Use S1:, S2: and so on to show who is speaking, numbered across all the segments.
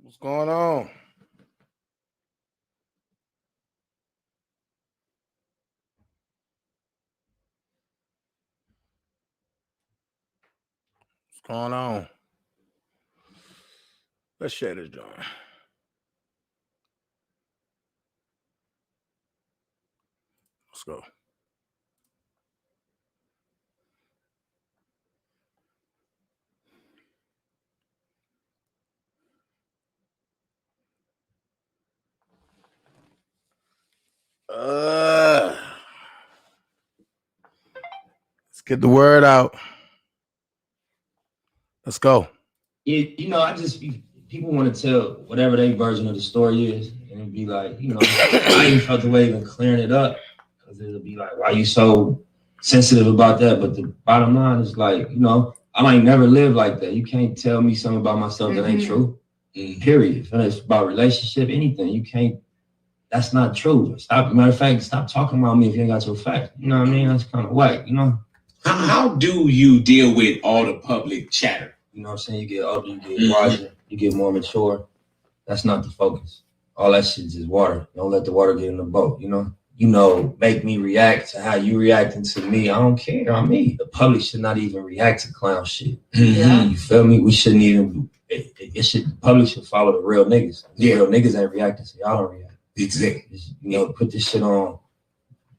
S1: What's going on? What's going on? Let's share this joint. Let's go. Let's get the word out. Let's go.
S2: People want to tell whatever their version of the story is, and it'd be like, I even felt the way even clearing it up, because it'll be like, why you so sensitive about that? But the bottom line is like, I might never live like that. You can't tell me something about myself that ain't true. Period. If it's about relationship, anything, you can't. That's not true. Matter of fact, stop talking about me if you ain't got your facts. You know what I mean? That's kind of whack.
S3: How do you deal with all the public chatter?
S2: You know what I'm saying? You get older, you get wiser, you get more mature. That's not the focus. All that shit is water. Don't let the water get in the boat, make me react to how you reacting to me. I don't care. I'm me. The public should not even react to clown shit. Yeah. You feel me? We shouldn't even, the public should follow the real niggas. The real niggas ain't reacting, so y'all don't react.
S3: Exactly.
S2: Just, put this shit on,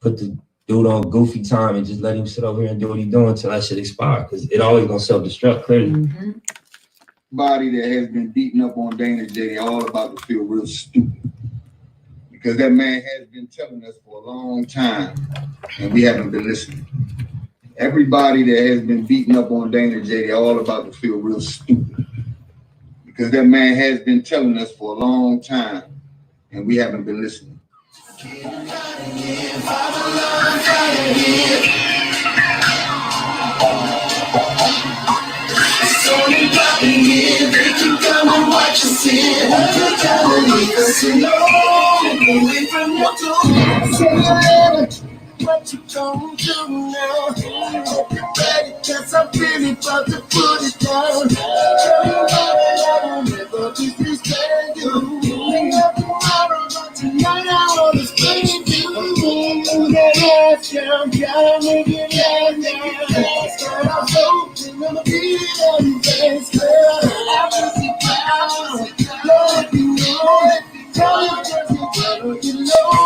S2: put the dude on goofy time and just let him sit over here and do what he's doing until that shit expire, because it always gonna self-destruct, clearly.
S4: Body that has been beaten up on DanaJay, they all about to feel real stupid. Because that man has been telling us for a long time, and we haven't been listening. Everybody that has been beaten up on DanaJay, they all about to feel real stupid. Because that man has been telling us for a long time, and we haven't been listening.
S5: Only dropping in, they can come and watch you sit. You're telling me cause you know, away from your door. Say what you gonna do now? Ready, cause I'm really about to put it down. Tell you I will never disrespect you. Tomorrow, but tonight I wanna spend you. That ass down, gotta make it last now. But I'm hoping I'm a bit on your face, girl. I will be proud, Lord, you know it. Tell you just you gotta get low.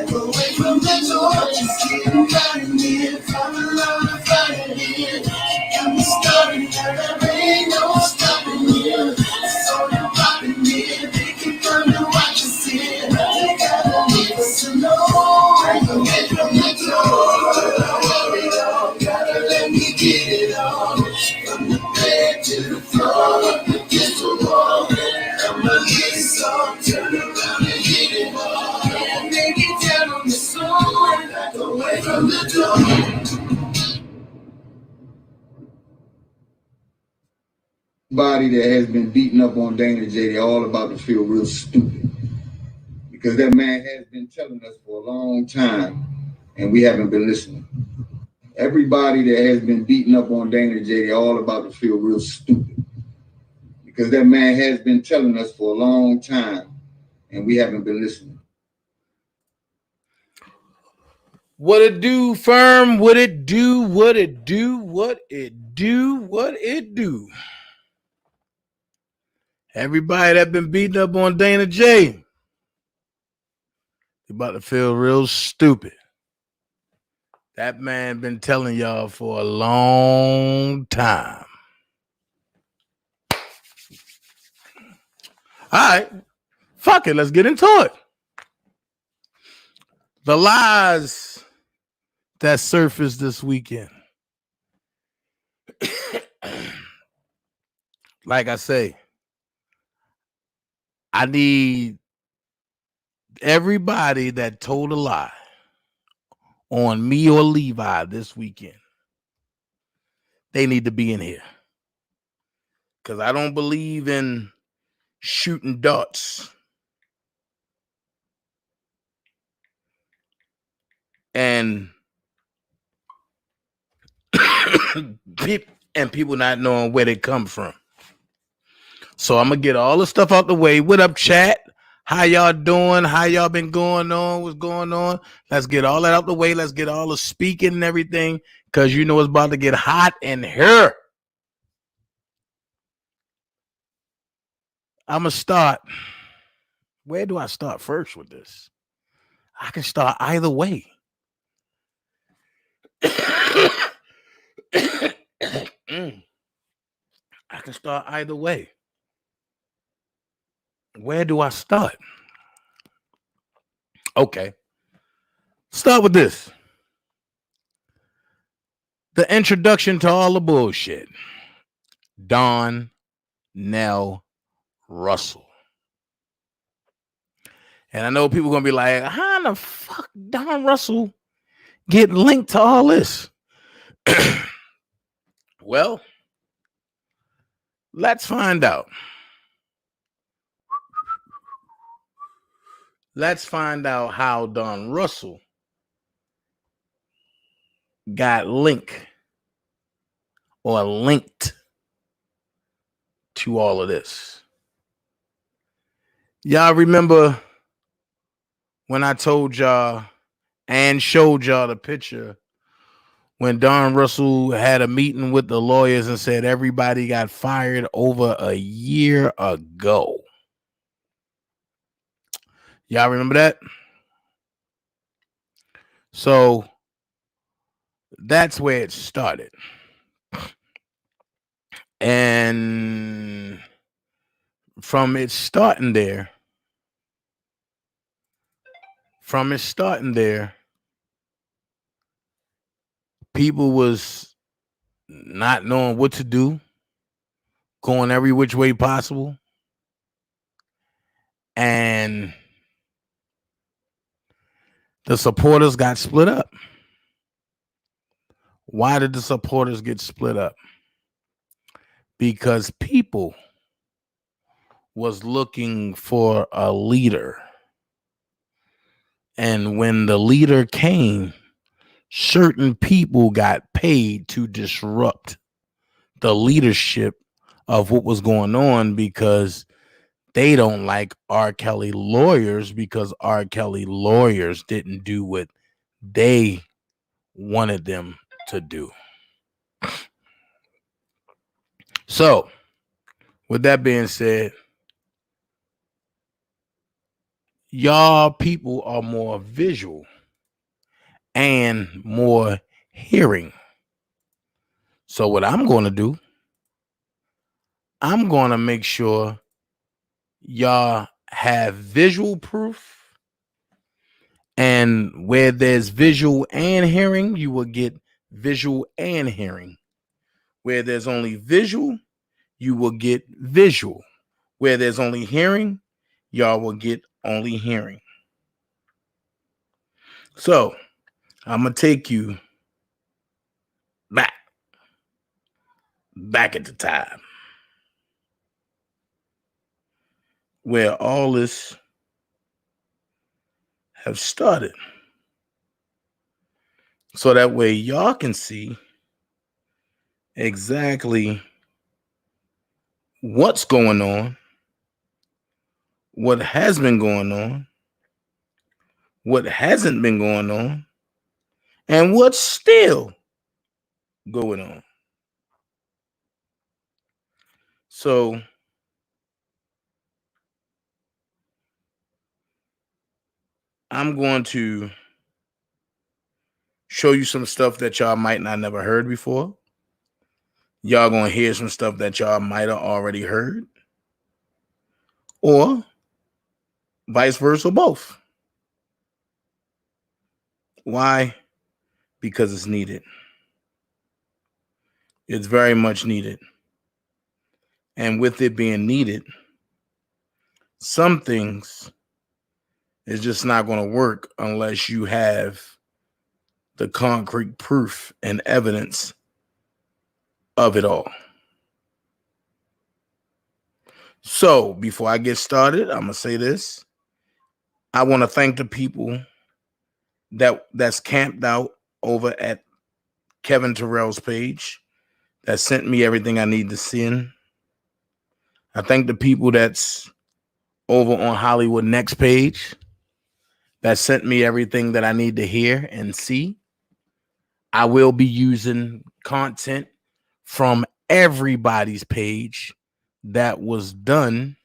S5: Away from the door, just keep inviting me. I'm alone, fighting here. And we starting now, there ain't no stopping here. So you're popping here, they can come and watch us here. You gotta leave us alone. Break away from the door. Don't worry, don't gotta let me get it on. From the bed to the floor, against the wall. I'ma get it so turn around and hit it all. And make it down on the floor, back away from the door.
S4: Body that has been beaten up on DanaJay, they all about to feel real stupid. Because that man has been telling us for a long time, and we haven't been listening. Everybody that has been beaten up on DanaJay, they all about to feel real stupid. Because that man has been telling us for a long time, and we haven't been listening.
S1: What it do, firm? What it do? What it do? What it do? What it do? Everybody that been beaten up on DanaJay, you about to feel real stupid. That man been telling y'all for a long time. All right, fuck it, let's get into it. The lies that surfaced this weekend. Like I say, I need everybody that told a lie on me or Levi this weekend. They need to be in here. Because I don't believe in shooting darts and people not knowing where they come from. So I'm gonna get all the stuff out the way. What up, chat? How y'all doing? How y'all been going on? What's going on? Let's get all that out the way. Let's get all the speaking and everything, because you know it's about to get hot in here. I'm gonna start. Where do I start first with this? I can start either way. I can start either way. Where do I start? Okay. Start with this. The introduction to all the bullshit. Don Nell Russell. And I know people are going to be like, how in the fuck Don Russell get linked to all this? Well, let's find out. Let's find out how Don Russell got linked to all of this. Y'all remember when I told y'all and showed y'all the picture when Don Russell had a meeting with the lawyers and said everybody got fired over a year ago? Y'all remember that? So that's where it started. And from it starting there, people was not knowing what to do, going every which way possible. And the supporters got split up. Why did the supporters get split up? Because people was looking for a leader. And when the leader came, certain people got paid to disrupt the leadership of what was going on, because they don't like R. Kelly lawyers, because R. Kelly lawyers didn't do what they wanted them to do. So, with that being said, y'all people are more visual and more hearing. So what I'm going to do, I'm going to make sure y'all have visual proof. And where there's visual and hearing, you will get visual and hearing. Where there's only visual, you will get visual. Where there's only hearing, y'all will get only hearing. So I'm going to take you back at the time where all this have started. So that way y'all can see exactly what's going on, what has been going on, what hasn't been going on, and what's still going on. So I'm going to show you some stuff that y'all might not never heard before. Y'all gonna hear some stuff that y'all might have already heard, or vice versa, both. Why? Because it's needed. It's very much needed. And with it being needed, some things is just not going to work unless you have the concrete proof and evidence of it all. So before I get started, I'm going to say this. I want to thank the people that's camped out over at Kevin Terrell's page that sent me everything I need to send. I thank the people that's over on Hollywood Next page that sent me everything that I need to hear and see. I will be using content from everybody's page that was done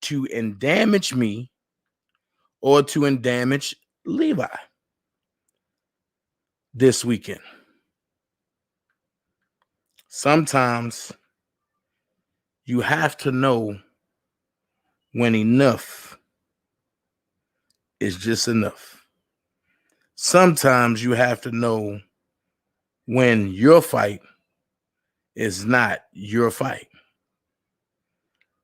S1: to endamage me or to endamage Levi this weekend. Sometimes you have to know when enough is just enough. Sometimes you have to know when your fight is not your fight.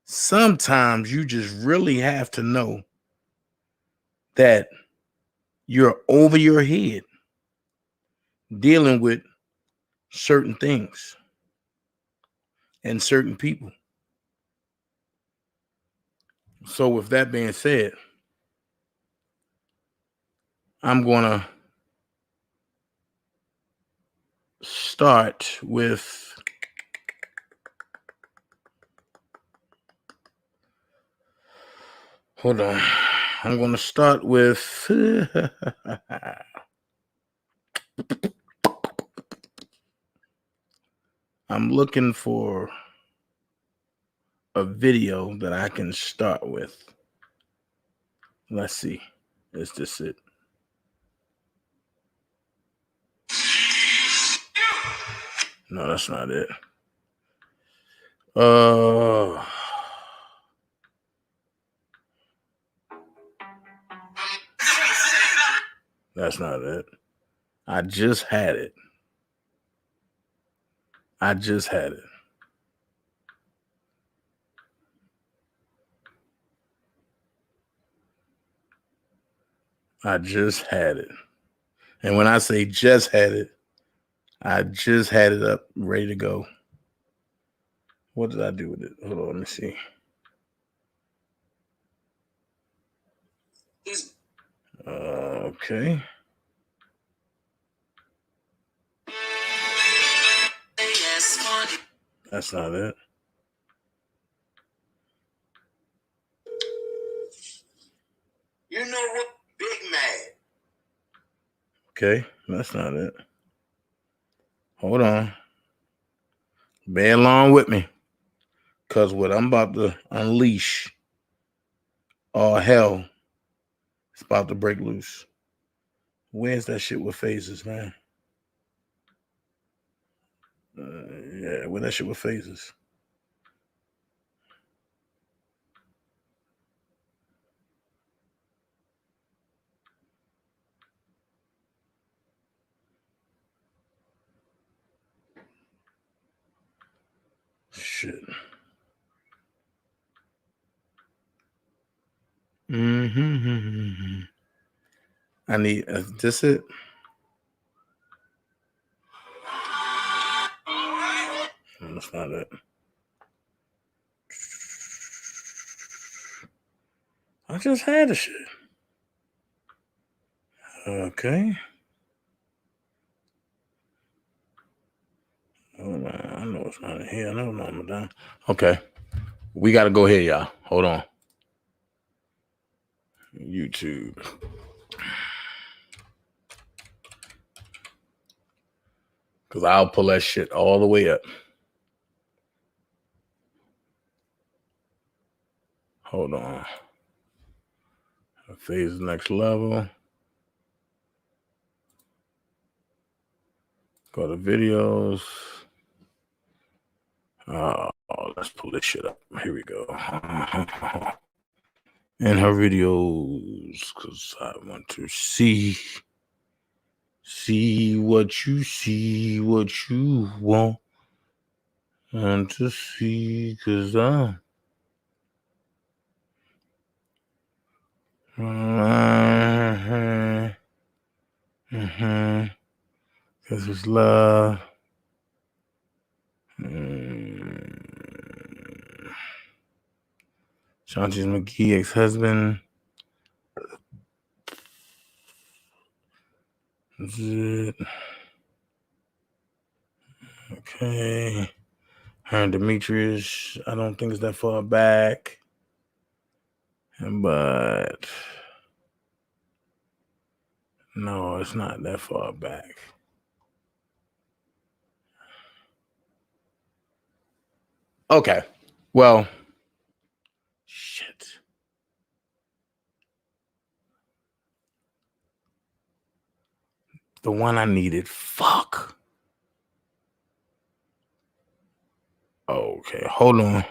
S1: Sometimes you just really have to know that you're over your head dealing with certain things and certain people. So with that being said, I'm going to start with hold on. I'm going to start with I'm looking for a video that I can start with. Let's see. Is this it? No, that's not it. That's not it. I just had it. I just had it. I just had it. And when I say just had it, I just had it up, ready to go. What did I do with it? Hold on, let me see. Okay. That's not it.
S5: You know what? Big mad.
S1: Okay, that's not it. Hold on. Bear along with me. Because what I'm about to unleash, all hell, it's about to break loose. Where's that shit with phases, man? Yeah, where that shit with phases? Shit. Mm-hmm. I need, this it? No, that's not it. I just had the shit. Okay. Hold on. I know it's not in here. I know I'm down. Okay. We got to go here, y'all. Hold on. YouTube. Because I'll pull that shit all the way up. Hold on. Phase next level. Go to videos. Oh, let's pull this shit up. Here we go. In her videos, because I want to see what you see, what you want, and to see, because I'm because it's love. Shanti's McGee, ex-husband. That's it. Okay. Her and Demetrius, I don't think it's that far back. But no, it's not that far back. Okay. Well, shit. The one I needed. Fuck. Okay, hold on.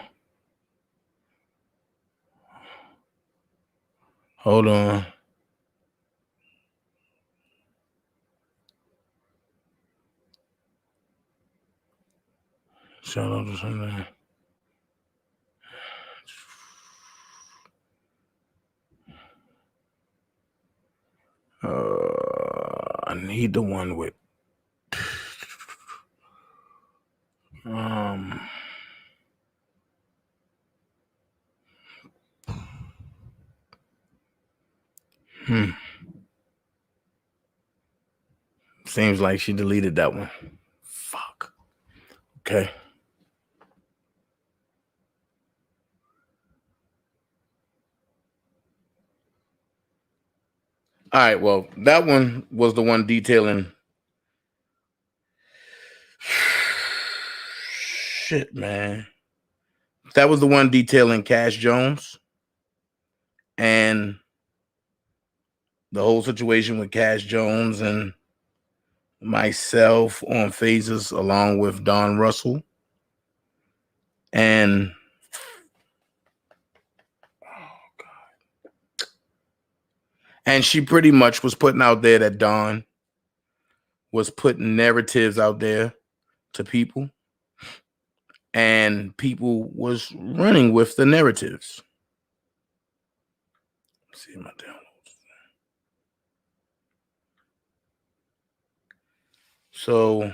S1: Hold on. Shout out to something. I need the one with Seems like she deleted that one. Fuck. Okay. All right, well, that one was the one detailing shit, man. That was the one detailing Cash Jones and the whole situation with Cash Jones and myself on Phases along with Don Russell. And and she pretty much was putting out there that Don was putting narratives out there to people, and people was running with the narratives. Let's see my downloads. So,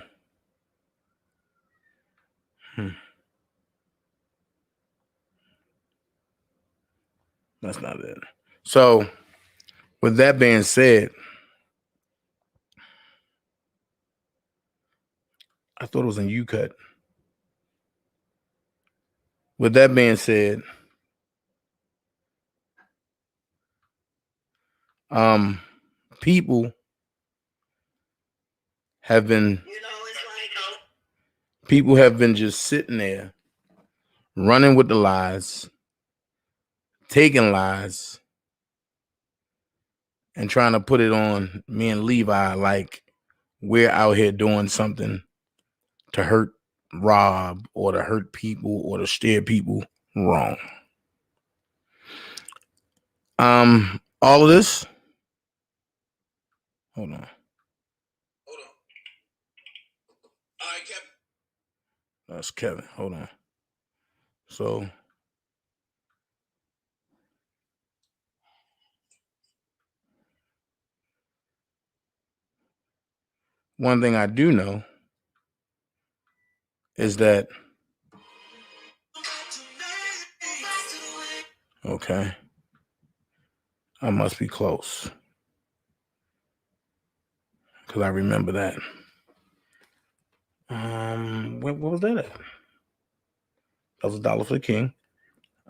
S1: that's not it. So, with that being said, I thought it was in U-Cut. With that being said, people have been just sitting there running with the lies, taking lies, and trying to put it on me and Levi like we're out here doing something to hurt Rob or to hurt people or to steer people wrong. All of this. Hold on. All right, Kevin. That's Kevin. Hold on. So one thing I do know is that okay, I must be close because I remember that. What was that at? That was $1 for the King.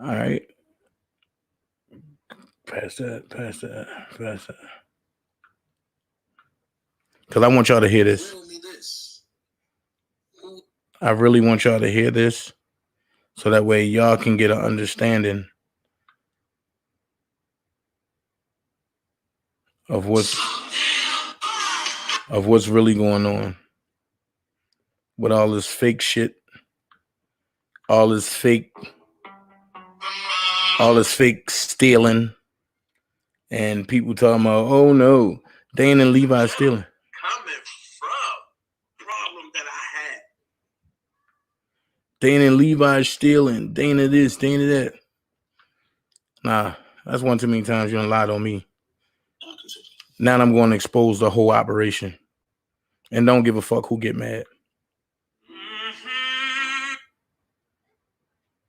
S1: All right. Pass that. Because I want y'all to hear this. I really want y'all to hear this so that way y'all can get an understanding of what's really going on with all this fake shit, all this fake stealing, and people talking about, oh no, Dana and Levi stealing.
S5: Coming from problem that I had.
S1: Dana and Levi stealing. Dana this, Dana that. Nah, that's one too many times you done lied on me. Now I'm going to expose the whole operation. And don't give a fuck who get mad.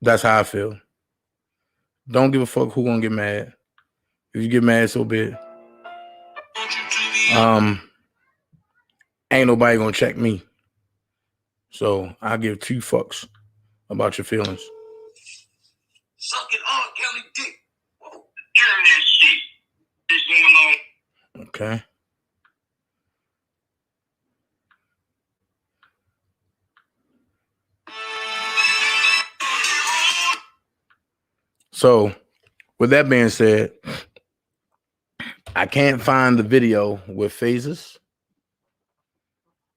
S1: That's how I feel. Don't give a fuck who gonna get mad. If you get mad, so be it. Ain't nobody gonna check me. So I give 2 fucks about your feelings.
S5: Sucking R. Kelly dick. Whoa. Internet shit. This going on.
S1: Okay. So, with that being said, I can't find the video with Phases,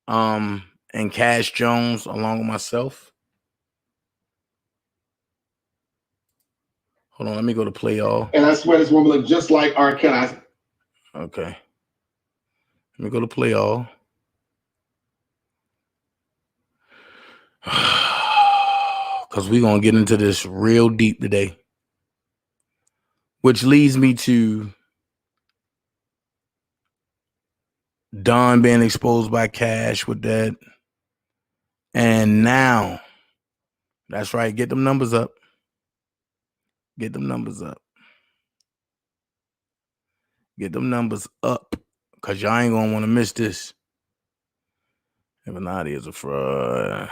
S1: and Cash Jones along with myself. Hold on, let me go to play all.
S6: And I swear this woman looked just like R. Kelly.
S1: Okay. Let me go to play all. Because we're going to get into this real deep today. Which leads me to Don being exposed by Cash with that. And now, that's right, get them numbers up. Get them numbers up. Get them numbers up. Because y'all ain't going to want to miss this. Evanati is a fraud.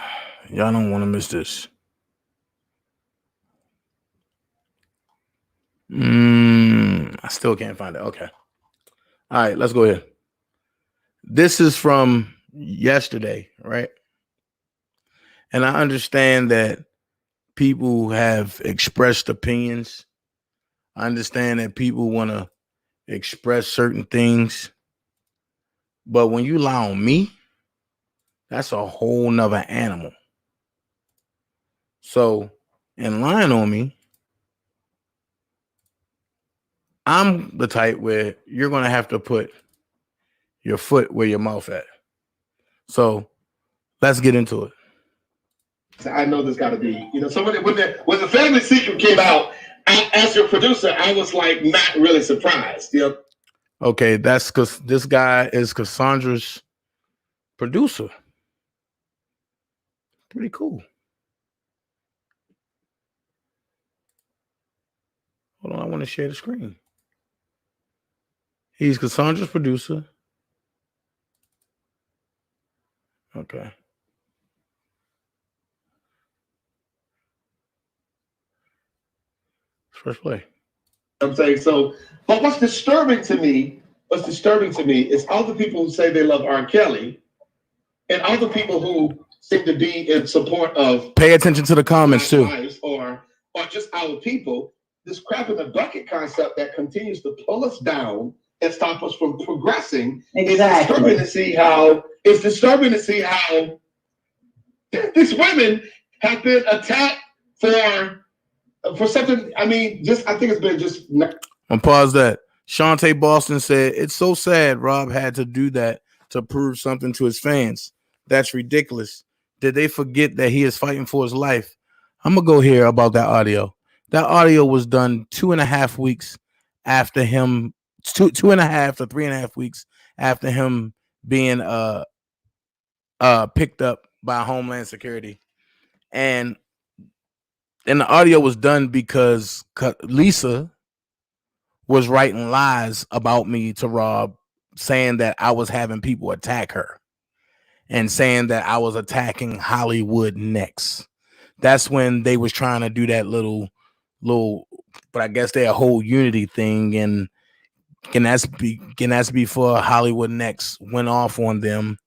S1: Y'all don't want to miss this. I still can't find it. Okay. All right, let's go ahead. This is from yesterday, right? And I understand that people have expressed opinions. I understand that people want to express certain things. But when you lie on me, that's a whole nother animal. So, in lying on me, I'm the type where you're going to have to put your foot where your mouth at. So, let's get into it.
S6: I know there's got to be, somebody when the Family Secret came out, as your producer, I was like not really surprised.
S1: Okay, that's because this guy is Cassandra's producer. Pretty cool. Hold on, I want to share the screen. He's Cassandra's producer. Okay. First play.
S6: I'm saying so, but what's disturbing to me is all the people who say they love R. Kelly and all the people who seem to be in support of
S1: pay attention to the comments too.
S6: Or just our people, this crap in the bucket concept that continues to pull us down and stop us from progressing.
S7: Exactly.
S6: It's disturbing to see how these women have been attacked for something. I think it's been just.
S1: I'm pause that. Shantae Boston said, "It's so sad Rob had to do that to prove something to his fans. That's ridiculous. Did they forget that he is fighting for his life?" I'm going to go here about that audio. That audio was done 2.5 weeks after him, 2.5 to 3.5 weeks after him being picked up by Homeland Security. And the audio was done because Lisa was writing lies about me to Rob, saying that I was having people attack her and saying that I was attacking Hollywood next. That's when they was trying to do that little, but I guess they're a whole unity thing. And can that's before Hollywood Next went off on them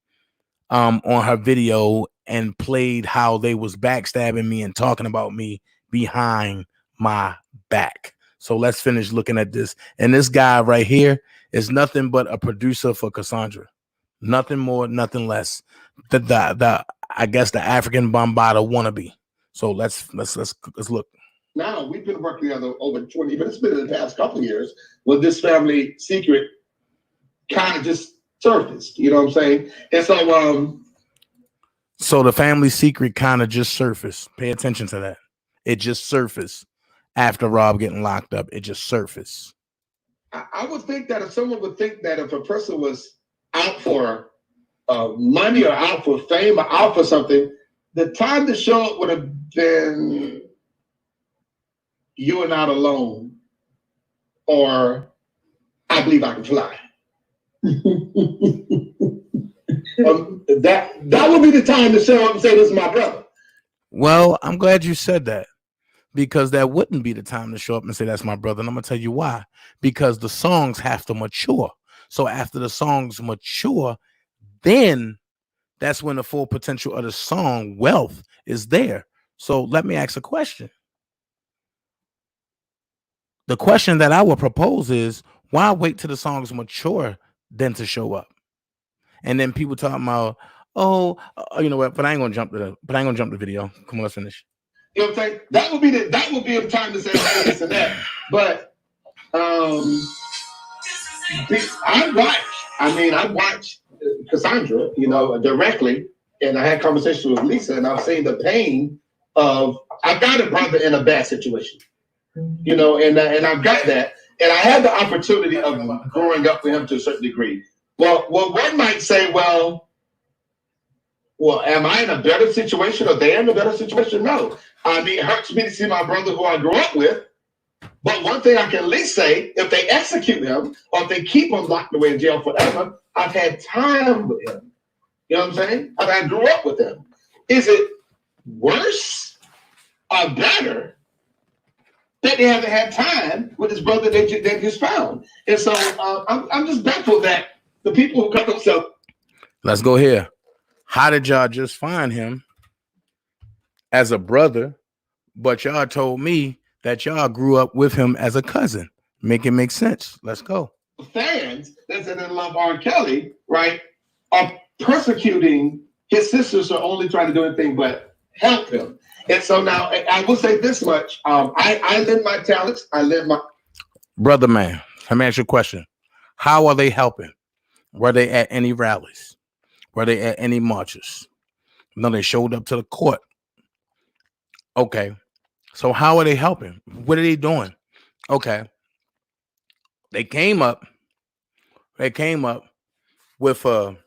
S1: on her video and played how they was backstabbing me and talking about me behind my back. So let's finish looking at this. And this guy right here is nothing but a producer for Cassandra. Nothing more, nothing less. The I guess the African Bombada wannabe. So let's look.
S6: Now we've been working together over 20, but it's been in the past couple of years when this Family Secret kind of just surfaced. You know what I'm saying? And
S1: so the Family Secret kind of just surfaced. Pay attention to that. It just surfaced after Rob getting locked up. It just surfaced.
S6: I would think that if someone would think that if a person was out for money or out for fame or out for something, the time to show it would have been You Are Not Alone or I Believe I Can Fly. That would be the time to show up and say, this is my brother.
S1: Well, I'm glad you said that, because that wouldn't be the time to show up and say that's my brother. And I'm gonna tell you why. Because the songs have to mature. So after the songs mature, then that's when the full potential of the song wealth is there. So let me ask a question. The question that I would propose is, why wait till the songs mature then to show up? And then people talking about, you know what? But I ain't gonna jump the video. Come on, let's finish.
S6: You know what I'm saying? That would be the time to say this and that. But I watched Cassandra, directly, and I had conversations with Lisa, and I've seen the pain of, I've got a brother in a bad situation, and I've got that, and I had the opportunity of growing up with him to a certain degree. Well, one might say, well, am I in a better situation, or they in a better situation? No. I mean, it hurts me to see my brother who I grew up with. But one thing I can at least say, if they execute him, or if they keep him locked away in jail forever, I've had time with him. You know what I'm saying? I grew up with him. Is it worse or better that they haven't had time with his brother they just found? And so I'm just thankful that the people who come themselves.
S1: Let's go here. How did y'all just find him as a brother, but y'all told me that y'all grew up with him as a cousin? Make it make sense. Let's go.
S6: Fans that said they love R. Kelly, right, are persecuting his sisters, are only trying to do anything but help him. And so now I will say this much. I lend my talents. I lend my
S1: brother, man. Let me ask you a question. How are they helping? Were they at any rallies? Were they at any marches? No, they showed up to the court. Okay. So how are they helping? What are they doing? Okay. They came up with a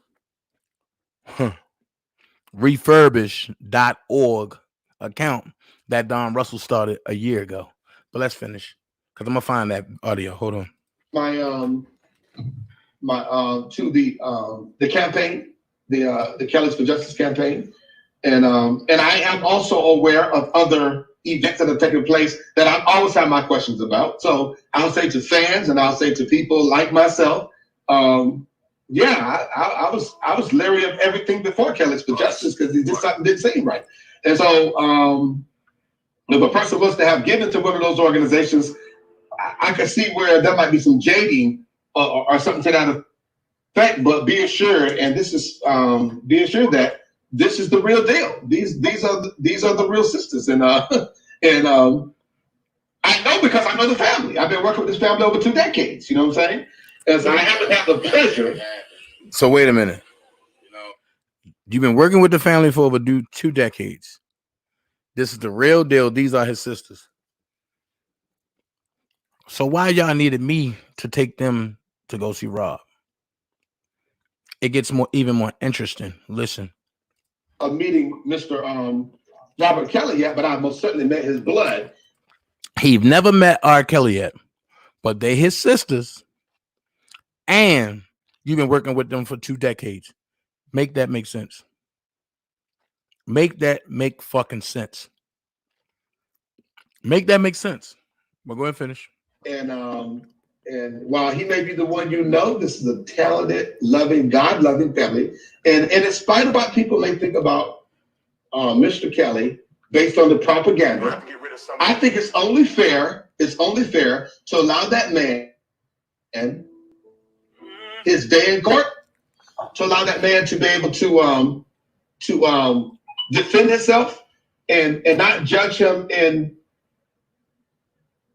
S1: refurbish.org account that Don Russell started a year ago. But let's finish, because I'm gonna find that audio. Hold on.
S6: To the campaign, the Kellys for Justice campaign, and I am also aware of other events that have taken place that I always have my questions about. So I'll say to fans, and I'll say to people like myself, I was leery of everything before Kellys for Justice, because it just something didn't seem right. And so if a person was to have given to one of those organizations, I could see where there might be some jading or something to that effect. But be assured, and this is be assured that this is the real deal. These are the real sisters, and I know, because I know the family. I've been working with this family over 2 decades. You know what I'm saying? And so I haven't had the pleasure.
S1: So wait a minute. You've been working with the family for over 2 decades. This is the real deal. These are his sisters. So why y'all needed me to take them to go see Rob? It gets even more interesting. Listen.
S6: Of meeting Mr. Robert Kelly yet, but I most certainly met his blood.
S1: He've never met R. Kelly yet, but they his sisters, and you've been working with them for 2 decades. Make that make sense. Make that make fucking sense. Make that make sense. But go ahead and finish.
S6: And while he may be the one this is a talented, loving, God-loving family. And in spite of what people may think about Mr. Kelly based on the propaganda, I think it's only fair to allow that man and his day in court, to allow that man to be able to defend himself and not judge him in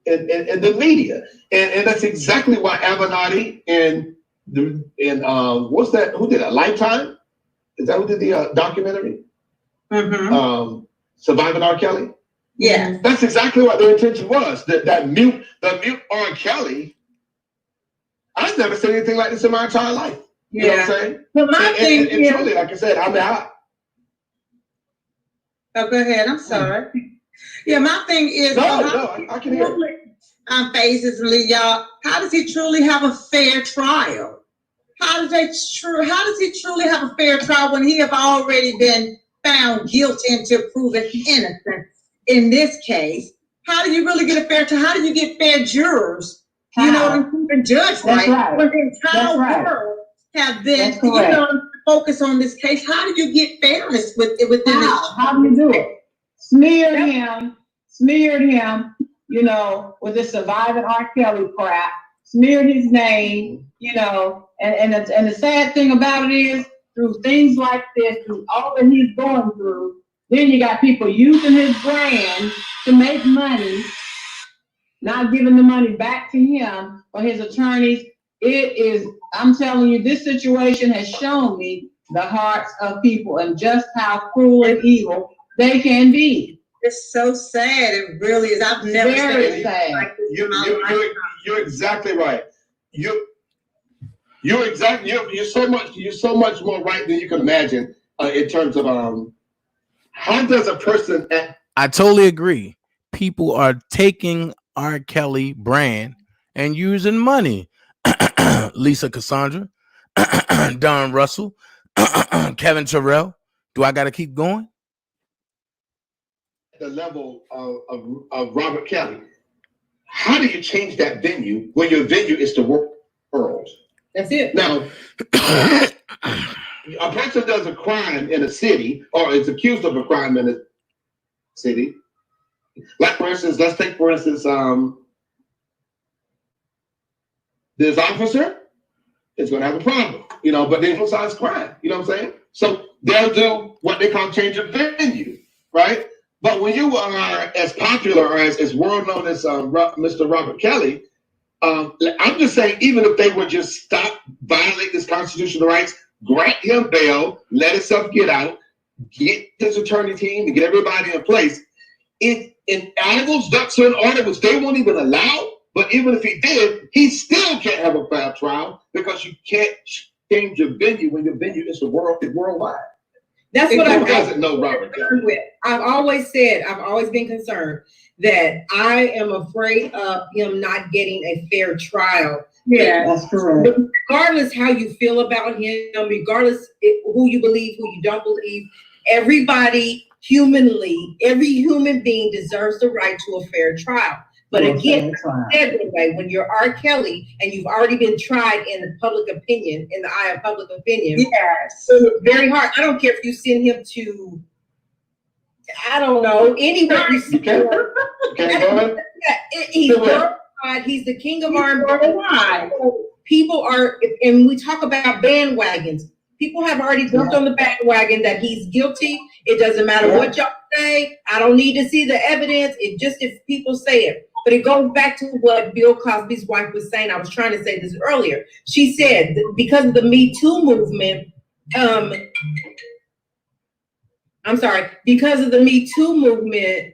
S6: the media. And that's exactly why Avenatti what's that? Who did a Lifetime? Is that who did the documentary? Mm-hmm. Surviving R. Kelly?
S7: Yeah.
S6: That's exactly what their intention was. The mute R. Kelly. I've never seen anything like this in my entire life. You know what I'm saying?
S7: But my thing is,
S6: truly, like I said,
S7: oh, go ahead. I'm sorry. Yeah, my thing is,
S6: I can hear it.
S7: Phases, y'all. How does he truly have a fair trial? How does he truly have a fair trial when he have already been found guilty until proven innocent in this case, how do you really get a fair trial? How do you get fair jurors? You know, and proven judge right? When the entire world have been, you know, focus on this case. How do you get fairness within this?
S8: How do you do it? Smeared him, you know, with the surviving R. Kelly crap, smeared his name, you know, and the sad thing about it is, through things like this, through all that he's going through, then you got people using his brand to make money, not giving the money back to him or his attorneys. It is, I'm telling you, this situation has shown me the hearts of people and just how cruel and evil they can be.
S7: It's so sad. It really is. I've never
S8: Very sad.
S7: like this.
S6: You're exactly right. You're so much more right than you can imagine in terms of how does a person act?
S1: I totally agree. People are taking R. Kelly brand and using money. Lisa Cassandra, Don Russell, Kevin Terrell. Do I got to keep going?
S6: The level of Robert Kelly. How do you change that venue when your venue is the world?
S7: That's it.
S6: Now, a person does a crime in a city or is accused of a crime in a city. Like, for instance, let's take, for instance, this officer is going to have a problem, you know, but then besides crime, you know what I'm saying? So they'll do what they call change of venue, right? But when you are as popular or as world known as Mr. Robert Kelly, I'm just saying, even if they would just stop violating his constitutional rights, grant him bail, let himself get out, get his attorney team, and get everybody in place, in Animals, ducks in order, which they won't even allow. But even if he did, he still can't have a fair trial because you can't change your venue when your venue is worldwide.
S9: That's what I'm
S6: concerned
S9: with. I've always been concerned that I am afraid of him not getting a fair trial.
S8: Yeah, that's correct.
S9: Regardless how you feel about him, regardless who you believe, who you don't believe, everybody humanly, every human being deserves the right to a fair trial. But again, anyway, when you're R. Kelly and you've already been tried in the public opinion, in the eye of public opinion,
S7: yes,
S9: so it's very hard. I don't care if you send him to, I don't know, anywhere you send him. He's worldwide. He's the king of R&B. People are, and we talk about bandwagons. People have already jumped on the bandwagon that he's guilty. It doesn't matter what y'all say. I don't need to see the evidence. It just if people say it. But it goes back to what Bill Cosby's wife was saying. I was trying to say this earlier. She said that because of the Me Too movement, because of the Me Too movement,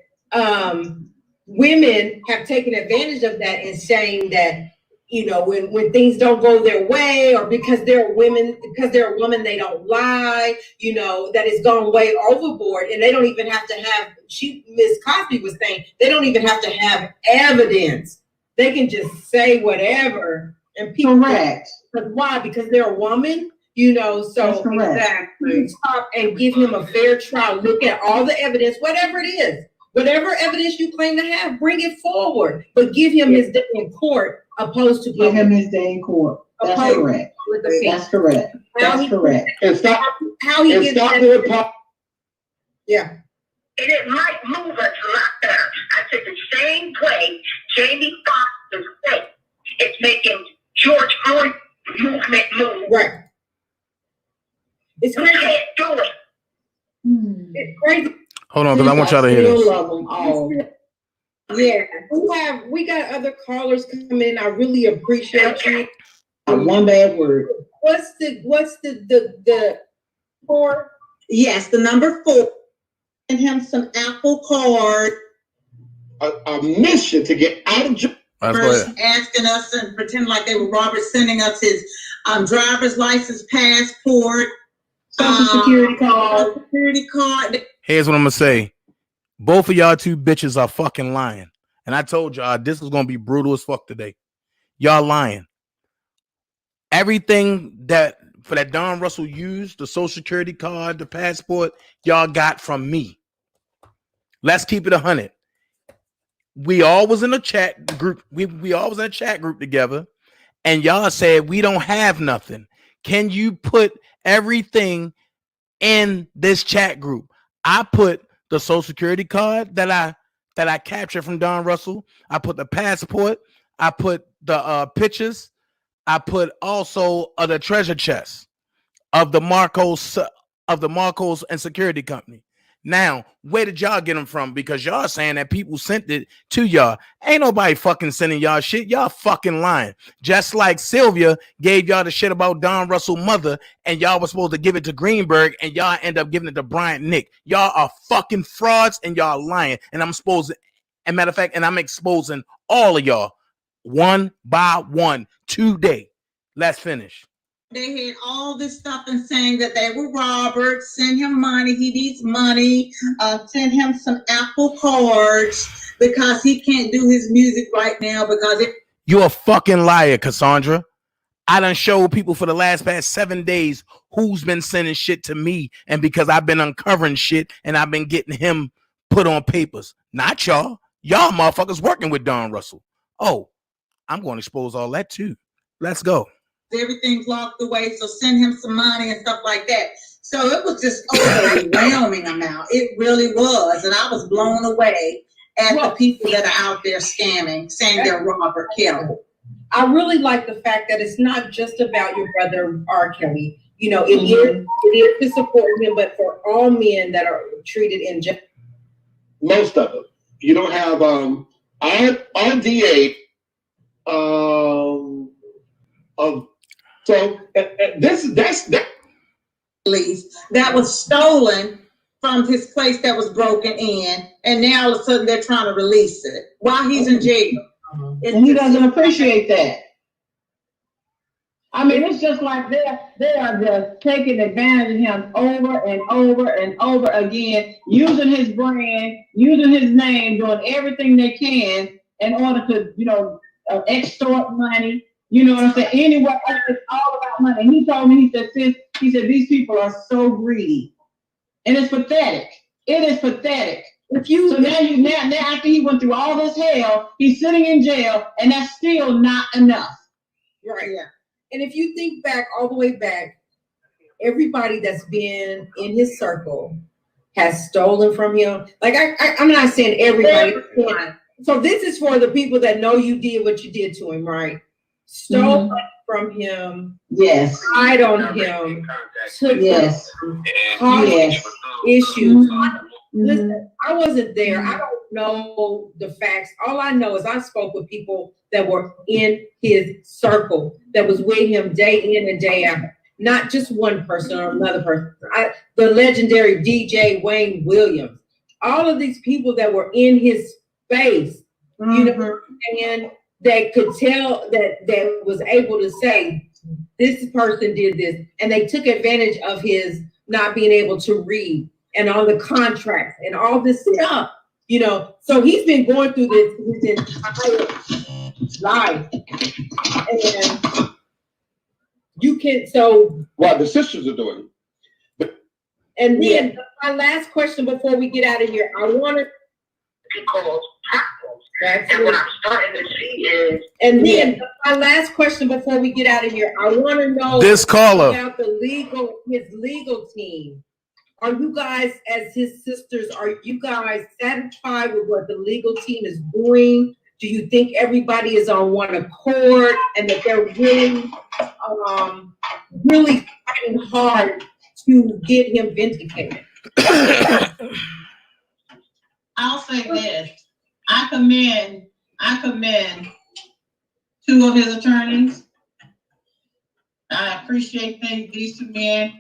S9: women have taken advantage of that and saying that, you know, when things don't go their way, or because they're women, because they're a woman, they don't lie, you know, that it's gone way overboard. And they don't even have to have, Miss Cosby was saying, they don't even have to have evidence. They can just say whatever. And people,
S8: correct.
S9: But why? Because they're a woman, you know, so exactly. Stop and give him a fair trial. Look at all the evidence, whatever it is. Whatever evidence you claim to have, bring it forward. But give him his day in court, opposed to
S8: give him his day in court. That's correct. That's correct. That's correct.
S6: And stop
S9: how he gets that. Yeah.
S10: And it might move us a lot better. I said the same way Jamie Foxx is great. It's making George Floyd movement move.
S9: Right. It's crazy.
S10: Can't do it.
S9: It's crazy.
S1: Hold on, because I want y'all to hear this.
S8: Love them all.
S9: Yeah, we got other callers coming in. I really appreciate you.
S8: One bad word.
S9: What's the 4?
S7: Yes, the number 4. And him some Apple Card.
S6: A mission to get out of jail.
S7: Asking us and pretend like they were Robert, sending us his driver's license, passport,
S8: Social security card.
S7: Security card.
S1: Here's what I'm gonna say. Both of y'all two bitches are fucking lying. And I told y'all this was gonna be brutal as fuck today. Y'all lying. Everything that for that Don Russell used, the social security card, the passport, y'all got from me. Let's keep it 100. We all was in a chat group. We all was in a chat group together, and y'all said we don't have nothing. Can you put everything in this chat group? I put the social security card that I captured from Don Russell. I put the passport. I put the pictures. I put also the treasure chest of the Marcos and security company. Now, where did y'all get them from? Because y'all saying that people sent it to y'all. Ain't nobody fucking sending y'all shit. Y'all fucking lying. Just like Sylvia gave y'all the shit about Don Russell mother, and y'all was supposed to give it to Greenberg, and y'all end up giving it to Bryant Nick. Y'all are fucking frauds, and y'all lying. And I'm matter of fact, and I'm exposing all of y'all one by one today. Let's finish.
S7: They had all this stuff and saying that they were Robert, send him money, he needs money, send him some Apple cards because he can't do his music right now because
S1: You're a fucking liar, Cassandra. I done showed people for the past 7 days who's been sending shit to me, and because I've been uncovering shit and I've been getting him put on papers. Not y'all. Y'all motherfuckers working with Don Russell. Oh, I'm going to expose all that too. Let's go.
S7: everything's locked away, so send him some money and stuff like that. So it was just overwhelming amount. It really was. And I was blown away at the people that are out there scamming, saying they're Robert Kelly.
S9: I really like the fact that it's not just about your brother R. Kelly. You know, it is to support him, but for all men that are treated in jail.
S6: Most of them. You don't have our DA so that's
S7: that was stolen from his place that was broken in, and now all of a sudden they're trying to release it while he's in jail.
S8: And he doesn't appreciate that. I mean, it's just like they are just taking advantage of him over and over and over again, using his brand, using his name, doing everything they can in order to, extort money. You know what I'm saying? Anyway, it's all about money. He told me, he said, these people are so greedy. And it's pathetic. It is pathetic. So now after he went through all this hell, he's sitting in jail, and that's still not enough.
S9: Right. Yeah. And if you think back, all the way back, everybody that's been in his circle has stolen from him. Like I'm not saying everybody. So this is for the people that know you did what you did to him, right? Stole money from him.
S8: Yes.
S9: Lied on him. Took
S8: yes.
S9: Issues. Listen, I wasn't there. I don't know the facts. All I know is I spoke with people that were in his circle, that was with him day in and day out. Not just one person or another person. The legendary DJ Wayne Williams. All of these people that were in his space, and that could tell that was able to say, this person did this. And they took advantage of his not being able to read and on the contracts and all this stuff, So he's been going through this his entire life. And you can,
S6: what the sisters are doing.
S9: And then my last question before we get out of here, I want to, and what I'm starting to see is, and then my last question before we get out of here, I want to know
S1: this caller
S9: about his legal team. Are you guys, as his sisters, are you guys satisfied with what the legal team is doing? Do you think everybody is on one accord and that they're really, really fighting hard to get him vindicated?
S8: I'll say this. I commend two of his attorneys. I appreciate these two men,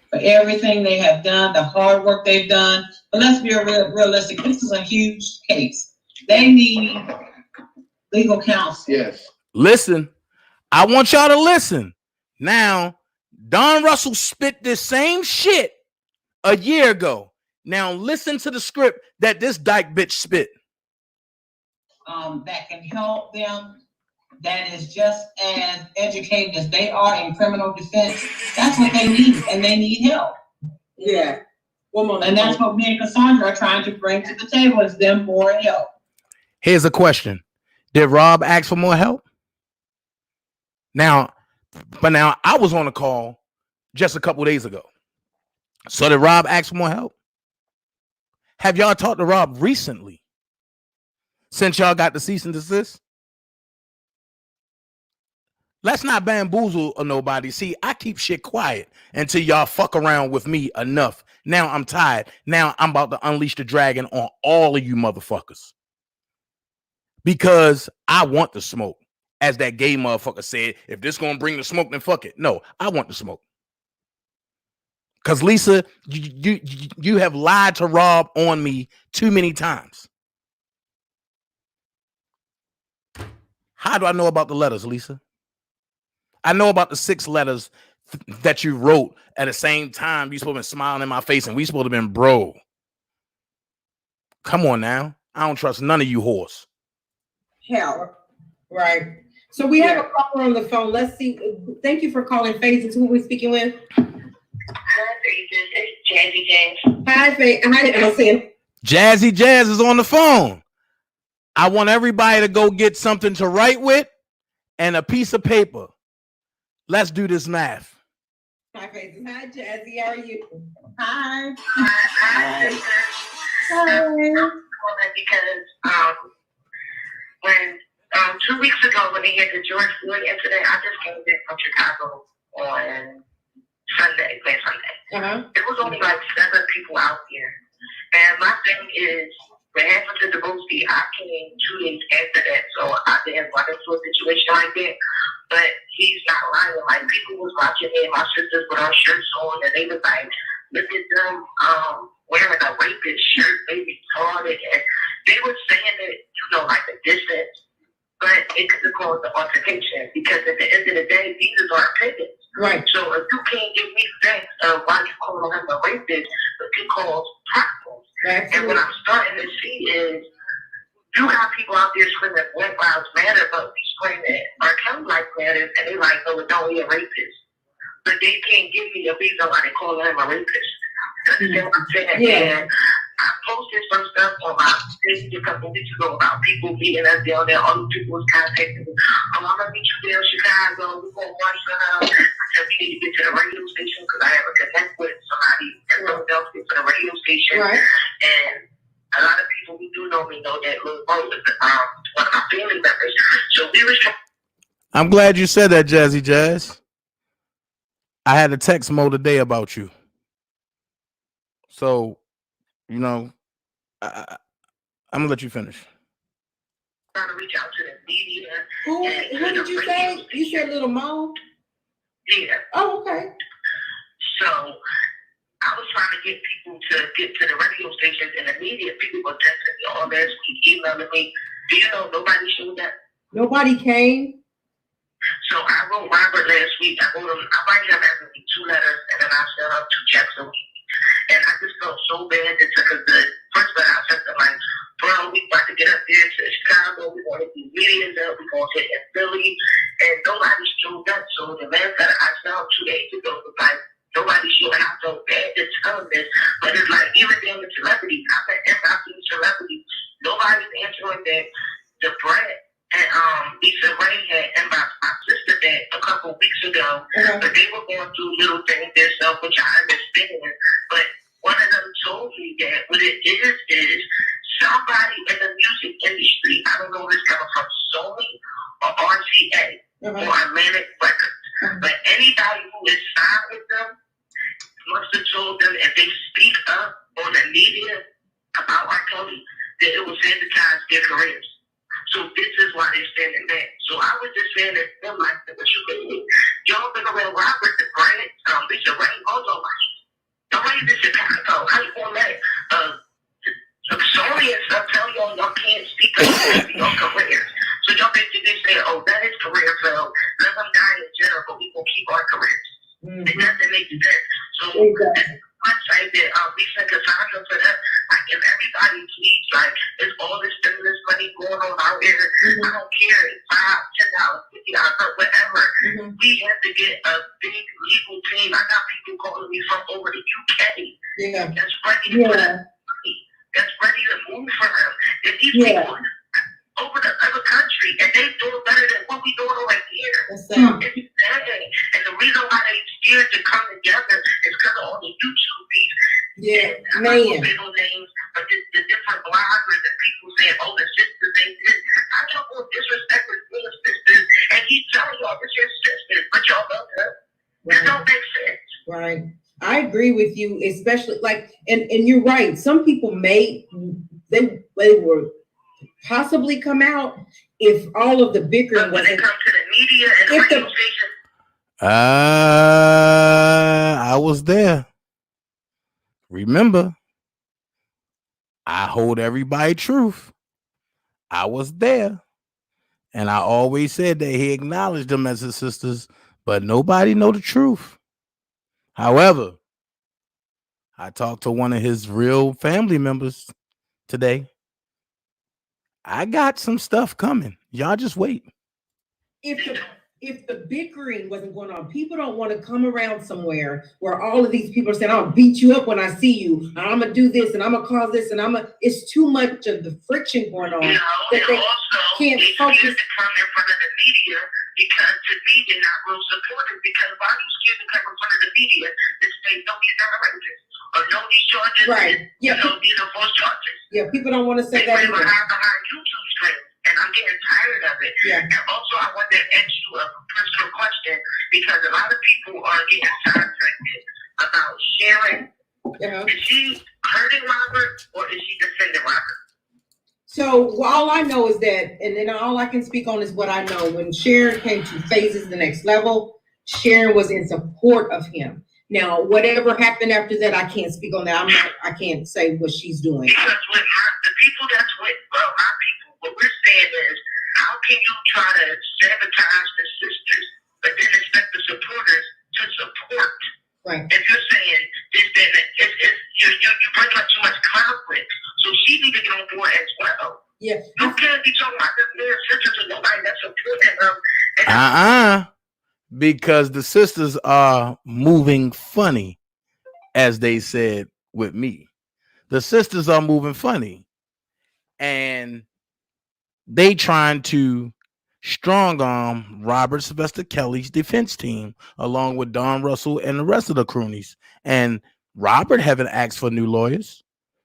S8: for everything they have done, the hard work they've done. But let's be realistic. This is a huge case. They need legal counsel.
S6: Yes.
S1: Listen, I want y'all to listen. Now, Don Russell spit this same shit a year ago. Now listen to the script that this dyke bitch spit.
S8: That can help them that is just as educated as they are in criminal defense, that's what they need, and they need help.
S9: Yeah.
S8: And that's what me and Cassandra are trying to bring to the table, is them more help.
S1: Here's a question. Did Rob ask for more help? Now, I was on a call just a couple days ago. So did Rob ask for more help? Have y'all talked to Rob recently since y'all got the cease and desist? Let's not bamboozle nobody. See, I keep shit quiet until y'all fuck around with me enough. Now I'm tired. Now I'm about to unleash the dragon on all of you motherfuckers. Because I want the smoke. As that gay motherfucker said, if this gonna bring the smoke, then fuck it. No, I want the smoke. Because Lisa, you have lied to Rob on me too many times. How do I know about the letters, Lisa? I know about the 6 letters that you wrote at the same time. You supposed to be smiling in my face and we supposed to been bro. Come on now. I don't trust none of you whores.
S9: Hell. Right. So we have a caller on the phone. Let's see. Thank you for calling Phases. Who are we speaking with?
S10: Hi, Phases. It's Jazzy Jazz.
S9: Hi, Phases.
S1: Jazzy Jazz is on the phone. I want everybody to go get something to write with and a piece of paper. Let's do this math.
S9: Hi, Phases. Hi, Jazzy. How are you?
S10: Hi. Hi. Because when 2 weeks ago when they had the George Floyd incident, I just came back from Chicago on Sunday, last Sunday. There was only like 7 people out there. And my thing is, what happened to Diversity, I came 2 days after that, so I didn't run into a situation like that. But he's not lying. Like, people was watching me and my sisters with our shirts on, and they was like, look at them wearing a rapist shirt, they retarded. And they were saying that, you know, like a distance, but it could have caused an altercation, because at the end of the day, these are our opinions.
S9: Right.
S10: So if you can't give me facts of why you calling him a rapist, but you cause problems. And what I'm starting to see is, you got people out there screaming Black Lives Matter, but we screaming our County Life Matters, and they like, no, don't be a rapist. But they can't give me a reason why they call him a rapist. Understand what I'm saying?
S9: Yeah.
S10: And I posted some stuff on my page a couple weeks ago about people meeting us down there. All the people was contacting me. Oh, I'm going to meet you there in Chicago. We're going to watch the house. I said, we need to get to the radio station because I have a connect with somebody in Philadelphia for the radio station.
S9: Right.
S10: And a lot of people who do know me know that Lil Bo is one of my family members. So we was trying.
S1: I'm glad you said that, Jazzy Jazz. I had a text Mo today about you. So, you know, I'm going to let you finish.
S10: Trying to reach out to the media.
S9: Who did you say? You said Little Mo?
S10: Yeah.
S9: Oh, okay.
S10: So I was trying to get people to get to the radio stations and the media. People were texting me all last week, emailing me. Do you know nobody showed up?
S9: Nobody came?
S10: So I wrote Robert last week. I wrote him, I write him every week 2 letters, and then I sent out 2 checks a week. And I just felt so bad because the first letter I sent them like, bro, we about to get up there to Chicago. We want to do meetings up. We're going to hit in Philly. And nobody showed up. So the last letter I sent out 2 days ago was like, nobody showed up. I felt bad to tell them this. But it's like, even down the celebrities, I've been asking celebrities. Nobody's answering that. The Brett and Lisa Ray had inboxed my sister that a couple weeks ago, but they were going through little things themselves, which I understand. But one of them told me that what it is somebody in the music industry, I don't know if it's coming from Sony or RCA or Atlantic Records, but anybody who is signed with them must have told them if they speak up on the media about R. Kelly, that it will sanitize their careers. So this is why they're standing back. So I was just saying that them like, what you mean? Y'all been around Robert, the Brand, Lisa Ray, all those like, don't raise this Chicago. How you gonna let Sony and stuff tell y'all can't speak up on your careers? So y'all basically say, oh, that is career fail. Let them die in general, but we gonna keep our careers. It doesn't make sense. So this is one website that we sent Cassandra for that. Like, if everybody please, like, there's all this stimulus money going on out here. I don't care, it's $5, $10, $50, whatever. We have to get a big legal team. I got people calling me from over the UK.
S9: Yeah.
S10: That's ready to put up money. That's ready to move for him. And these people over the other country, and they doing better than what we doing over here.
S9: That's
S10: It's sad. And the reason why they scared to come together is because of all the YouTube beef.
S9: Yeah,
S10: I'm not gonna say no names, but the different bloggers and people saying, "Oh, the sisters ain't this." I don't want disrespect with real sisters, and he's telling y'all this is sisters, but y'all love her. That don't make sense.
S9: Right. I agree with you, especially like, and you're right. Some people they were possibly come out if all of the bickering
S10: when they come to the media and the radio station.
S1: I was there. Remember, I hold everybody truth. I was there. And I always said that he acknowledged them as his sisters, but nobody know the truth. However, I talked to one of his real family members today. I got some stuff coming. Y'all just wait.
S9: If the bickering wasn't going on, people don't want to come around somewhere where all of these people are saying, "I'll beat you up when I see you. I'm gonna do this and I'm gonna cause this and it's too much of the friction going on."
S10: No,
S9: that they
S10: also,
S9: can't
S10: they
S9: focus.
S10: scared to come in front of the media because to me they're not real supportive. Because why are you scared to come in front of the media to say no, he's not a rapist or no, these charges,
S9: right?
S10: You know, these are false charges.
S9: Yeah, people don't want to say that.
S10: They behind YouTube screens. And I'm getting tired of it.
S9: Yeah.
S10: And also, I want to ask you a personal question because a lot of people are getting sidetracked about Sharon. Is she hurting Robert or is she defending Robert?
S9: So all I know is that, and then all I can speak on is what I know. When Sharon came to Phases the Next Level, Sharon was in support of him. Now, whatever happened after that, I can't speak on that. I can't say what she's doing.
S10: Because with the people that's with my people, what we're saying is, how can you try to sabotage the sisters, but then expect the supporters to support?
S9: Right.
S10: If you're saying this, then you're bringing up too much conflict. So she needs to get on board as well.
S9: Yeah.
S10: You can't be talking about this mere sister to nobody that's supporting them.
S1: Because the sisters are moving funny, as they said with me. The sisters are moving funny. And they trying to strong arm Robert Sylvester Kelly's defense team, along with Don Russell and the rest of the croonies. And Robert haven't asked for new lawyers.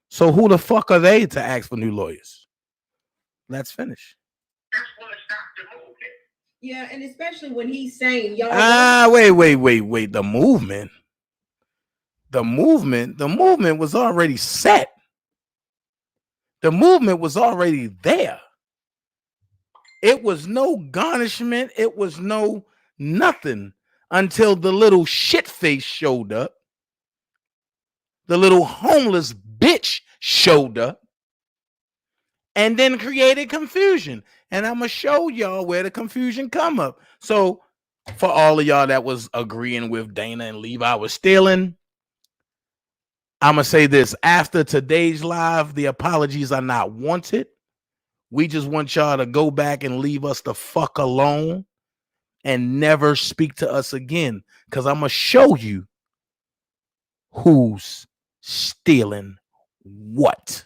S1: So who the fuck are they to ask for new lawyers? Let's finish.
S10: That's going to stop the movement.
S9: Yeah, and especially when he's saying, y'all.
S1: Wait. The movement was already set. The movement was already there. It was no garnishment. It was no nothing until the little shit face showed up. The little homeless bitch showed up and then created confusion. And I'm going to show y'all where the confusion come up. So for all of y'all that was agreeing with Dana and Levi was stealing, I'm going to say this. After today's live, the apologies are not wanted. We just want y'all to go back and leave us the fuck alone and never speak to us again. Because I'm going to show you who's stealing what.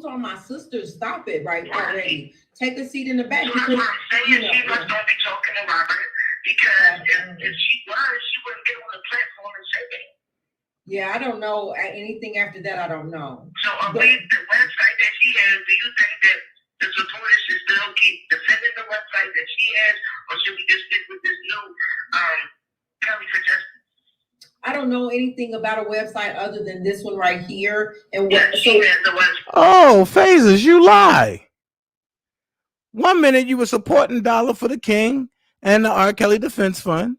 S9: On my sisters, stop it right already. Take a seat in the back.
S10: So that's what I'm saying. She must don't be talking to Robert because if she was, she wouldn't get on the platform and say that.
S9: Yeah, I don't know anything after that. I don't know.
S10: So the website that she has, do you think that the supporters should still keep defending the website that she has, or should we just stick with this new Kelly for Justice?
S9: I don't know anything about a website other than this one right here. And
S10: she has the website.
S1: Oh, Phases, you lie. 1 minute you were supporting Dollar for the King and the R. Kelly Defense Fund.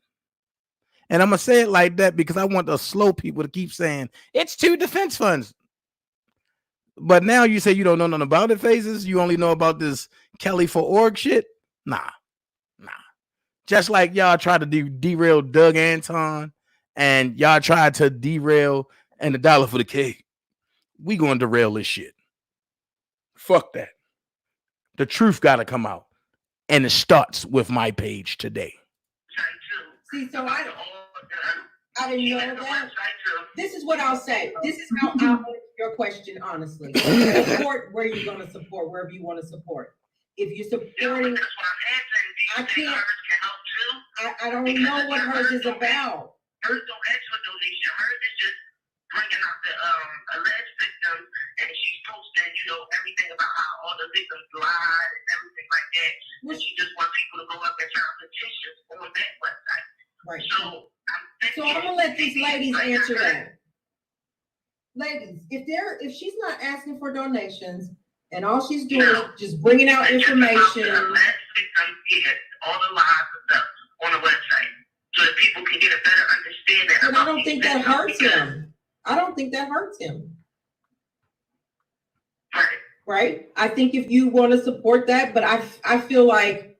S1: And I'm going to say it like that because I want the slow people to keep saying, it's 2 defense funds. But now you say you don't know nothing about it, Phases. You only know about this Kelly for Org shit. Nah. Just like y'all try to derail Doug Anton and y'all tried to derail and $1 for the cake. We gonna derail this shit. Fuck that. The truth gotta come out. And it starts with my page today.
S9: See, so I didn't know that. This is what I'll say. This is how I'll answer your question honestly. Support where you're gonna support, wherever you want to support. If you're supporting, I can't. I don't know what hers is about.
S10: Hers don't ask for donation. Hers is just bringing out the alleged victim, and she's posting, everything about how all the victims lied and everything like that. And she just wants people to go up and sign petitions on that website.
S9: Right.
S10: So
S9: I'm gonna let these ladies answer that. Ladies, if she's not asking for donations and all she's doing is just bringing out information,
S10: all the lies and stuff on the website, so that people can get a better understanding.
S9: But I don't think that hurts him. I don't think that hurts him. Right? I think if you want to support that, but I feel like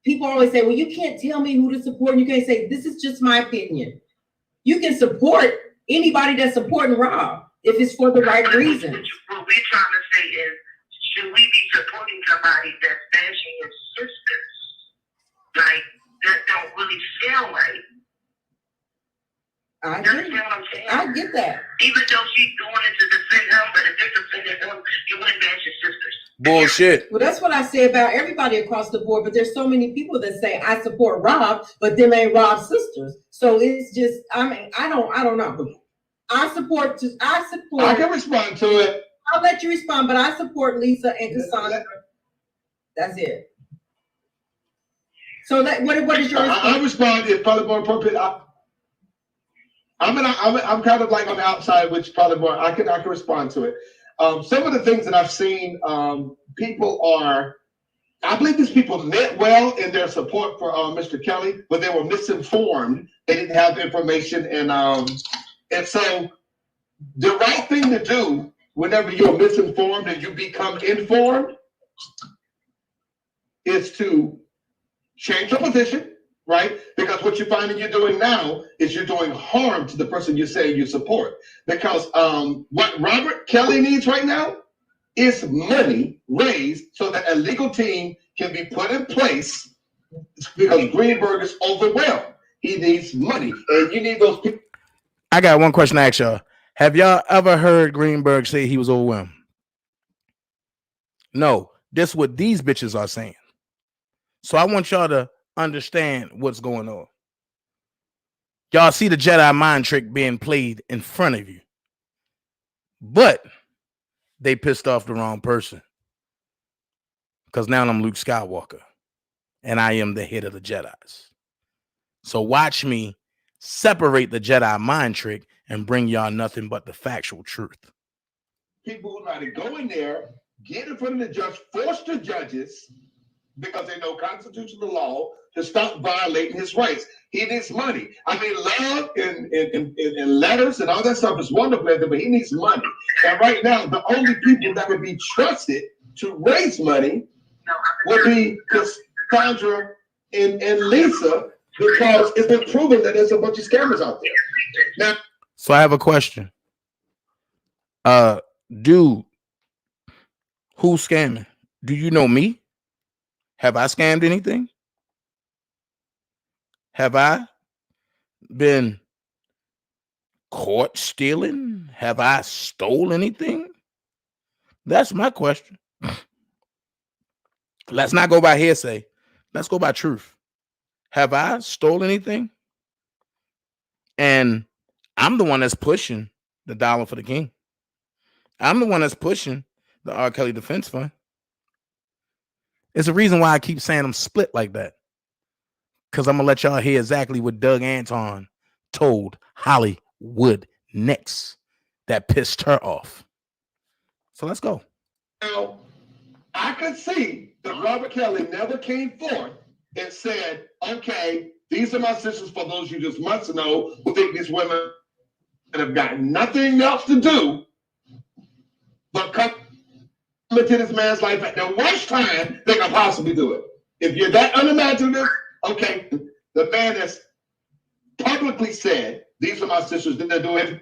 S9: people always say, well, you can't tell me who to support. And you can't say, this is just my opinion. You can support anybody that's supporting Rob if it's for the right reasons.
S10: What we're trying to say is, should we be supporting somebody that's bashing his sisters? Like, that don't really sound right.
S9: I get that.
S10: Even though she's doing it to defend him, but if you're defending him, you wouldn't bash your sisters.
S1: Bullshit.
S9: Well, that's what I say about everybody across the board, but there's so many people that say I support Rob, but them ain't Rob's sisters. So it's just, I don't know. I
S6: can respond to it.
S9: I'll let you respond, but I support Lisa and Cassandra. That's it. So what is your response?
S6: I respond. It's probably more appropriate. I'm kind of like on the outside, which probably more I can respond to it. Some of the things that I've seen, I believe these people meant well in their support for Mr. Kelly, but they were misinformed. They didn't have information, and so the right thing to do whenever you're misinformed and you become informed is to change your position, right? Because what you're finding you're doing now is you're doing harm to the person you say you support. Because what Robert Kelly needs right now is money raised so that a legal team can be put in place, because Greenberg is overwhelmed. He needs money, and you need those people.
S1: I got one question to ask y'all. Have y'all ever heard Greenberg say he was overwhelmed? No, that's what these bitches are saying. So I want y'all to understand what's going on. Y'all see the Jedi mind trick being played in front of you, but they pissed off the wrong person, because now I'm Luke Skywalker and I am the head of the Jedis. So watch me separate the Jedi mind trick and bring y'all nothing but the factual truth.
S6: People who try to go in there, get in front of the judge, force the judges, because they know constitutional law, to stop violating his rights. He needs money. I mean, love and letters and all that stuff is wonderful, but he needs money. And right now, the only people that would be trusted to raise money would be Cassandra and Lisa, because it's been proven that there's a bunch of scammers out there. Now,
S1: so I have a question. Dude, who's scamming? Do you know me? Have I scammed anything? Have I been caught stealing? Have I stole anything? That's my question. Let's not go by hearsay. Let's go by truth. Have I stole anything? And I'm the one that's pushing the $1 for the king. I'm the one that's pushing the R. Kelly Defense Fund. It's the reason why I keep saying I'm split like that. Because I'm going to let y'all hear exactly what Doug Anton told Hollywood next that pissed her off. So let's go.
S6: Now, I could see that Robert Kelly never came forth and said, okay, these are my sisters, for those you just must know who think these women have got nothing else to do but come into this man's life at the worst time they can possibly do it. If you're that unimaginative, okay, the man has publicly said these are my sisters. They're doing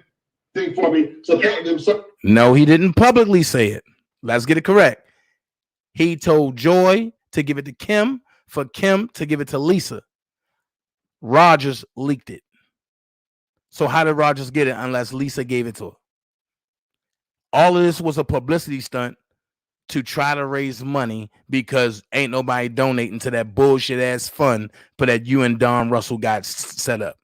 S6: everything for me. Support them. So
S1: no, he didn't publicly say it. Let's get it correct. He told Joy to give it to Kim, for Kim to give it to Lisa. Rogers leaked it. So how did Rogers get it unless Lisa gave it to her? All of this was a publicity stunt to try to raise money because ain't nobody donating to that bullshit ass fund for that you and Don Russell got set up.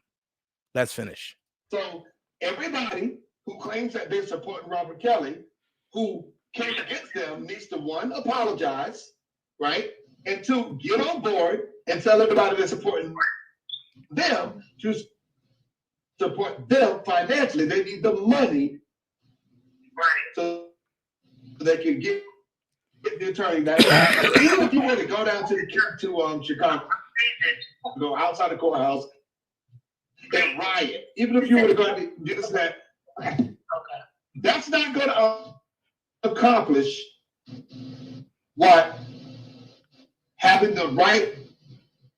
S1: Let's finish.
S6: So everybody who claims that they're supporting Robert Kelly, who came against them, needs to, one, apologize, right? And two, get on board and tell everybody they're supporting them to support them financially. They need the money, right? So they can get the attorney that even if you want to go down to Chicago, go outside the courthouse and riot, even if you were to go and do this, that, that's not going to accomplish what having the right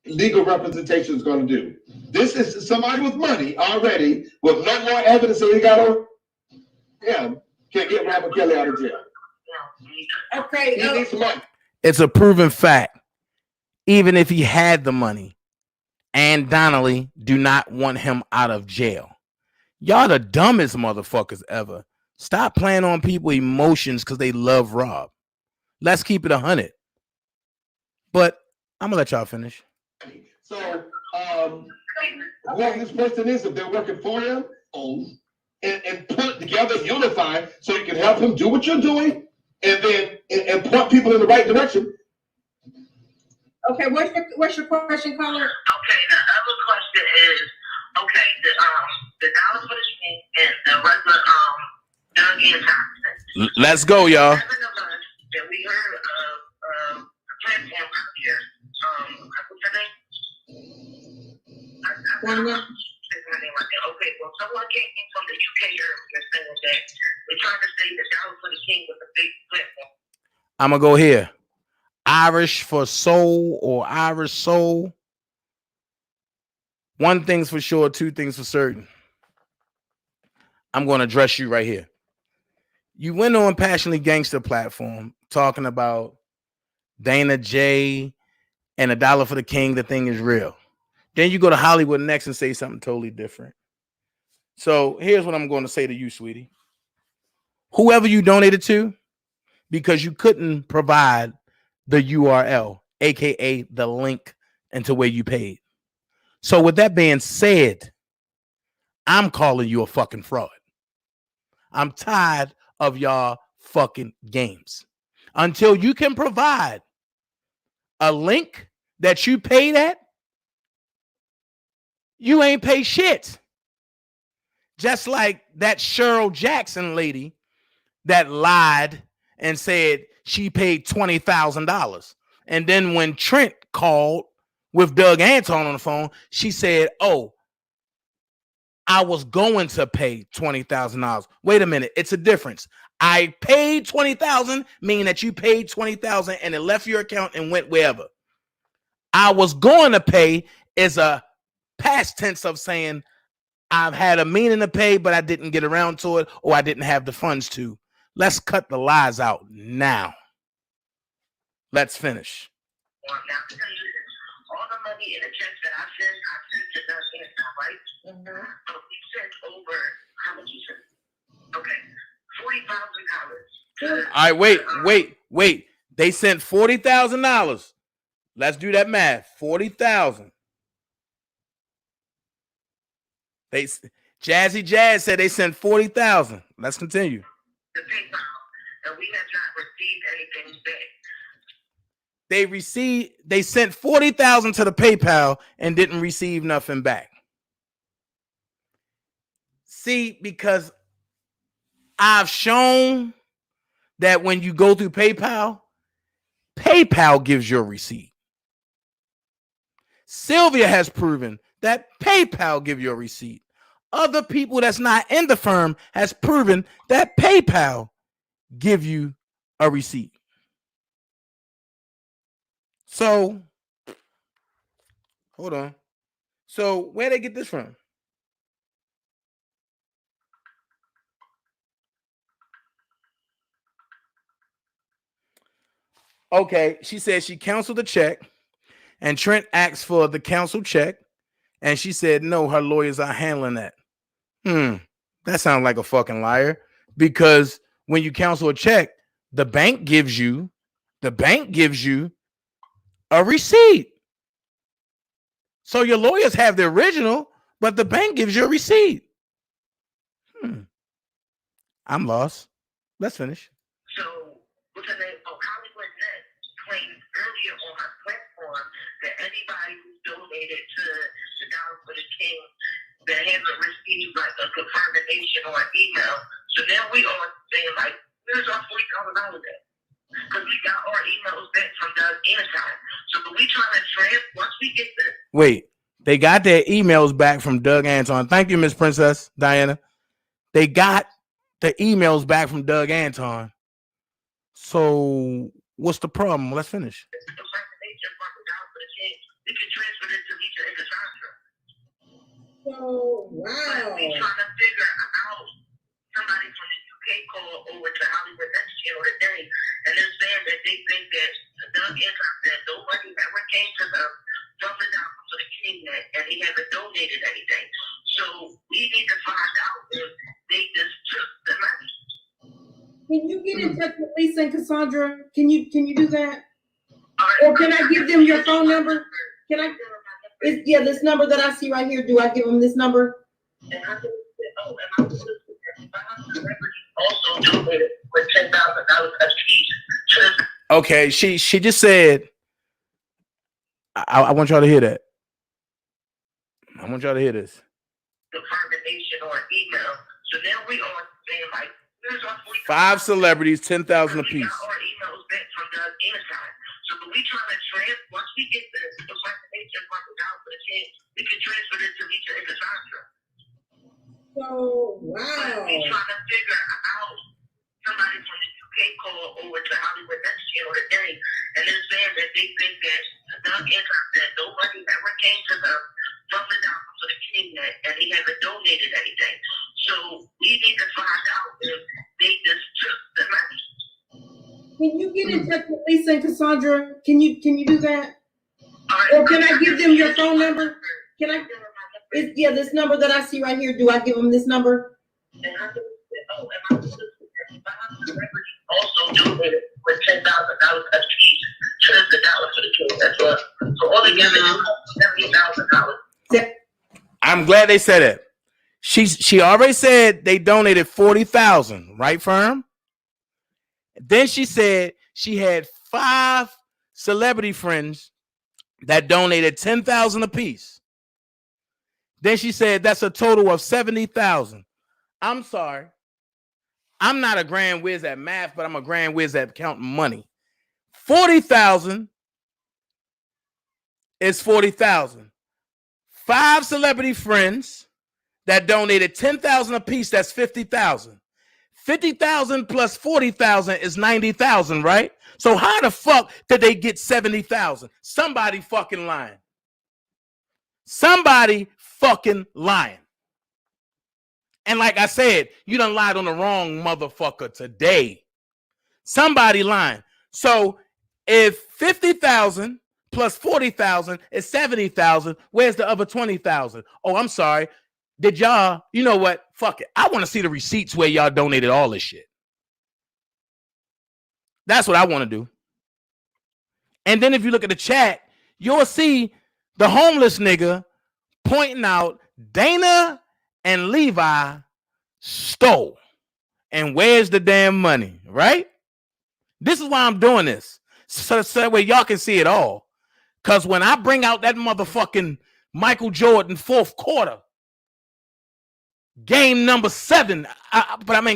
S6: legal representation is going to do. This is somebody with money already, with no more evidence that he got on him, can get Robert Kelly out of jail.
S9: Okay.
S6: He needs some money.
S1: It's a proven fact. Even if he had the money, and Donnelly do not want him out of jail. Y'all the dumbest motherfuckers ever. Stop playing on people's emotions because they love Rob. Let's keep it 100. But I'm gonna let y'all finish.
S6: So, whoever this person is, if they're working for him, and put together, unify, so you can help him do what you're doing, and then and point people in the right direction.
S9: Okay, what's your question, caller?
S10: Okay, the other question is, okay, the dollar for the stream and the regular daintezjackson.
S1: Let's go, y'all.
S10: That we heard of a platform out here. What's her name? Okay, well, someone came in from the UK earlier saying that we're trying to say the dollar for the king was a big platform.
S1: I'm gonna go here. Irish for soul or Irish soul. One thing's for sure, two things for certain. I'm going to address you right here. You went on Passionately Gangster platform talking about DanaJay and a dollar for the king. The thing is real. Then you go to Hollywood next and say something totally different. So here's what I'm going to say to you, sweetie. Whoever you donated to, because you couldn't provide the URL, aka the link into where you paid. So with that being said, I'm calling you a fucking fraud. I'm tired of y'all fucking games. Until you can provide a link that you paid at, you ain't pay shit. Just like that Cheryl Jackson lady that lied and said she paid $20,000. And then when Trent called with Doug Anton on the phone, she said, oh, I was going to pay $20,000. Wait a minute. It's a difference. I paid $20,000, meaning that you paid $20,000 and it left your account and went wherever. I was going to pay is a past tense of saying I've had a meaning to pay, but I didn't get around to it or I didn't have the funds to. Let's cut the lies out now. Let's finish.
S10: Well, now to tell you this, all the money in the checks that I sent to the Insta, right? Mm-hmm. So we sent over, how much you sent? Okay, $40,000.
S1: All right, wait. They sent $40,000. Let's do that math. 40,000. Jazzy Jazz said they sent 40,000. Let's continue.
S10: The PayPal, and we have not received anything back.
S1: They sent 40,000 to the PayPal and didn't receive nothing back. See, because I've shown that when you go through PayPal, PayPal gives you a receipt. Sylvia has proven that PayPal gives you a receipt. Other people that's not in the firm has proven that PayPal give you a receipt. So, hold on. So, where they get this from? Okay, she said she canceled the check, and Trent asked for the canceled check, and she said no, her lawyers are handling that. That sounds like a fucking liar, because when you cancel a check, the bank gives you a receipt. So your lawyers have the original, but the bank gives you a receipt. I'm lost. Let's finish.
S10: So, what's her name? Oh, Hollywood Net claimed earlier on her platform that anybody who donated to the Dollar for the King that hasn't received like a confirmation or an email. So now we are saying like, where's our $40,000 at? Because we got our emails back from Doug anytime. So when we try to once we get the
S1: Wait, they got their emails back from Doug Anton. Thank you, Miss Princess Diana. They got the emails back from Doug Anton. So what's the problem? Let's finish.
S10: confirmation from the Dollar for the King, we can transfer it to Lisa and Cassandra.
S9: Oh, wow.
S10: But we trying to figure out somebody from the UK call over to Hollywood Next channel today, and they're saying that they think that Doug Anton said nobody ever came to them from the Dollar for the King yet, and he hasn't donated anything. So we need to find out if they just took the money.
S9: Can you get in touch with Lisa and Cassandra? Can you do that? Or can I give them your phone number? Can I? This number that I see right here. Do I give them this number?
S10: And I can also donated with $10,000 a piece.
S1: Okay, she just said, I want y'all to hear that. I want y'all to hear this.
S10: Confirmation or email. So now we are saying like, where's our
S1: 5 celebrities, $10,000 a piece.
S10: We got our emails back from Doug anytime. So when we try to once we get the confirmation from the Dollar for the King, we can transfer it to Lisa and Cassandra.
S9: Oh, wow.
S10: But we trying to figure out somebody from the UK call over to Hollywood Next channel today, and they're saying that they think that Doug Anton said nobody ever came to them from the Dollar for the King yet, and he hasn't donated anything. So we need to find out if they just took the money.
S9: Can you get in touch with Lisa and Cassandra? Can you do that? Or can I give them your phone number? Can I? This number that I see right here. Do I give them this number?
S10: And I can also donated with $10,000 a piece to the Dollar for the King as well. So all together, $70,000.
S1: I'm glad they said it. She already said they donated 40,000, right, Firm? Then she said she had 5 celebrity friends that donated 10,000 apiece. Then she said that's a total of 70,000. I'm sorry. I'm not a grand whiz at math, but I'm a grand whiz at counting money. 40,000 is 40,000. 5 celebrity friends that donated 10,000 apiece, that's 50,000. 50,000 plus 40,000 is 90,000, right? So how the fuck did they get 70,000? Somebody fucking lying. Somebody fucking lying. And like I said, you done lied on the wrong motherfucker today. Somebody lying. So if 50,000 plus 40,000 is 70,000, where's the other 20,000? Oh, I'm sorry. Did y'all, you know what? Fuck it. I want to see the receipts where y'all donated all this shit. That's what I want to do. And then if you look at the chat, you'll see the homeless nigga pointing out Dana and Levi stole. And where's the damn money, right? This is why I'm doing this. So that way y'all can see it all. Because when I bring out that motherfucking Michael Jordan fourth quarter, game number 7,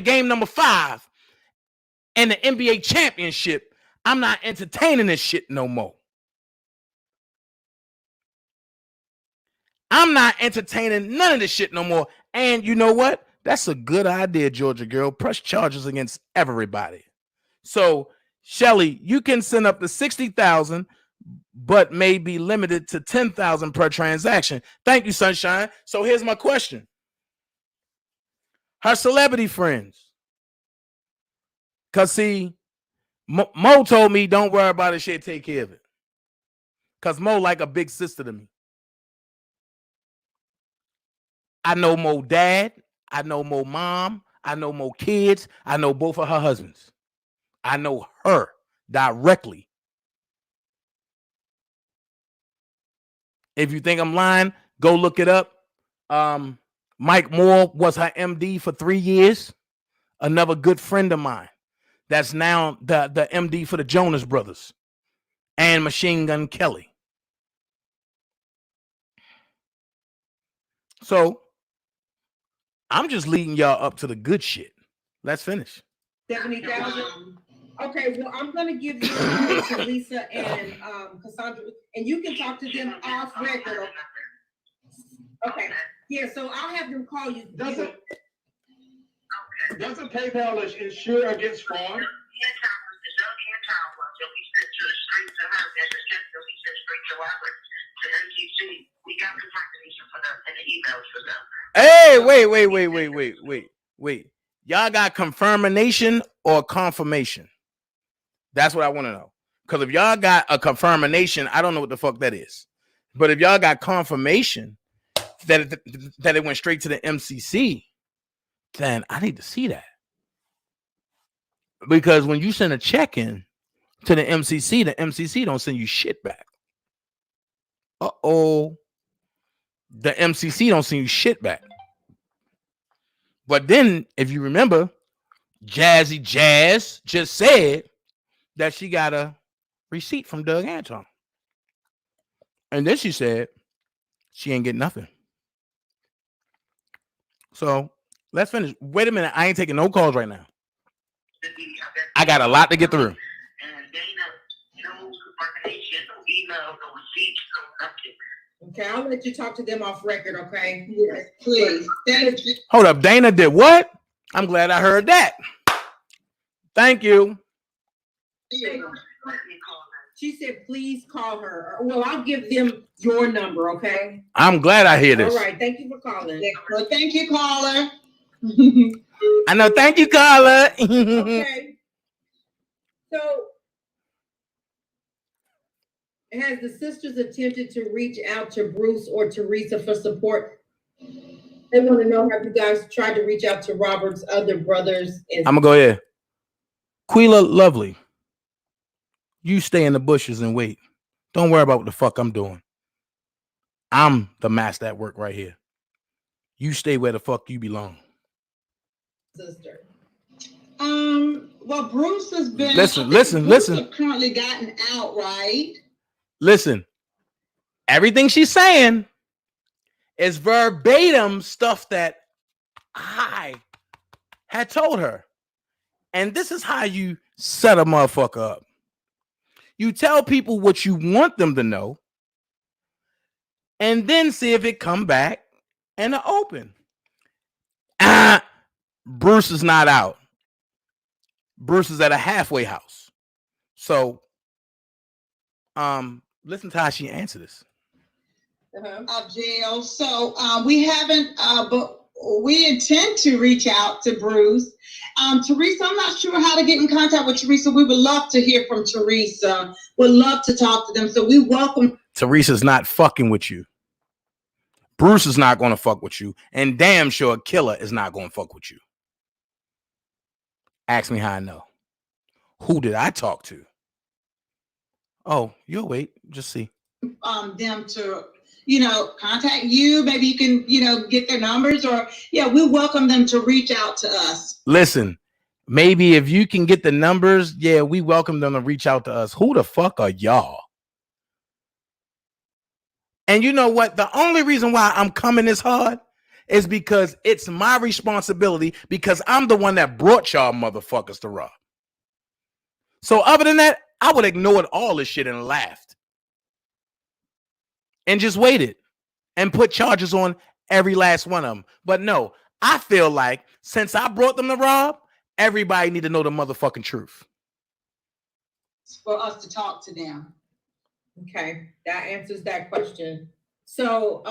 S1: game number 5, and the NBA championship, I'm not entertaining this shit no more. I'm not entertaining none of this shit no more. And you know what? That's a good idea, Georgia girl. Press charges against everybody. So, Shelly, you can send up to 60,000, but may be limited to 10,000 per transaction. Thank you, Sunshine. So here's my question. Her celebrity friends. Because see, Mo told me, don't worry about it, shit, take care of it. Because Mo like a big sister to me. I know Mo dad. I know Mo mom. I know Mo kids. I know both of her husbands. I know her directly. If you think I'm lying, go look it up. Mike Moore was her MD for 3 years. Another good friend of mine. That's now the MD for the Jonas Brothers and Machine Gun Kelly. So I'm just leading y'all up to the good shit. Let's finish.
S9: 70,000. Okay, well, I'm gonna give you to Lisa and Cassandra, and you can talk to them off record. Okay, yeah. So I'll have them call you.
S6: Doesn't PayPal insure against fraud?
S1: Hey, wait. Y'all got confirmation or confirmation? That's what I want to know. Because if y'all got a confirmation, I don't know what the fuck that is. But if y'all got confirmation that it went straight to the MCC, then I need to see that. Because when you send a check in to the MCC don't send you shit back. The MCC don't send you shit back. But then, if you remember, Jazzy Jazz just said that she got a receipt from Doug Anton. And then she said she ain't getting nothing. So let's finish. Wait a minute. I ain't taking no calls right now. I got a lot to get through.
S9: Okay, I'll let you talk to them off record, okay? Yes, please.
S1: Hold up. Dana did what? I'm glad I heard that. Thank you.
S9: She said, please call her. Well, I'll give them your number, okay?
S1: I'm glad I hear this.
S9: All right. Thank you for calling.
S7: Well, thank you, caller.
S1: I know. Thank you, caller.
S9: Okay. So, has the sisters attempted to reach out to Bruce or Teresa for support? They want to know, have you guys tried to reach out to Robert's other brothers?
S1: I'm going to go ahead. Quila Lovely, you stay in the bushes and wait. Don't worry about what the fuck I'm doing. I'm the master at work right here. You stay where the fuck you belong.
S9: Sister.
S7: Well, Bruce has been.
S1: Listen.
S7: Bruce has currently gotten out, right?
S1: Listen. Everything she's saying is verbatim stuff that I had told her. And this is how you set a motherfucker up. You tell people what you want them to know, and then see if it come back in the open. Bruce is not out. Bruce is at a halfway house. So, listen to how she answered this.
S7: Of jail. So we haven't, but we intend to reach out to Bruce. Teresa, I'm not sure how to get in contact with Teresa. We would love to hear from Teresa. Would love to talk to them. So we welcome.
S1: Teresa's not fucking with you. Bruce is not going to fuck with you. And damn sure Killer is not going to fuck with you. Ask me how I know. Who did I talk to? Oh, you'll wait. Just see.
S7: Them to, contact you. Maybe you can, get their numbers, or we welcome them to reach out to us.
S1: Listen, maybe if you can get the numbers, we welcome them to reach out to us. Who the fuck are y'all? And you know what? The only reason why I'm coming this hard is because it's my responsibility, because I'm the one that brought y'all motherfuckers to Raw. So other than that, I would ignored all this shit and laughed. And just waited and put charges on every last one of them. But no, I feel like since I brought them to Rob, everybody need to know the motherfucking truth.
S7: For us to talk to them.
S9: Okay, that answers that question. So,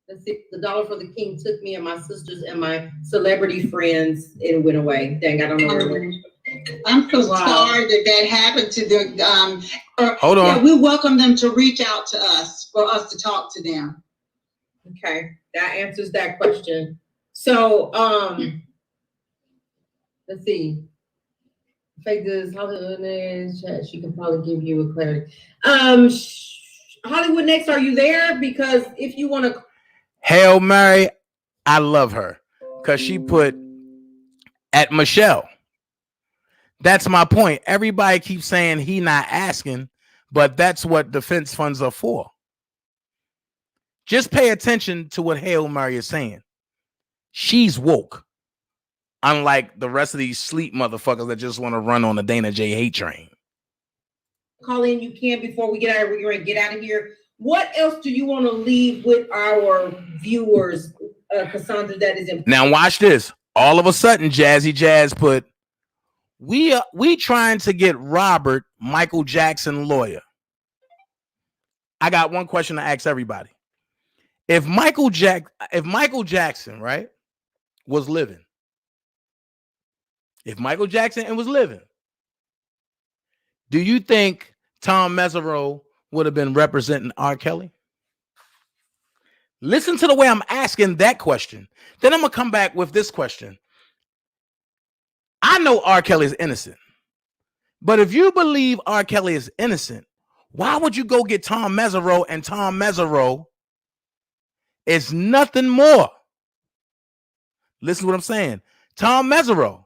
S9: let's see, the dollar for the king took me and my sisters and my celebrity friends and went away. Dang, I don't know where it went.
S7: I'm so sorry that happened to the
S1: hold on.
S7: Yeah, we welcome them to reach out to us for us to talk to them.
S9: Okay, that answers that question. So let's see. Fake this Hollywood Next. She can probably give you a clarity. Hollywood Next, are you there? Because if you want to,
S1: Hail Mary, I love her because she put at Michelle. That's my point. Everybody keeps saying he not asking, but that's what defense funds are for. Just pay attention to what Hail Mary is saying. She's woke. Unlike the rest of these sleep motherfuckers that just want to run on the DanaJay hate train.
S9: call in, you can before we get out. We're going to get out of here. What else do you want to leave with our viewers, Cassandra? That is important.
S1: Now watch this. All of a sudden, Jazzy Jazz put, we trying to get Robert Michael Jackson lawyer. I got one question to ask everybody. If Michael Jackson, right, was living, if Michael Jackson was living, do you think Tom Mesereau would have been representing R. Kelly? Listen to the way I'm asking that question. Then I'm going to come back with this question. I know R. Kelly is innocent. But if you believe R. Kelly is innocent, why would you go get Tom Mesereau? And Tom Mesereau is nothing more. Listen to what I'm saying. Tom Mesereau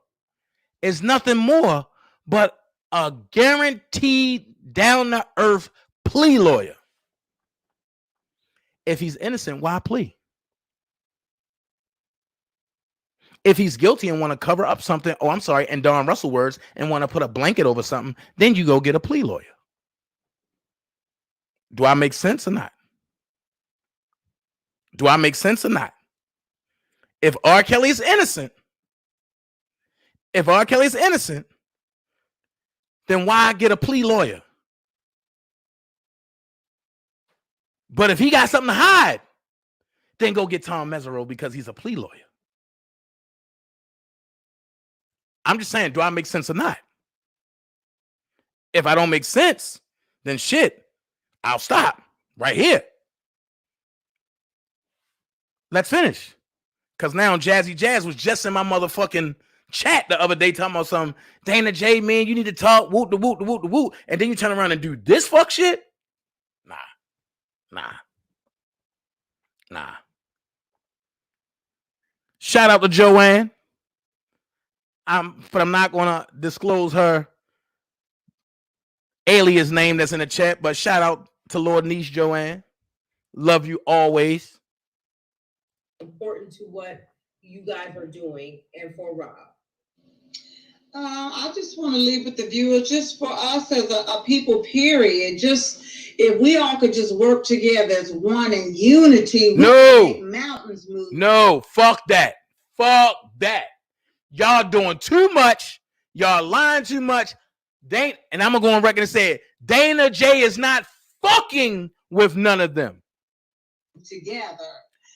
S1: is nothing more but a guaranteed down-to-earth plea lawyer. If he's innocent, why plea? If he's guilty and want to cover up something, in Don Russell words, and want to put a blanket over something, then you go get a plea lawyer. Do I make sense or not? Do I make sense or not? If R. Kelly is innocent, then why get a plea lawyer? But if he got something to hide, then go get Tom Mesereau because he's a plea lawyer. I'm just saying, do I make sense or not? If I don't make sense, then shit, I'll stop right here. Let's finish. Because now Jazzy Jazz was just in my motherfucking chat the other day talking about something. DanaJay, man, you need to talk. Woot, the woot, the woot, the woot. And then you turn around and do this fuck shit? Nah. Shout out to Joanne. But I'm not going to disclose her alias name that's in the chat. But shout out to Lord Niche Joanne. Love you always.
S9: Important to what you guys are doing and for Rob.
S7: I just want to leave with the viewers, just for us as a people, period. Just if we all could just work together as one in unity, we can make mountains move.
S1: No, fuck that. Fuck that. Y'all doing too much. Y'all lying too much. And I'm gonna go on record and say it. DanaJay is not fucking with none of them.
S7: Together.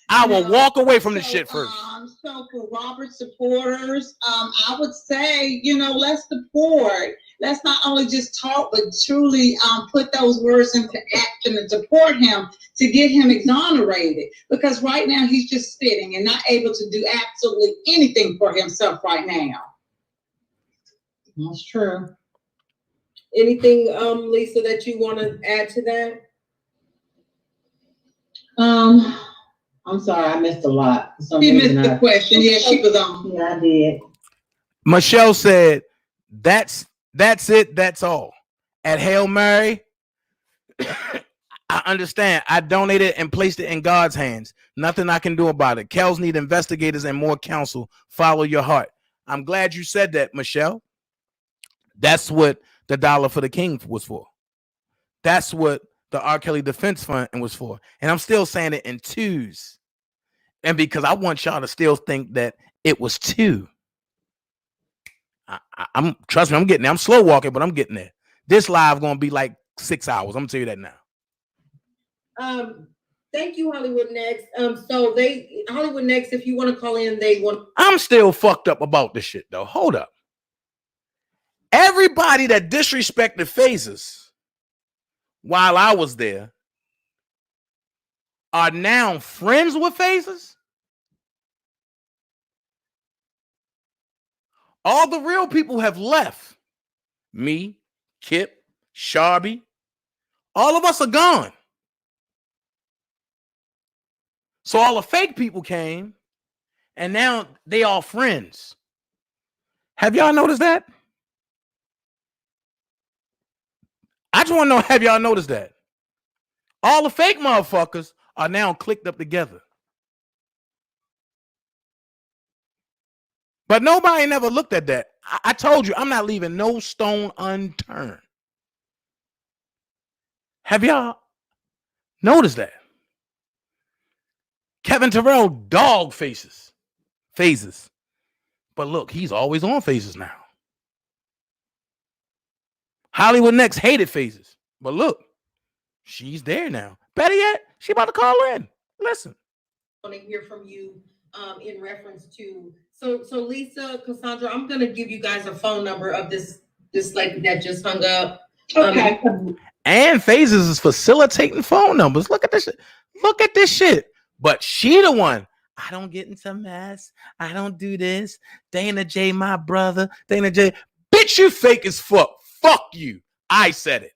S1: I will walk away from this shit first.
S7: So for Robert's supporters, I would say, let's support. Let's not only just talk, but truly put those words into action and support him to get him exonerated. Because right now he's just sitting and not able to do absolutely anything for himself right now. That's true.
S9: Anything, Lisa, that you want to add to that?
S8: I'm sorry, I missed a lot.
S7: She missed the question. Yeah, she was on.
S8: Yeah, I did.
S1: Michelle said, that's it, that's all. At Hail Mary, I understand. I donated and placed it in God's hands. Nothing I can do about it. Kells need investigators and more counsel. Follow your heart. I'm glad you said that, Michelle. That's what the $1 for the King was for. That's what the R. Kelly Defense Fund was for. And I'm still saying it in twos. And because I want y'all to still think that it was two. I'm trust me, I'm getting there. I'm slow walking, but I'm getting there. This live gonna be like 6 hours. I'm gonna tell you that now.
S9: Thank you, Hollywood Next. Hollywood Next, if you want to call in,
S1: I'm still fucked up about this shit though. Hold up. Everybody that disrespected Phases while I was there are now friends with Phases. All the real people have left. Me, Kip, Sharby, all of us are gone. So all the fake people came, and now they all friends. Have y'all noticed that? I just want to know, have y'all noticed that? All the fake motherfuckers are now clicked up together. But nobody never looked at that. I told you, I'm not leaving no stone unturned. Have y'all noticed that? Kevin Terrell dog Phases. But look, he's always on Phases now. Hollywood Next hated Phases. But look, she's there now. Better yet, she about to call in. Listen.
S9: I want to hear from you in reference to so Lisa, Cassandra, I'm gonna give you guys a phone number of this lady that just hung up.
S8: Okay.
S1: And Phases is facilitating phone numbers. Look at this shit. Look at this shit. But she the one. I don't get into mess. I don't do this. DanaJay, my brother. DanaJay. Bitch, you fake as fuck. Fuck you. I said it.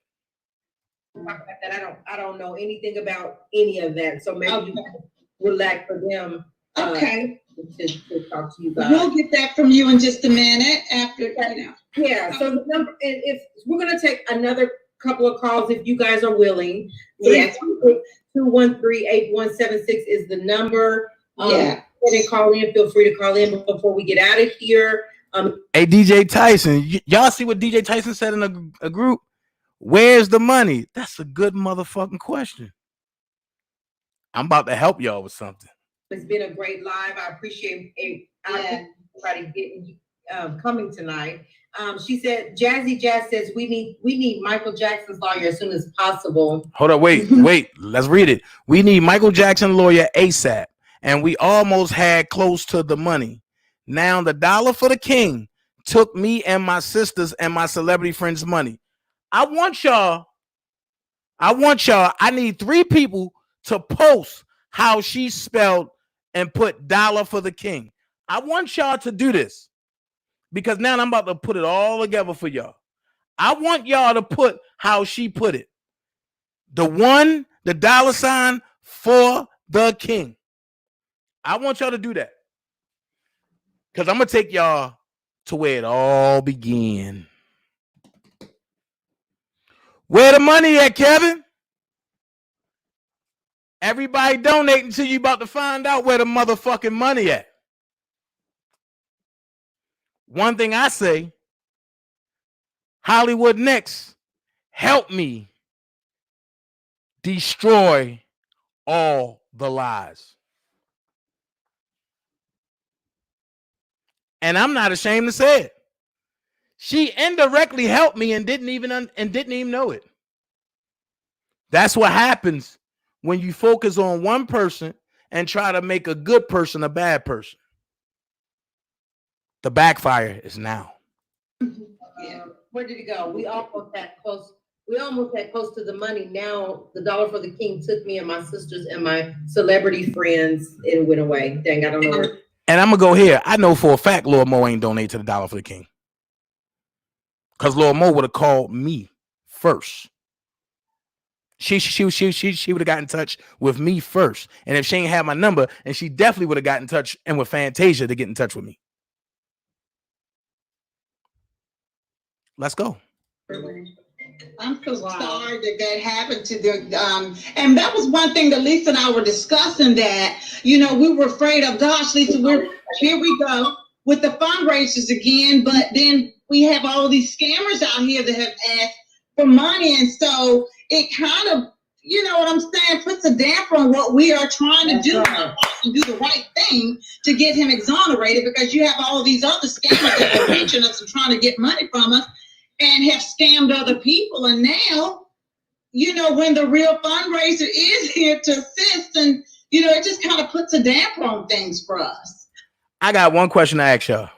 S9: Talk about that. I don't know anything about any of that. So maybe you would like for them
S7: Okay.
S9: to talk to you guys.
S7: We'll get that from you in just a minute after, you know.
S9: Yeah. So the number, and if we're gonna take another couple of calls, if you guys are willing.
S7: Yes.
S9: 213-8176 is the number.
S7: Yeah.
S9: And call in. Feel free to call in before we get out of here.
S1: Hey, DJ Tyson, y'all see what DJ Tyson said in a group? Where's the money? That's a good motherfucking question. I'm about to help y'all with something.
S9: It's been a great live. I appreciate everybody getting coming tonight. She said, Jazzy Jazz says we need Michael Jackson's lawyer as soon as possible.
S1: Hold up, wait. Let's read it. We need Michael Jackson lawyer ASAP, and we almost had close to the money. Now the dollar for the king took me and my sisters and my celebrity friends' money. I need 3 people to post how she spelled and put dollar for the king. I want y'all to do this because now I'm about to put it all together for y'all. I want y'all to put how she put it. The dollar sign for the king. I want y'all to do that because I'm going to take y'all to where it all began. Where the money at, Kevin? Everybody donate until you about to find out where the motherfucking money at. One thing I say, Hollywood Next, help me destroy all the lies. And I'm not ashamed to say it. She indirectly helped me and didn't even know it. That's what happens when you focus on one person and try to make a good person a bad person. The backfire is now.
S9: Where did it go? We almost had close to the money. Now the dollar for the king took me and my sisters and my celebrity friends and went away. Dang, I don't know where.
S1: And I'm gonna go here. I know for a fact Lord Mo ain't donate to the dollar for the king. Because Lord Mo would have called me first. She would have got in touch with me first. And if she ain't had my number, and she definitely would have got in touch and with Fantasia to get in touch with me. Let's go.
S7: I'm so sorry that happened to the and that was one thing that Lisa and I were discussing, that we were afraid of, gosh, Lisa, here we go with the fundraisers again, but then we have all these scammers out here that have asked for money, and so it kind of, you know what I'm saying, puts a damper on what we are trying to do, and do the right thing to get him exonerated, because you have all these other scammers that are reaching us and trying to get money from us and have scammed other people. And now, when the real fundraiser is here to assist, and, it just kind of puts a damper on things for us.
S1: I got one question to ask y'all.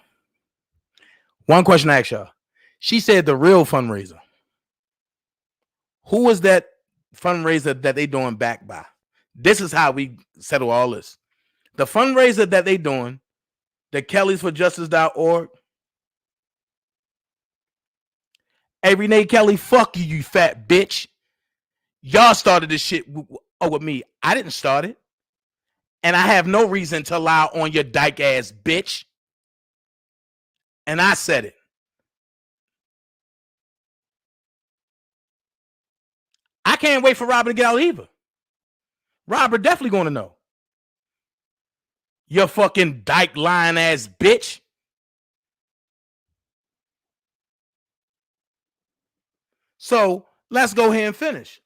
S1: She said the real fundraiser. Who is that fundraiser that they doing back by? This is how we settle all this. The fundraiser that they doing, the kellysforjustice.org. Hey, Renee Kelly, fuck you, you fat bitch. Y'all started this shit with me. I didn't start it. And I have no reason to lie on your dyke ass bitch. And I said it. I can't wait for Robert to get out either. Robert definitely going to know. You fucking dyke lying ass bitch. So let's go ahead and finish.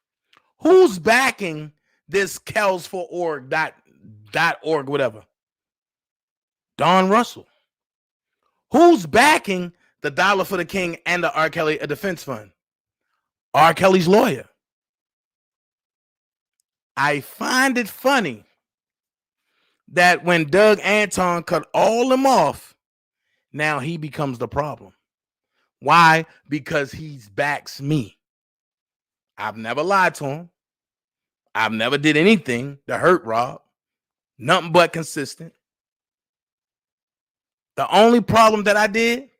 S1: Who's backing this kellsfororg.org, whatever? Don Russell. Who's backing the Dollar for the King and the R. Kelly Defense Fund? R. Kelly's lawyer. I find it funny that when Doug Anton cut all them off, now he becomes the problem. Why? Because he backs me. I've never lied to him. I've never did anything to hurt Rob. Nothing but consistent. The only problem that I did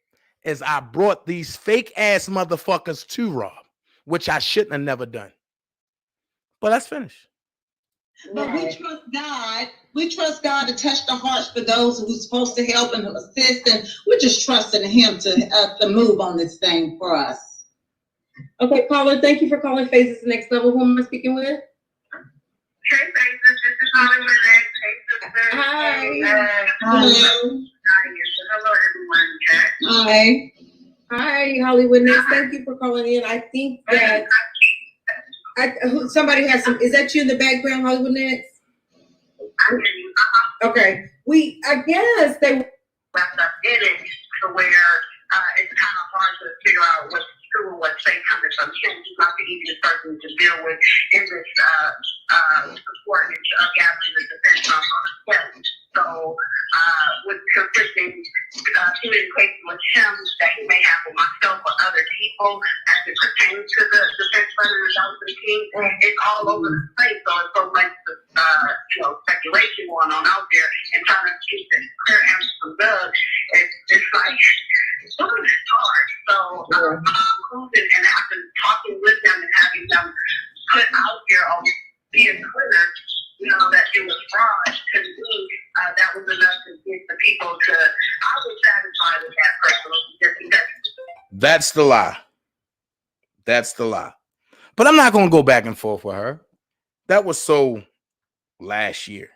S1: is I brought these fake ass motherfuckers to Rob, which I shouldn't have never done. But let's finish.
S7: But we trust God. We trust God to touch the hearts for those who's supposed to help and assist, and we're just trusting Him to move on this thing for us.
S9: Okay, caller, thank you for calling Phases Next Level. Who am I speaking with?
S10: Hey, Phases, this is Holly Renee. Hey, sister.
S9: Hi.
S10: Hello, everyone.
S7: Hi.
S9: Hi, Hollywood Next. Thank you for calling in. I think that somebody has some. Is that you in the background, Hollywood Next?
S10: I hear you.
S9: Okay. I guess they
S10: wrapped up in it to where it's kind of hard to figure out what's true and what's fake coming from him. He's not the easiest person to deal with in this support of gathering the defense on him. So with conflicting communication with him that he may have with myself or other people as it pertains to the defense fund of the Dollar for the King, it's all over the place. So it's so much speculation going on out there, and trying to keep the clear answer from Doug. It's like it's hard. So including and after talking with them and having them put out here on being clear, that it was fraud, to me, that was enough to get the people to, I was satisfied with that personally.
S1: That's the lie. That's the lie. But I'm not going to go back and forth with her. That was so last year.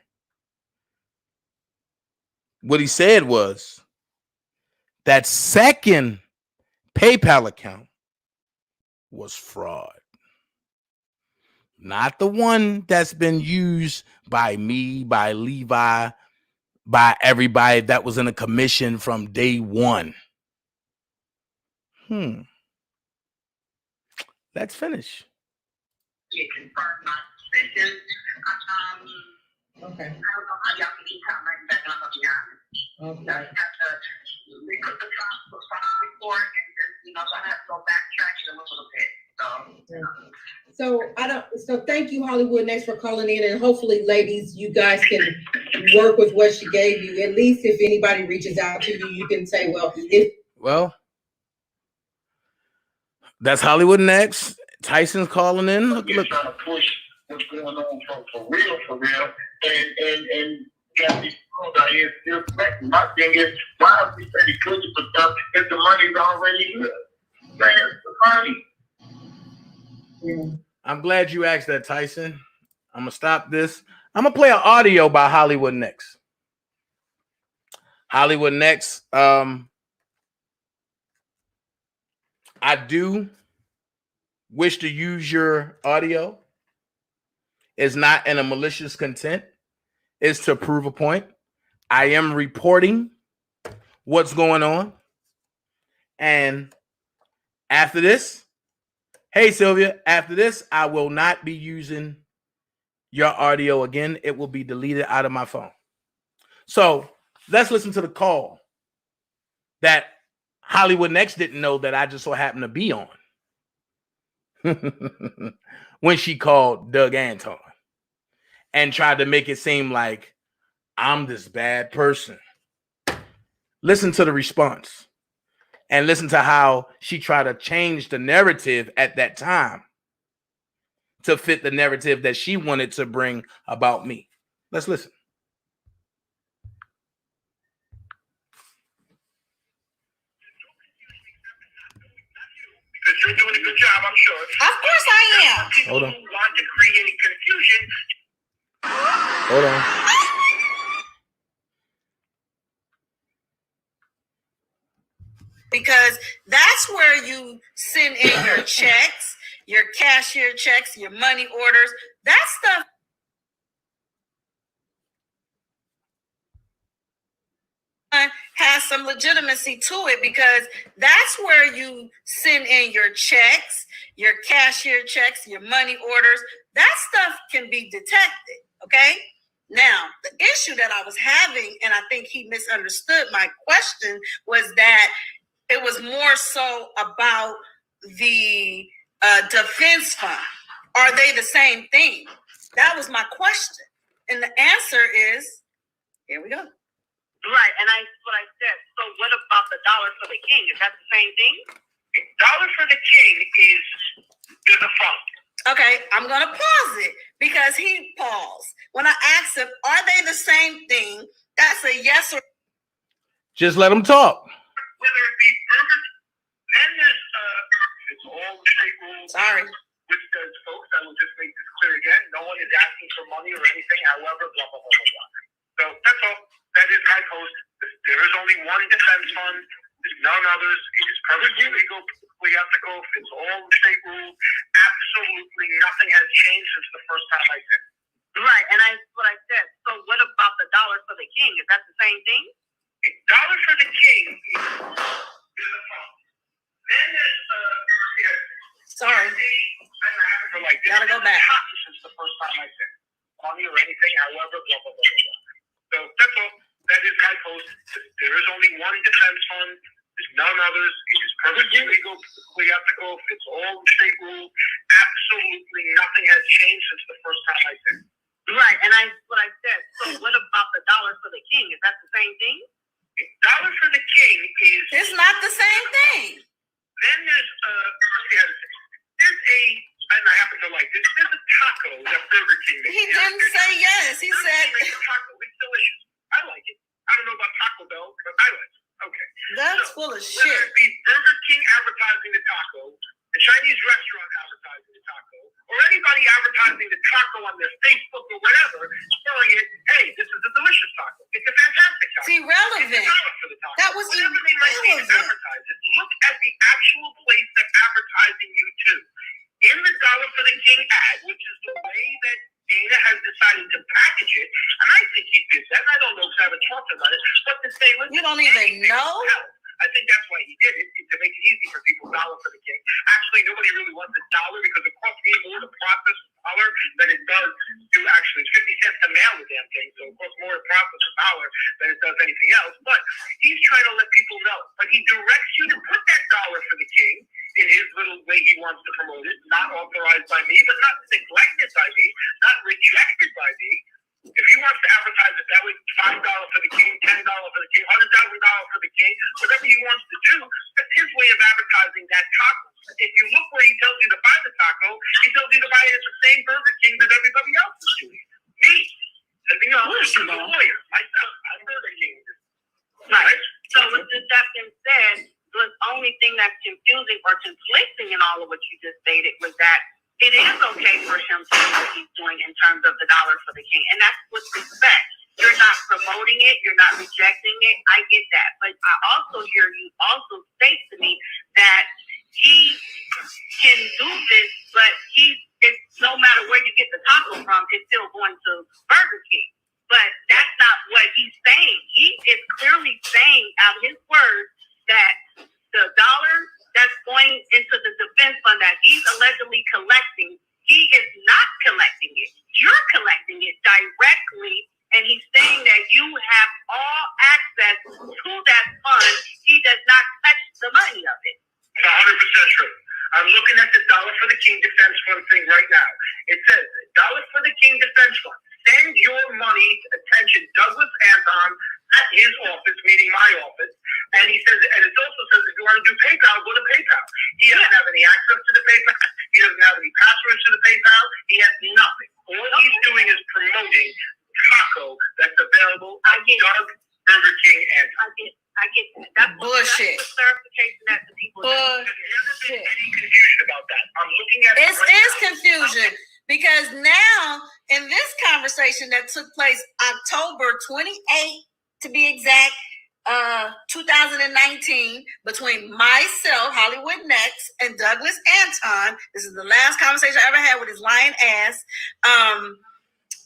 S1: What he said was that second PayPal account was fraud. Not the one that's been used by me, by Levi, by everybody that was in a commission from day one. Let's finish.
S10: It confirmed my suspicions.
S9: Okay.
S10: I don't know how y'all can keep coming back on, to be honest.
S9: Okay.
S10: We put the report and just, I have to go backtrack it a little bit.
S9: So thank you, Hollywood Next, for calling in, and hopefully, ladies, you guys can work with what she gave you. At least if anybody reaches out to you, you can say, well,
S1: that's Hollywood Next. Tyson's calling in.
S6: Look, trying to push what's going on for real, and got these people out here still collecting. My thing is, why are we ready to cook for stuff if the money's already here? Man, it's the money.
S1: I'm glad you asked that, Tyson. I'm going to stop this. I'm going to play an audio by Hollywood Next. Hollywood Next. I do wish to use your audio. It's not in a malicious content. It's to prove a point. I am reporting what's going on. And after this, hey, Sylvia, after this, I will not be using your audio again. It will be deleted out of my phone. So let's listen to the call that Hollywood Next didn't know that I just so happened to be on when she called Doug Anton and tried to make it seem like I'm this bad person. Listen to the response and listen to how she tried to change the narrative at that time to fit the narrative that she wanted to bring about me. Let's listen.
S10: Because you're doing a good job, I'm sure.
S9: Of course I am.
S10: People
S1: Hold on.
S10: who want to create confusion.
S1: Hold on.
S11: Because that's where you send in your checks, your cashier checks, your money orders. That stuff has some legitimacy to it, because that's where you send in your checks, your cashier checks, your money orders. That stuff can be detected, okay? Now, the issue that I was having, and I think he misunderstood my question, was that it was more so about the defense fund. Are they the same thing? That was my question. And the answer is, here we go.
S10: Right, and what I said. So what about the dollar for the king? Is that the same thing? Dollar for the king is the fund.
S11: Okay, I'm going to pause it because he paused. When I asked him, are they the same thing? That's a yes or...
S1: Just let them talk.
S10: Whether it be Burger, then there's it's all the state rules.
S11: Sorry.
S10: Which does, folks, I will just make this clear again. No one is asking for money or anything, however, blah, blah, blah, blah, blah. So that's all. That is my post. There is only one defense fund. There's none others. It is perfectly legal, perfectly ethical. It's all the state rules. Absolutely nothing has changed since the first time I said it. Right, and what I said. So what about the dollar for the king? Is that the same thing? A dollar for the king is the fund. Then there's
S11: Sorry. Gotta go back.
S10: Since the first time I said money or anything, however, blah, blah, blah, blah, blah. So that's all. That is my post. There is only one defense fund. There's none others. It is perfectly legal, perfectly ethical. It's all the state rules. Absolutely nothing has changed since the first time I said it. Right, and what I said. So what about the dollar for the king? Is that the same thing? A dollar for the king is...
S11: It's not the same thing.
S10: Then there's and I happen to like this. There's a taco that Burger King makes.
S11: He didn't say yes. He said
S10: makes a taco. It's delicious. I like it. I don't know about Taco Bell, but I like it. Okay.
S11: That's full of shit.
S10: Whether it be Burger King advertising the taco, the Chinese restaurant advertising the taco, or anybody advertising the taco on their Facebook or whatever, telling it, hey, this is a delicious taco. It's a fantastic taco.
S11: It's irrelevant.
S10: For the taco.
S11: That was
S10: whatever they might be advertising. Look at the actual place they're advertising you to. In the dollar for the king ad, which is the way that Dana has decided to package it, and I think he did that, and I don't know because I haven't talked about it, but to say, listen,
S11: you don't even know?
S10: I think that's why he did it, to make it easy for people, dollar for the king. Actually, nobody really wants a dollar because it costs me more to process a dollar than it does to actually, it's 50 cents to mail the damn thing, so it costs more to process a dollar than it does anything else. But he's trying to let people know. But he directs you to put that dollar for the king in his little way he wants to promote it, not authorized by me, but not neglected by me, not rejected by me. If he wants to advertise it that way, $5 for the king, $10 for the king, $100,000 for the king, whatever he wants to do, that's his way of advertising that taco. If you look where he tells you to buy the taco, he tells you to buy it at the same Burger King that everybody else is doing. Me. And you know, I'm a lawyer. Myself, I'm Burger King. Right. So with that being said, the only thing that's confusing or conflicting in all of what you just stated was that it is okay for him to do what he's doing in terms of the dollar for the king. And that's with respect. You're not promoting it. You're not rejecting it. I get that. But I also hear you also state to me that he can do this, but it's no matter where you get the taco from, it's still going to Burger King. But that's not what he's saying. He is clearly saying out of his words that the dollar that's going into the defense fund that he's allegedly collecting, he is not collecting it. You're collecting it directly, and he's saying that you have all access to that fund. He does not touch the money of it. 100% true. I'm looking at the Dollar for the King Defense Fund thing right now. It says, Dollar for the King Defense Fund. Send your money, attention, Douglas Anton at his office, meaning my office. And he says, and it also says, if you want to do PayPal, go to PayPal. He doesn't have any access to the PayPal. He doesn't have any passwords to the PayPal. He has nothing. All he's doing is promoting taco that's available at Doug, Burger King, and
S11: I get that. That's bullshit.
S10: That's the clarification that the people
S11: bullshit.
S10: Any confusion about that? I'm looking at
S11: it is confusion because now in this conversation that took place October 28th, to be exact, 2019, between myself, Hollywood Next, and Douglas Anton. This is the last conversation I ever had with his lying ass.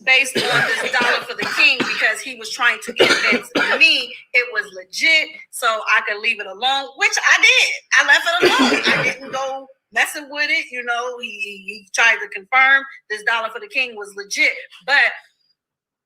S11: Based on this Dollar for the King, because he was trying to convince me it was legit so I could leave it alone, which I did. I left it alone. I didn't go messing with it. You know, he tried to confirm this Dollar for the King was legit. But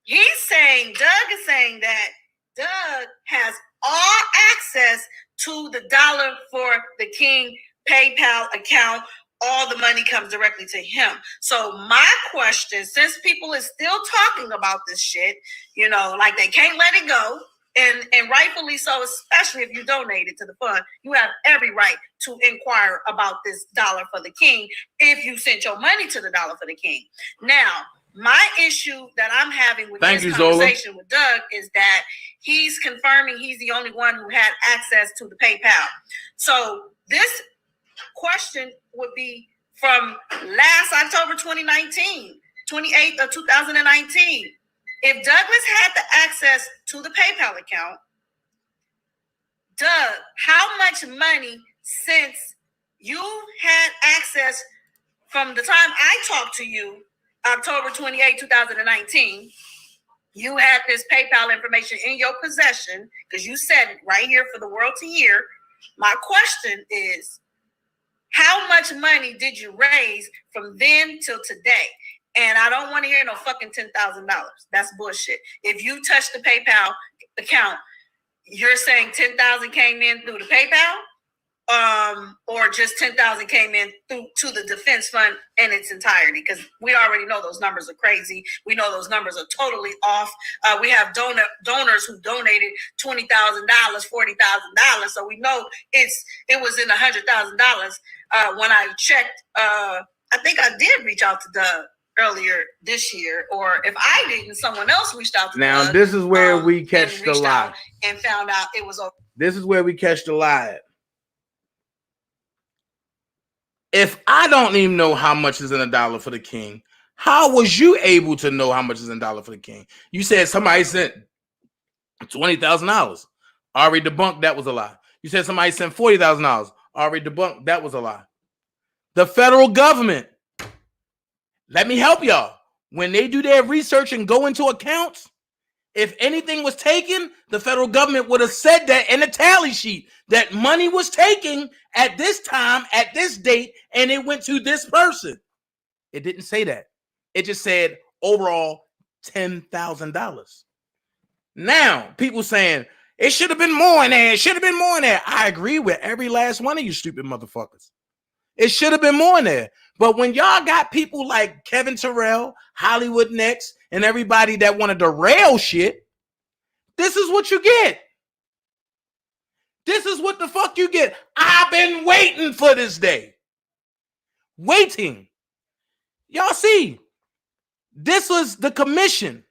S11: he's saying, Doug is saying that Doug has all access to the Dollar for the King PayPal account. All the money comes directly to him. So my question, since people is still talking about this shit, you know, like they can't let it go, and rightfully so, especially if you donated to the fund, you have every right to inquire about this Dollar for the King if you sent your money to the Dollar for the King. Now, my issue that I'm having with this conversation with Doug is that he's confirming he's the only one who had access to the PayPal. So this question would be from last October 2019, 28th of 2019. If Douglas had the access to the PayPal account, Doug, how much money, since you had access from the time I talked to you, October 28, 2019, you had this PayPal information in your possession because you said it right here for the world to hear. My question is, how much money did you raise from then till today? And I don't want to hear no fucking $10,000. That's bullshit. If you touch the PayPal account, you're saying 10,000 came in through the PayPal, or just 10,000 came in through to the defense fund in its entirety? Because we already know those numbers are crazy. We know those numbers are totally off. We have donors who donated $20,000, $40,000, so we know it was in $100,000. When I checked, I think I did reach out to Doug earlier this year, or if I didn't, someone else reached out to
S1: now
S11: Doug,
S1: this is where we catch the lie
S11: and found out it was over.
S1: This is where we catch the lie. If I don't even know how much is in a Dollar for the King, how was you able to know how much is in a Dollar for the King? You said somebody sent $20,000. Already debunked that was a lie. You said somebody sent $40,000. Already debunked that was a lie. The federal government, let me help y'all. When they do their research and go into accounts, if anything was taken, the federal government would have said that in the tally sheet, that money was taken at this time, at this date, and it went to this person. It didn't say that. It just said overall $10,000. Now, people saying, it should have been more in there. It should have been more in there. I agree with every last one of you stupid motherfuckers. It should have been more in there. But when y'all got people like Kevin Terrell, Hollywood Next, and everybody that want to derail shit, this is what you get. This is what the fuck you get. I've been waiting for this day. Waiting. Y'all see, this was the commission.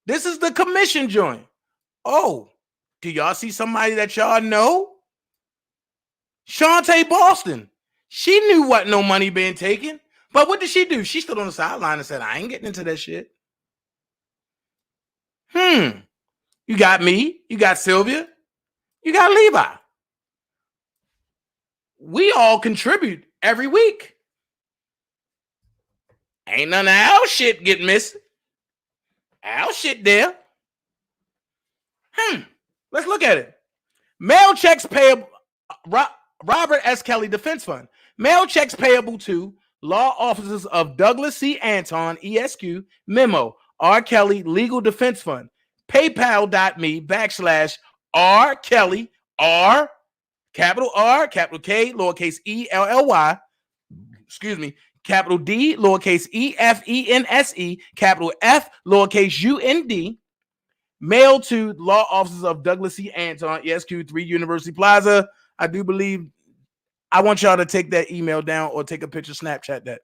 S1: This is the commission joint. Oh, do y'all see somebody that y'all know? Shantae Boston. She knew what no money being taken. But what did she do? She stood on the sideline and said, I ain't getting into that shit. You got me. You got Sylvia. You got Levi. We all contribute every week. Ain't none of our shit get missing. Our shit there. Let's look at it. Mail checks payable. Robert S. Kelly Defense Fund. Mail checks payable to law offices of Douglas C. Anton, ESQ, memo, R. Kelly Legal Defense Fund. PayPal.me /R. Kelly R. capital R, capital K, lowercase E, LLY, excuse me, capital D, lowercase E, FENSE, capital F, lowercase UND, mailed to law offices of Douglas C. Anton, ESQ 3 University Plaza. I do believe, I want y'all to take that email down or take a picture, Snapchat that.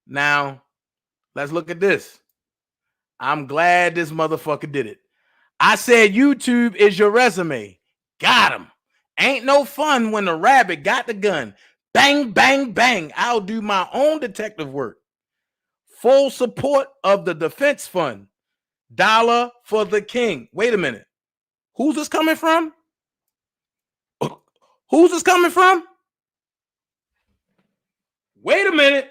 S1: Now, let's look at this. I'm glad this motherfucker did it. I said YouTube is your resume. Got him. Ain't no fun when the rabbit got the gun. Bang, bang, bang. I'll do my own detective work. Full support of the defense fund. Dollar for the king. Wait a minute. Who's this coming from? Who's this coming from? Wait a minute.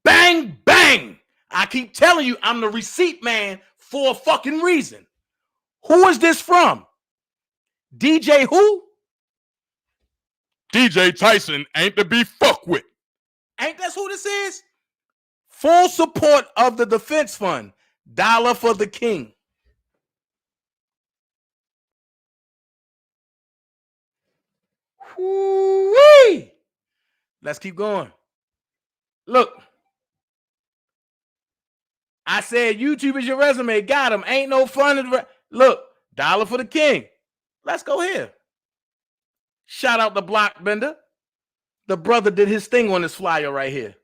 S1: Bang, bang. I keep telling you, I'm the receipt man for a fucking reason. Who is this from? DJ who? DJ Tyson ain't to be fucked with. Ain't that who this is? Full support of the defense fund. Dollar for the king. Whoo-wee. Let's keep going. Look. I said YouTube is your resume. Got him. Ain't no fun. Look. Dollar for the king. Let's go here. Shout out the block bender. The brother did his thing on this flyer right here.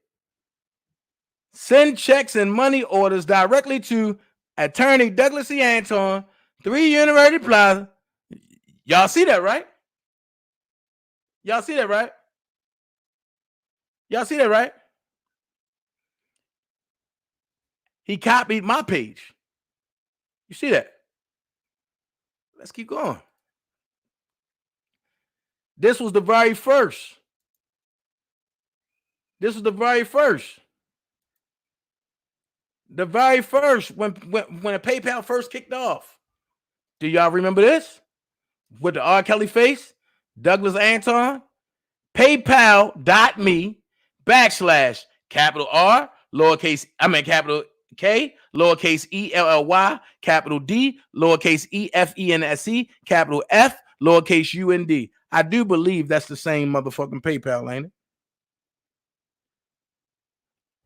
S1: Send checks and money orders directly to Attorney Douglas C. Anton, 3 University Plaza. Y'all see that, right? Y'all see that, right? Y'all see that, right? He copied my page. You see that? Let's keep going. This was the very first. This was the very first. The very first when a PayPal first kicked off. Do y'all remember this? With the R. Kelly face, Douglas Anton, PayPal.me / capital R, capital K, lowercase ELLY, capital D, lowercase EFENSE, capital F, lowercase UND. I do believe that's the same motherfucking PayPal, ain't it?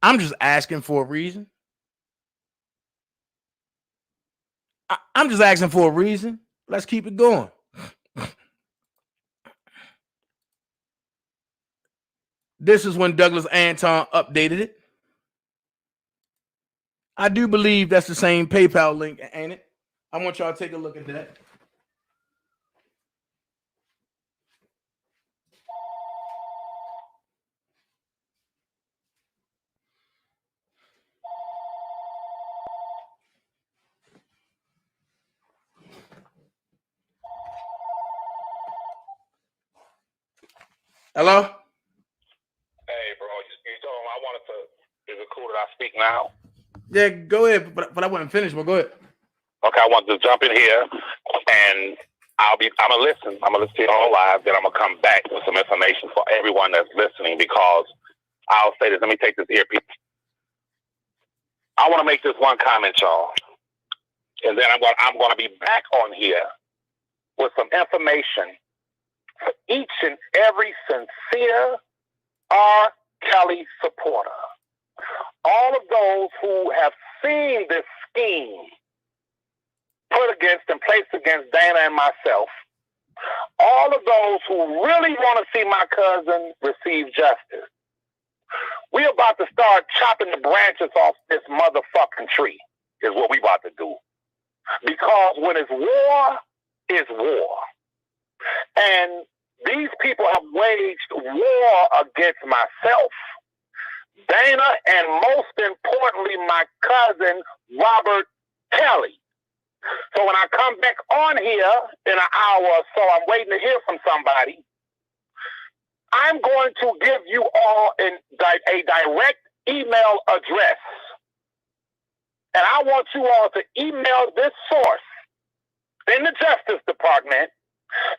S1: I'm just asking for a reason. I'm just asking for a reason. Let's keep it going. This is when Douglas Anton updated it. I do believe that's the same PayPal link, ain't it? I want y'all to take a look at that. Hello?
S12: Hey, bro, you told him I wanted to. Is it cool that I speak now?
S1: Yeah, go ahead, but I wasn't finished, but go ahead.
S12: Okay, I want to jump in here, and I'm gonna listen. I'm gonna listen to it all live, then I'm gonna come back with some information for everyone that's listening, because I'll say this. Let me take this earpiece. I want to make this one comment, y'all, and then I'm going to be back on here with some information for each and every sincere R. Kelly supporter. All of those who have seen this scheme put against and placed against Dana and myself. All of those who really want to see my cousin receive justice. We're about to start chopping the branches off this motherfucking tree, is what we about to do. Because when it's war, it's war. And these people have waged war against myself, Dana, and most importantly, my cousin, Robert Kelly. So when I come back on here in an hour or so, I'm waiting to hear from somebody. I'm going to give you all a direct email address. And I want you all to email this source in the Justice Department.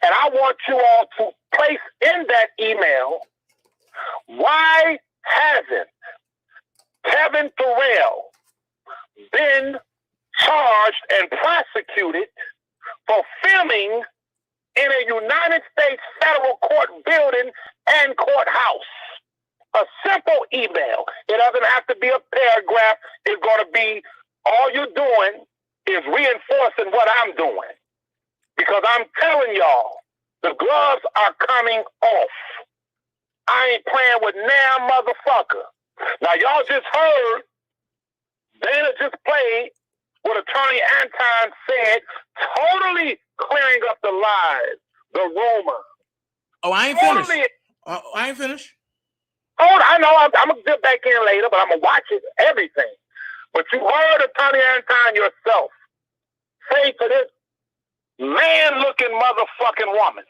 S12: And I want you all to place in that email, why hasn't Kevin Terrell been charged and prosecuted for filming in a United States federal court building and courthouse. A simple email. It doesn't have to be a paragraph. It's going to be, all you're doing is reinforcing what I'm doing. Because I'm telling y'all, the gloves are coming off. I ain't playing with now, motherfucker. Now, y'all just heard, Dana just played what Attorney Anton said, totally clearing up the lies, the rumor.
S1: Oh, I ain't
S12: totally
S1: finished. I ain't finished.
S12: Hold on, I know, I'm going to get back in later, but I'm going to watch it, everything. But you heard Attorney Anton yourself say to this man-looking motherfucking woman,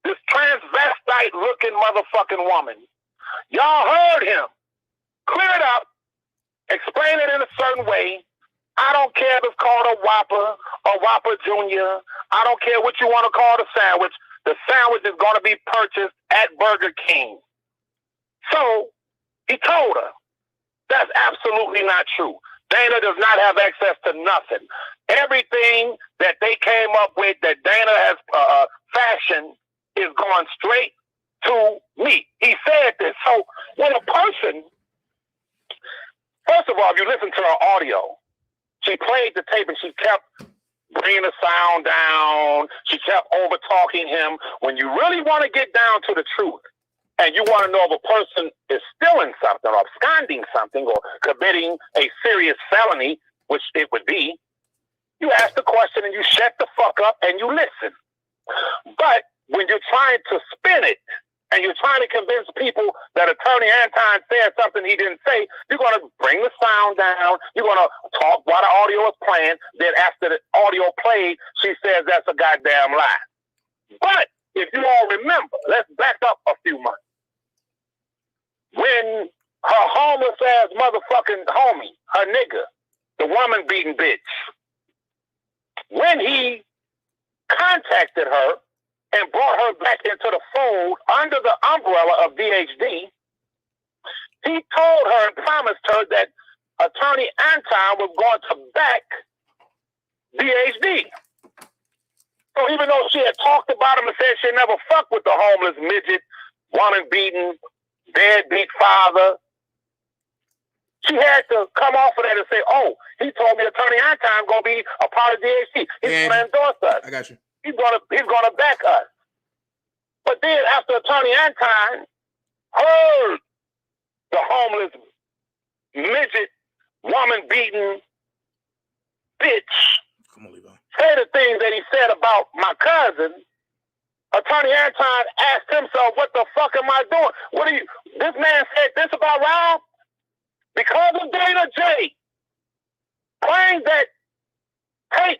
S12: this transvestite-looking motherfucking woman, y'all heard him clear it up, explain it in a certain way. I don't care if it's called a Whopper or Whopper Jr. I don't care what you want to call the sandwich. The sandwich is going to be purchased at Burger King. So he told her that's absolutely not true. Dana does not have access to nothing. Everything that they came up with that Dana has fashioned is going straight to me. He said this. So when a person, first of all, if you listen to her audio, she played the tape and she kept bringing the sound down. She kept over talking him. When you really want to get down to the truth and you want to know if a person is stealing something or absconding something or committing a serious felony, which it would be, you ask the question and you shut the fuck up and you listen. But when you're trying to spin it and you're trying to convince people that Attorney Anton said something he didn't say, you're going to bring the sound down. You're going to talk while the audio is playing. Then after the audio played, she says that's a goddamn lie. But if you all remember, let's back up a few months. When her homeless ass motherfucking homie, her nigga, the woman beating bitch, when he contacted her and brought her back into the fold under the umbrella of DHD, he told her and promised her that Attorney Anton was going to back DHD. So even though she had talked about him and said she'd never fuck with the homeless midget, woman beating, deadbeat father, she had to come off of that and say, oh, he told me Attorney Anton going to be a part of DHD. He's going to endorse us.
S1: I got you.
S12: He's gonna back us. But then after Attorney Anton heard the homeless midget woman beating bitch say the things that he said about my cousin, Attorney Anton asked himself, what the fuck am I doing? This man said this about Rob? Because of DanaJay playing that tape,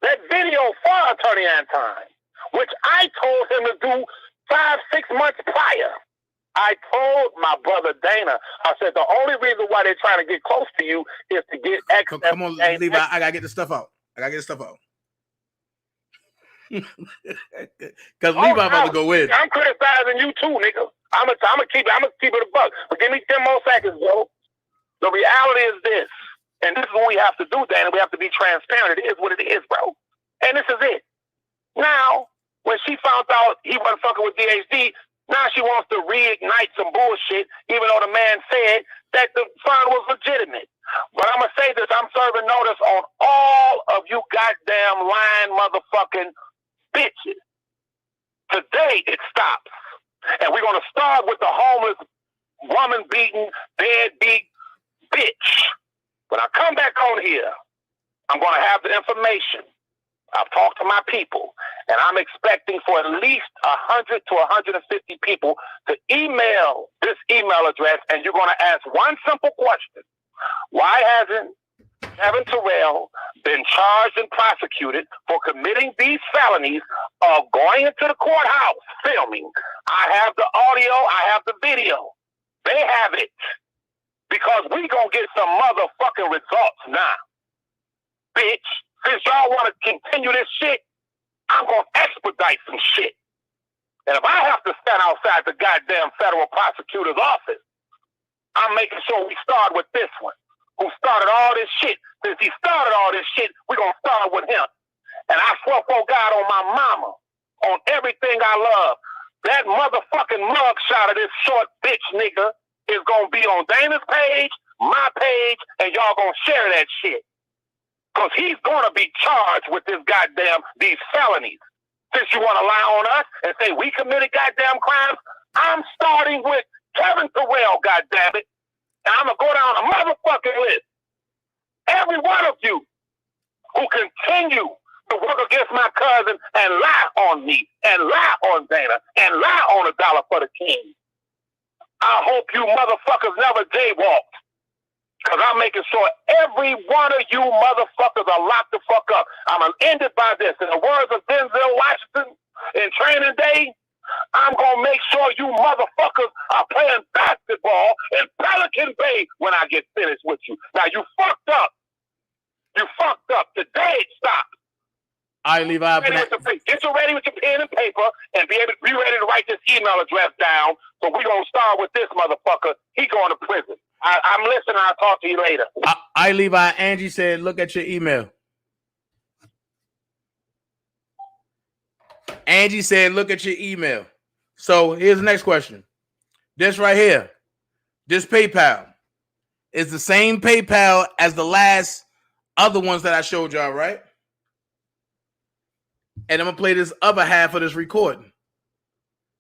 S12: that video for Attorney Anton, which I told him to do 5-6 months prior. I told my brother Dana, I said, the only reason why they're trying to get close to you is to get access.
S1: Come on, Levi, I gotta get the stuff out. Because Levi about to go in.
S12: I'm criticizing you too, nigga. I'm gonna keep it a buck. But give me 10 more seconds, bro. The reality is this. And this is what we have to do, Dana. We have to be transparent. It is what it is, bro. And this is it. Now, when she found out he wasn't fucking with DHD, now she wants to reignite some bullshit, even though the man said that the fund was legitimate. But I'm going to say this. I'm serving notice on all of you goddamn lying motherfucking bitches. Today, it stops. And we're going to start with the homeless, woman-beating, deadbeat bitch. When I come back on here, I'm going to have the information. I've talked to my people, and I'm expecting for at least 100 to 150 people to email this email address, and you're going to ask one simple question. Why hasn't Kevin Terrell been charged and prosecuted for committing these felonies of going into the courthouse, filming? I have the audio, I have the video. They have it. Because we gonna get some motherfucking results now. Bitch, since y'all want to continue this shit, I'm gonna expedite some shit. And if I have to stand outside the goddamn federal prosecutor's office, I'm making sure we start with this one, who started all this shit. Since he started all this shit, we're gonna start with him. And I swear for God on my mama, on everything I love, that motherfucking mugshot of this short bitch nigga is gonna be on Dana's page, my page, and y'all gonna share that shit. Cause he's gonna be charged with these felonies. Since you wanna lie on us and say we committed goddamn crimes, I'm starting with Kevin Terrell, goddammit. And I'm gonna go down a motherfucking list. Every one of you who continue to work against my cousin and lie on me, and lie on Dana, and lie on $1 for the king. I hope you motherfuckers never jaywalk. Because I'm making sure every one of you motherfuckers are locked the fuck up. I'm going to end it by this. In the words of Denzel Washington in Training Day, I'm going to make sure you motherfuckers are playing basketball in Pelican Bay when I get finished with you. Now, you fucked up. You fucked up. Today it stopped.
S1: All right, Levi.
S12: Get you ready with your pen and paper and be ready to write this email address down. So we're going to start with this motherfucker. He going to prison. I'm listening. I'll talk to you later.
S1: I Levi. Angie said, look at your email. Angie said, look at your email. So here's the next question. This right here, this PayPal is the same PayPal as the last other ones that I showed y'all, right? And I'm going to play this other half of this recording.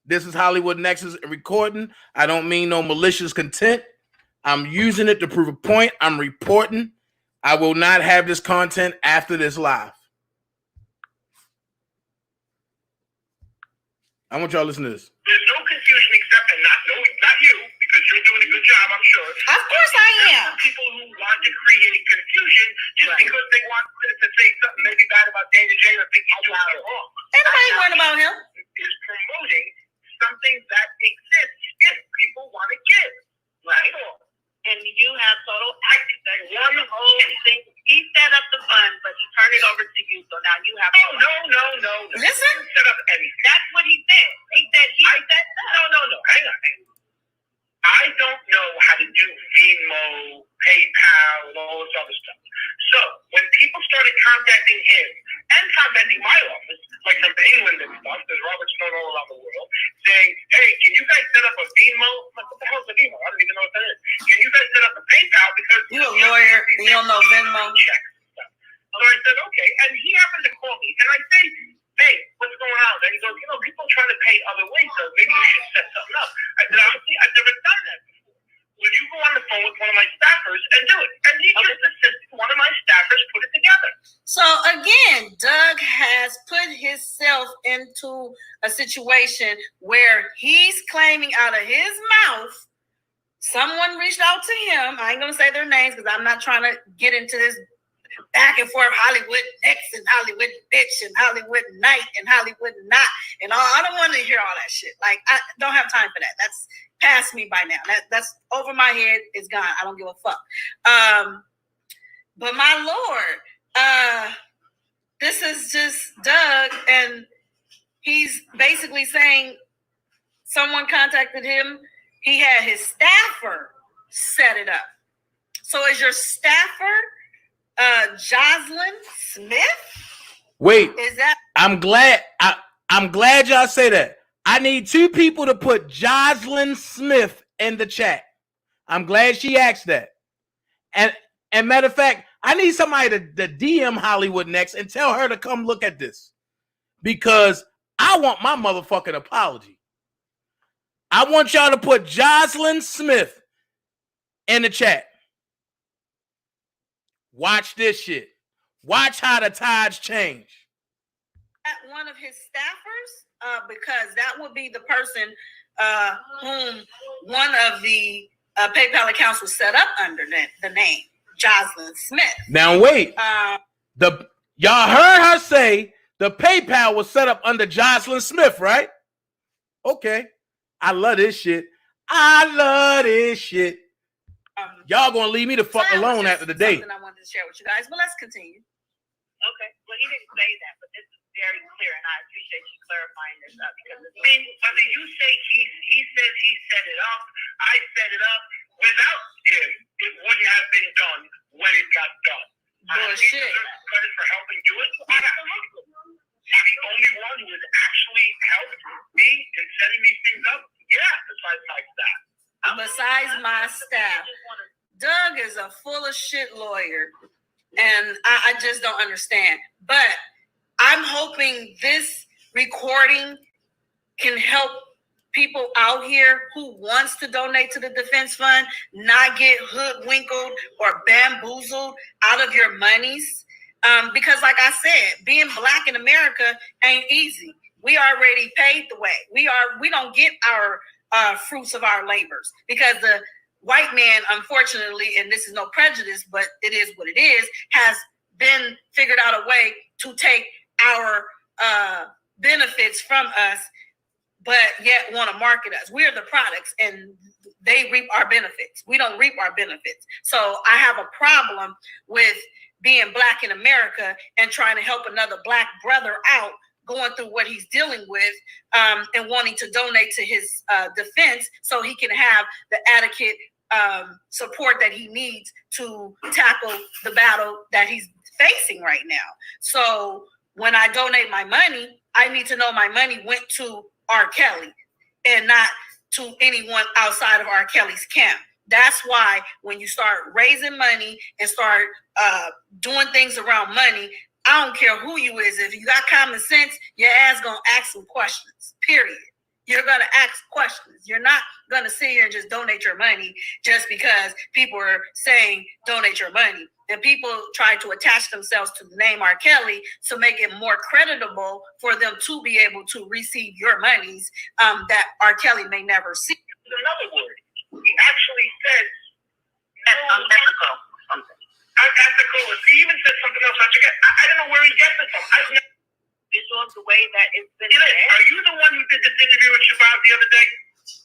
S1: This is Hollywood Nexus recording. I don't mean no malicious content. I'm using it to prove a point. I'm reporting. I will not have this content after this live. I want y'all to listen to this.
S12: There's no confusion except, and not you, because you're doing a good job, I'm sure.
S11: Of course I am.
S12: People who want to create confusion just because they want to say something maybe bad about DanaJay or think he's doing something wrong.
S11: Anybody worried about him?
S12: Is promoting something that exists if people want to give. Right.
S11: And you have total access to one whole thing. He set up the fund, but he turned it over to you, so now you have.
S12: Oh, no.
S11: Listen.
S12: He set up anything.
S11: That's what he said. He said he set that.
S12: No. Hang on. I don't know how to do Venmo, PayPal, and all this other stuff. So when people started contacting him and contacting my office, like from England and stuff, there's Robert's known all around the world, saying, hey, can you guys set up a Venmo? I'm like, what the hell is a Venmo? I don't even know what that is. Can you guys set up a PayPal? Because
S11: you're a lawyer, you don't know Venmo.
S12: Checks and stuff. So I said, okay. And he happened to call me. And I say, hey, what's going on? And he goes, people are trying to pay other ways, so maybe you should set something up. I said, honestly, I've never done that before. Will you go on the phone with one of my staffers and do it? And he just assisted one of my staffers put it together.
S11: So again, Doug has put himself into a situation where he's claiming out of his mouth, someone reached out to him. I ain't going to say their names because I'm not trying to get into this back and forth Hollywood Next and Hollywood Bitch and Hollywood Night and Hollywood Not and all. I don't want to hear all that shit. Like, I don't have time for that. That's past me by now. That's over my head. It's gone. I don't give a fuck. But my Lord, this is just Doug, and he's basically saying someone contacted him. He had his staffer set it up. So is your staffer Jocelyn Smith?
S1: Wait,
S11: is that?
S1: I'm glad y'all say that. I need 2 people to put Jocelyn Smith in the chat. I'm glad she asked that. And matter of fact, I need somebody to DM Hollywood Next and tell her to come look at this, because I want my motherfucking apology. I want y'all to put Jocelyn Smith in the chat. Watch this shit. Watch how the tides change.
S11: At one of his staffers, because that would be the person whom one of the PayPal accounts was set up under the name Jocelyn Smith.
S1: Now wait, y'all heard her say the PayPal was set up under Jocelyn Smith, right? Okay, I love this shit. Y'all gonna leave me the fuck alone after the day.
S11: Something I wanted to share with you guys, but let's continue.
S13: Okay, well, he didn't say that, but this is very clear, and I appreciate you clarifying this up, because it's
S12: you say he says he set it up, I set it up. Without him, it wouldn't have been done when it got done.
S11: Bullshit.
S12: Credit for helping do it.
S11: besides my staff. Doug is a full of shit lawyer, and I just don't understand. But I'm hoping this recording can help people out here who wants to donate to the defense fund not get hoodwinked or bamboozled out of your monies. Because like I said, being Black in America ain't easy. We already paved the way. We don't get our fruits of our labors because the white man, unfortunately, and this is no prejudice, but it is what it is, has been figured out a way to take our benefits from us, but yet want to market us. We're the products and they reap our benefits. We don't reap our benefits. So I have a problem with being Black in America and trying to help another Black brother out going through what he's dealing with and wanting to donate to his defense so he can have the adequate support that he needs to tackle the battle that he's facing right now. So when I donate my money, I need to know my money went to R. Kelly and not to anyone outside of R. Kelly's camp. That's why when you start raising money and start doing things around money, I don't care who you is. If you got common sense, your ass gonna ask some questions, period. You're gonna ask questions. You're not gonna sit here and just donate your money just because people are saying donate your money. And people try to attach themselves to the name R. Kelly to make it more creditable for them to be able to receive your monies that R. Kelly may never see.
S10: Another word. He actually said unethical. Unethical. He even said something else. I don't know where he gets it from. I've never visual the way that it's been said. Are you the one who did this interview with Shabazz the other day?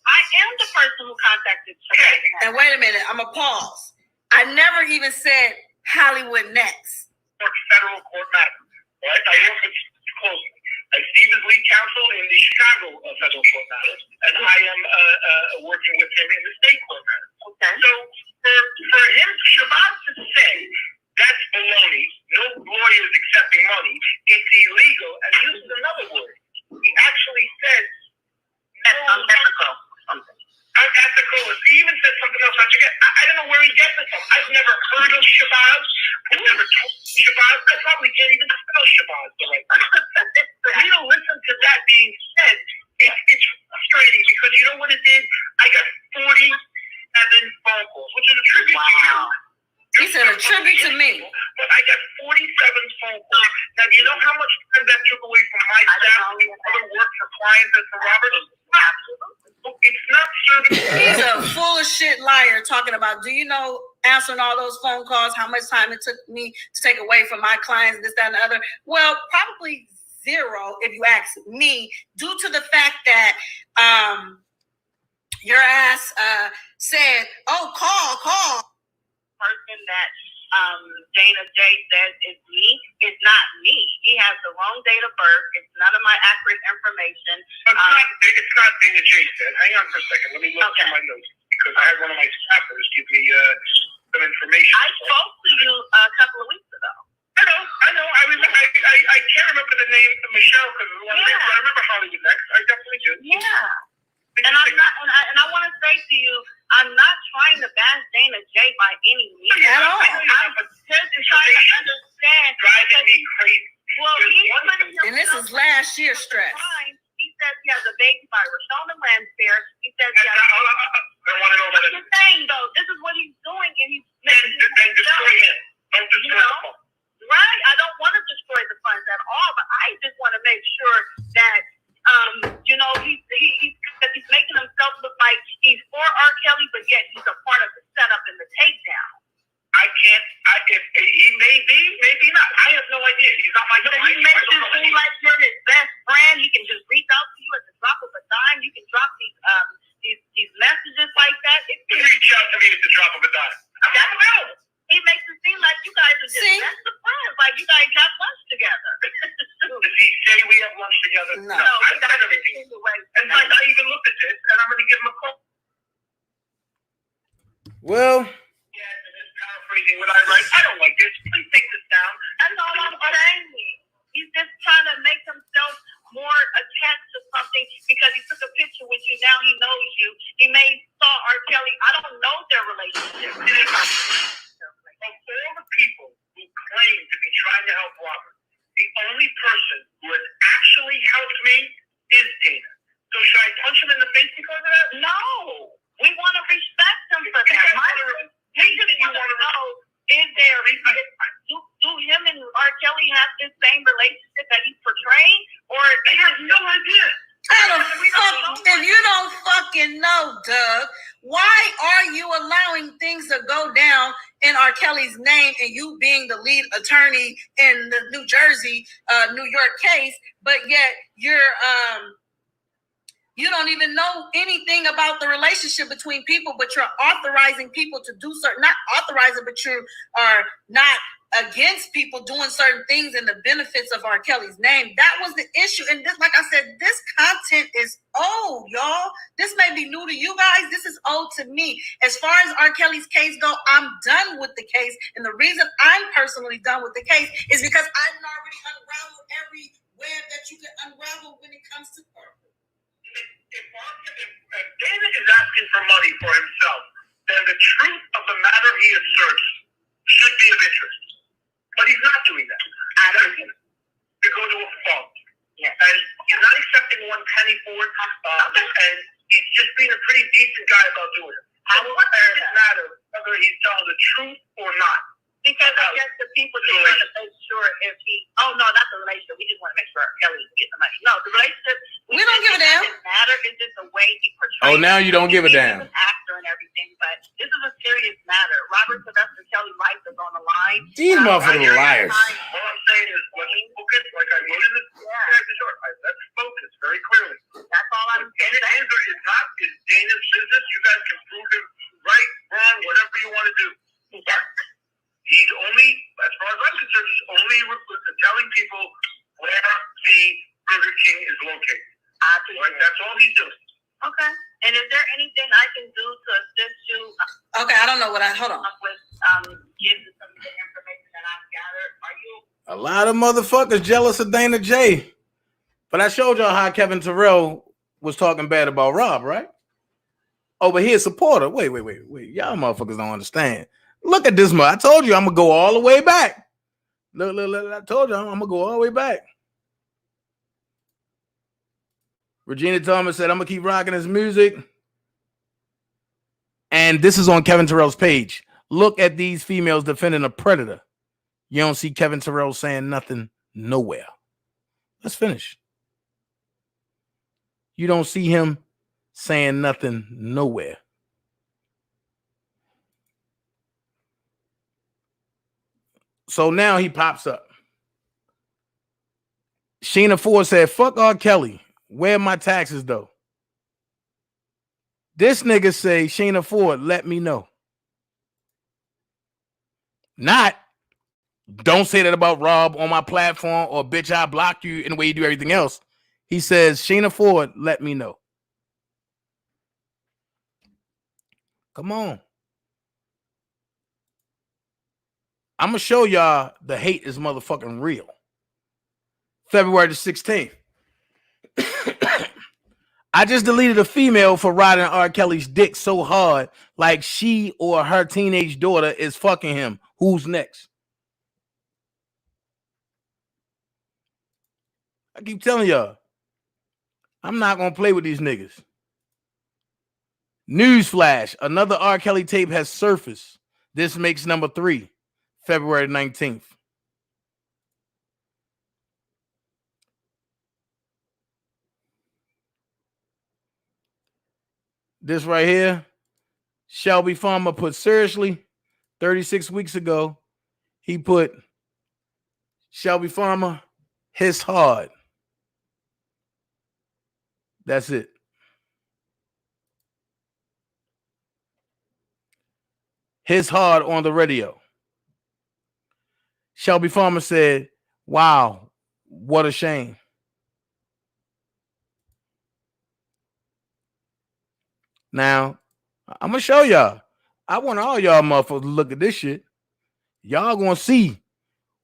S10: I am the person who contacted Shabazz. Okay.
S11: And wait a minute, I'm gonna pause. I never even said Hollywood Next.
S10: Federal court matter, right? I work with closely. Steve is lead counsel in the Chicago federal court matters, and I am working with him in the state court matters. Okay. So for him, Shabazz to say that's baloney, no lawyer is accepting money, it's illegal, and he uses another word. He actually said unethical. Unethical. He even said something else. I don't know where he gets it from. I've never heard of Shabazz. I've never told Shabazz. I probably can't even spell Shabazz the right way. For me to listen to that being said, it's frustrating because you know what it did? I got 47 phone calls, which is a tribute to you.
S11: He said a tribute to me.
S10: But I got 47 phone calls. Now, do you know how much time that took away from my staff to other work for clients and for Robert? It's not certain.
S11: He's a full of shit liar talking about, do you know, answering all those phone calls, how much time it took me to take away from my clients, this, that, and the other? Well, probably zero if you ask me, due to the fact that your ass said, oh, call.
S13: Person that DanaJay says is me is not me. He has the wrong date of birth. It's none of my accurate information.
S10: It's not DanaJay said. Hang on for a second. Let me look through my notes because I had one of my staffers give me some information.
S13: I spoke to you a couple of weeks ago.
S10: I know. I can't remember the name of Michelle because it was one of the names. I remember Hollywood Next. I definitely do.
S13: Yeah. And I'm not, and I want to say to you, I'm not trying to bash DanaJay by any means.
S11: At all.
S13: I'm just trying to understand.
S10: Driving me crazy.
S13: Well,
S11: and this is last year's stress.
S13: He says he has a baby by Rashona Lansfair. He says he has
S10: I want to know about it.
S13: He's saying, though, this is what he's doing, and he's making
S10: then destroy him. Don't destroy him.
S13: Right? I don't want to destroy the funds at all, but I just want to make sure that he's making himself look like he's for R. Kelly, but yet he's a part of the setup and the takedown.
S10: If he may be, maybe not. I have no idea. He's not my
S13: friend. He makes it seem like you're his best friend. He can just reach out to you at the drop of a dime. You can drop these messages like that.
S10: Reach out to me at the drop of a dime.
S13: That's real. He makes it seem like you guys are just best of friends, like you guys have lunch together.
S10: Does he say we have lunch together?
S11: No.
S10: I've done everything. In fact, I even looked at this, and I'm going to give him a call.
S1: Well,
S10: paraphrasing what I write. I don't like this. Please take this down.
S13: That's all I'm saying. He's just trying to make himself more attached to something because he took a picture with you. Now he knows you. He may saw R. Kelly. I
S10: only person who has actually helped me is Dana. So should I punch him in the face because of that? No. We want to respect him for that. We just want to know, is there, do him and R. Kelly have this same relationship that he's portraying? Or they have no idea.
S11: If you don't fucking know, Doug, why are you allowing things to go down in R. Kelly's name and you being the lead attorney in the New Jersey, New York case, but yet you don't even know anything about the relationship between people, but you're authorizing people to do certain, not authorizing, but you are not against people doing certain things and the benefits of R. Kelly's name. That was the issue. And this, like I said, this content is old, y'all. This may be new to you guys. This is old to me. As far as R. Kelly's case go, I'm done with the case. And the reason I'm personally done with the case is because I've already unraveled every web that you can unravel when it comes to her.
S10: If David is asking for money for himself, then the truth of the matter he asserts should be of interest. But he's not doing that. He's asking to go to a fund. Yeah. And he's not accepting 1 penny for it. And he's just being a pretty decent guy about doing it. How does it matter whether he's telling the truth or not?
S13: Because I guess the people just want to make sure if he, oh no, not the relationship. We just want to make sure Kelly get the money. No, the relationship.
S11: We don't give a damn.
S13: It doesn't matter. It's just the way he portrays.
S1: Oh, now you don't give a damn.
S13: He's an actor and everything, but this is a serious matter. Robert Sylvester Kelly's life is on the line.
S1: These motherfuckers liars.
S10: All I'm saying is, let's focus, like I wrote in let's focus very clearly.
S13: That's all I'm saying.
S10: And the answer is not, is Dana's business. You guys can prove him right, wrong, whatever you want to do. He's only, as far as I'm concerned, he's only telling people where the Burger King is located. Right? That's all he's doing.
S13: Okay. And is there anything I can do to assist you?
S11: Okay, I don't know what hold on.
S13: With giving some of the information that I've gathered. Are you?
S1: A lot of motherfuckers jealous of DanaJay. But I showed y'all how Kevin Terrell was talking bad about Rob, right? Over here, supporter. Wait. Y'all motherfuckers don't understand. Look at this, I told you I'm gonna go all the way back. Look, I told you I'm gonna go all the way back. Regina Thomas said I'm gonna keep rocking his music. And this is on Kevin Terrell's page. Look at these females defending a predator. You don't see Kevin Terrell saying nothing nowhere. Let's finish. You don't see him saying nothing nowhere. So now he pops up. Sheena Ford said, fuck R. Kelly. Where my taxes, though? This nigga say, Sheena Ford, let me know. Not, don't say that about Rob on my platform, or bitch, I block you in the way you do everything else. He says, Sheena Ford, let me know. Come on. I'm going to show y'all the hate is motherfucking real. February the 16th. I just deleted a female for riding R. Kelly's dick so hard like she or her teenage daughter is fucking him. Who's next? I keep telling y'all, I'm not going to play with these niggas. Newsflash, another R. Kelly tape has surfaced. This makes number 3. February 19th. This right here, Shelby Farmer put seriously 36 weeks ago. He put Shelby Farmer, his hard. That's it. His hard on the radio. Shelby Farmer said, wow, what a shame. Now, I'm going to show y'all. I want all y'all motherfuckers to look at this shit. Y'all going to see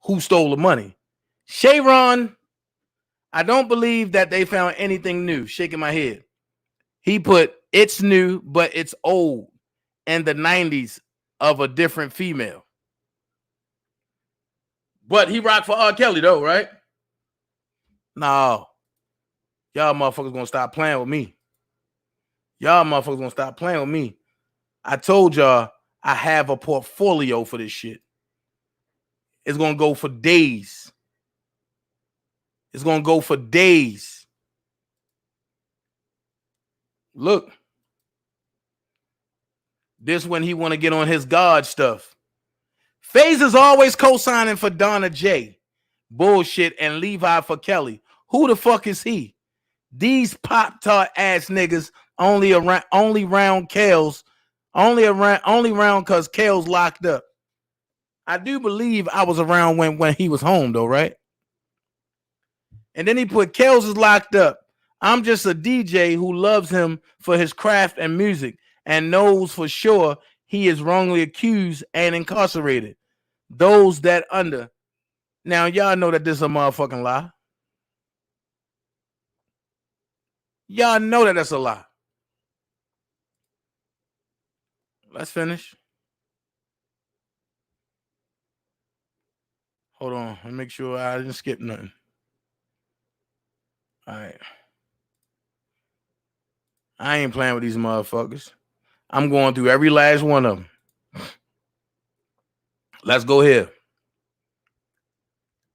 S1: who stole the money. Sharon, I don't believe that they found anything new. Shaking my head. He put, it's new, but it's old. And the 90s of a different female. But he rocked for R. Kelly, though, right? No. Y'all motherfuckers gonna stop playing with me. Y'all motherfuckers gonna stop playing with me. I told y'all I have a portfolio for this shit. It's gonna go for days. It's gonna go for days. Look. This when he want to get on his God stuff. FaZe is always co-signing for DanaJay. Bullshit and Levi for Kelly. Who the fuck is he? These pop-tart ass niggas only round Kales. Only round because Kales locked up. I do believe I was around when he was home though, right? And then he put Kales is locked up. I'm just a DJ who loves him for his craft and music and knows for sure he is wrongly accused and incarcerated. Those that under. Now, y'all know that this is a motherfucking lie. Y'all know that that's a lie. Let's finish. Hold on. Let me make sure I didn't skip nothing. All right. I ain't playing with these motherfuckers. I'm going through every last one of them. Let's go here.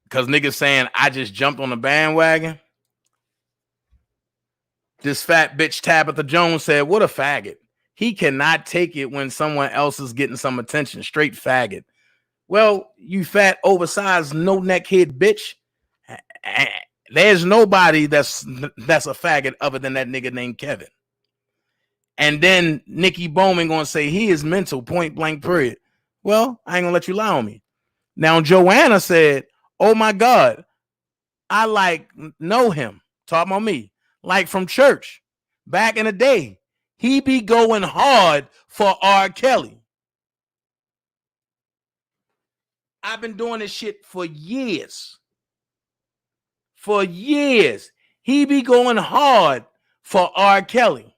S1: Because niggas saying I just jumped on the bandwagon. This fat bitch Tabitha Jones said, what a faggot. He cannot take it when someone else is getting some attention. Straight faggot. Well, you fat, oversized, no-neck head bitch. There's nobody that's a faggot other than that nigga named Kevin. And then Nikki Bowman gonna say he is mental, point blank, period. Well, I ain't gonna let you lie on me. Now, Joanna said, oh my God, I know him. Talk about me. Like from church. Back in the day. He be going hard for R. Kelly. I've been doing this shit for years. For years. He be going hard for R. Kelly.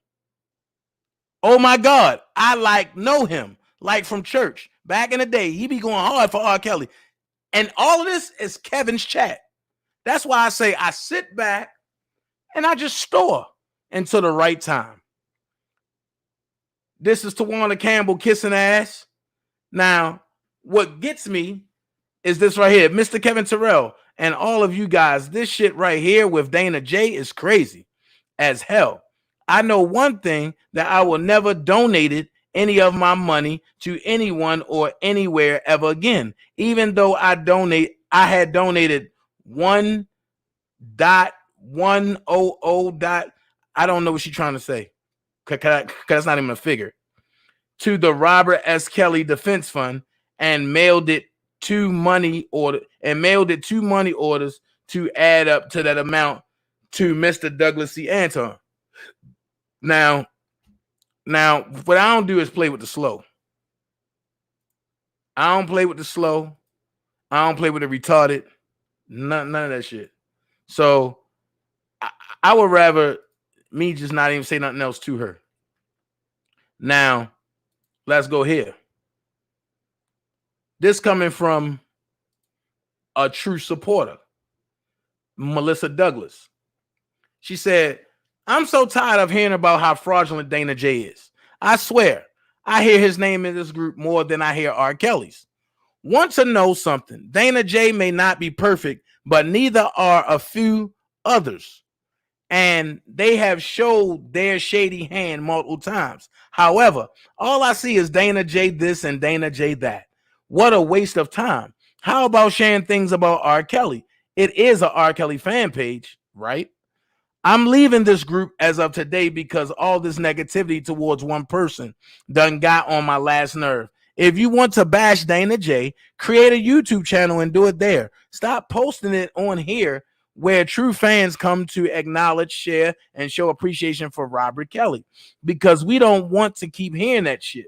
S1: Oh my God. I know him. Like from church. Back in the day. He be going hard for R. Kelly. And all of this is Kevin's chat. That's why I say I sit back and I just store until the right time. This is Tawana Campbell kissing ass. Now, what gets me is this right here. Mr. Kevin Terrell and all of you guys, this shit right here with DanaJay is crazy as hell. I know one thing, that I will never donate any of my money to anyone or anywhere ever again. Even though I had donated 1.100. I don't know what she's trying to say. Because that's not even a figure. To the Robert S. Kelly Defense Fund and mailed it 2 money orders to add up to that amount to Mr. Douglas C. Anton. Now, what I don't do is play with the slow. I don't play with the slow. I don't play with the retarded. None of that shit. So I would rather me just not even say nothing else to her. Now, let's go here. This coming from a true supporter, Melissa Douglas. She said, I'm so tired of hearing about how fraudulent DanaJay is. I swear, I hear his name in this group more than I hear R. Kelly's. Want to know something? DanaJay may not be perfect, but neither are a few others. And they have showed their shady hand multiple times. However, all I see is DanaJay this and DanaJay that. What a waste of time. How about sharing things about R. Kelly? It is a R. Kelly fan page, right? I'm leaving this group as of today because all this negativity towards one person done got on my last nerve. If you want to bash DanaJay, create a YouTube channel and do it there. Stop posting it on here where true fans come to acknowledge, share, and show appreciation for Robert Kelly, because we don't want to keep hearing that shit.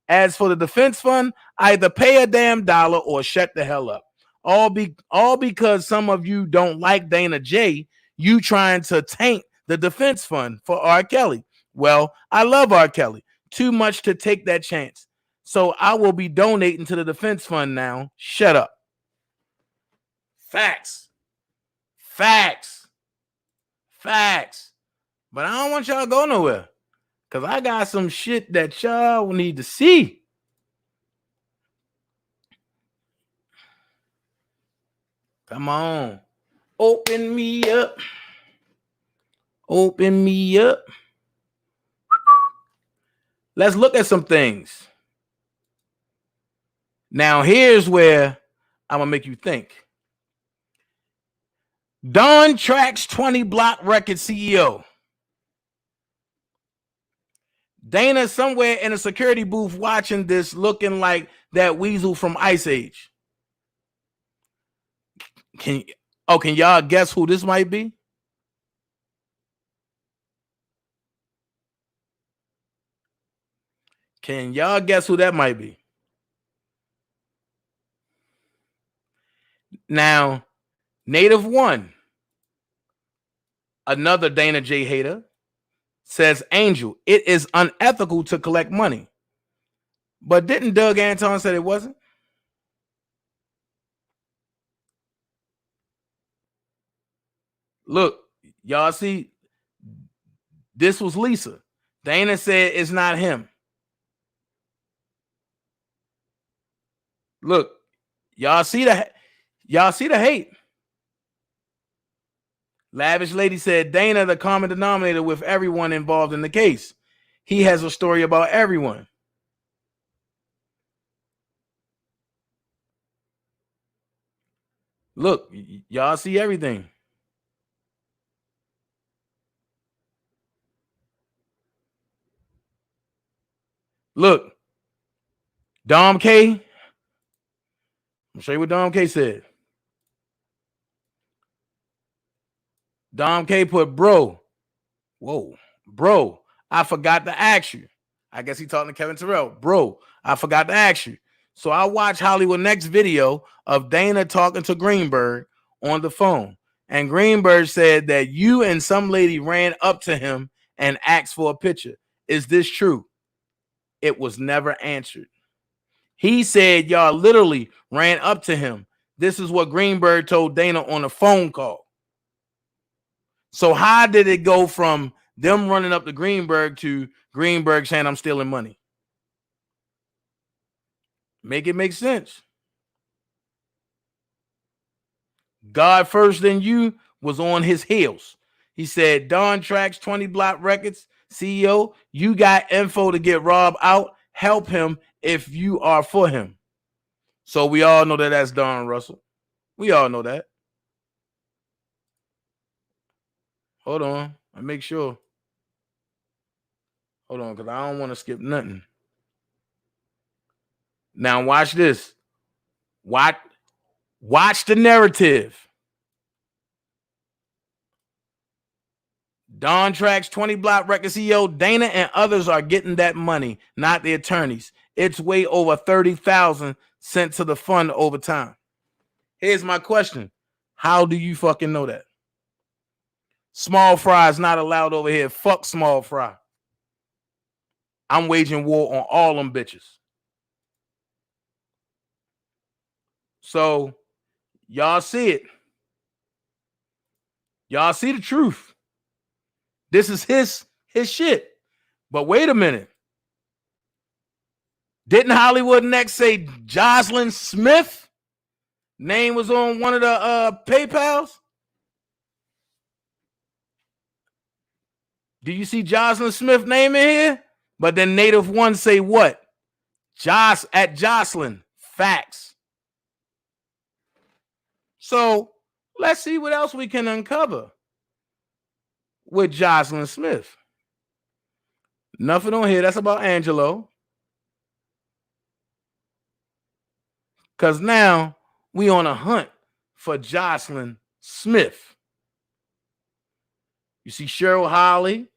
S1: As for the defense fund, either pay a damn dollar or shut the hell up. All because some of you don't like DanaJay, you trying to taint the defense fund for R. Kelly. Well, I love R. Kelly too much to take that chance. So I will be donating to the defense fund now. Shut up. Facts. Facts. Facts. But I don't want y'all to go nowhere. Because I got some shit that y'all need to see. Come on. Open me up. Open me up. Let's look at some things. Now, here's where I'm going to make you think. Don Tracks 20 Block Record CEO. Dana somewhere in a security booth watching this, looking like that weasel from Ice Age. Can y'all guess who this might be? Can y'all guess who that might be? Now, Native One, another DanaJay hater, says, Angel, it is unethical to collect money. But didn't Doug Anton say it wasn't? Look, y'all see, this was Lisa. Dana said it's not him. Look, y'all see the hate. Lavish Lady said, Dana, the common denominator with everyone involved in the case. He has a story about everyone. Look, y'all see everything. Look, Dom K. I'll show you what Dom K said. Dom K put, bro, I forgot to ask you. I guess he talking to Kevin Terrell. Bro, I forgot to ask you. So I watched Hollywood Next video of Dana talking to Greenberg on the phone. And Greenberg said that you and some lady ran up to him and asked for a picture. Is this true? It was never answered. He said y'all literally ran up to him. This is what Greenberg told Dana on a phone call. So how did it go from them running up to Greenberg to Greenberg saying I'm stealing money? Make it make sense. God First Then You was on his heels. He said, Don Tracks 20 Block Records CEO, you got info to get Rob out. Help him if you are for him. So we all know that that's Don Russell. We all know that. Hold on. I make sure. Hold on, because I don't want to skip nothing. Now watch this. Watch the narrative. Don Tracks 20 Block Record CEO, Dana and others are getting that money, not the attorneys. It's way over $30,000 sent to the fund over time. Here's my question. How do you fucking know that? Small fry is not allowed over here. Fuck small fry. I'm waging war on all them bitches. So y'all see it. Y'all see the truth. This is his shit. But wait a minute. Didn't Hollywood Next say Jocelyn Smith name was on one of the PayPals? Do you see Jocelyn Smith name in here? But then Native One say what? At Jocelyn. Facts. So let's see what else we can uncover with Jocelyn Smith. Nothing on here. That's about Angelo. Because now we on a hunt for Jocelyn Smith. You see Cheryl Holly.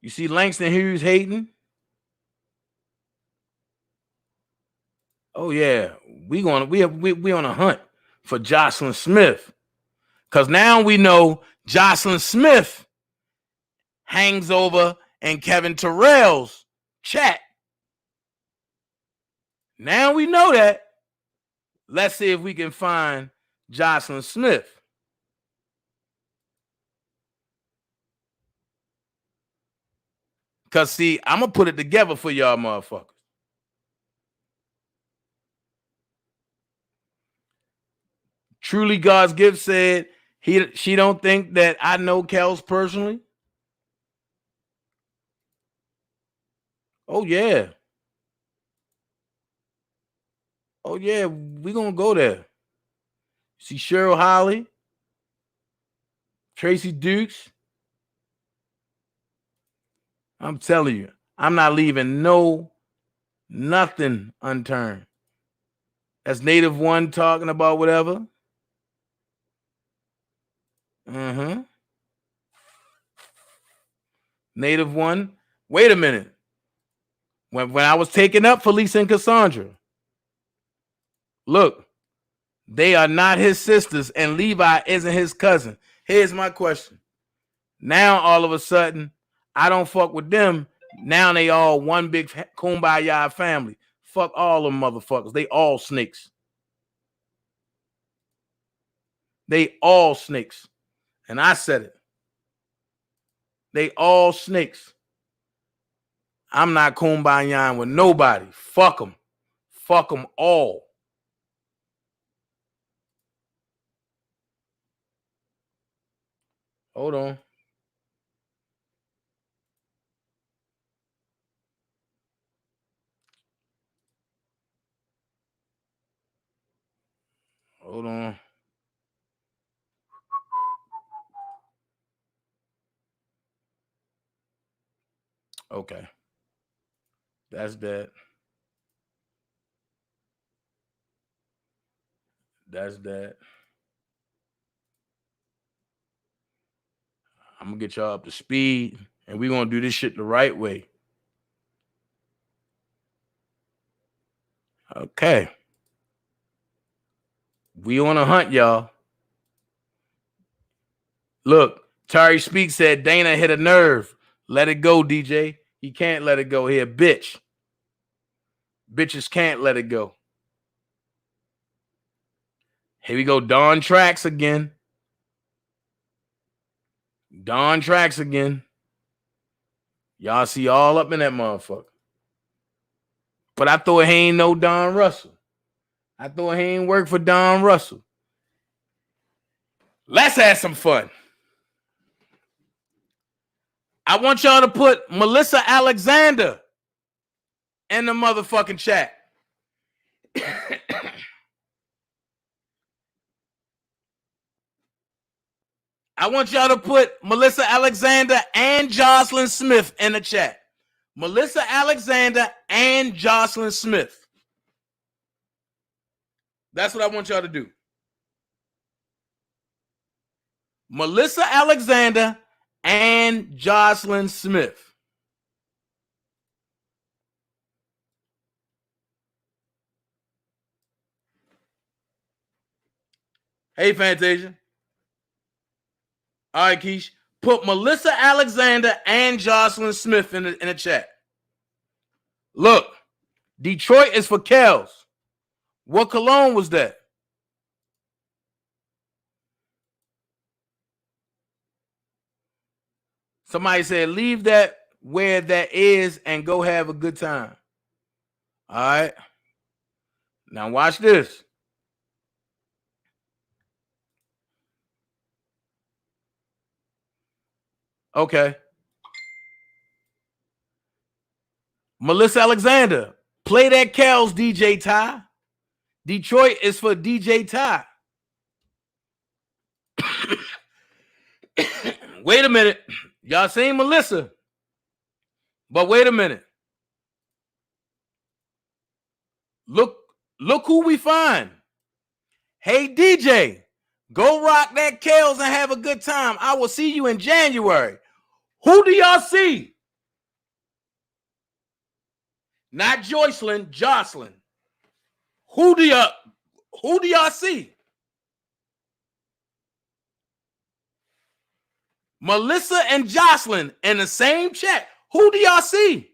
S1: You see Langston Hughes hating. Oh yeah, we on a hunt for Jocelyn Smith. Because now we know Jocelyn Smith hangs over in Kevin Terrell's chat. Now we know that. Let's see if we can find Jocelyn Smith. Because, see, I'm going to put it together for y'all motherfuckers. Truly God's Gift said she don't think that I know Kels personally. Oh, yeah. Oh, yeah, we're going to go there. See Cheryl Holly, Tracy Dukes. I'm telling you, I'm not leaving nothing unturned. That's Native One talking about whatever. Native One. Wait a minute. When I was taking up for Lisa and Cassandra, look, they are not his sisters, and Levi isn't his cousin. Here's my question. Now, all of a sudden, I don't fuck with them. Now they all one big kumbaya family. Fuck all them motherfuckers. They all snakes. They all snakes. And I said it. They all snakes. I'm not kumbayaing with nobody. Fuck them. Fuck them all. Hold on. Hold on. Okay. That's that. That's that. I'm going to get y'all up to speed, and we're going to do this shit the right way. Okay. We on a hunt, y'all. Look, Tari Speak said Dana hit a nerve. Let it go, DJ. He can't let it go here, bitch. Bitches can't let it go. Here we go. Dawn Tracks again. Dawn Tracks again. Y'all see all up in that motherfucker. But I thought he ain't no Don Russell. I thought he ain't work for Don Russell. Let's have some fun. I want y'all to put Melissa Alexander in the motherfucking chat. I want y'all to put Melissa Alexander and Jocelyn Smith in the chat. Melissa Alexander and Jocelyn Smith. That's what I want y'all to do. Melissa Alexander and Jocelyn Smith. Hey, Fantasia. All right, Keish. Put Melissa Alexander and Jocelyn Smith in the chat. Look, Detroit is for Kels. What cologne was that? Somebody said, leave that where that is and go have a good time. All right. Now watch this. Okay. Melissa Alexander, play that Kels, DJ Ty. Detroit is for DJ Ty. Wait a minute. Y'all seen Melissa. But wait a minute. Look who we find. Hey, DJ, go rock that Kels and have a good time. I will see you in January. Who do y'all see? Not Joycelyn, Jocelyn. Who do y'all see? Melissa and Jocelyn in the same chat. Who do y'all see?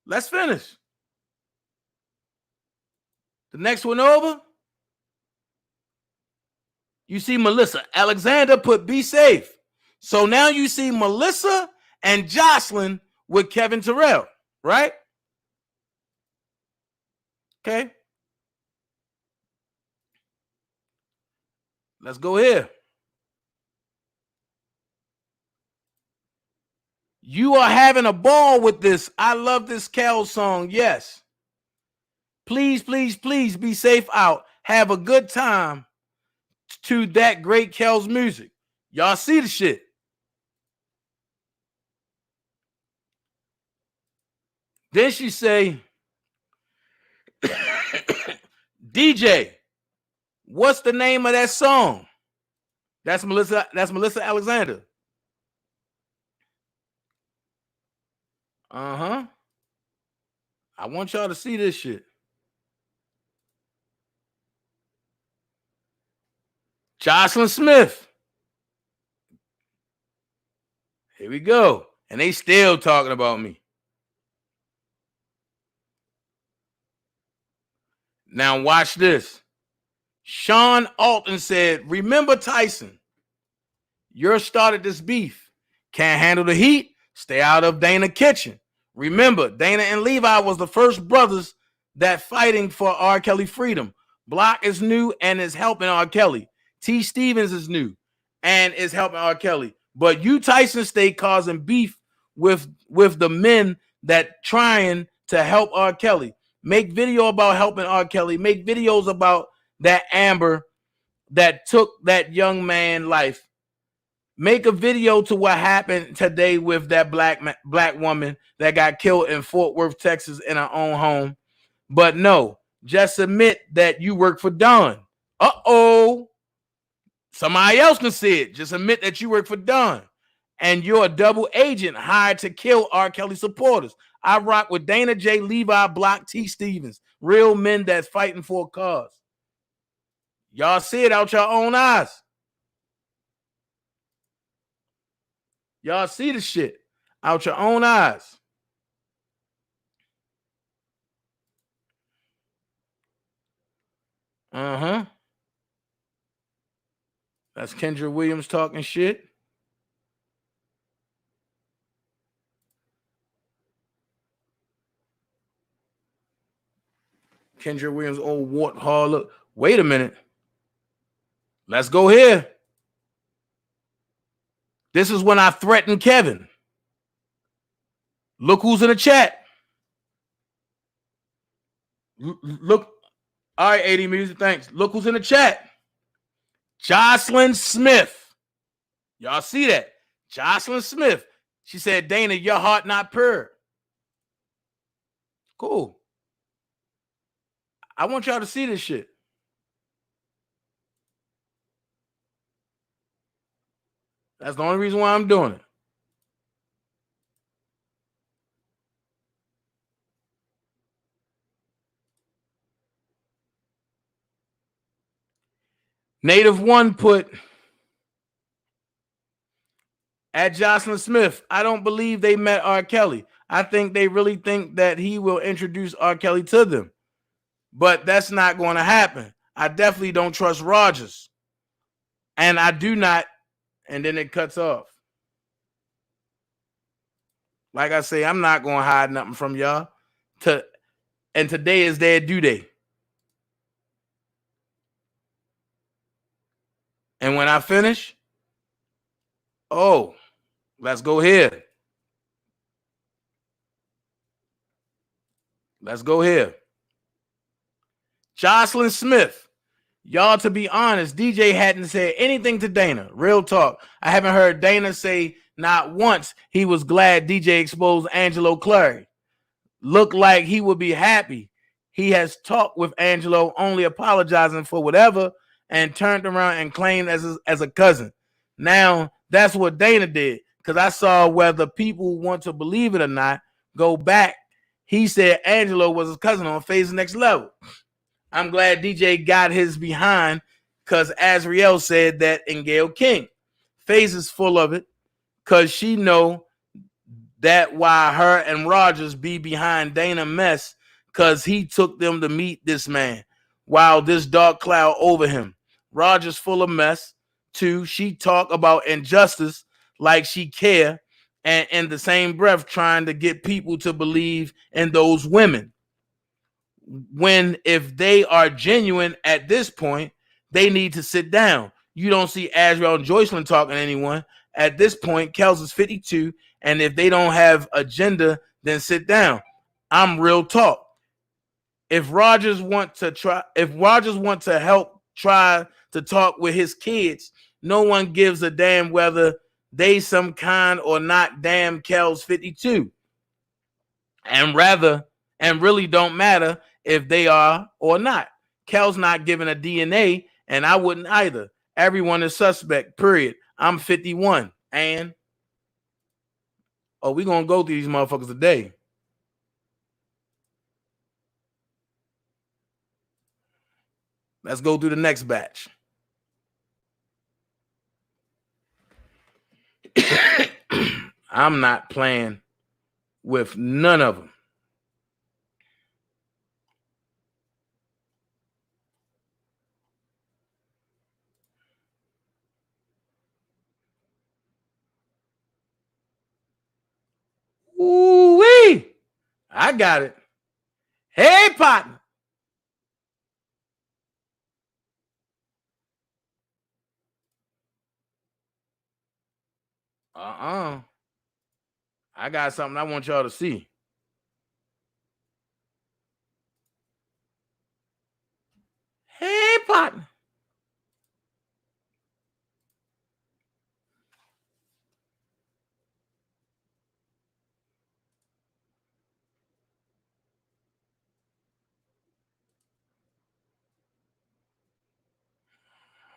S1: Let's finish. The next one over. You see Melissa Alexander put be safe. So now you see Melissa and Jocelyn with Kevin Terrell, right? Okay. Let's go here. You are having a ball with this. I love this Kel song. Yes. Please, please, please be safe out. Have a good time to that great Kel's music. Y'all see the shit. Then she say, DJ, what's the name of that song? That's Melissa Alexander. I want y'all to see this shit. Jocelyn Smith. Here we go. And they still talking about me. Now watch this. Sean Alton said, remember Tyson, you started this beef. Can't handle the heat? Stay out of Dana kitchen. Remember, Dana and Levi was the first brothers that fighting for R. Kelly freedom. Block is new and is helping R. Kelly. T. Stevens is new and is helping R. Kelly. But you, Tyson, stay causing beef with the men that trying to help R. Kelly. Make video about helping R. Kelly. Make videos about that Amber that took that young man's life. Make a video to what happened today with that black woman that got killed in Fort Worth, Texas in her own home. But no, just admit that you work for Don. Uh-oh. Somebody else can see it. Just admit that you work for Don. And you're a double agent hired to kill R. Kelly supporters. I rock with DanaJay, Levi, Block, T. Stevens. Real men that's fighting for a cause. Y'all see it out your own eyes. Y'all see the shit out your own eyes. That's Kendra Williams talking shit. Kendra Williams, old warthog. Look, wait a minute. Let's go here. This is when I threatened Kevin. Look who's in the chat. Look. All right, 80 Music, thanks. Look who's in the chat. Jocelyn Smith. Y'all see that? Jocelyn Smith. She said, Dana, your heart not pure. Cool. I want y'all to see this shit. That's the only reason why I'm doing it. Native One put at Jocelyn Smith, I don't believe they met R. Kelly. I think they really think that he will introduce R. Kelly to them. But that's not going to happen. I definitely don't trust Rogers. And I do not. And then it cuts off. Like I say, I'm not going to hide nothing from y'all. And today is their due day. And when I finish, oh, let's go here. Let's go here. Jocelyn Smith. Y'all, to be honest, DJ hadn't said anything to Dana. Real talk. I haven't heard Dana say not once he was glad DJ exposed Angelo Clary. Looked like he would be happy. He has talked with Angelo, only apologizing for whatever, and turned around and claimed as a cousin. Now, that's what Dana did, because I saw whether people want to believe it or not, go back. He said Angelo was his cousin on Phase Next Level. I'm glad DJ got his behind, because Azriel said that in Gayle King. Phase is full of it, because she know that why her and Rogers be behind Dana mess, because he took them to meet this man while this dark cloud over him. Rogers full of mess. 2, she talk about injustice like she care, and in the same breath trying to get people to believe in those women. When if they are genuine at this point, they need to sit down. You don't see Azrael and Joycelyn talking to anyone. At this point, Kels is 52, and if they don't have agenda, then sit down. I'm real talk. If Rogers want to help try to talk with his kids, no one gives a damn whether they some kind or not. Damn, Kels 52, and really don't matter if they are or not. Kel's not giving a DNA, and I wouldn't either. Everyone is suspect, period. I'm 51, and we gonna go through these motherfuckers today. Let's go through the next batch. I'm not playing with none of them. Ooh-wee! I got it. Hey, partner. I got something I want y'all to see. Hey, partner.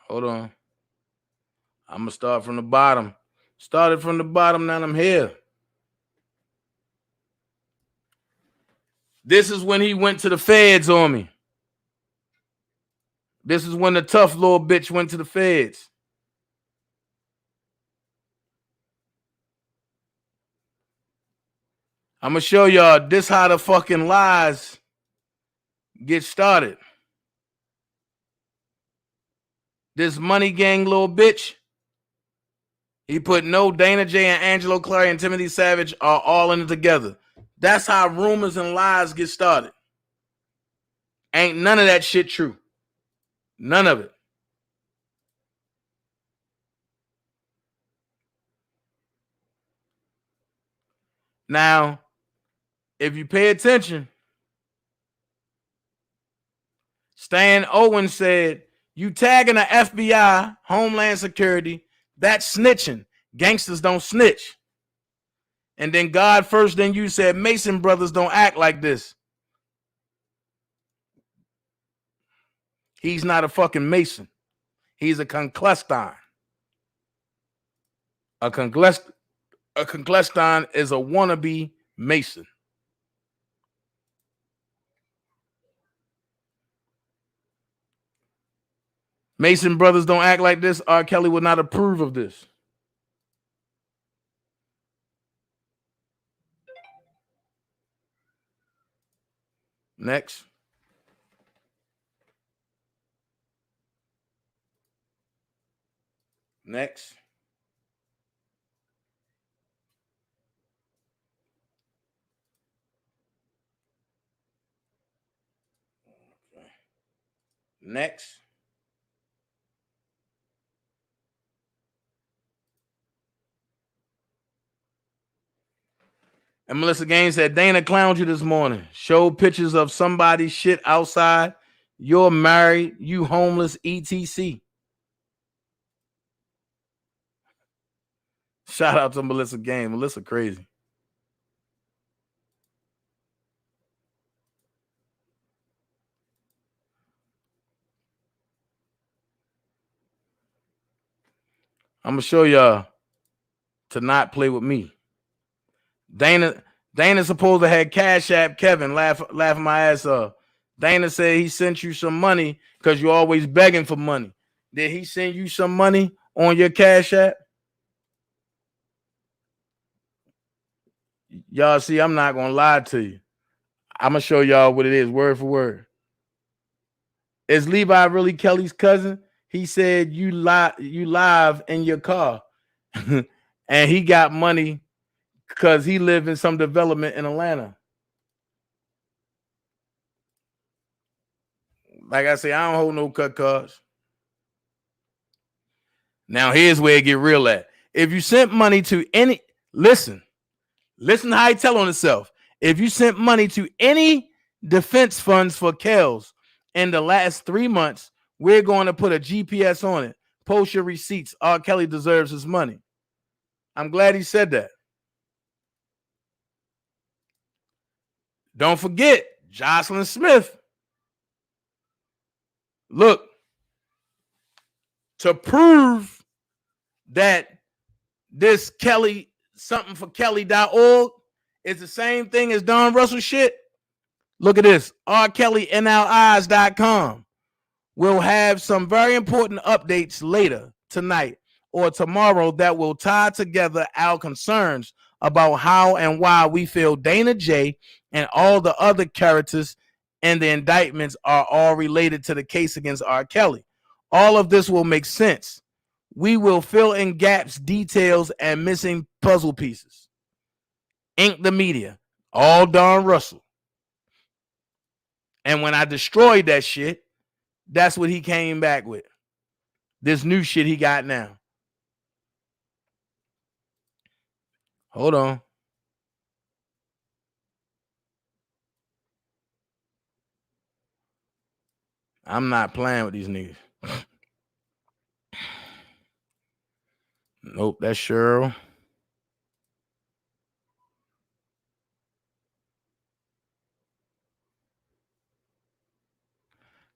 S1: Hold on. I'm going to start from the bottom. Started from the bottom, now I'm here. This is when he went to the feds on me. This is when the tough little bitch went to the feds. I'm going to show y'all this how the fucking lies get started. This money gang little bitch, he put no DanaJay and Angelo Clary and Timothy Savage are all in it together. That's how rumors and lies get started. Ain't none of that shit true. None of it. Now, if you pay attention, Stan Owen said, you tagging the FBI, Homeland Security, that's snitching. Gangsters don't snitch. And then God first, then you said Mason brothers don't act like this. He's not a fucking Mason. He's a conclestine. A conclestine is a wannabe Mason. Mason brothers don't act like this. R. Kelly would not approve of this. Next. Next. Next. And Melissa Gaines said, Dana clowned you this morning. Showed pictures of somebody's shit outside. You're married. You homeless, etc. Shout out to Melissa Gaines. Melissa crazy. I'm going to show y'all to not play with me. Dana supposed to have Cash App Kevin laughing my ass off. Dana said he sent you some money because you're always begging for money. Did he send you some money on your Cash App? Y'all see, I'm not gonna lie to you. I'm gonna show y'all what it is, word for word. Is Levi really Kelly's cousin? He said you live in your car. And he got money because he lived in some development in Atlanta. Like I say, I don't hold no cut cards. Now here's where it get real at. If you sent money to any, listen how he tell on himself. If you sent money to any defense funds for Kels in the last 3 months, we're going to put a GPS on it. Post your receipts. R. Kelly deserves his money. I'm glad he said that. Don't forget, Jocelyn Smith. Look, to prove that this Kelly, something for Kelly.org is the same thing as Don Russell shit. Look at this. RKellyNLIs.com will have some very important updates later tonight or tomorrow that will tie together our concerns about how and why we feel DanaJay and all the other characters and the indictments are all related to the case against R. Kelly. All of this will make sense. We will fill in gaps, details, and missing puzzle pieces. Ink the media. All Don Russell. And when I destroyed that shit, that's what he came back with. This new shit he got now. Hold on. I'm not playing with these niggas. Nope, that's Cheryl.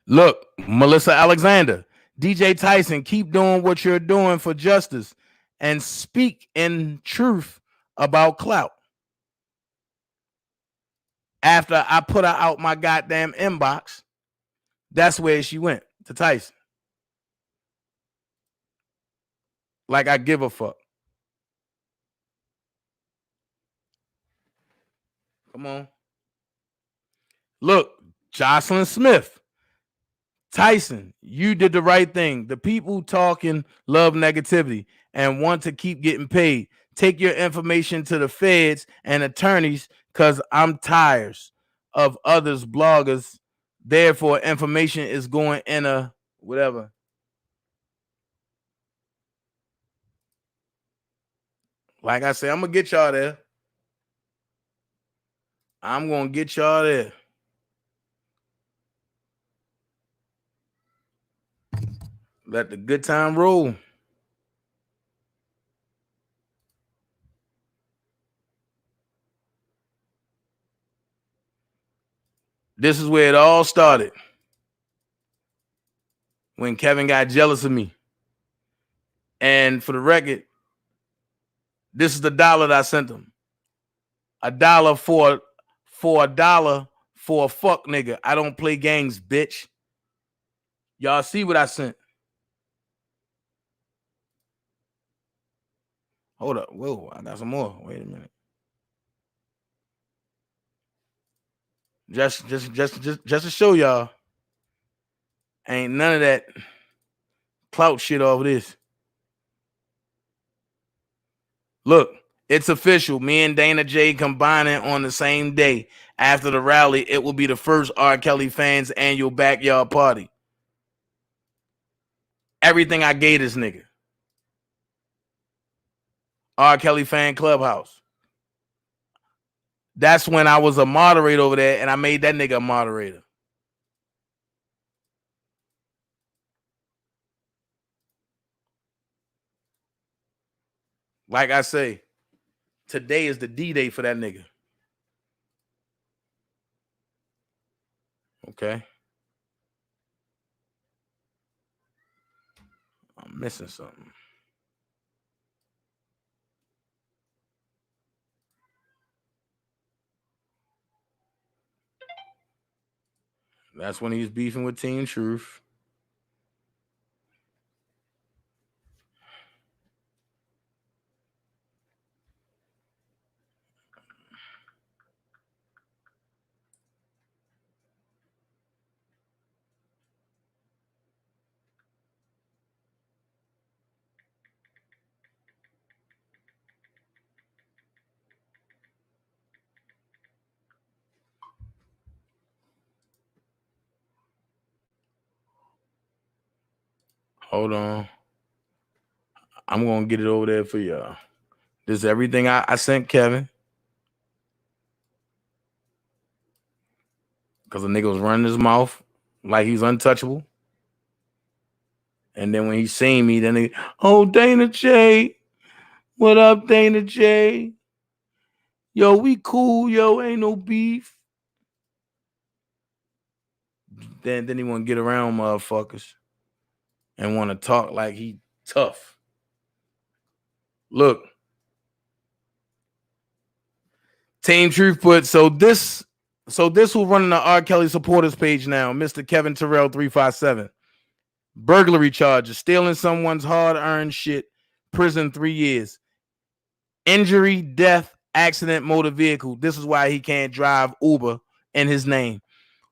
S1: Look, Melissa Alexander, DJ Tyson, keep doing what you're doing for justice and speak in truth about clout. After I put her out my goddamn inbox, that's where she went, to Tyson. Like I give a fuck. Come on. Look, Jocelyn Smith. Tyson, you did the right thing. The people talking love negativity and want to keep getting paid. Take your information to the feds and attorneys because I'm tired of others bloggers. Therefore, information is going in a whatever. Like I said, I'm going to get y'all there. I'm going to get y'all there. Let the good time roll. This is where it all started. When Kevin got jealous of me. And for the record, this is the dollar that I sent him. $1 for $1 for a fuck nigga. I don't play games, bitch. Y'all see what I sent? Hold up. Whoa, I got some more. Wait a minute. Just to show y'all, ain't none of that clout shit off of this. Look, it's official. Me and DanaJay combining on the same day. After the rally, it will be the first R. Kelly fans annual backyard party. Everything I gave this nigga. R. Kelly fan clubhouse. That's when I was a moderator over there, and I made that nigga a moderator. Like I say, today is the D-Day for that nigga. Okay. I'm missing something. That's when he's beefing with Team Truth. Hold on. I'm going to get it over there for y'all. This is everything I sent Kevin. Because the nigga was running his mouth like he's untouchable. And then when he seen me, then DanaJay. What up, DanaJay? Yo, we cool. Yo, ain't no beef. Then he want to get around motherfuckers and want to talk like he tough. Look. Team Truth put, so this who running the R. Kelly supporters page now, Mr. Kevin Terrell 357. Burglary charges, stealing someone's hard-earned shit, prison 3 years. Injury, death, accident, motor vehicle. This is why he can't drive Uber in his name.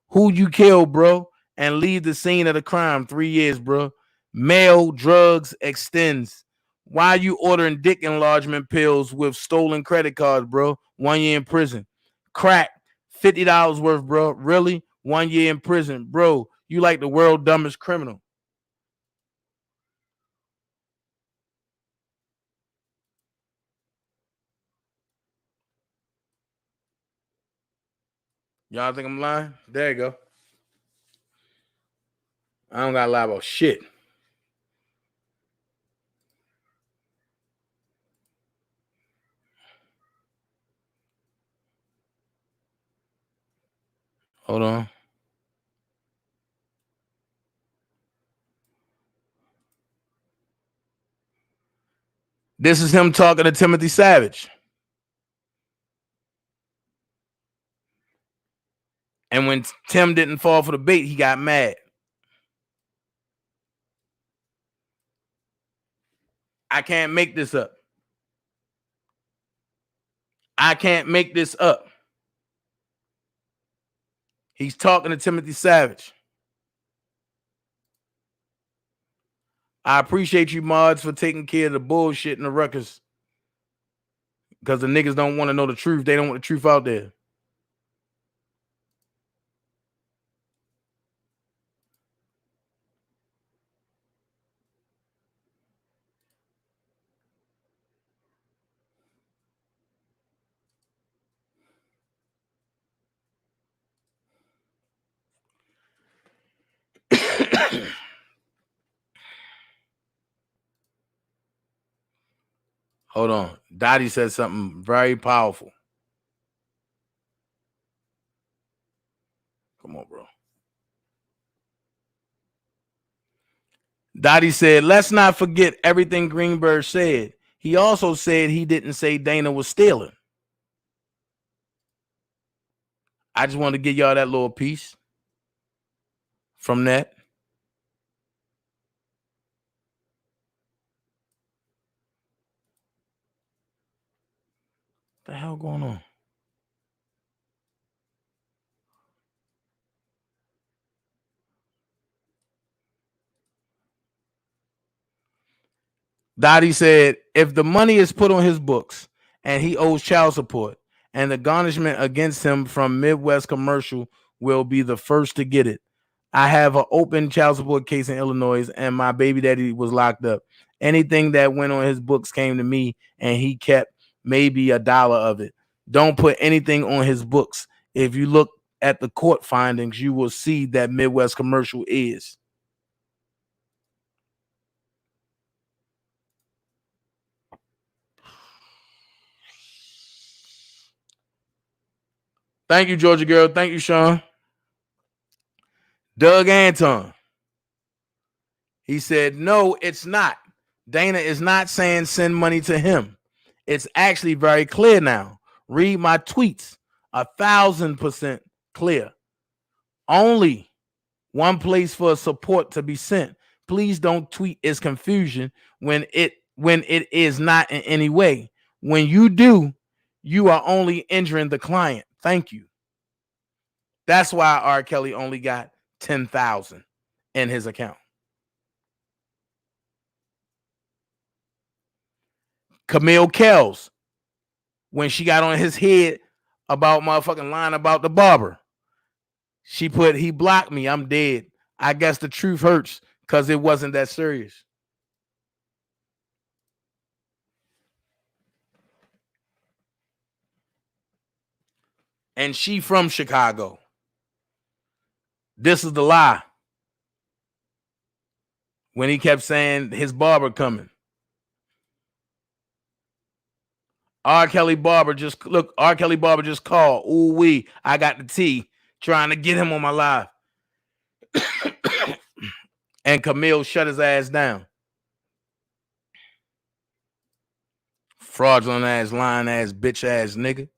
S1: Who you killed, bro, and leave the scene of the crime, 3 years, bro. Mail, drugs, extends. Why you ordering dick enlargement pills with stolen credit cards, bro? 1 year in prison. Crack, $50 worth, bro. Really? 1 year in prison, bro. You like the world's dumbest criminal. Y'all think I'm lying? There you go. I don't gotta lie about shit. Hold on. This is him talking to Timothy Savage. And when Tim didn't fall for the bait, he got mad. I can't make this up. I can't make this up. He's talking to Timothy Savage. I appreciate you mods for taking care of the bullshit and the ruckus. Because the niggas don't want to know the truth. They don't want the truth out there. Hold on. Dottie said something very powerful. Come on, bro. Dottie said, let's not forget everything Greenberg said. He also said he didn't say Dana was stealing. I just wanted to give y'all that little piece from that. What the hell going on? Dottie said, if the money is put on his books and he owes child support and the garnishment against him from Midwest Commercial will be the first to get it. I have an open child support case in Illinois and my baby daddy was locked up. Anything that went on his books came to me and he kept maybe $1 of it. Don't put anything on his books. If you look at the court findings, you will see that Midwest Commercial is. Thank you, Georgia girl. Thank you, Sean. Doug Anton. He said, no, it's not. Dana is not saying send money to him. It's actually very clear now. Read my tweets. 1,000% clear. Only one place for support to be sent. Please don't tweet is confusion when it is not in any way. When you do, you are only injuring the client. Thank you. That's why R. Kelly only got 10,000 in his account. Camille Kells, when she got on his head about motherfucking lying about the barber, she put, he blocked me. I'm dead. I guess the truth hurts because it wasn't that serious. And she from Chicago. This is the lie. When he kept saying his barber coming. R. Kelly Barber just called. Ooh wee, I got the tea, trying to get him on my live. And Camille shut his ass down. Fraudulent ass, lying ass, bitch ass nigga.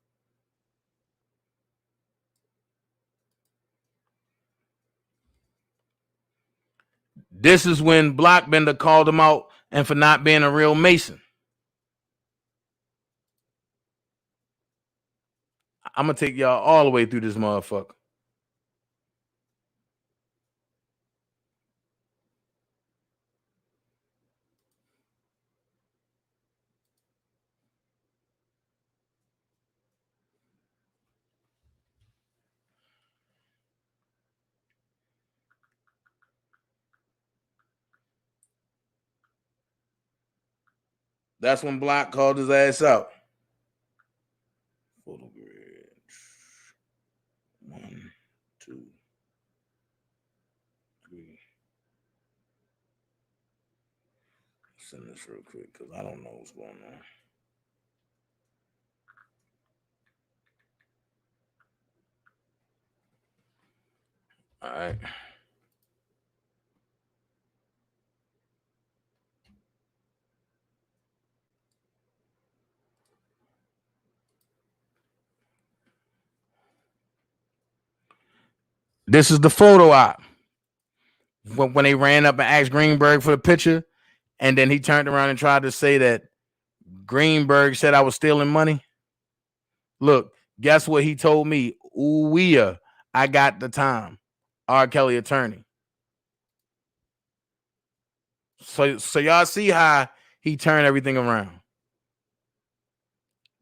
S1: This is when Blockbender called him out and for not being a real Mason. I'm going to take y'all all the way through this motherfucker. That's when Block called his ass out. Photo grid. 1, 2, 3. Send this real quick because I don't know what's going on. All right. This is the photo op. When they ran up and asked Greenberg for the picture, and then he turned around and tried to say that Greenberg said I was stealing money. Look, guess what he told me? Ooh, I got the time. R. Kelly attorney. So y'all see how he turned everything around.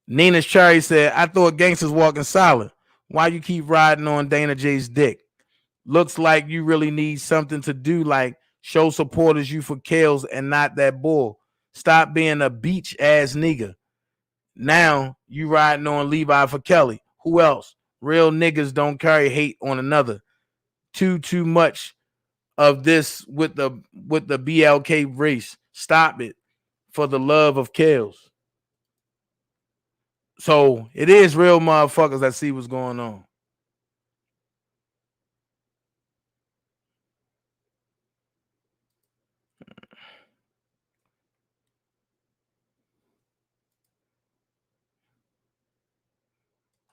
S1: Nina's Cherry said, I thought gangsters walking silent. Why you keep riding on DanaJay's dick? Looks like you really need something to do, like show supporters you for Kales and not that bull. Stop being a beach ass nigga. Now you riding on Levi for Kelly. Who else? Real niggas don't carry hate on another. Too much of this with the BLK race. Stop it for the love of Kales. So it is real motherfuckers that see what's going on.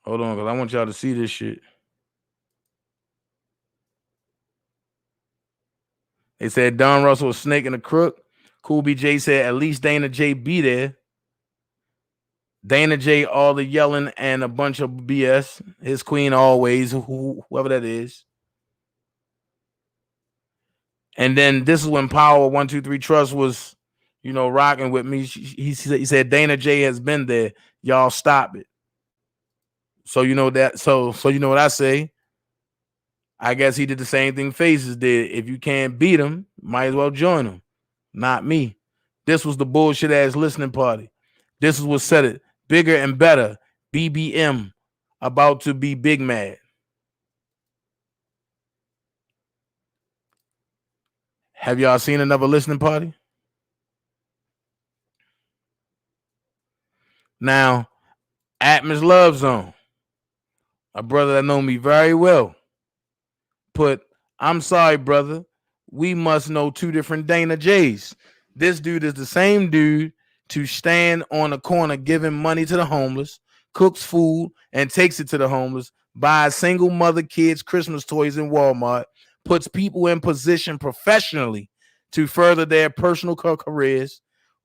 S1: Hold on, because I want y'all to see this shit. They said Don Russell was snake and a crook. Cool BJ said at least DanaJay be there. DanaJay, all the yelling and a bunch of BS. His queen always, whoever that is. And then this is when Power 123 Trust was, rocking with me. He said DanaJay has been there. Y'all stop it. So you know that. So you know what I say. I guess he did the same thing Faces did. If you can't beat him, might as well join him. Not me. This was the bullshit ass listening party. This is what said it. Bigger and better. BBM about to be big mad. Have y'all seen another listening party? Now, Atmos Love Zone, a brother that know me very well, put, I'm sorry, brother. We must know two different DanaJays. This dude is the same dude to stand on a corner giving money to the homeless, cooks food and takes it to the homeless, buys single mother kids Christmas toys in Walmart, puts people in position professionally to further their personal careers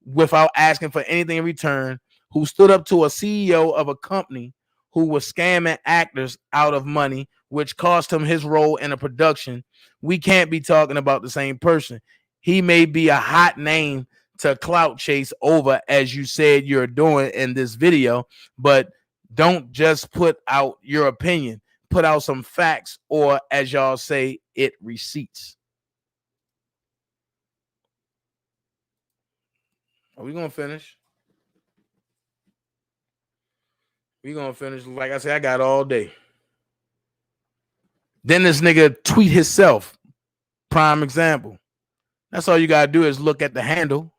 S1: without asking for anything in return, who stood up to a CEO of a company who was scamming actors out of money, which cost him his role in a production. We can't be talking about the same person. He may be a hot name to clout chase over, as you said you're doing in this video, but don't just put out your opinion. Put out some facts, or as y'all say, it receipts. Are we gonna finish? We gonna finish. Like I said, I got all day. Then this nigga tweet himself. Prime example. That's all you gotta do is look at the handle.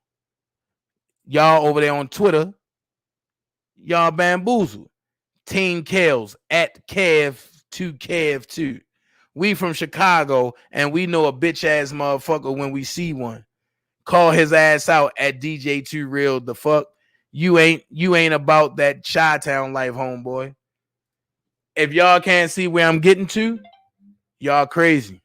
S1: Y'all over there on Twitter, y'all bamboozled. Team Kales at Kev2Kev2. We from Chicago and we know a bitch ass motherfucker when we see one. Call his ass out at DJ2 Real. The fuck? You ain't about that Chi-Town life, homeboy. If y'all can't see where I'm getting to, y'all crazy.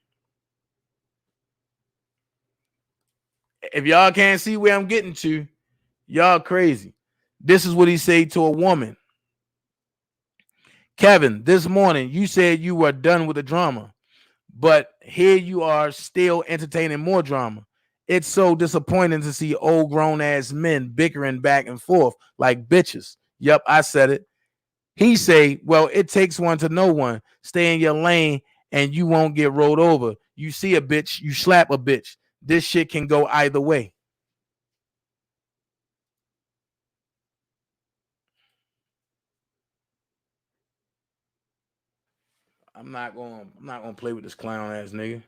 S1: If y'all can't see where I'm getting to, y'all crazy. This is what he said to a woman. Kevin, this morning you said you were done with the drama, but here you are still entertaining more drama. It's so disappointing to see old grown ass men bickering back and forth like bitches. Yep, I said it. He say, well, it takes one to know one. Stay in your lane and you won't get rolled over. You see a bitch, you slap a bitch. This shit can go either way. I'm not gonna play with this clown ass nigga.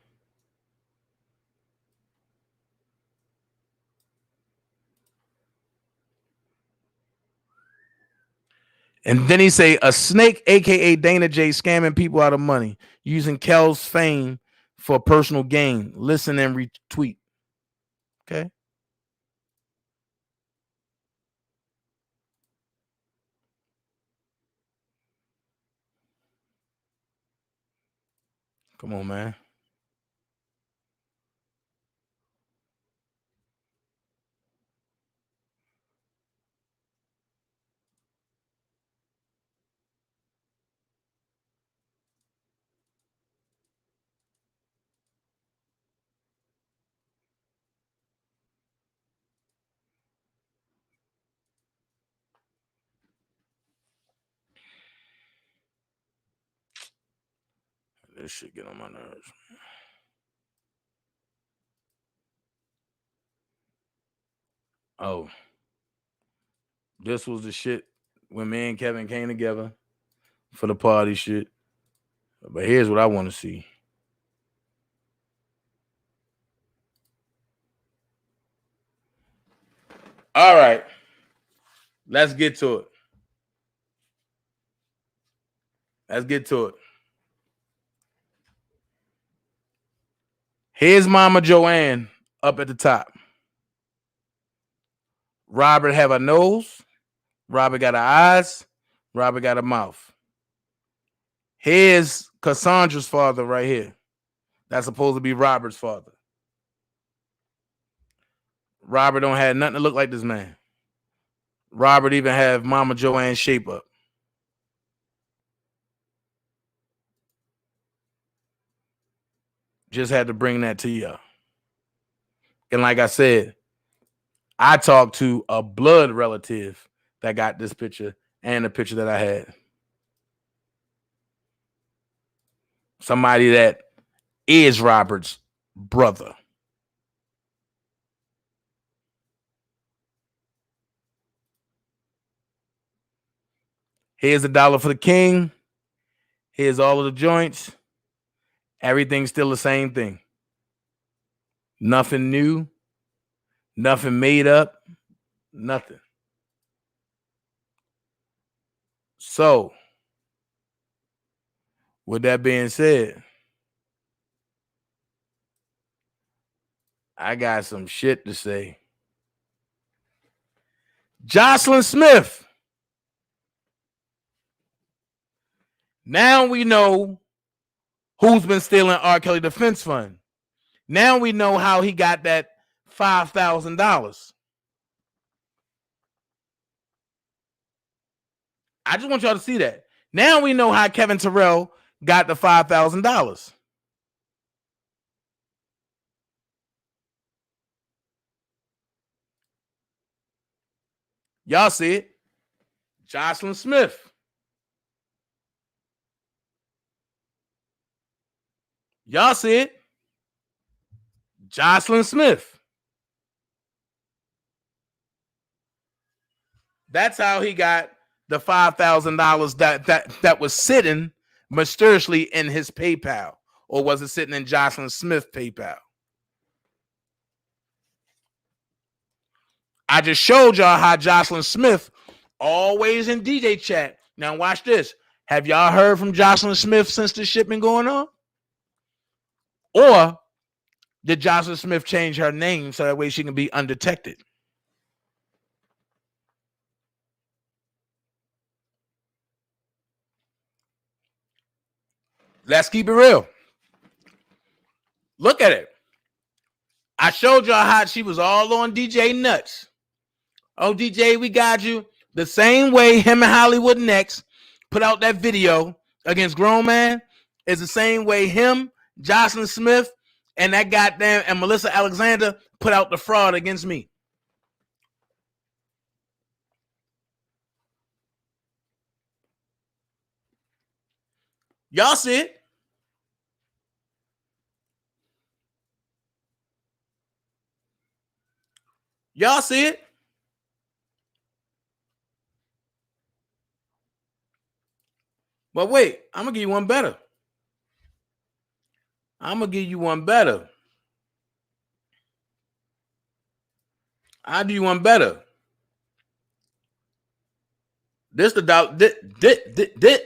S1: And then he say a snake, aka DanaJay, scamming people out of money using Kel's fame for personal gain. Listen and retweet. Okay. Come on, man. This shit get on my nerves. Oh, this was the shit when me and Kevin came together for the party shit. But here's what I want to see. All right. Let's get to it. Let's get to it. Here's Mama Joanne up at the top. Robert have a nose. Robert got eyes. Robert got a mouth. Here's Cassandra's father right here. That's supposed to be Robert's father. Robert don't have nothing to look like this man. Robert even have Mama Joanne's shape up. Just had to bring that to y'all. And like I said, I talked to a blood relative that got this picture and the picture that I had. Somebody that is Robert's brother. Here's $1 for the king. Here's all of the joints. Everything's still the same thing. Nothing new. Nothing made up. Nothing. So, with that being said, I got some shit to say. Jocelyn Smith. Now we know who's been stealing R. Kelly Defense Fund. Now we know how he got that $5,000. I just want y'all to see that. Now we know how Kevin Terrell got the $5,000. Y'all see it? Jocelyn Smith. Y'all see it? Jocelyn Smith. That's how he got the $5,000 that was sitting mysteriously in his PayPal, or was it sitting in Jocelyn Smith's PayPal? I just showed y'all how Jocelyn Smith always in DJ chat. Now watch this. Have y'all heard from Jocelyn Smith since the shit been going on? Or did Jocelyn Smith change her name so that way she can be undetected? Let's keep it real. Look at it. I showed y'all how she was all on DJ nuts. Oh, DJ, we got you. The same way him and Hollywood Next put out that video against Grown Man is the same way him, Jocelyn Smith, and that goddamn and Melissa Alexander put out the fraud against me. Y'all see it? Y'all see it? But wait, I'm going to give you one better. I'm going to give you one better. I'll do you one better. This the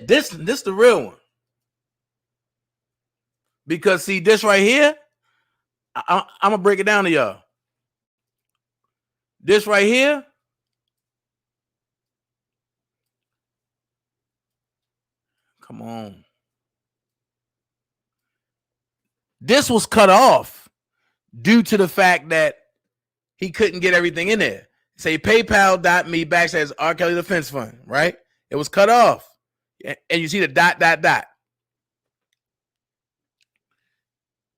S1: this the real one. Because see, this right here, I'm going to break it down to y'all. This right here, come on. This was cut off due to the fact that he couldn't get everything in there. Say PayPal.me/ R. Kelly Defense Fund, right? It was cut off. And you see the ...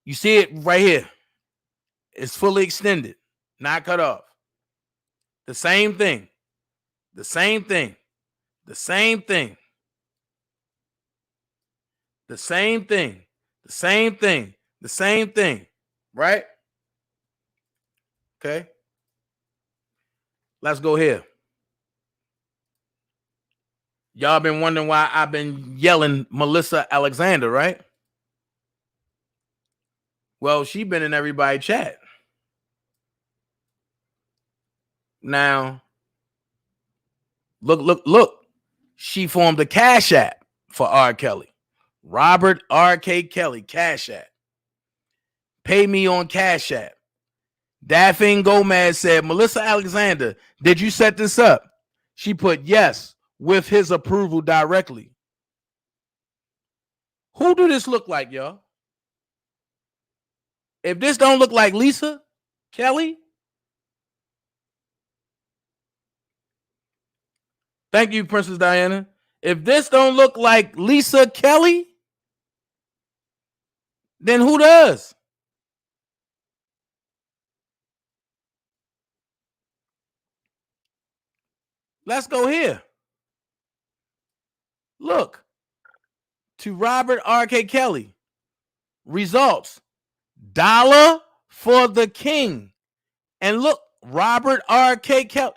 S1: You see it right here. It's fully extended, not cut off. The same thing. The same thing. The same thing. The same thing. The same thing. The same thing. Right? Okay. Let's go here. Y'all been wondering why I've been yelling Melissa Alexander, right? Well, she been in everybody's chat. Now, look. She formed a Cash App for R. Kelly. Robert R.K. Kelly, Cash App. Pay me on Cash App. Daphne Gomez said, Melissa Alexander, did you set this up? She put yes, with his approval directly. Who do this look like, y'all? If this don't look like Lisa Kelly, thank you, Princess Diana. If this don't look like Lisa Kelly, then who does? Let's go here. Look. To Robert R.K. Kelly. Results. $1 for the king. And look, Robert R.K. Kelly.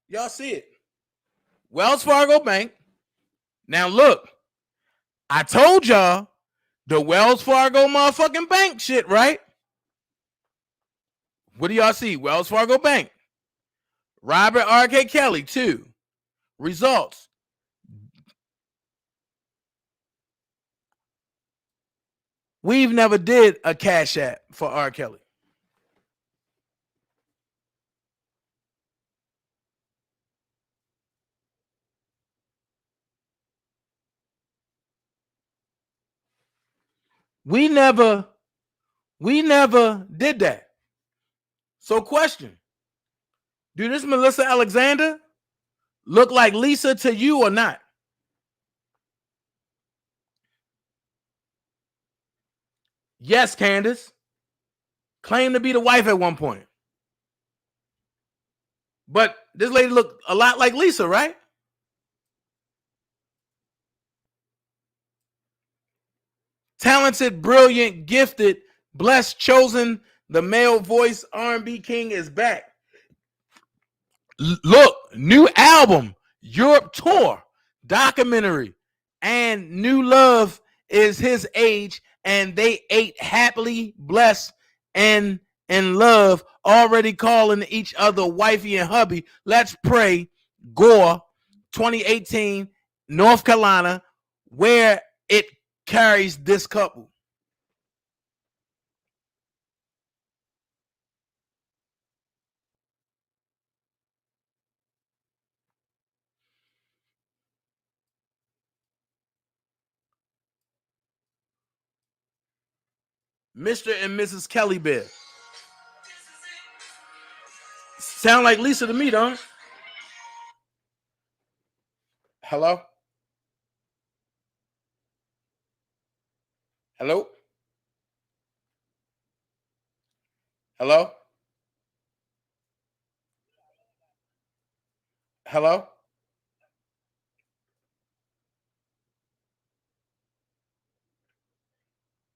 S1: Y'all see it. Wells Fargo Bank. Now look, I told y'all the Wells Fargo motherfucking bank shit, right? What do y'all see? Wells Fargo Bank. Robert R.K. Kelly, 2. Results. We've never did a Cash App for R. Kelly. We never did that. So question, do this Melissa Alexander look like Lisa to you or not? Yes, Candace. Claimed to be the wife at one point. But this lady looked a lot like Lisa, right? Talented, brilliant, gifted, blessed, chosen, the male voice R&B king is back. Look, new album, Europe tour, documentary, and New Love is his age, and they ate happily, blessed, and in love, already calling each other wifey and hubby. Let's pray. Gore, 2018, North Carolina, where it carries this couple. Mr. and Mrs. Kelly Bear. Sound like Lisa to me, don't it? Hello? Hello? Hello? Hello?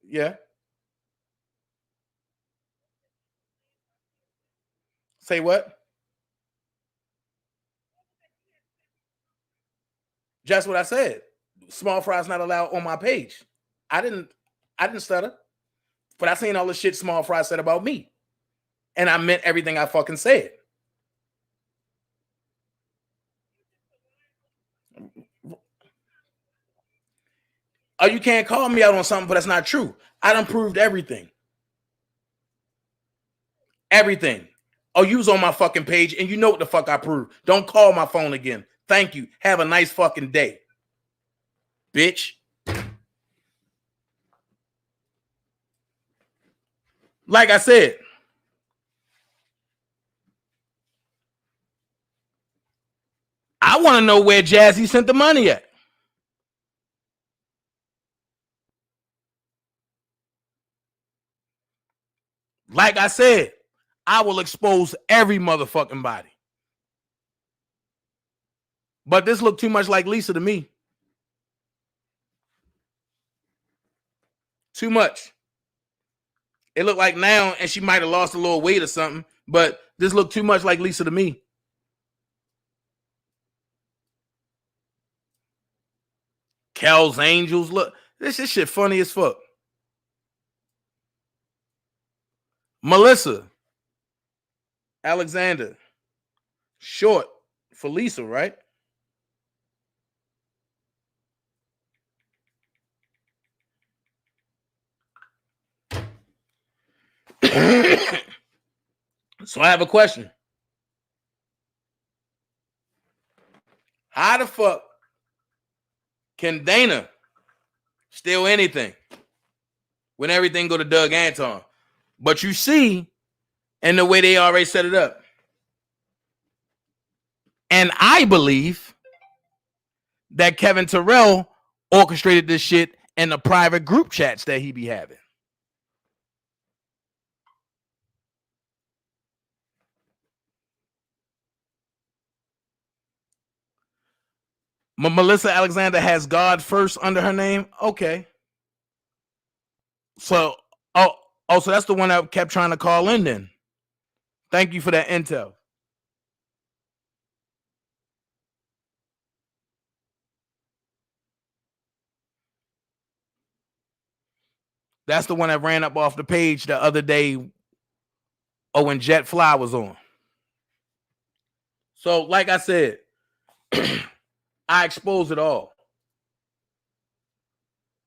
S1: Yeah. Say what? Just what I said. Small fries not allowed on my page. I didn't stutter. But I seen all the shit Small Fry said about me. And I meant everything I fucking said. Oh, you can't call me out on something, but that's not true. I done proved everything. Everything. Oh, you was on my fucking page and you know what the fuck I proved. Don't call my phone again. Thank you. Have a nice fucking day. Bitch. Like I said, I want to know where Jazzy sent the money at. Like I said, I will expose every motherfucking body. But this looked too much like Lisa to me. Too much. It looked like now, and she might have lost a little weight or something, but this looked too much like Lisa to me. Kel's Angels. Look, this shit funny as fuck. Melissa Alexander. Short for Lisa, right? So I have a question. How the fuck can Dana steal anything when everything go to Doug Anton? But you see, and the way they already set it up. And I believe that Kevin Terrell orchestrated this shit in the private group chats that he be having. Melissa Alexander has God first under her name. Okay. So, so that's the one that kept trying to call in then. Thank you for that intel. That's the one that ran up off the page the other day. Oh, when Jet Fly was on. So, like I said, I expose it all.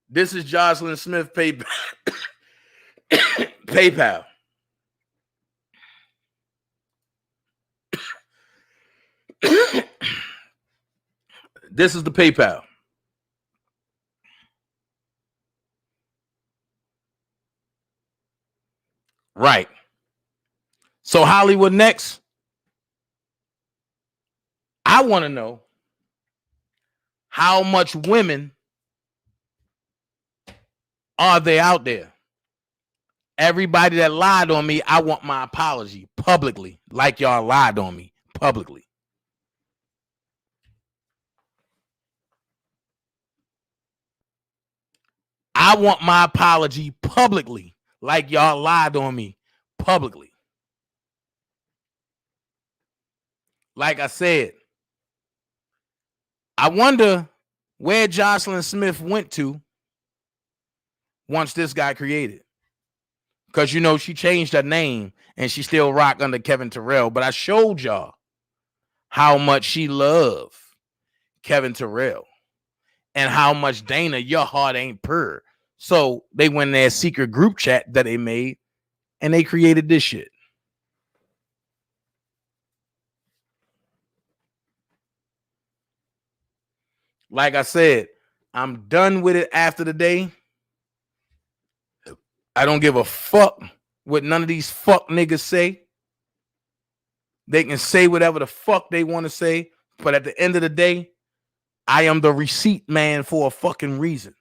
S1: This is Jocelyn Smith PayPal. This is the PayPal. Right. So Hollywood Next. I want to know how much women are they out there? Everybody that lied on me, I want my apology publicly, like y'all lied on me publicly. I want my apology publicly, like y'all lied on me publicly. Like I said, I wonder where Jocelyn Smith went to once this got created. Because, you know, she changed her name and she still rock under Kevin Terrell. But I showed y'all how much she loved Kevin Terrell and how much Dana, your heart ain't purr. So they went in their secret group chat that they made and they created this shit. Like I said, I'm done with it after the day. I don't give a fuck what none of these fuck niggas say. They can say whatever the fuck they want to say. But at the end of the day, I am the receipt man for a fucking reason.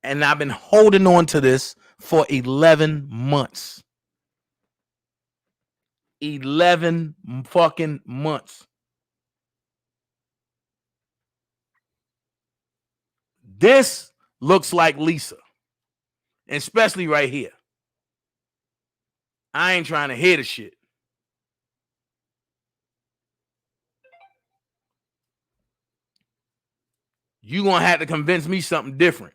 S1: And I've been holding on to this for 11 months. 11 fucking months. This looks like Lisa. Especially right here. I ain't trying to hear the shit. You gonna have to convince me something different.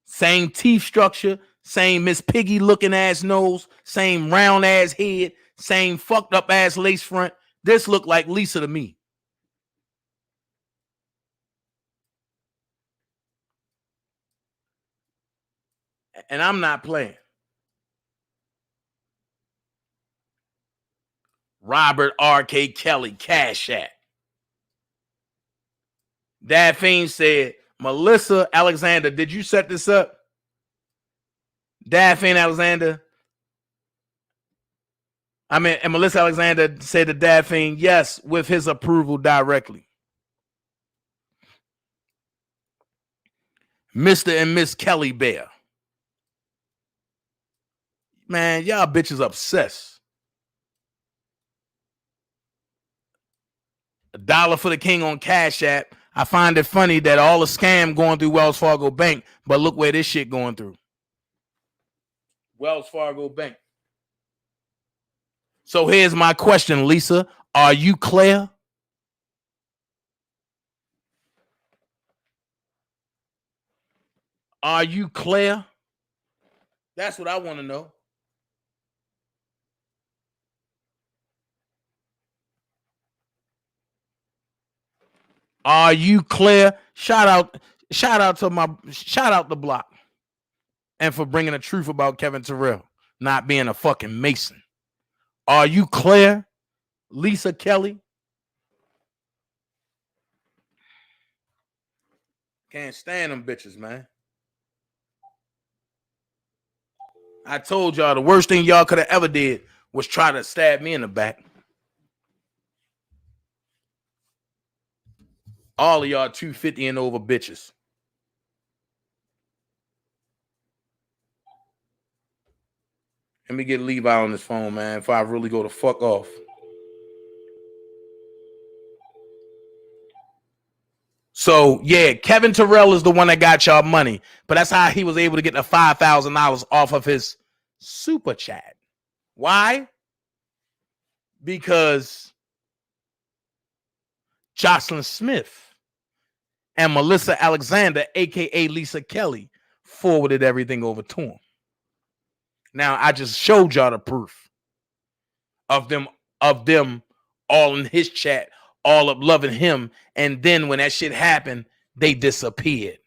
S1: Same teeth structure, same Miss Piggy looking ass nose, same round ass head, same fucked up ass lace front. This look like Lisa to me. And I'm not playing. Robert R.K. Kelly, Cash App. Dad Fiend said, Melissa Alexander, did you set this up? Dad Fiend Alexander. And Melissa Alexander said to Dad Fiend, yes, with his approval directly. Mr. and Miss Kelly Bear. Man, y'all bitches obsessed. $1 for the king on Cash App. I find it funny that all the scam going through Wells Fargo Bank, but look where this shit going through. Wells Fargo Bank. So here's my question, Lisa. Are you clear? Are you clear? That's what I want to know. Are you clear? Shout out the block. And for bringing the truth about Kevin Terrell not being a fucking Mason. Are you clear, Lisa Kelly? Can't stand them bitches, man. I told y'all the worst thing y'all could have ever did was try to stab me in the back. All of y'all 250 and over bitches. Let me get Levi on this phone, man, if I really go to fuck off. So, yeah, Kevin Terrell is the one that got y'all money. But that's how he was able to get the $5,000 off of his super chat. Why? Because Jocelyn Smith and Melissa Alexander, a.k.a. Lisa Kelly, forwarded everything over to him. Now, I just showed y'all the proof of them all in his chat, all up loving him. And then when that shit happened, they disappeared.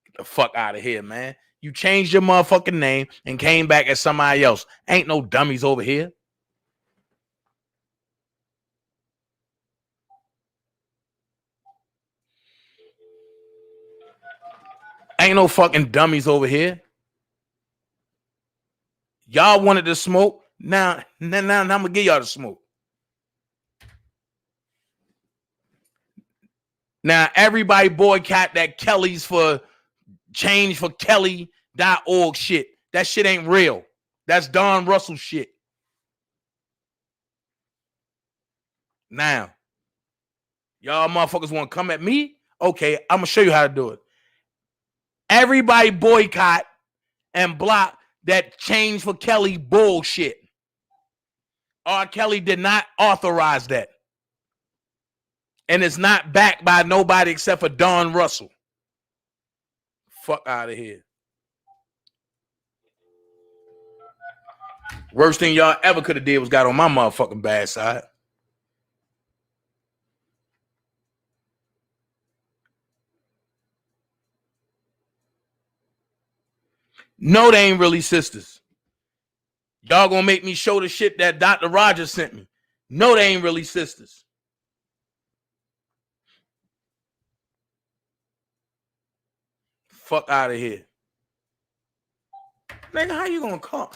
S1: Get the fuck out of here, man. You changed your motherfucking name and came back as somebody else. Ain't no dummies over here. Ain't no fucking dummies over here. Y'all wanted to smoke. Now I'm gonna give y'all the smoke. Now everybody boycott that Kelly's for change for Kelly .org shit. That shit ain't real. That's Don Russell shit. Now, y'all motherfuckers want to come at me? Okay, I'm going to show you how to do it. Everybody boycott and block that Change for Kelly bullshit. R. Kelly did not authorize that. And it's not backed by nobody except for Don Russell. Fuck out of here. Worst thing y'all ever could have did was got on my motherfucking bad side. No, they ain't really sisters. Y'all gonna make me show the shit that Dr. Rogers sent me. No, they ain't really sisters. Fuck out of here. Nigga, how you gonna call?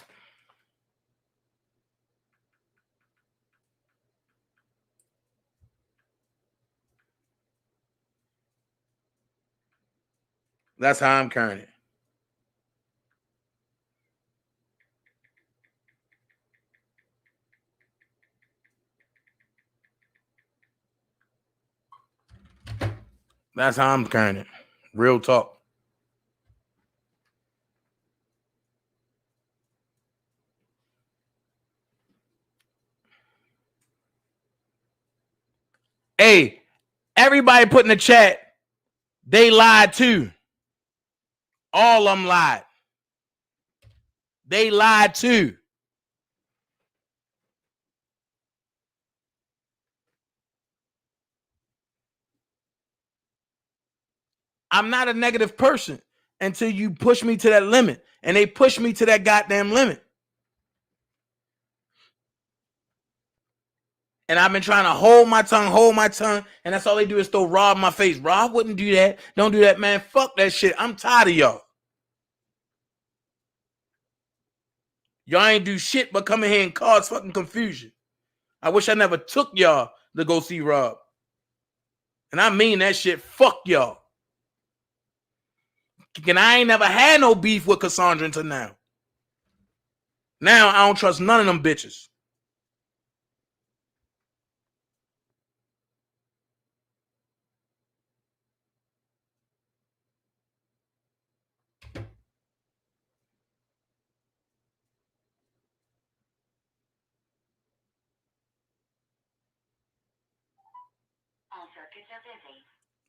S1: That's how I'm carrying it. That's how I'm carrying it. Real talk. Hey, everybody put in the chat, they lied too. All of them lied. They lied too. I'm not a negative person until you push me to that limit. And they push me to that goddamn limit. And I've been trying to hold my tongue, and that's all they do is throw Rob in my face. Rob wouldn't do that. Don't do that, man. Fuck that shit. I'm tired of y'all. Y'all ain't do shit but come in here and cause fucking confusion. I wish I never took y'all to go see Rob. And I mean that shit. Fuck y'all. And I ain't never had no beef with Cassandra until now. Now I don't trust none of them bitches.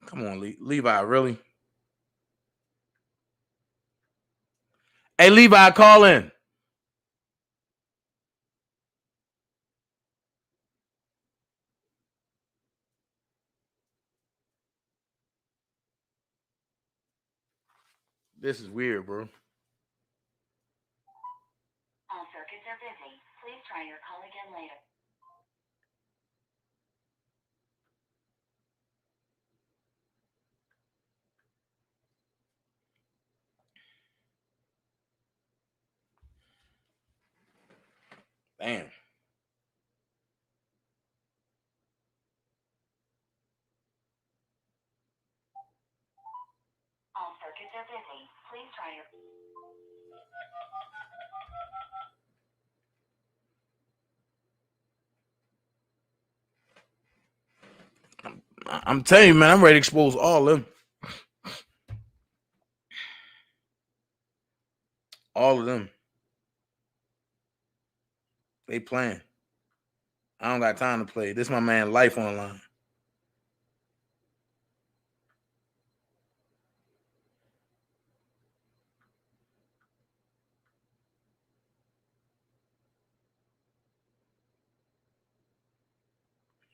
S1: Come on, Levi, really? Hey, Levi, call in. This is weird, bro.
S14: All circuits are busy. Please try your call again later.
S1: Damn.
S14: All circuits are busy. Please try your...
S1: I'm telling you, man, I'm ready to expose all of them. All of them. They playing. I don't got time to play. This is my man life online.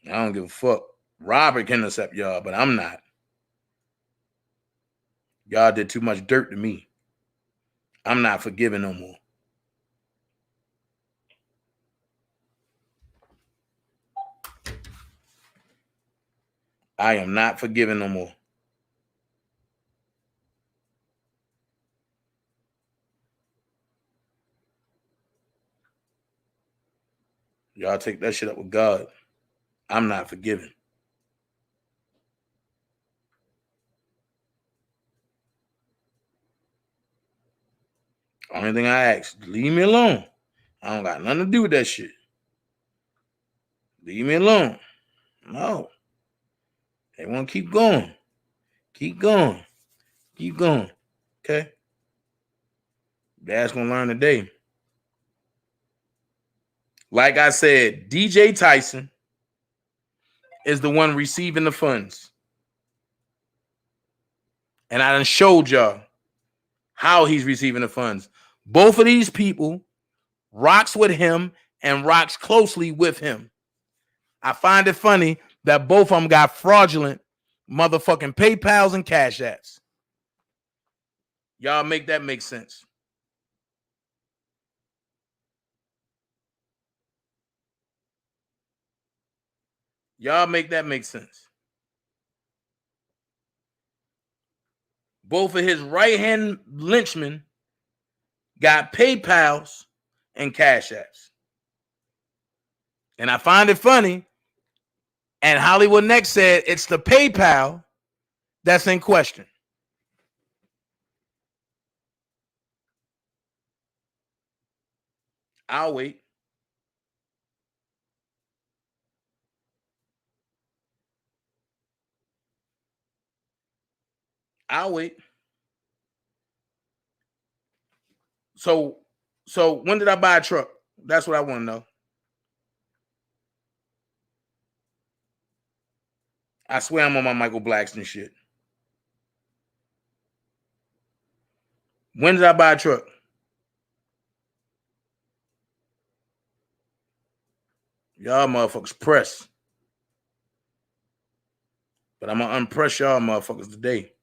S1: I don't give a fuck. Robert can accept y'all, but I'm not. Y'all did too much dirt to me. I'm not forgiving no more. I am not forgiving no more. Y'all take that shit up with God. I'm not forgiving. Only thing I ask, leave me alone. I don't got nothing to do with that shit. Leave me alone. No. They want to keep going. Keep going. Keep going. Okay? Dad's going to learn today. Like I said, DJ Tyson is the one receiving the funds. And I done showed y'all how he's receiving the funds. Both of these people rocks with him and rocks closely with him. I find it funny that both of them got fraudulent motherfucking PayPals and Cash Apps. Y'all make that make sense. Y'all make that make sense. Both of his right-hand lynchmen got PayPals and Cash Apps. And I find it funny, and Hollywood Next said it's the PayPal that's in question. I'll wait. I'll wait. So when did I buy a truck? That's what I want to know. I swear I'm on my Michael Blackston shit. When did I buy a truck? Y'all motherfuckers press. But I'm going to unpress y'all motherfuckers today.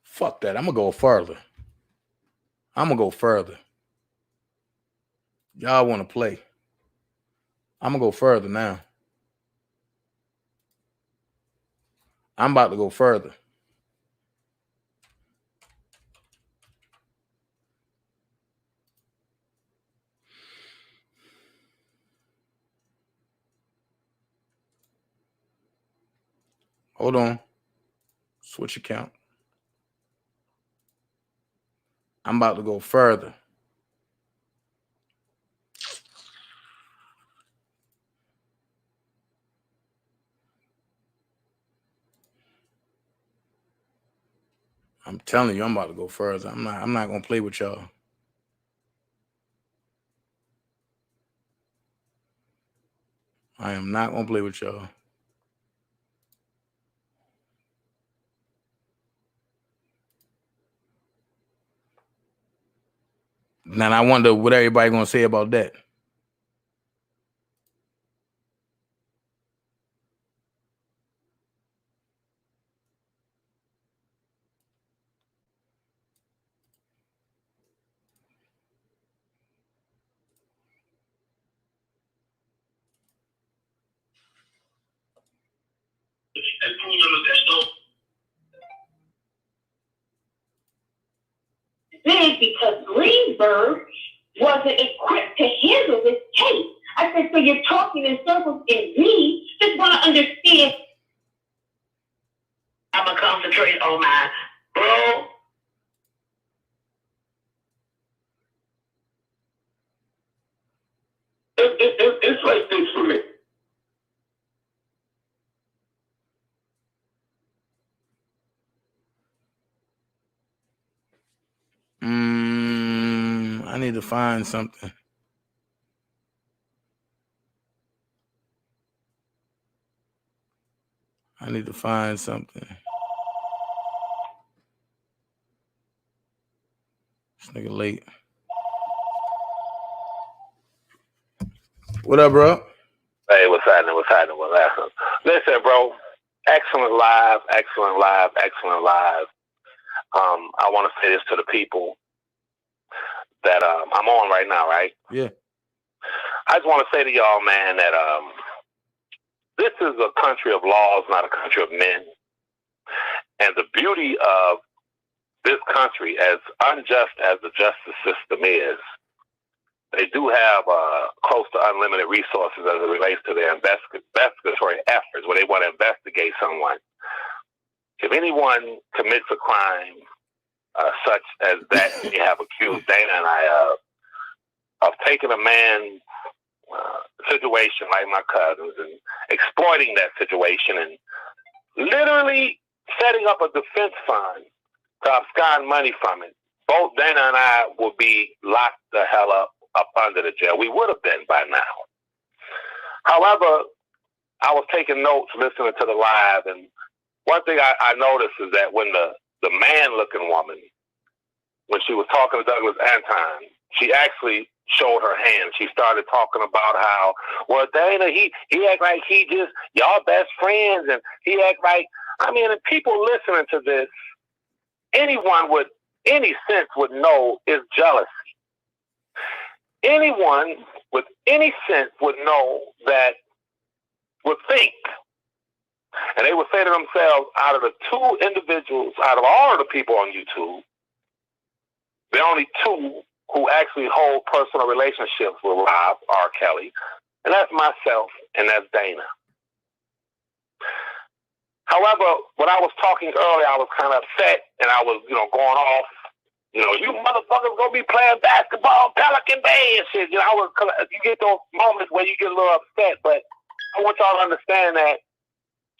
S1: Fuck that. I'm going to go further. I'm going to go further. Y'all want to play. I'm going to go further now. I'm about to go further. Hold on. Switch account. I'm about to go further. I'm telling you, I'm about to go further. I'm not gonna play with y'all. I am not gonna play with y'all. Now I wonder what everybody gonna say about that.
S5: Big because Greenberg wasn't equipped to handle this case. I said, so you're talking in circles, and we just want to understand. I'm going to concentrate on my bro. It's like this for me.
S1: I need to find something. I need to find something. This nigga late. What up, bro?
S12: Hey, what's happening? What's happening? What's happening? Listen, bro. Excellent live. Excellent live. Excellent live. I want to say this to the people that I'm on right now, right?
S1: Yeah.
S12: I just want to say to y'all, man, that this is a country of laws, not a country of men. And the beauty of this country, as unjust as the justice system is, they do have close to unlimited resources as it relates to their investigatory efforts where they want to investigate someone. if anyone commits a crime such as that we have accused Dana and I of taking a man's situation like my cousins and exploiting that situation and literally setting up a defense fund to abscond money from it, both Dana and I will be locked the hell up under the jail. We would have been by now. However, I was taking notes, listening to the live, and one thing I noticed is that when the man-looking woman, when she was talking to Douglas Anton, she actually showed her hand. She started talking about how, well, Dana, he act like he just, y'all best friends, and he act like, I mean, and people listening to this, anyone with any sense would know is jealousy. Anyone with any sense would know that, would think, and they would say to themselves, out of the two individuals, out of all of the people on YouTube, there are only two who actually hold personal relationships with Rob R. Kelly, and that's myself and that's Dana. However, when I was talking earlier, I was kind of upset, and I was, going off. You motherfuckers gonna be playing basketball, Pelican Bay and shit. You get those moments where you get a little upset, but I want y'all to understand that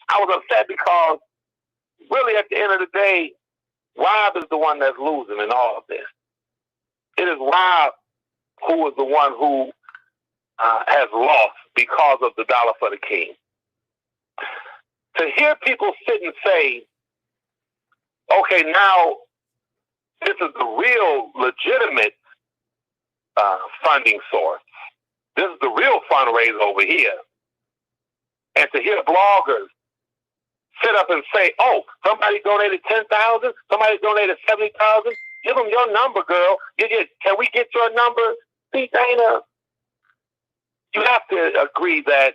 S12: I was upset because really at the end of the day, Rob is the one that's losing in all of this. It is Rob who is the one who has lost because of the dollar for the king. To hear people sit and say, okay, now this is the real legitimate funding source. This is the real fundraiser over here. And to hear bloggers sit up and say, oh, somebody donated 10,000, somebody donated 70,000, give them your number, girl. Can we get your number? See, Dana, you have to agree that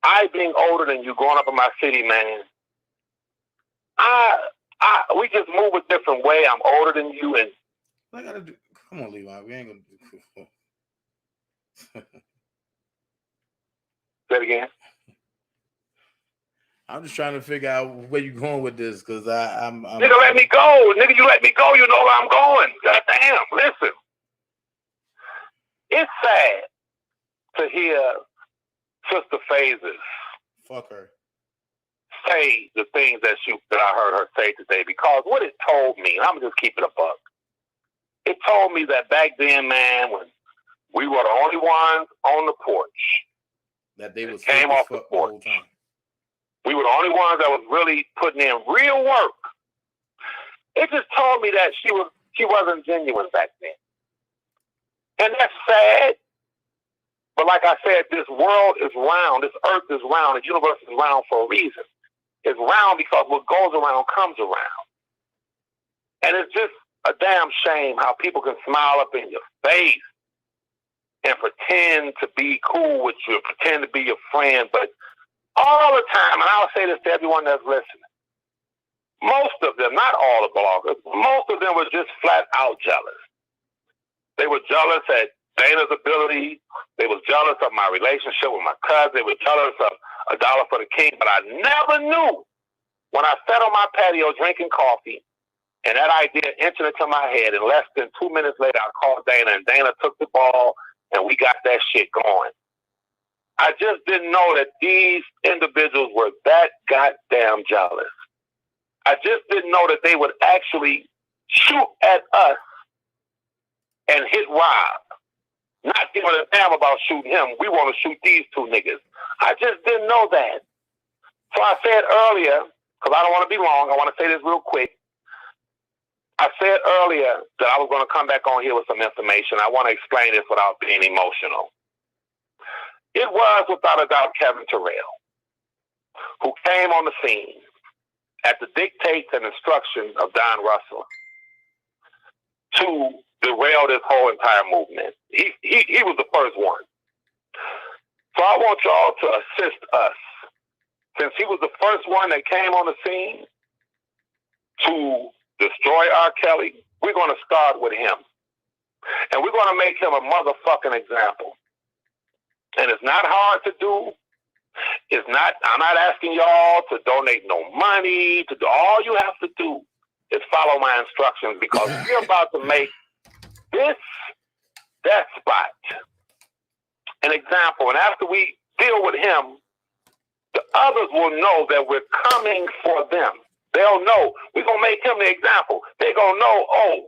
S12: I, being older than you, growing up in my city, man, we just move a different way. I'm older than you, and
S1: I gotta do. Come on, Levi. We ain't gonna do.
S12: Say it again.
S1: I'm just trying to figure out where you're going with this, because I'm.
S12: Nigga, let me go. Nigga, you let me go. You know where I'm going. Goddamn. Listen. It's sad to hear Sister Phases.
S1: Fuck her.
S12: Say the things that I heard her say today, because what it told me, and I'm just keeping a buck. It told me that back then, man, when we were the only ones on the porch,
S1: that they was
S12: came off the porch. The whole time. We were the only ones that was really putting in real work. It just told me that she wasn't genuine back then. And that's sad. But like I said, this world is round, this earth is round, the universe is round for a reason. It's round because what goes around comes around. And it's just a damn shame how people can smile up in your face and pretend to be cool with you, pretend to be your friend, but all the time, and I'll say this to everyone that's listening, most of them, not all the bloggers, most of them were just flat out jealous. They were jealous at Dana's ability. They were jealous of my relationship with my cousin. They were jealous of a dollar for the king. But I never knew when I sat on my patio drinking coffee and that idea entered into my head, and less than 2 minutes later, I called Dana, and Dana took the ball, and we got that shit going. I just didn't know that these individuals were that goddamn jealous. I just didn't know that they would actually shoot at us and hit Rob. Not giving a damn about shooting him. We want to shoot these two niggas. I just didn't know that. So I said earlier, because I don't want to be long, I want to say this real quick. I said earlier that I was going to come back on here with some information. I want to explain this without being emotional. It was, without a doubt, Kevin Terrell, who came on the scene at the dictates and instructions of Don Russell to derail this whole entire movement. He was the first one. So I want y'all to assist us. Since he was the first one that came on the scene to destroy R. Kelly, we're going to start with him. And we're going to make him a motherfucking example. And it's not hard to do. It's not, I'm not asking y'all to donate no money. All you have to do is follow my instructions, because we're about to make this despot an example. And after we deal with him, the others will know that we're coming for them. They'll know we're going to make him the example. They're going to know, oh,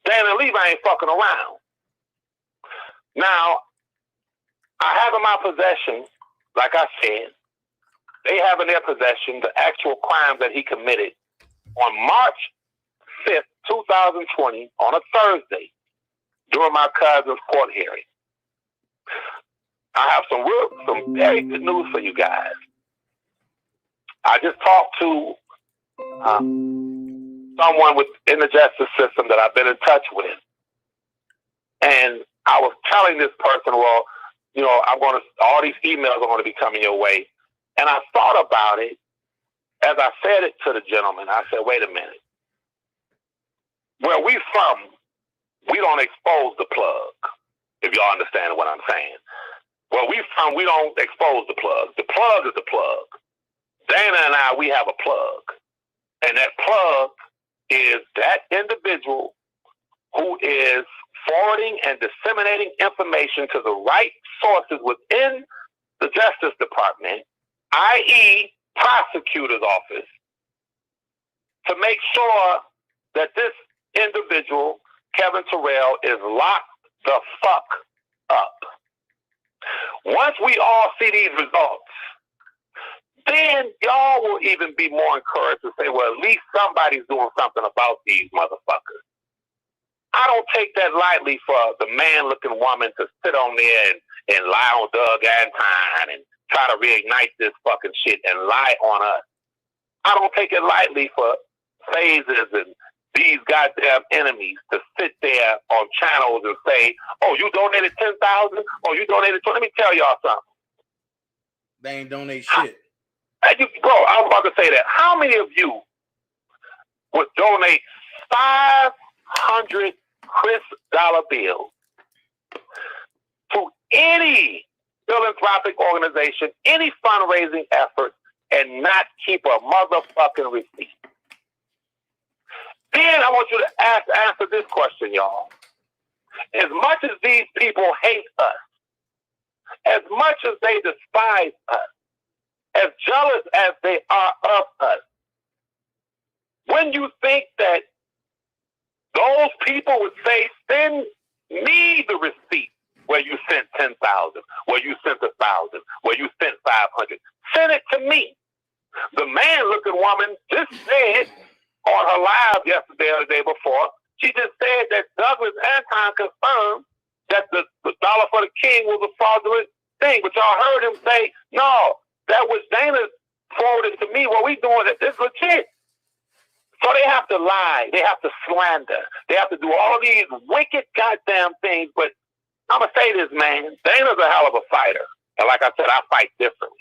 S12: Dan and Levi ain't fucking around. Now, I have in my possession, like I said, they have in their possession the actual crime that he committed on March 5th, 2020, on a Thursday, during my cousin's court hearing. I have some very good news for you guys. I just talked to someone within the justice system that I've been in touch with, and I was telling this person, well, you know, all these emails are going to be coming your way. And I thought about it as I said it to the gentleman. I said, wait a minute. Where we from, we don't expose the plug, if y'all understand what I'm saying. Where we from, we don't expose the plug. The plug is the plug. Dana and I, we have a plug. And that plug is that individual who is forwarding and disseminating information to the right sources within the Justice Department, i.e. prosecutor's office, to make sure that this individual, Kevin Terrell, is locked the fuck up. Once we all see these results, then y'all will even be more encouraged to say, well, at least somebody's doing something about these motherfuckers. I don't take that lightly for the man-looking woman to sit on there and lie on Doug Antine and try to reignite this fucking shit and lie on us. I don't take it lightly for phases and these goddamn enemies to sit there on channels and say, oh, you donated 10,000? Oh, you donated 20? Let me tell y'all something.
S1: They ain't donate shit.
S12: Bro, I was about to say that. How many of you would donate 500 crisp dollar bills to any philanthropic organization, any fundraising effort, and not keep a motherfucking receipt? Then I want you to answer this question, y'all. As much as these people hate us, as much as they despise us, as jealous as they are of us, when you think that those people would say, send me the receipt where you sent 10,000, where you sent 1,000, where you sent 500, send it to me. The man-looking woman just said on her live yesterday or the day before, she just said that Douglas Antine confirmed that the dollar for the king was a fraudulent thing. But y'all heard him say, no, that was Dana forwarded to me. What we doing is this legit. So they have to lie. They have to slander. They have to do all of these wicked goddamn things. But I'm going to say this, man. Dana's a hell of a fighter. And like I said, I fight differently.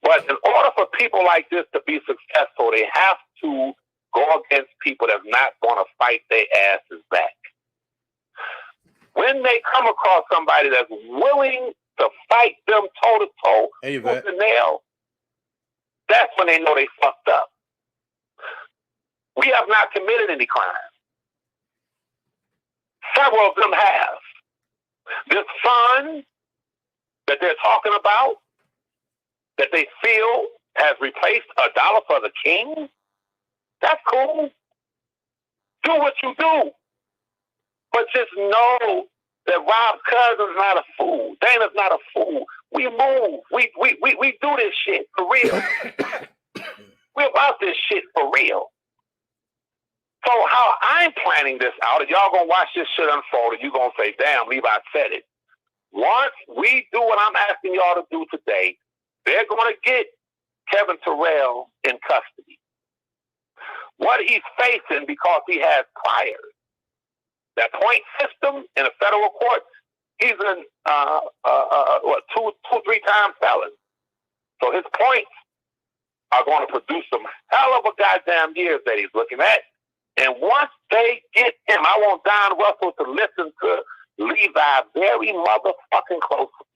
S12: But in order for people like this to be successful, they have to go against people that's not going to fight their asses back. When they come across somebody that's willing to fight them toe-to-toe with the nail, that's when they know they fucked up. We have not committed any crime. Several of them have. This fund that they're talking about, that they feel has replaced $1 for the king, that's cool. Do what you do. But just know that Rob's cousin's not a fool. Dana's not a fool. We move. We do this shit for real. We're about this shit for real. So how I'm planning this out, if y'all gonna watch this shit unfold, and you're gonna say, damn, Levi said it. Once we do what I'm asking y'all to do today, they're gonna get Kevin Terrell in custody. What he's facing, because he has priors, that point system in a federal court, he's an 2-3-time felon. So his points are going to produce some hell of a goddamn years that he's looking at. And once they get him, I want Don Russell to listen to Levi very motherfucking closely.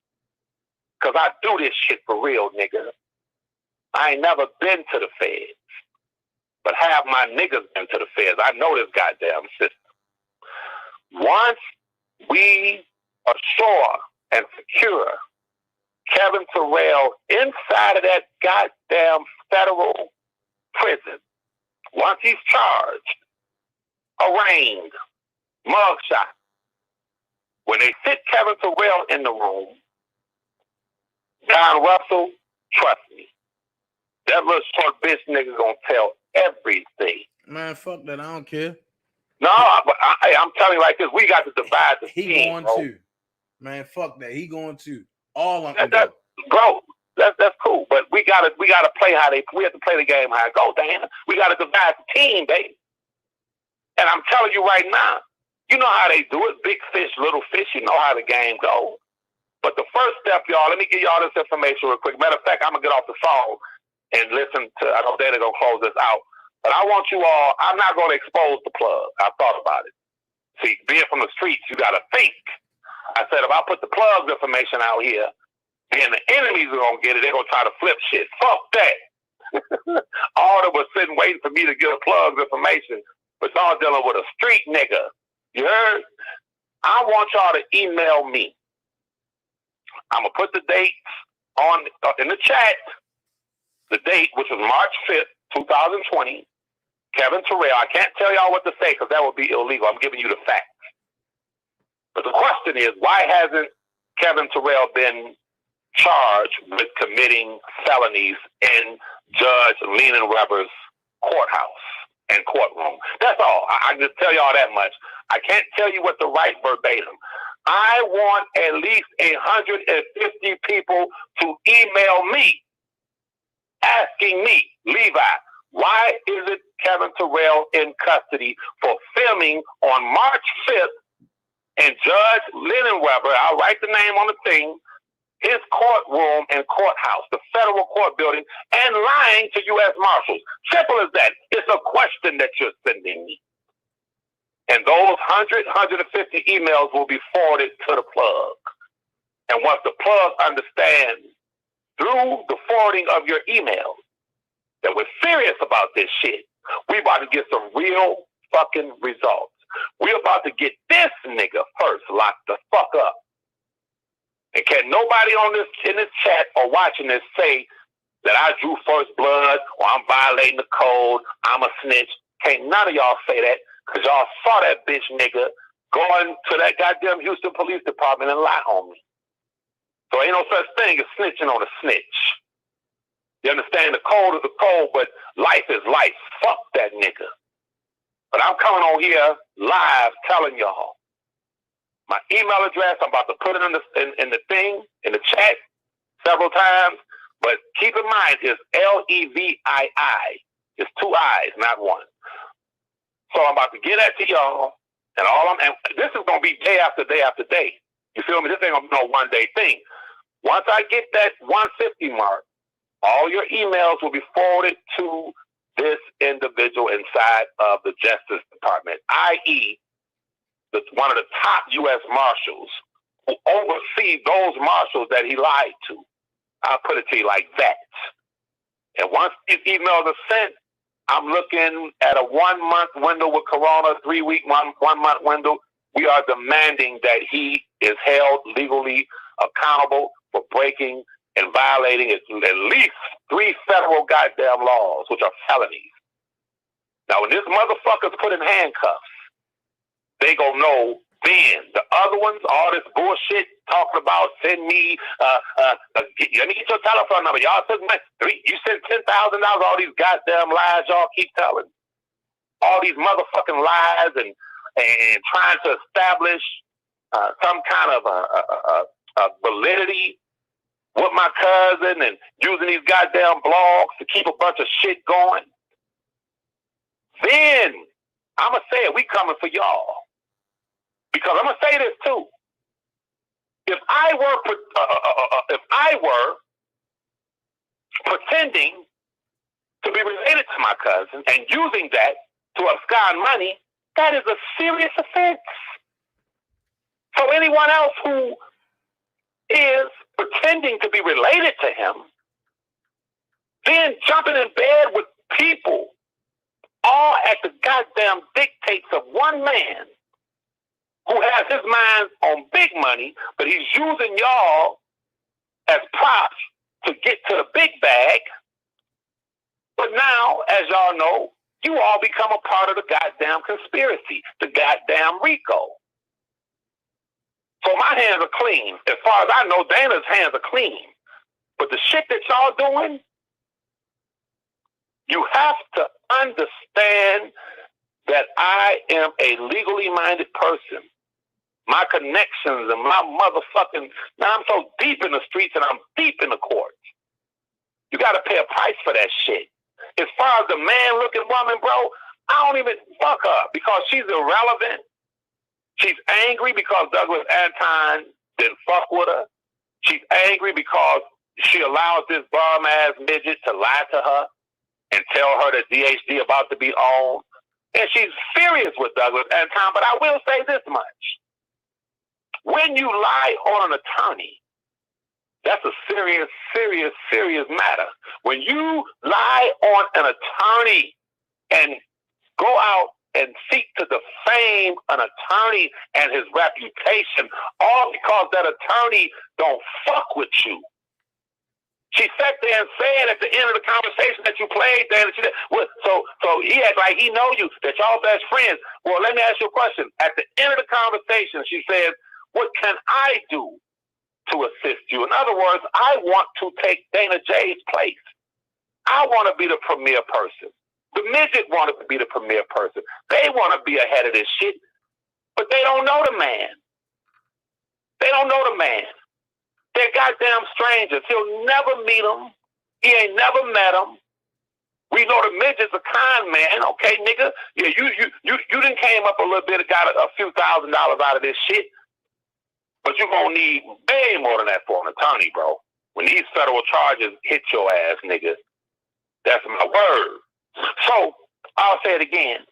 S12: because I do this shit for real, nigga. I ain't never been to the feds, but half my niggas been to the feds. I know this goddamn system. Once we assure and secure Kevin Terrell inside of that goddamn federal prison, once he's charged, arraigned, mugshot, when they sit Kevin Terrell in the room, Don Russell, trust me, that little short bitch nigga gonna tell everything.
S1: Man, fuck that. I don't care.
S12: No, I'm telling you like this. We got to divide the team.
S1: He going to. Man, fuck that. He going to. All of them.
S12: Bro, that's cool. But we gotta play how we have to play the game how it goes, Dana. We gotta divide the team, baby. And I'm telling you right now, you know how they do it. Big fish, little fish. You know how the game goes. But the first step, y'all, let me give y'all this information real quick. Matter of fact, I'm going to get off the phone and listen to, I know Dana going to close this out. But I want you all, I'm not going to expose the plug. I thought about it. See, being from the streets, you got to think. I said, if I put the plug information out here, then the enemies are going to get it. They're going to try to flip shit. Fuck that. All of them was sitting waiting for me to get a plug information. But y'all dealing with a street nigga. You heard? I want y'all to email me. I'm going to put the dates on in the chat. The date, which was March 5th, 2020. Kevin Terrell. I can't tell y'all what to say because that would be illegal. I'm giving you the facts. But the question is, why hasn't Kevin Terrell been charged with committing felonies in Judge Leland Weber's courthouse and courtroom? That's all. I can just tell y'all that much. I can't tell you what to write verbatim. I want at least 150 people to email me asking me, Levi, why is it Kevin Terrell in custody for filming on March 5th in Judge Leland Weber, I'll write the name on the thing, his courtroom and courthouse, the federal court building, and lying to U.S. Marshals. Simple as that. It's a question that you're sending me. And those 150 emails will be forwarded to the plug. And once the plug understands through the forwarding of your emails that we're serious about this shit, we about to get some real fucking results. We're about to get this nigga first locked the fuck up. And can nobody on this in this chat or watching this say that I drew first blood or I'm violating the code, I'm a snitch? Can't none of y'all say that. Because y'all saw that bitch nigga going to that goddamn Houston Police Department and lie on me. So ain't no such thing as snitching on a snitch. You understand? The code is the code, but life is life. Fuck that nigga. But I'm coming on here live telling y'all my email address. I'm about to put it in the thing, in the chat several times. But keep in mind, it's Levii. It's 2 I's, not 1. So I'm about to get that to y'all, and this is gonna be day after day after day. You feel me? This ain't gonna be no one-day thing. Once I get that 150 mark, all your emails will be forwarded to this individual inside of the Justice Department, i.e., one of the top U.S. Marshals who oversee those marshals that he lied to. I'll put it to you like that. And once these emails are sent, I'm looking at a 1-month window with Corona, 3-week, 1-month window. We are demanding that he is held legally accountable for breaking and violating at least 3 federal goddamn laws, which are felonies. Now, when this motherfucker's put in handcuffs, they gonna know then. The other ones, all this bullshit talking about send me, let me get your telephone number. Y'all took you sent $10,000, all these goddamn lies y'all keep telling. All these motherfucking lies and trying to establish some kind of a validity with my cousin and using these goddamn blogs to keep a bunch of shit going. Then, I'm going to say it, we coming for y'all. Because I'm going to say this too. If I were pretending to be related to my cousin and using that to abscond money, that is a serious offense. So anyone else who is pretending to be related to him, then jumping in bed with people, all at the goddamn dictates of one man who has his mind on big money, but he's using y'all as props to get to the big bag. But now, as y'all know, you all become a part of the goddamn conspiracy, the goddamn RICO. So my hands are clean. As far as I know, Dana's hands are clean. But the shit that y'all doing, you have to understand that I am a legally minded person. My connections and my motherfucking, now I'm so deep in the streets and I'm deep in the courts. You got to pay a price for that shit. As far as the man-looking woman, bro, I don't even fuck her because she's irrelevant. She's angry because Douglas Anton didn't fuck with her. She's angry because she allows this bum-ass midget to lie to her and tell her that DHD about to be on. And she's furious with Douglas Anton, but I will say this much. When you lie on an attorney, that's a serious, serious, serious matter. When you lie on an attorney and go out and seek to defame an attorney and his reputation, all because that attorney don't fuck with you. She sat there and said at the end of the conversation that you played, Dan, so he acts like he know you, that y'all best friends. Well, let me ask you a question. At the end of the conversation, she said, what can I do to assist you? In other words, I want to take DanaJay's place. I want to be the premier person. The midget wanted to be the premier person. They want to be ahead of this shit, but they don't know the man. They don't know the man. They're goddamn strangers. He'll never meet them. He ain't never met them. We know the midget's a kind man, okay, nigga? Yeah, you done came up a little bit and got a few $1,000s out of this shit. But you're going to need way more than that for an attorney, bro. When these federal charges hit your ass, nigga, that's my word. So, I'll say it again.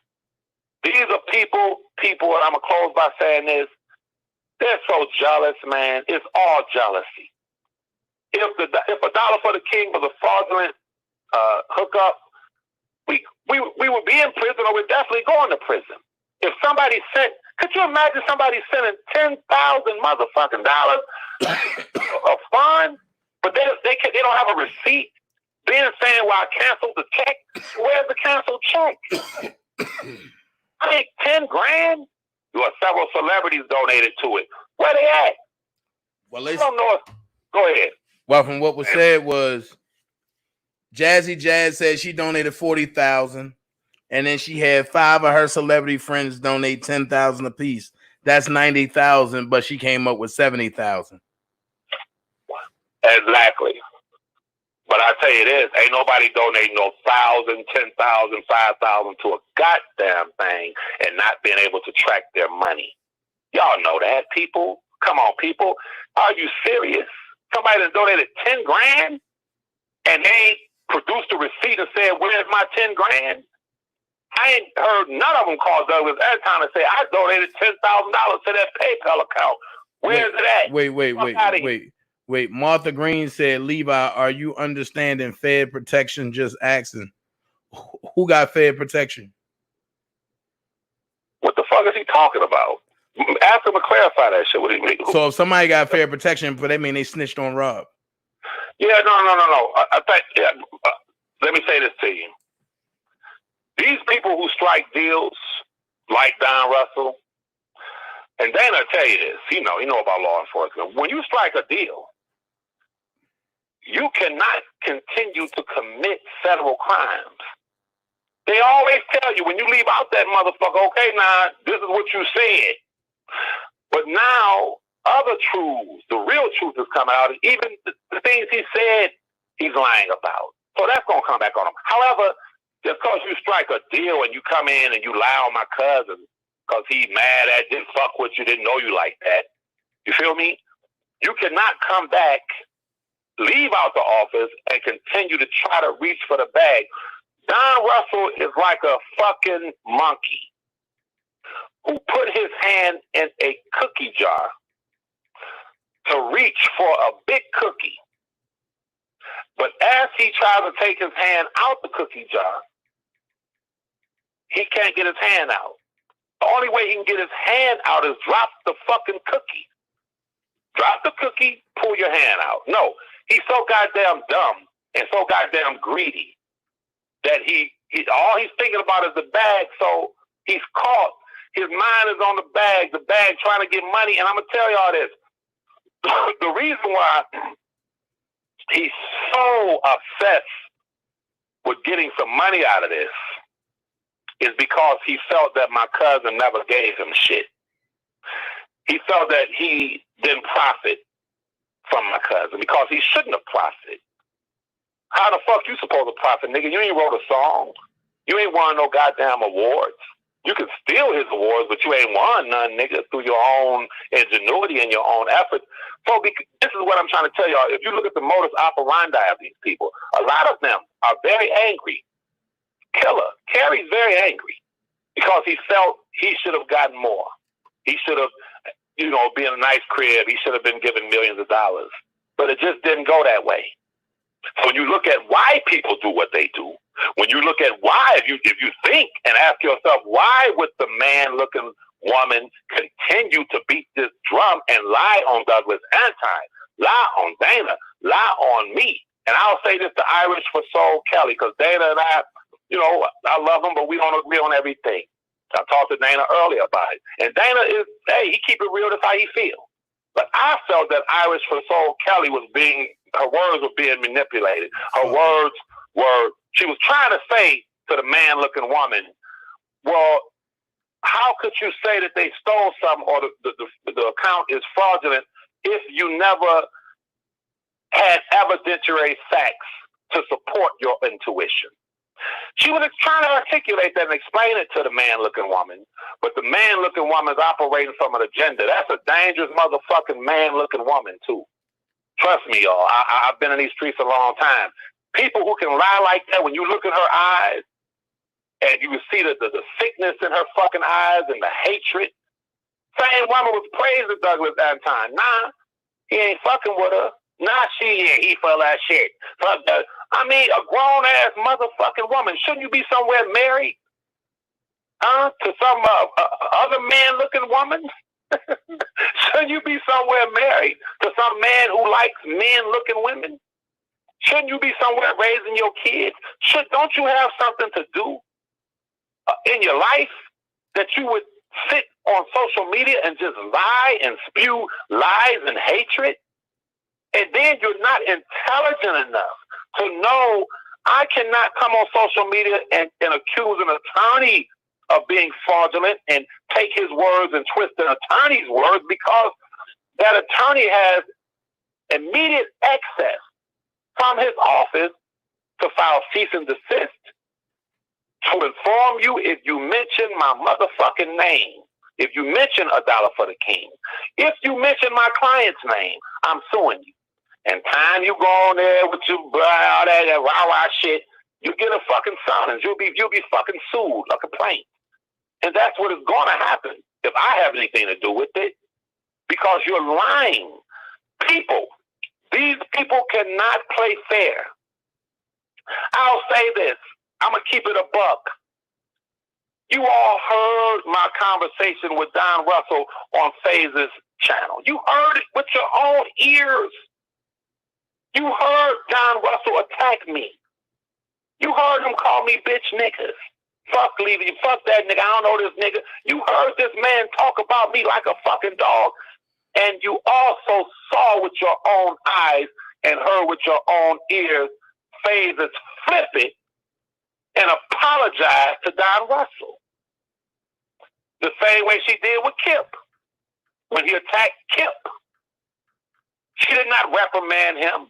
S12: These are people, and I'm going to close by saying this, they're so jealous, man. It's all jealousy. If $1 for the King was a fraudulent hookup, we would be in prison or we're definitely going to prison. If somebody sent, could you imagine somebody sending $10,000 motherfucking dollars of fund, but they don't have a receipt, then saying, well, I canceled the check. Where's the canceled check? I think 10 grand? Well, several celebrities donated to it. Where they at?
S1: Well,
S12: I don't know. Go ahead.
S1: Well, from what was said was Jazzy Jazz said she donated $40,000, and then she had 5 of her celebrity friends donate $10,000 apiece. That's $90,000, but she came up with $70,000.
S12: Exactly. But I tell you this, ain't nobody donating no 1,000, 10,000, 5,000 to a goddamn thing and not being able to track their money. Y'all know that, people. Come on, people. Are you serious? Somebody that donated 10 grand and they produced a receipt and said, where's my 10 grand? I ain't heard none of them call Douglas Anton and say, I donated $10,000 to that PayPal account. Where's it at?
S1: Wait. Martha Green said, Levi, are you understanding Fed protection? Just asking. Who got Fed protection?
S12: What the fuck is he talking about? Ask him to clarify that shit. What do you mean?
S1: So if somebody got Fed protection, but that mean they snitched on Rob.
S12: Yeah, no. I think, let me say this to you. These people who strike deals, like Don Russell, and Dana will tell you this, you know about law enforcement. When you strike a deal, you cannot continue to commit federal crimes. They always tell you when you leave out that motherfucker, okay, now, this is what you said. But now, other truths, the real truth has come out. Even the things he said, he's lying about. So that's going to come back on him. However, just because you strike a deal and you come in and you lie on my cousin because he mad at, didn't fuck with you, didn't know you like that. You feel me? You cannot come back, leave out the office, and continue to try to reach for the bag. Don Russell is like a fucking monkey who put his hand in a cookie jar, to reach for a big cookie. But as he tries to take his hand out the cookie jar, he can't get his hand out. The only way he can get his hand out is drop the fucking cookie. Drop the cookie, pull your hand out. No, he's so goddamn dumb and so goddamn greedy that he all he's thinking about is the bag. So he's caught. His mind is on the bag trying to get money. And I'm going to tell y'all this. The reason why he's so obsessed with getting some money out of this is because he felt that my cousin never gave him shit. He felt that he didn't profit from my cousin because he shouldn't have profited. How the fuck you supposed to profit, nigga? You ain't wrote a song. You ain't won no goddamn awards. You can steal his awards, but you ain't won none, nigga, through your own ingenuity and your own effort. So this is what I'm trying to tell y'all. If you look at the modus operandi of these people, a lot of them are very angry. Killer. Kerry's very angry because he felt he should have gotten more. He should have, been a nice crib. He should have been given millions of dollars. But it just didn't go that way. So when you look at why people do what they do, when you look at why, if you think and ask yourself, why would the man-looking woman continue to beat this drum and lie on Douglas Antine, lie on Dana, lie on me? And I'll say this to Irish for Soul Kelly, because Dana and I, I love him, but we don't agree on everything. I talked to Dana earlier about it. And Dana he keep it real, that's how he feel. But I felt that Irish for Soul Kelly her words were being manipulated. Her words were, she was trying to say to the man-looking woman, well, how could you say that they stole something or the account is fraudulent if you never had evidentiary facts to support your intuition? She was trying to articulate that and explain it to the man-looking woman, but the man-looking woman's operating from an agenda. That's a dangerous motherfucking man-looking woman, too. Trust me, y'all. I've been in these streets a long time. People who can lie like that, when you look in her eyes and you see the sickness in her fucking eyes and the hatred. Same woman was praising Douglas Antine. Nah, he ain't fucking with her. Nah, he full of shit. Fuck that. I mean, a grown-ass motherfucking woman. Shouldn't you be somewhere married? To some other man-looking woman? Shouldn't you be somewhere married to some man who likes men-looking women? Shouldn't you be somewhere raising your kids? Don't you have something to do in your life that you would sit on social media and just lie and spew lies and hatred? And then you're not intelligent enough to know I cannot come on social media and accuse an attorney of being fraudulent and take his words and twist an attorney's words, because that attorney has immediate access from his office to file cease and desist, to inform you if you mention my motherfucking name, if you mention $1 for the King, if you mention my client's name, I'm suing you. And time you go on there with your all that rah-rah shit, you get a fucking summons. You'll be fucking sued, a complaint. And that's what is going to happen if I have anything to do with it, because you're lying. These people cannot play fair. I'll say this. I'm going to keep it a buck. You all heard my conversation with Don Russell on FaZe's channel. You heard it with your own ears. You heard Don Russell attack me. You heard him call me bitch niggas. Fuck Levy, fuck that nigga, I don't know this nigga. You heard this man talk about me like a fucking dog. And you also saw with your own eyes and heard with your own ears FaZe flip it and apologize to Don Russell. The same way she did with Kip when he attacked Kip. She did not reprimand him.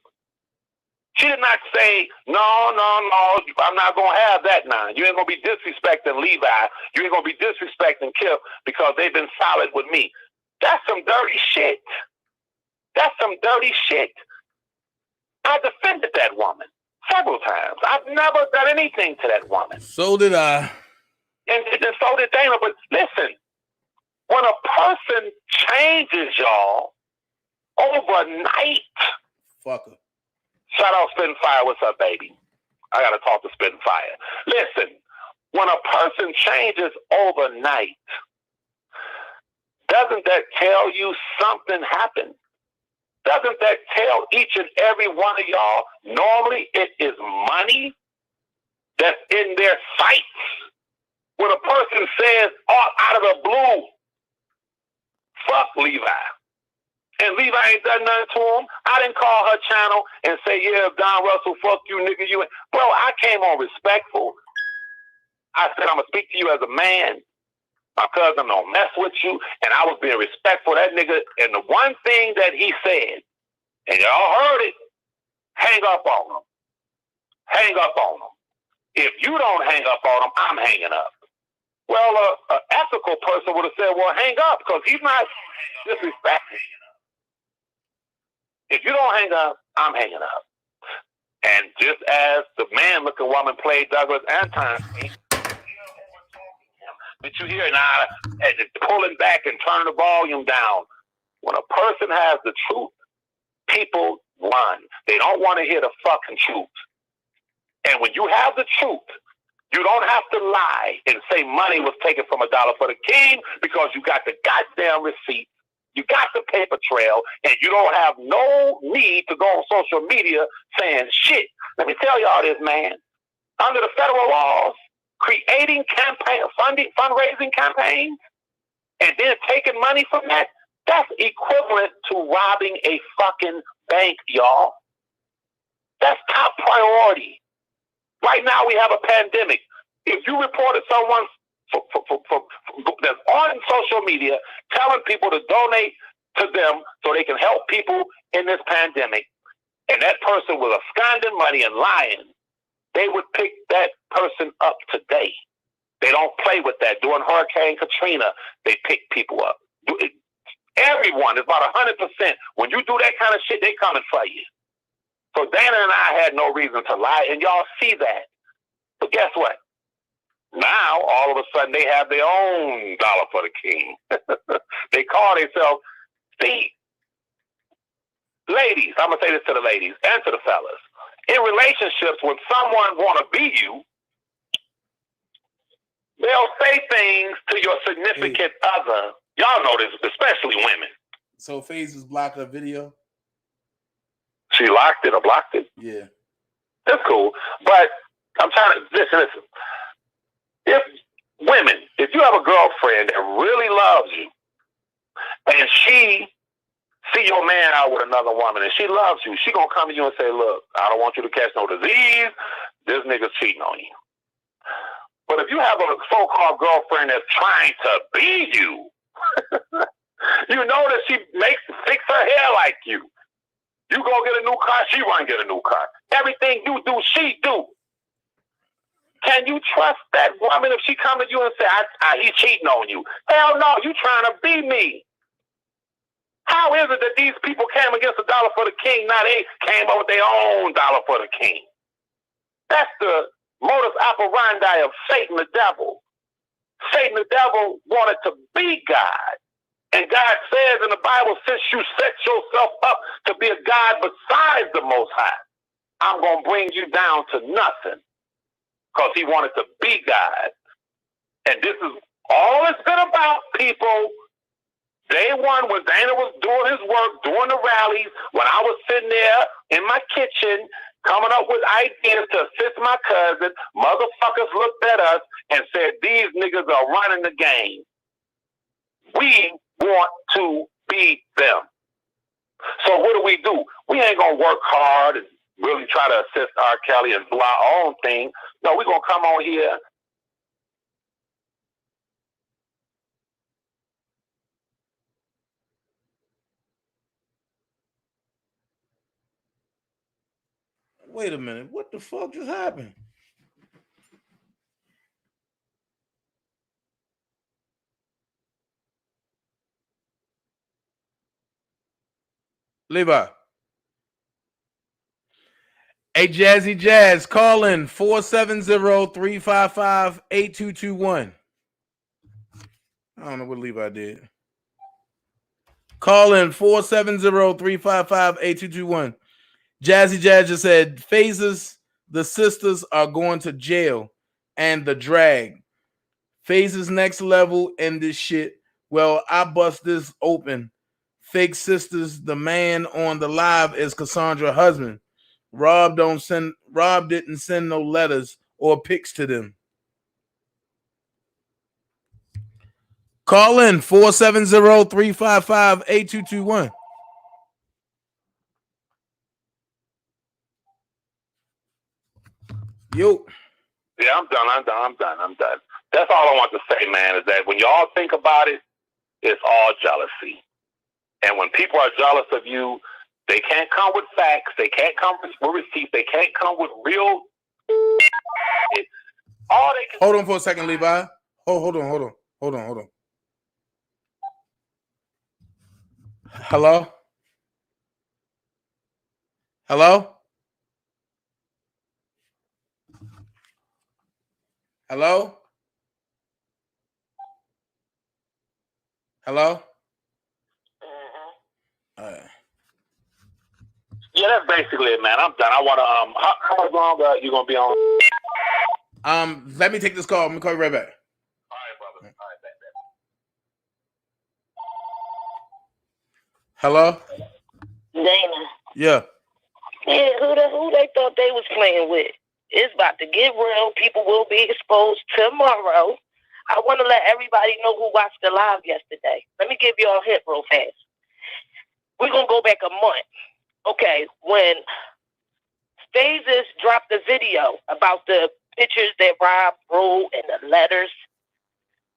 S12: She did not say, no, I'm not going to have that now. You ain't going to be disrespecting Levi. You ain't going to be disrespecting Kip because they've been solid with me. That's some dirty shit. That's some dirty shit. I defended that woman several times. I've never done anything to that woman.
S1: So did I.
S12: And so did Dana. But listen, when a person changes, y'all, over overnight.
S1: Fucker.
S12: Shout out Spitting Fire. What's up, baby? I got to talk to Spitting Fire. Listen, when a person changes overnight, doesn't that tell you something happened? Doesn't that tell each and every one of y'all normally it is money that's in their sights? When a person says out of the blue, fuck Levi, and Levi ain't done nothing to him, I didn't call her channel and say, yeah, Don Russell, fuck you, nigga, you. Bro, I came on respectful. I said, I'm going to speak to you as a man. My cousin don't mess with you, and I was being respectful. That nigga, and the one thing that he said, and y'all heard it, hang up on him. Hang up on him. If you don't hang up on him, I'm hanging up. Well, an ethical person would have said, well, hang up, because he's not disrespecting. If you don't hang up, I'm hanging up. And just as the man-looking woman played Douglas Anton, but you hear now pulling back and turning the volume down. When a person has the truth, people run. They don't want to hear the fucking truth. And when you have the truth, you don't have to lie and say money was taken from $1 for the king because you got the goddamn receipt. You got the paper trail, and you don't have no need to go on social media saying shit. Let me tell y'all this, man. Under the federal laws, creating fundraising campaigns and then taking money from that, that's equivalent to robbing a fucking bank, y'all. That's top priority. Right now we have a pandemic. If you reported someone that's on social media telling people to donate to them so they can help people in this pandemic, and that person was absconding money and lying, they would pick that person up today. They don't play with that. During Hurricane Katrina, they pick people up. Everyone is about 100%. When you do that kind of shit, they coming for you. So Dana and I had no reason to lie, and y'all see that. But guess what? Now, all of a sudden, they have their own $1 for the king. They call themselves, see, ladies, I'm going to say this to the ladies and to the fellas. In relationships, when someone want to be you, they'll say things to your significant other. Y'all know this, especially women.
S1: So FaZe is blocked her video?
S12: She locked it or blocked it?
S1: Yeah.
S12: That's cool. But I'm trying to, listen. If you have a girlfriend that really loves you, and she see your man out with another woman, and she loves you, she gonna come to you and say, look, I don't want you to catch no disease. This nigga's cheating on you. But if you have a so-called girlfriend that's trying to be you, you know that she fix her hair like you. You go get a new car, she run get a new car. Everything you do, she do. Can you trust that woman if she come to you and say, he's cheating on you? Hell no, you trying to be me. How is it that these people came against $1 for the king, now they came up with their own $1 for the king? That's the modus operandi of Satan the devil. Satan the devil wanted to be God. And God says in the Bible, since you set yourself up to be a God besides the Most High, I'm going to bring you down to nothing. Because he wanted to be God. And this is all it's been about, people. Day one, when Dana was doing his work, doing the rallies, when I was sitting there in my kitchen, coming up with ideas to assist my cousin, motherfuckers looked at us and said, these niggas are running the game. We want to be them. So what do? We ain't going to work hard and really try to assist R. Kelly and do our own thing. No, we're going to come on here.
S1: Wait a minute. What the fuck just happened? Levi. Hey, Jazzy Jazz, call in 470-355-8221. I don't know what Levi did. Call in 470-355-8221. Jazzy Jazz just said, Phases, the sisters are going to jail and the drag. Phases next level in this shit. Well, I bust this open. Fake sisters, the man on the live is Cassandra husband. Rob didn't send no letters or pics to them. Call in 470-355-8221. Yo.
S12: Yeah, I'm done. That's all I want to say, man, is that when y'all think about it, it's all jealousy. And when people are jealous of you, they can't come with facts. They can't come with receipts. They can't come with real. All they can.
S1: Hold on for a second, Levi. Hold on. Hello? Hello? Hello? Hello?
S12: Yeah, that's basically it, man. I'm done. I want to. How much longer you gonna be on?
S1: Let me take this call. I'm gonna call you right back.
S12: All right, brother. All right, back.
S1: Hello?
S10: Dana.
S1: Yeah.
S10: Yeah, who they thought they was playing with? It's about to get real. People will be exposed tomorrow. I want to let everybody know who watched the live yesterday. Let me give you all a hint real fast. We're going to go back a month. Okay, when Phases dropped the video about the pictures that Rob wrote and the letters,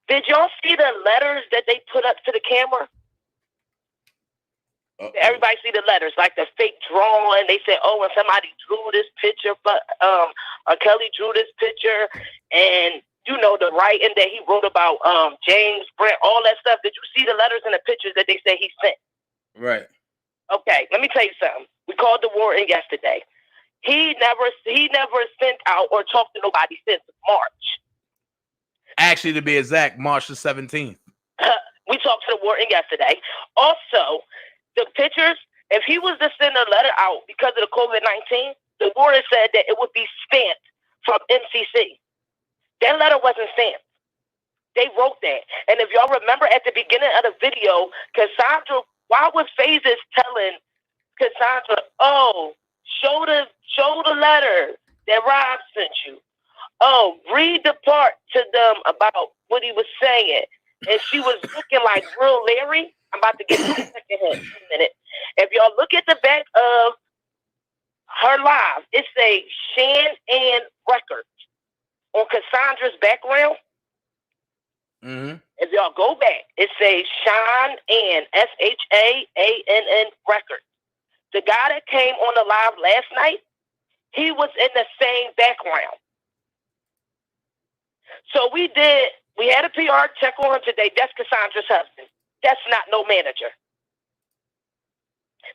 S10: did y'all see the letters that they put up to the camera? Did everybody see the letters, like the fake drawing? They said, oh, and somebody drew this picture, but Kelly drew this picture, and you know the writing that he wrote about James Brent, all that stuff. Did you see the letters and the pictures that they said he sent?
S1: Right.
S10: Okay, let me tell you something. We called the warden yesterday. He never sent out or talked to nobody since March.
S1: Actually, to be exact, March the 17th.
S10: We talked to the warden yesterday. Also, the pictures, if he was to send a letter out because of the COVID-19, the warden said that it would be stamped from MCC. That letter wasn't stamped. They wrote that. And if y'all remember at the beginning of the video, Cassandra, why was Phases telling Cassandra, oh, show the letter that Rob sent you. Oh, read the part to them about what he was saying. And she was looking like real Larry. I'm about to get to the second hint in a minute. If y'all look at the back of her live, it says Shan Ann Records on Cassandra's background.
S1: Mm-hmm.
S10: If y'all go back, it says Sean Ann, SHAANN Records. The guy that came on the live last night, he was in the same background. So we had a PR check on him today. That's Cassandra's husband. That's not no manager.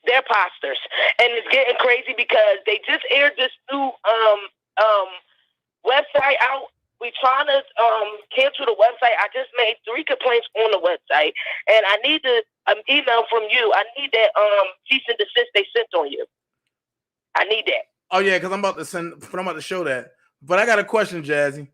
S10: They're posters. And it's getting crazy because they just aired this new website out. We're trying to cancel the website. I just made 3 complaints on the website, and I need an email from you. I need that cease and desist they sent on you. I need that.
S1: Oh yeah, because I'm about to show that. But I got a question, Jazzy.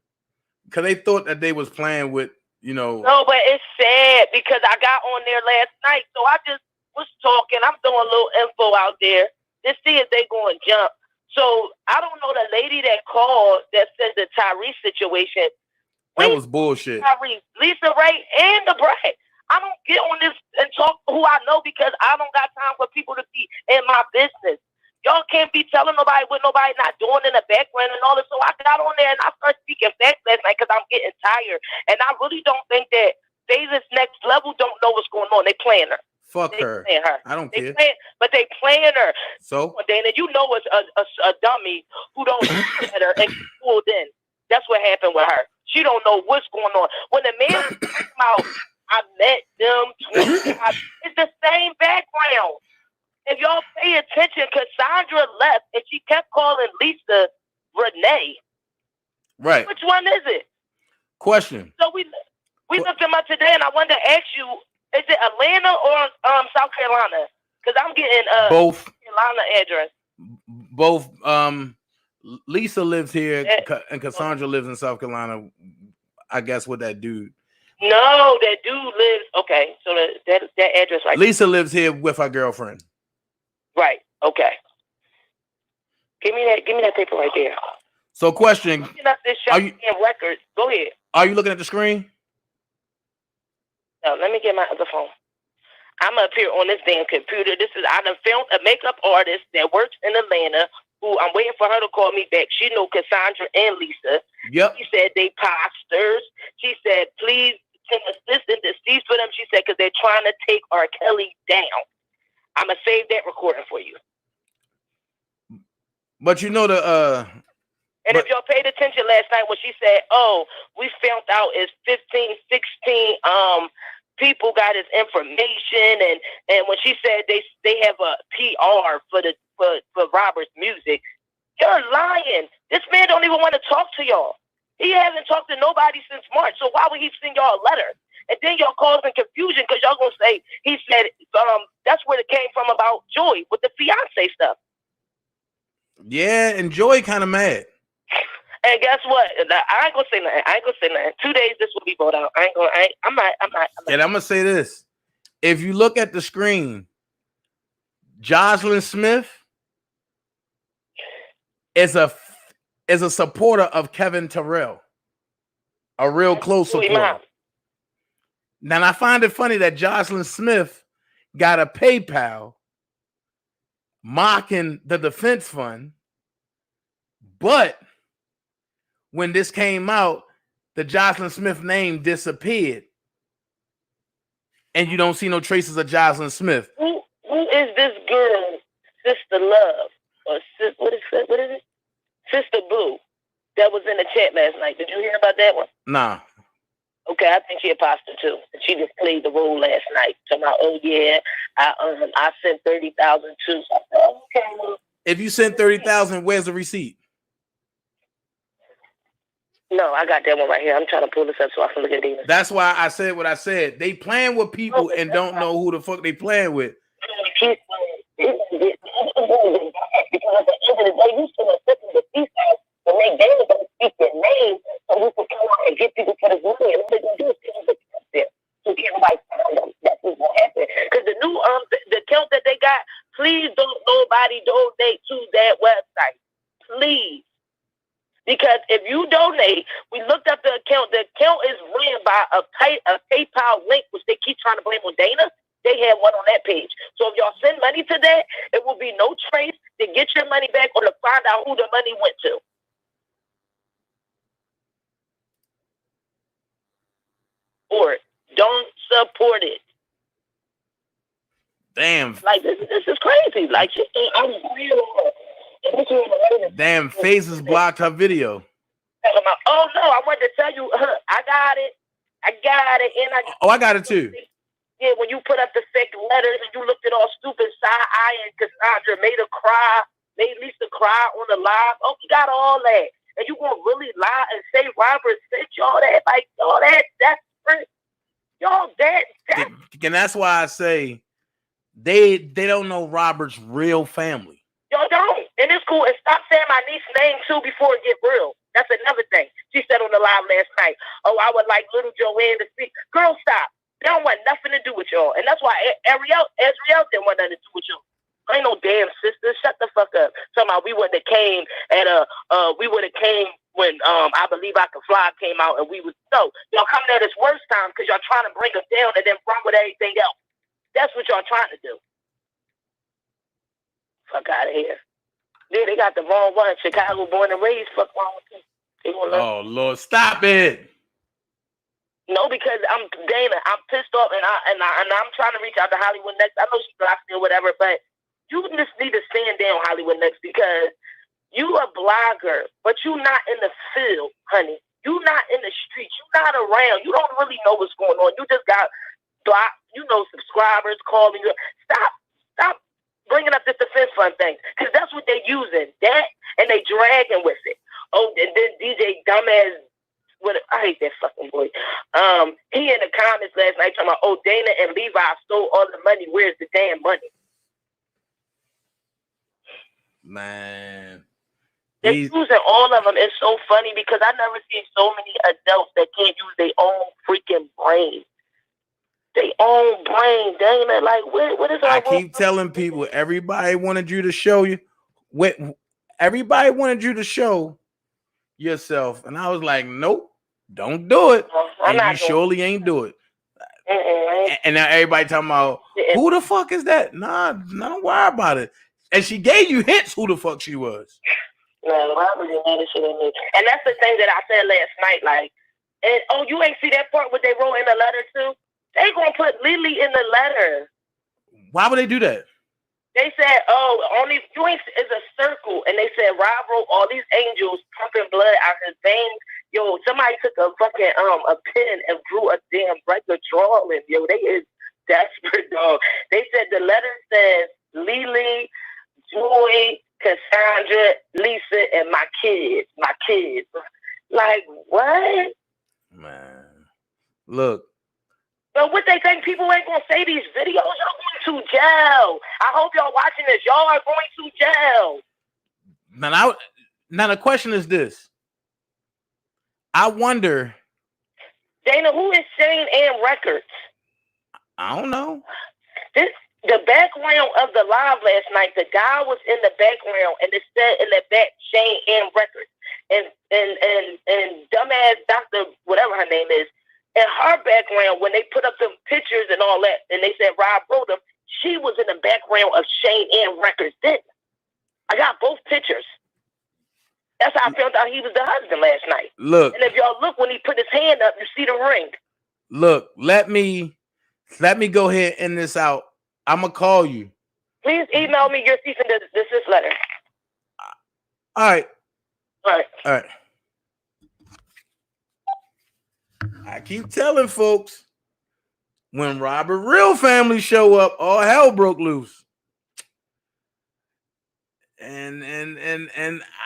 S1: Because they thought that they was playing with,
S10: No, but it's sad because I got on there last night, so I just was talking. I'm throwing a little info out there to see if they going to jump. So I don't know the lady that called that said the Tyrese situation.
S1: That was bullshit.
S10: Tyrese, Lisa Ray, and the Brad. I don't get on this and talk to who I know because I don't got time for people to be in my business. Y'all can't be telling nobody what nobody not doing in the background and all this. So I got on there and I started speaking facts last night because I'm getting tired. And I really don't think that Phases Next Level don't know what's going on. They playing her.
S1: Fuck her. I don't care.
S10: But they playing her.
S1: So?
S10: Dana, you know it's a dummy who don't look at her and get pulled in. That's what happened with her. She don't know what's going on. When the man came out, I met them. It's the same background. If y'all pay attention, Cassandra left and she kept calling Lisa Renee.
S1: Right.
S10: Which one is it?
S1: Question.
S10: So we looked them up today, and I wanted to ask you
S15: Is it Atlanta or South Carolina? Because I'm getting
S1: both
S15: Carolina address.
S1: Both. Lisa lives here, and Cassandra lives in South Carolina. I guess with that dude.
S15: No, that dude lives. Okay, so that address right.
S1: Lisa lives here with her girlfriend.
S15: Right. Okay. Give me that paper right there.
S1: So, question:
S15: Are you records? Go ahead.
S1: Are you looking at the screen?
S15: No, let me get my other phone. I'm up here on this damn computer. I done found a makeup artist that works in Atlanta. Who I'm waiting for her to call me back. She knew Cassandra and Lisa.
S1: Yep.
S15: She said they pastors. She said, please send assistant to cease for them. She said, because they're trying to take R. Kelly down. I'm going to save that recording for you.
S1: But you know
S15: and if y'all paid attention last night when she said, oh, we found out it's 15, 16 people got his information. And when she said they have a PR for Robert's music, you're lying. This man don't even want to talk to y'all. He hasn't talked to nobody since March. So why would he send y'all a letter? And then y'all causing confusion because y'all gonna say he said that's where it came from about Joy with the fiance stuff.
S1: Yeah, and Joy kind of mad.
S15: And guess what? I ain't gonna say nothing. 2 days this will be brought out. I'm not.
S1: And I'm gonna say this: if you look at the screen, Jocelyn Smith is a supporter of Kevin Terrell, a real close supporter. Now, I find it funny that Jocelyn Smith got a PayPal mocking the defense fund, but when this came out, the Jocelyn Smith name disappeared, and you don't see no traces of Jocelyn Smith.
S15: Who is this girl, Sister Love, or what is it? Sister Boo, that was in the chat last night. Did you hear about that one?
S1: Nah.
S15: Okay, I think she a pastor too. She just played the role last night. So oh yeah, I sent 30,000 too. So I said, okay. Well,
S1: if you sent 30,000, where's the receipt?
S15: No, I got that one right here. I'm trying to pull this up so I can look at these.
S1: That's why I said what I said. They playing with people and don't know who the fuck they playing with.
S15: Because at the end of the day, you should have taken the piece out to make Dana don't speak your name so we can come out and get people for this money. And all they're going to do is tell them there. So everybody find them. That's what's going to happen. Because the new the account that they got, please don't nobody donate to that website. Please. Because if you donate, we looked up the account. The account is ran by a PayPal link, which they keep trying to blame on Dana. They had one on that page. So if y'all send money to that, it will be no trace to get your money back or to find out who the money went to. Or don't support it.
S1: Damn.
S15: Like this is crazy. Like I'm real.
S1: Damn, Phases blocked her video.
S15: Oh no, I wanted to tell you, I got it. And
S1: I got it too.
S15: Yeah, when you put up the fake letters and you looked at all stupid side-eyeing Cassandra, made Lisa cry on the live. Oh, we got all that. And you gonna really lie and say Robert sent y'all that? Like, y'all that's y'all that.
S1: And that's why I say they don't know Robert's real family.
S15: Y'all don't. And it's cool. And stop saying my niece's name too before it get real. That's another thing. She said on the live last night, oh, I would like little Joanne to speak. Girl, stop. They don't want nothing to do with y'all. And that's why Azriel didn't want nothing to do with y'all. Ain't no damn sister. Shut the fuck up. Somehow we would have came when I Believe I Can Fly came out and y'all coming at us worst time because y'all trying to bring us down and then run with everything else. That's what y'all trying to do. Fuck out of here. Yeah, they got the wrong one. Chicago born and raised. Fuck wrong with you.
S1: Oh Lord, stop it.
S15: No, because I'm pissed off, and I'm trying to reach out to Hollywood Next. I know she blocked me or whatever, but you just need to stand down, Hollywood Next, because you a blogger, but you not in the field, honey. You not in the streets. You not around. You don't really know what's going on. You just got subscribers calling you. Stop bringing up this defense fund thing, because that's what they're using. That, and they dragging with it. Oh, and then DJ dumbass I hate that fucking boy. He in the comments last night talking about, oh, Dana and Levi stole all the money. Where's the damn money?
S1: Man.
S15: They're using all of them. It's so funny because I never seen so many adults that can't use their own freaking brain. Their own brain, Dana. Like, what is
S1: I keep telling people, everybody wanted you to show you. Everybody wanted you to show yourself. And I was like, nope, don't do it. And you surely ain't do it. And now everybody talking about, who the fuck is that? Nah, don't worry about it. And she gave you hints who the fuck she was.
S15: No, I was in that shit in me. And that's the thing that I said last night. Like, and oh, you ain't see that part what they wrote in the letter too? They gonna put Lily in the letter.
S1: Why would they do that?
S15: They said, oh, only joints is a circle. And they said Rob wrote all these angels pumping blood out his veins. Yo, somebody took a fucking a pen and drew a damn regular drawing. Yo, they is desperate, dog. They said the letter says Lily, Joy, Cassandra, Lisa, and my kids. Like, what?
S1: Man. Look.
S15: But what they think people ain't gonna say these videos? Y'all going to jail. I hope y'all watching this. Y'all are going to jail.
S1: Now the question is this. I wonder.
S15: Dana, who is Shane and Records?
S1: I don't know.
S15: The background of the live last night, the guy was in the background, and it said in the back Shane and Records, and dumbass Dr. whatever her name is, in her background when they put up the pictures and all that, and they said Rob wrote them, she was in the background of Shane and Records. Then I got both pictures. That's how I found out he was the husband last night.
S1: Look,
S15: and if y'all look when he put his hand up, you see the ring.
S1: Look, let me go ahead and end this out. I'm gonna call you.
S15: Please email me your cease and desist letter.
S1: All right.
S15: All right.
S1: All right. I keep telling folks, when Robert Real family show up, all hell broke loose. And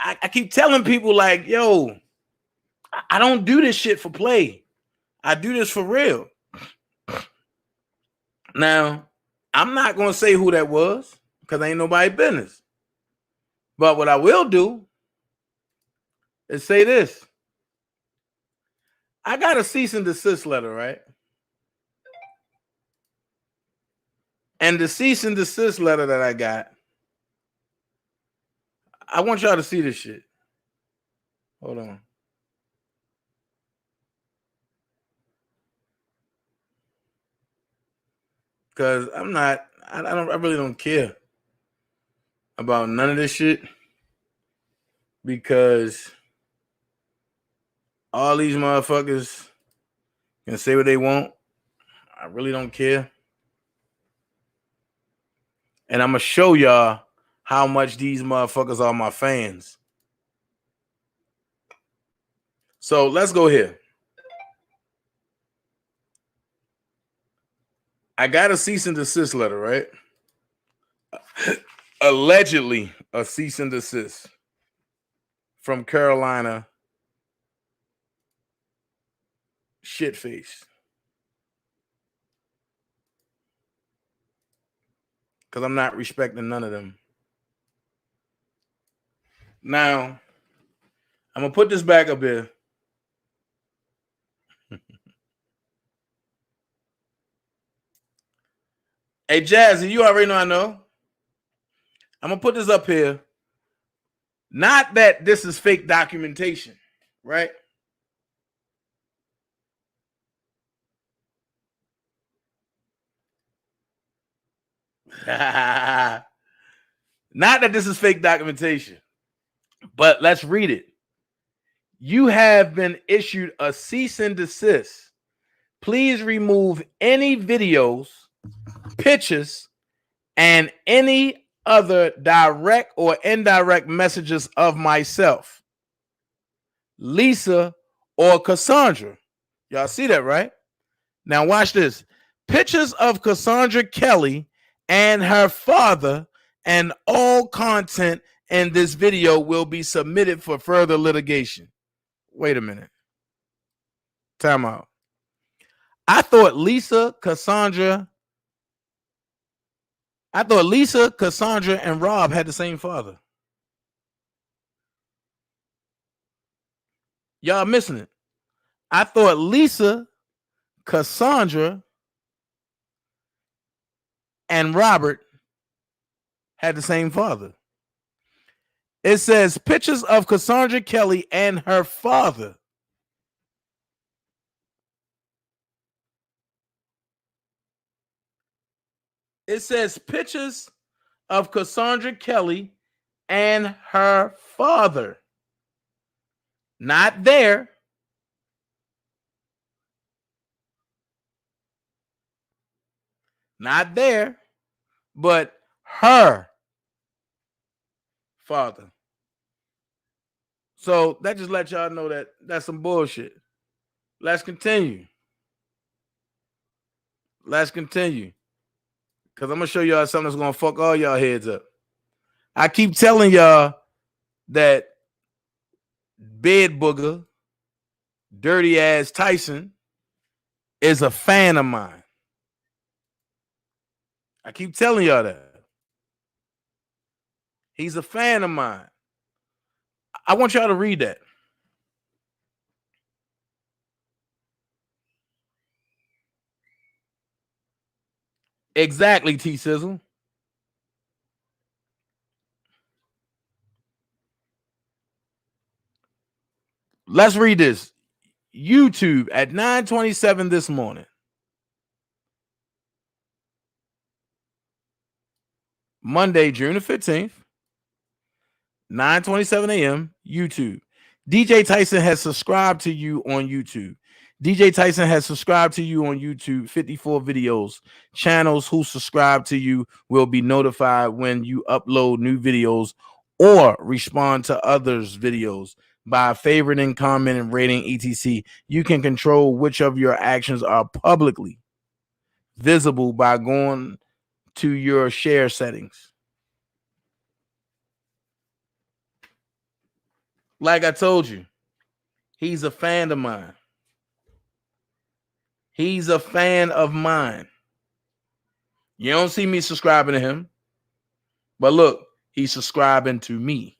S1: I keep telling people like, yo, I don't do this shit for play. I do this for real. Now, I'm not going to say who that was because ain't nobody business. But what I will do is say this. I got a cease and desist letter, right? And the cease and desist letter that I got, I want y'all to see this shit. Hold on. Because I really don't care about none of this shit. Because all these motherfuckers can say what they want. I really don't care. And I'm going to show y'all how much these motherfuckers are my fans. So let's go here. I got a cease and desist letter, right? Allegedly a cease and desist from Carolina shitface. Because I'm not respecting none of them. Now, I'm going to put this back up here. Hey, Jazzy, you already know I know. I'm going to put this up here. Not that this is fake documentation, right? Not that this is fake documentation, but let's read it. You have been issued a cease and desist. Please remove any videos, pictures, and any other direct or indirect messages of myself, Lisa, or Cassandra. Y'all see that, right? Now watch this. Pictures of Cassandra Kelly and her father, and all content in this video will be submitted for further litigation. Wait a minute. Time out. I thought Lisa, Cassandra, and Rob had the same father. Y'all missing it. I thought Lisa, Cassandra, and Robert had the same father. It says pictures of Cassandra Kelly and her father. It says pictures of Cassandra Kelly and her father. Not there. Not there, but her father. So that just let y'all know that that's some bullshit. Let's continue. Let's continue. Because I'm going to show y'all something that's going to fuck all y'all heads up. I keep telling y'all that bed booger, dirty ass Tyson is a fan of mine. I keep telling y'all that. He's a fan of mine. I want y'all to read that. Exactly, T-Sizzle. Let's read this. YouTube at 9:27 this morning. Monday, June the 15th, 9:27 a.m., YouTube. DJ Tyson has subscribed to you on YouTube. DJ Tyson has subscribed to you on YouTube, 54 videos. Channels who subscribe to you will be notified when you upload new videos or respond to others' videos by favoriting, commenting, rating, etc. You can control which of your actions are publicly visible by going to your share settings. Like I told you, he's a fan of mine. He's a fan of mine. You don't see me subscribing to him, but look, he's subscribing to me.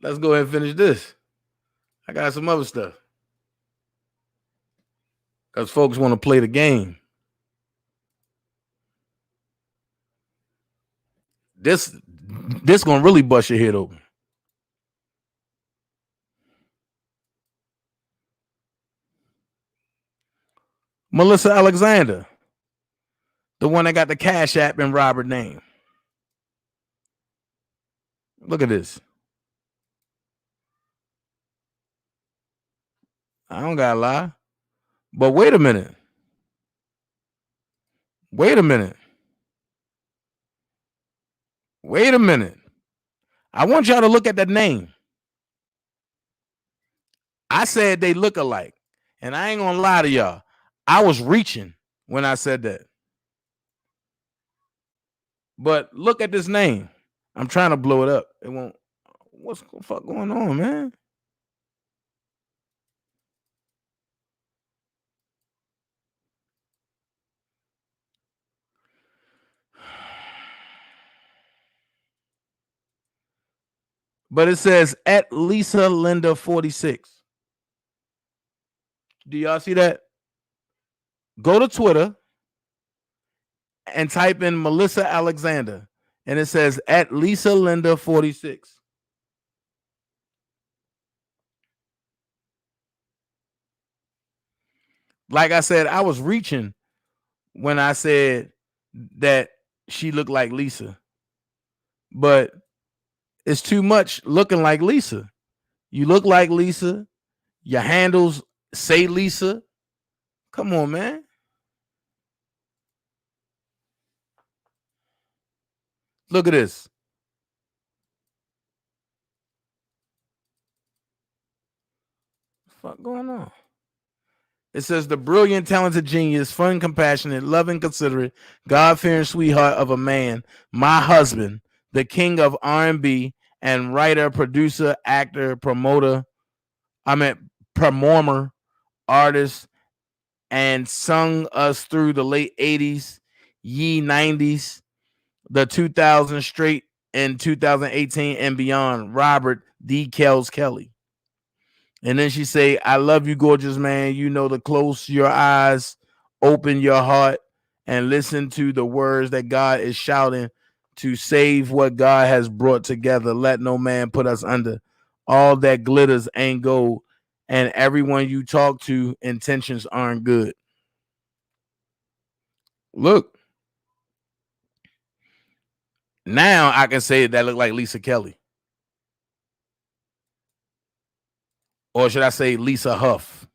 S1: Let's go ahead and finish this. I got some other stuff. Because folks want to play the game. This gonna really bust your head open. Melissa Alexander, the one that got the Cash App in Robert name. Look at this. I don't gotta lie. But wait a minute. Wait a minute. Wait a minute. I want y'all to look at that name. I said they look alike. And I ain't gonna lie to y'all. I was reaching when I said that. But look at this name. I'm trying to blow it up. It won't. What's the fuck going on, man? But it says at Lisa Linda 46. Do y'all see that? Go to Twitter and type in Melissa Alexander. And it says at Lisa Linda 46. Like I said, I was reaching when I said that she looked like Lisa. But it's too much looking like Lisa. You look like Lisa. Your handles say Lisa. Come on, man. Look at this. What the fuck going on? It says the brilliant, talented genius, fun, compassionate, loving, considerate, God-fearing sweetheart of a man, my husband, the king of R&B and writer, producer, actor, performer, artist, and sung us through the late 80s, ye 90s, the 2000s straight, and 2018 and beyond, Robert D. Kells Kelly. And then she say, I love you, gorgeous man. You know, to close your eyes, open your heart, and listen to the words that God is shouting to save what God has brought together. Let no man put us under. All that glitters ain't gold. And everyone you talk to, intentions aren't good. Look. Now I can say that look like Lisa Kelly. Or should I say Lisa Huff?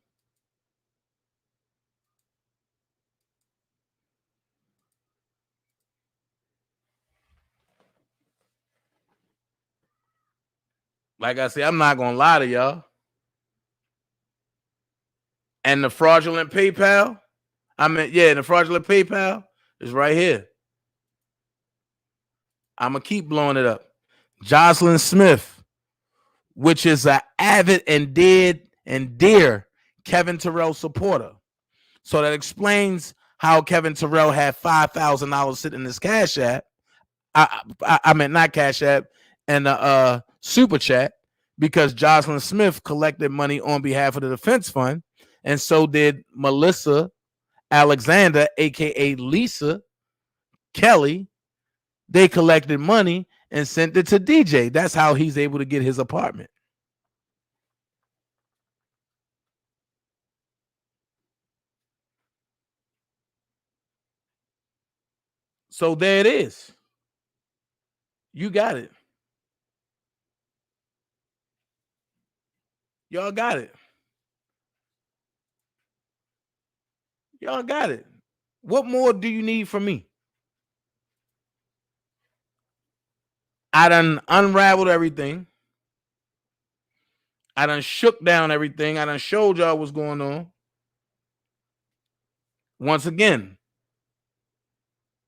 S1: Like I said, I'm not going to lie to y'all. And the fraudulent PayPal, the fraudulent PayPal is right here. I'm going to keep blowing it up. Jocelyn Smith, which is an avid and dear Kevin Terrell supporter. So that explains how Kevin Terrell had $5,000 sitting in his Cash App. I meant not Cash App, and Super Chat, because Jocelyn Smith collected money on behalf of the Defense Fund, and so did Melissa Alexander, aka Lisa Kelly. They collected money and sent it to DJ. That's how he's able to get his apartment. So there it is. You got it. Y'all got it. Y'all got it. What more do you need from me? I done unraveled everything. I done shook down everything. I done showed y'all what's going on. Once again,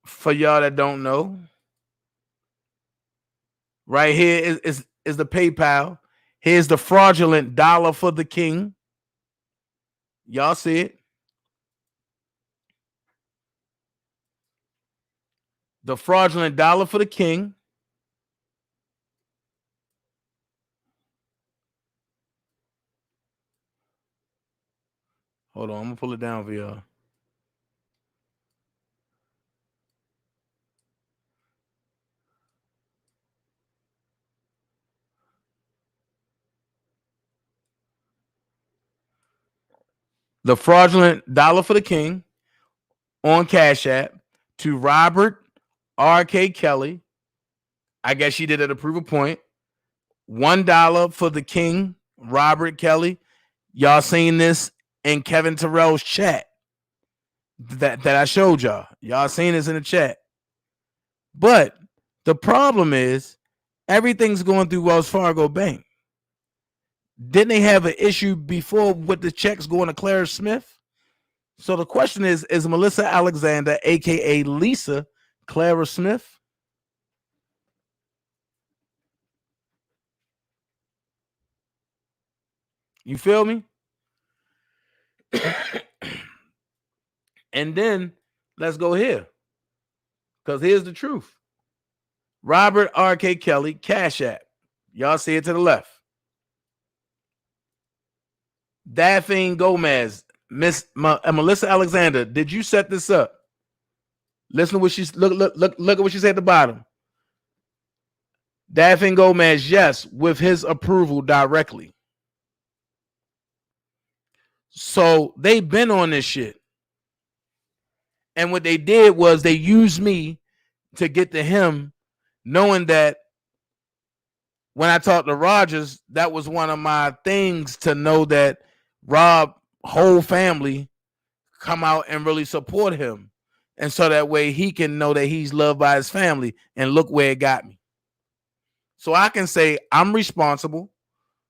S1: for y'all that don't know, right here is the PayPal. Here's the fraudulent dollar for the king. Y'all see it? The fraudulent dollar for the king. Hold on, I'm gonna pull it down for y'all. The fraudulent dollar for the king on Cash App to Robert R.K. Kelly. I guess she did at a proof of point. $1 for the king, Robert Kelly. Y'all seen this in Kevin Terrell's chat that I showed y'all. Y'all seen this in the chat. But the problem is everything's going through Wells Fargo Bank. Didn't they have an issue before with the checks going to Clara Smith? So the question is Melissa Alexander, aka Lisa, Clara Smith? You feel me? And then let's go here. Because here's the truth. Robert R.K. Kelly, Cash App. Y'all see it to the left. Daphne Gomez, Melissa Alexander, did you set this up? Listen to what she's look at what she said at the bottom. Daphne Gomez, yes, with his approval directly. So they've been on this shit. And what they did was they used me to get to him, knowing that when I talked to Rogers, that was one of my things to know that Rob whole family come out and really support him. And so that way he can know that he's loved by his family, and look where it got me. So I can say I'm responsible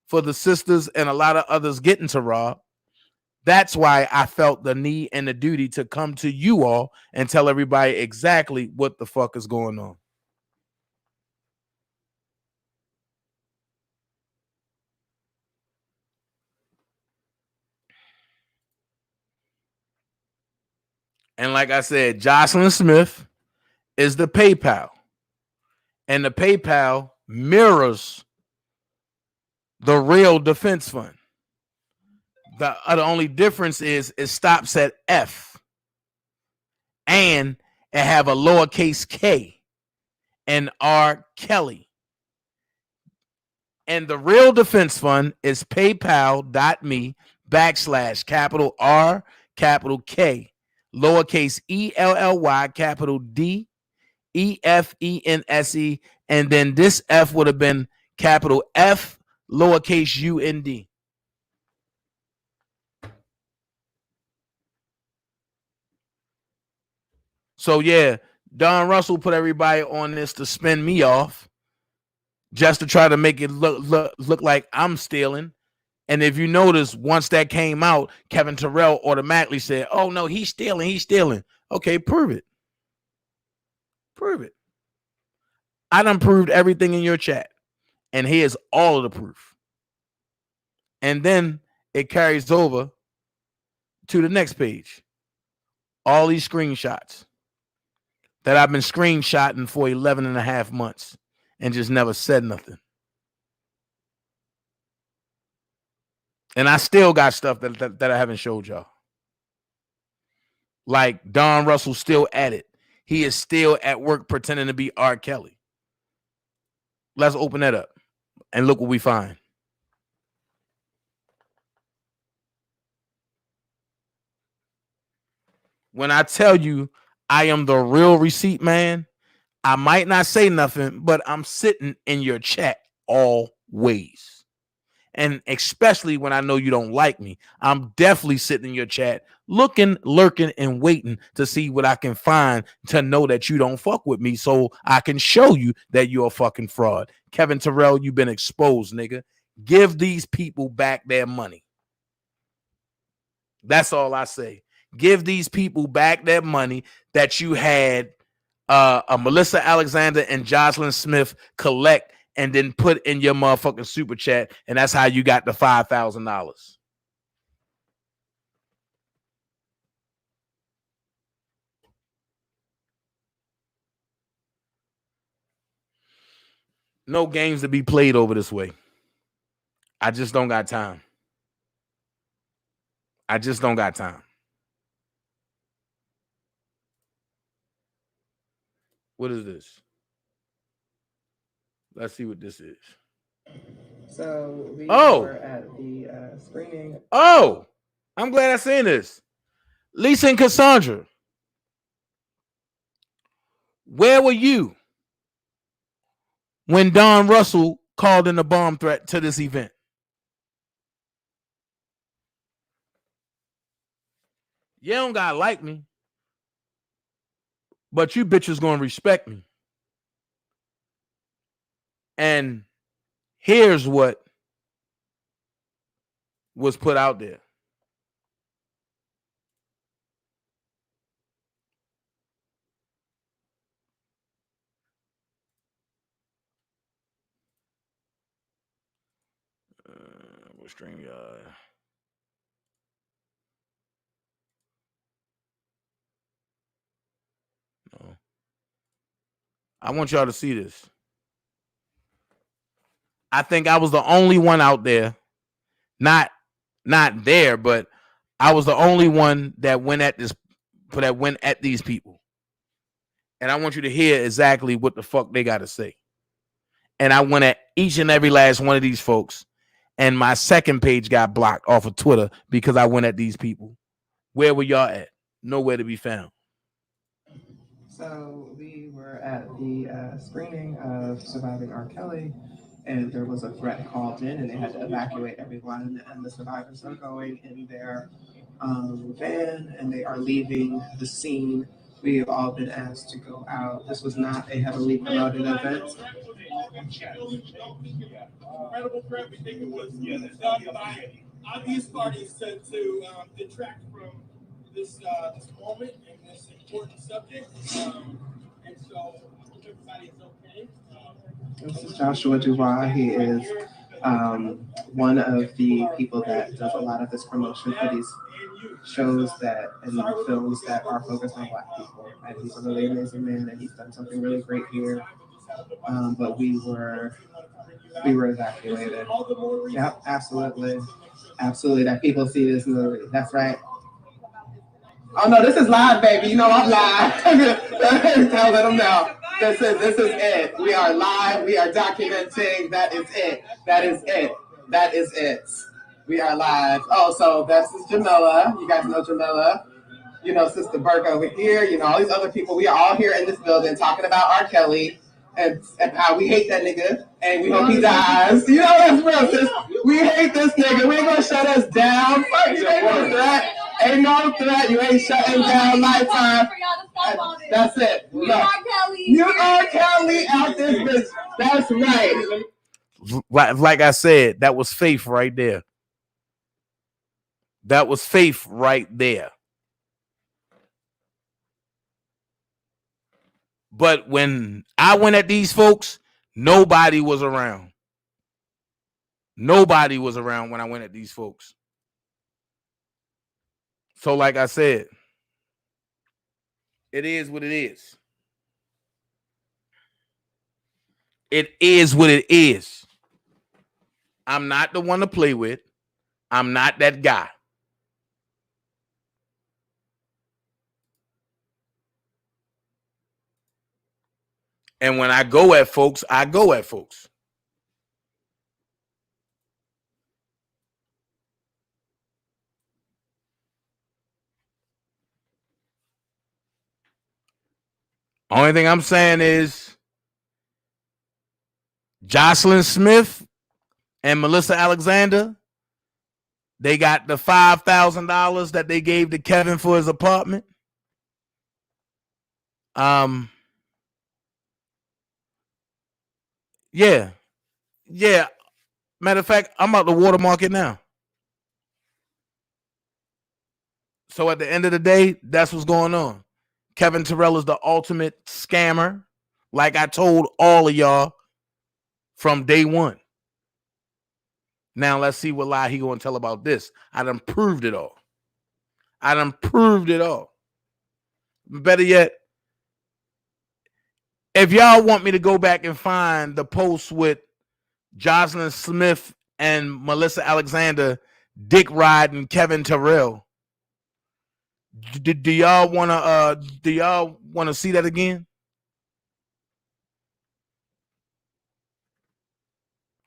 S1: for the sisters and a lot of others getting to Rob. That's why I felt the need and the duty to come to you all and tell everybody exactly what the fuck is going on. And like I said, Jocelyn Smith is the PayPal. And the PayPal mirrors the real defense fund. The only difference is it stops at F. And it have a lowercase k and R. Kelly. And the real defense fund is paypal.me/ capital R, capital K, lowercase ELLY, capital D, EFENSE, and then this F would have been capital F, lowercase UND. So yeah, Don Russell put everybody on this to spin me off, just to try to make it look like I'm stealing. And if you notice, once that came out, Kevin Terrell automatically said, "Oh no, he's stealing. He's stealing." Okay, prove it. Prove it. I done proved everything in your chat, and here's all of the proof. And then it carries over to the next page. All these screenshots that I've been screenshotting for 11 and a half months and just never said nothing. And I still got stuff that I haven't showed y'all. Like Don Russell still at it. He is still at work pretending to be R. Kelly. Let's open that up and look what we find. When I tell you I am the real receipt man, I might not say nothing, but I'm sitting in your chat always. And especially when I know you don't like me, I'm definitely sitting in your chat, looking, lurking, and waiting to see what I can find to know that you don't fuck with me, so I can show you that you're a fucking fraud. Kevin Terrell, you've been exposed, nigga. Give these people back their money. That's all I say. Give these people back their money that you had a Melissa Alexander and Jocelyn Smith collect and then put in your motherfucking super chat, and that's how you got the $5,000. No games to be played over this way. I just don't got time. I just don't got time. What is this? Let's see what this is.
S16: So we were at the screening.
S1: Oh, I'm glad I seen this. Lisa and Cassandra, where were you when Don Russell called in a bomb threat to this event? You don't gotta like me, but you bitches gonna respect me. And here's what was put out there. StreamYard. No. I want y'all to see this. I think I was the only one out there, not there, but I was the only one that went at these people. And I want you to hear exactly what the fuck they got to say. And I went at each and every last one of these folks. And my second page got blocked off of Twitter because I went at these people. Where were y'all at? Nowhere to be found.
S16: So we were at the screening of Surviving R. Kelly, and there was a threat called in, and they had to evacuate everyone. And the survivors are going in their van, and they are leaving the scene. We have all been asked to go out. This was not a heavily promoted event.
S17: Incredible for everything it was done by obvious parties to detract from this moment and this important subject. And so I hope everybody is okay.
S16: This is Joshua Dubois. He is one of the people that does a lot of this promotion for these shows that and films that are focused on Black people. And he's a really amazing man, and he's done something really great here. But we were evacuated. Yep, absolutely, absolutely. That people see this movie. That's right. Oh no, this is live, baby. You know I'm live. Tell them now. This is it. We are live. We are documenting. That is it. That is it. That is it. We are live. Oh, so this is Jamila. You guys know Jamila. You know, Sister Burke over here. You know, all these other people. We are all here in this building talking about R. Kelly and how we hate that nigga and we hope he dies. You know, that's real, sis. We hate this nigga. We ain't gonna shut us down. Fuck you, ain't no threat. Ain't no threat. You ain't shutting down Lifetime. That's it. Mute R. Kelly. Mute R. Kelly out this bitch. That's right.
S1: Like I said, that was faith right there. That was faith right there. But when I went at these folks, nobody was around. Nobody was around when I went at these folks. So like I said, it is what it is. It is what it is. I'm not the one to play with. I'm not that guy. And when I go at folks, I go at folks. Only thing I'm saying is Jocelyn Smith and Melissa Alexander, they got the $5,000 that they gave to Kevin for his apartment. Yeah. Matter of fact, I'm out the watermark it now. So at the end of the day, that's what's going on. Kevin Terrell is the ultimate scammer, like I told all of y'all from day one. Now let's see what lie he gonna tell about this. I done proved it all. Better yet, if y'all want me to go back and find the post with Jocelyn Smith and Melissa Alexander dick riding Kevin Terrell, do y'all wanna see that again?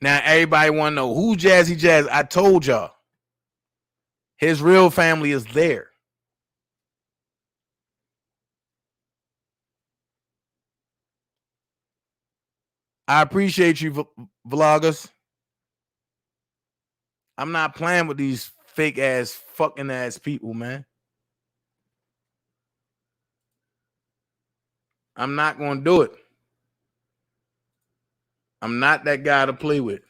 S1: Now everybody wanna know who Jazzy Jazz. I told y'all. His real family is there. I appreciate you, vloggers. I'm not playing with these fake ass, fucking ass people, man. I'm not going to do it. I'm not that guy to play with.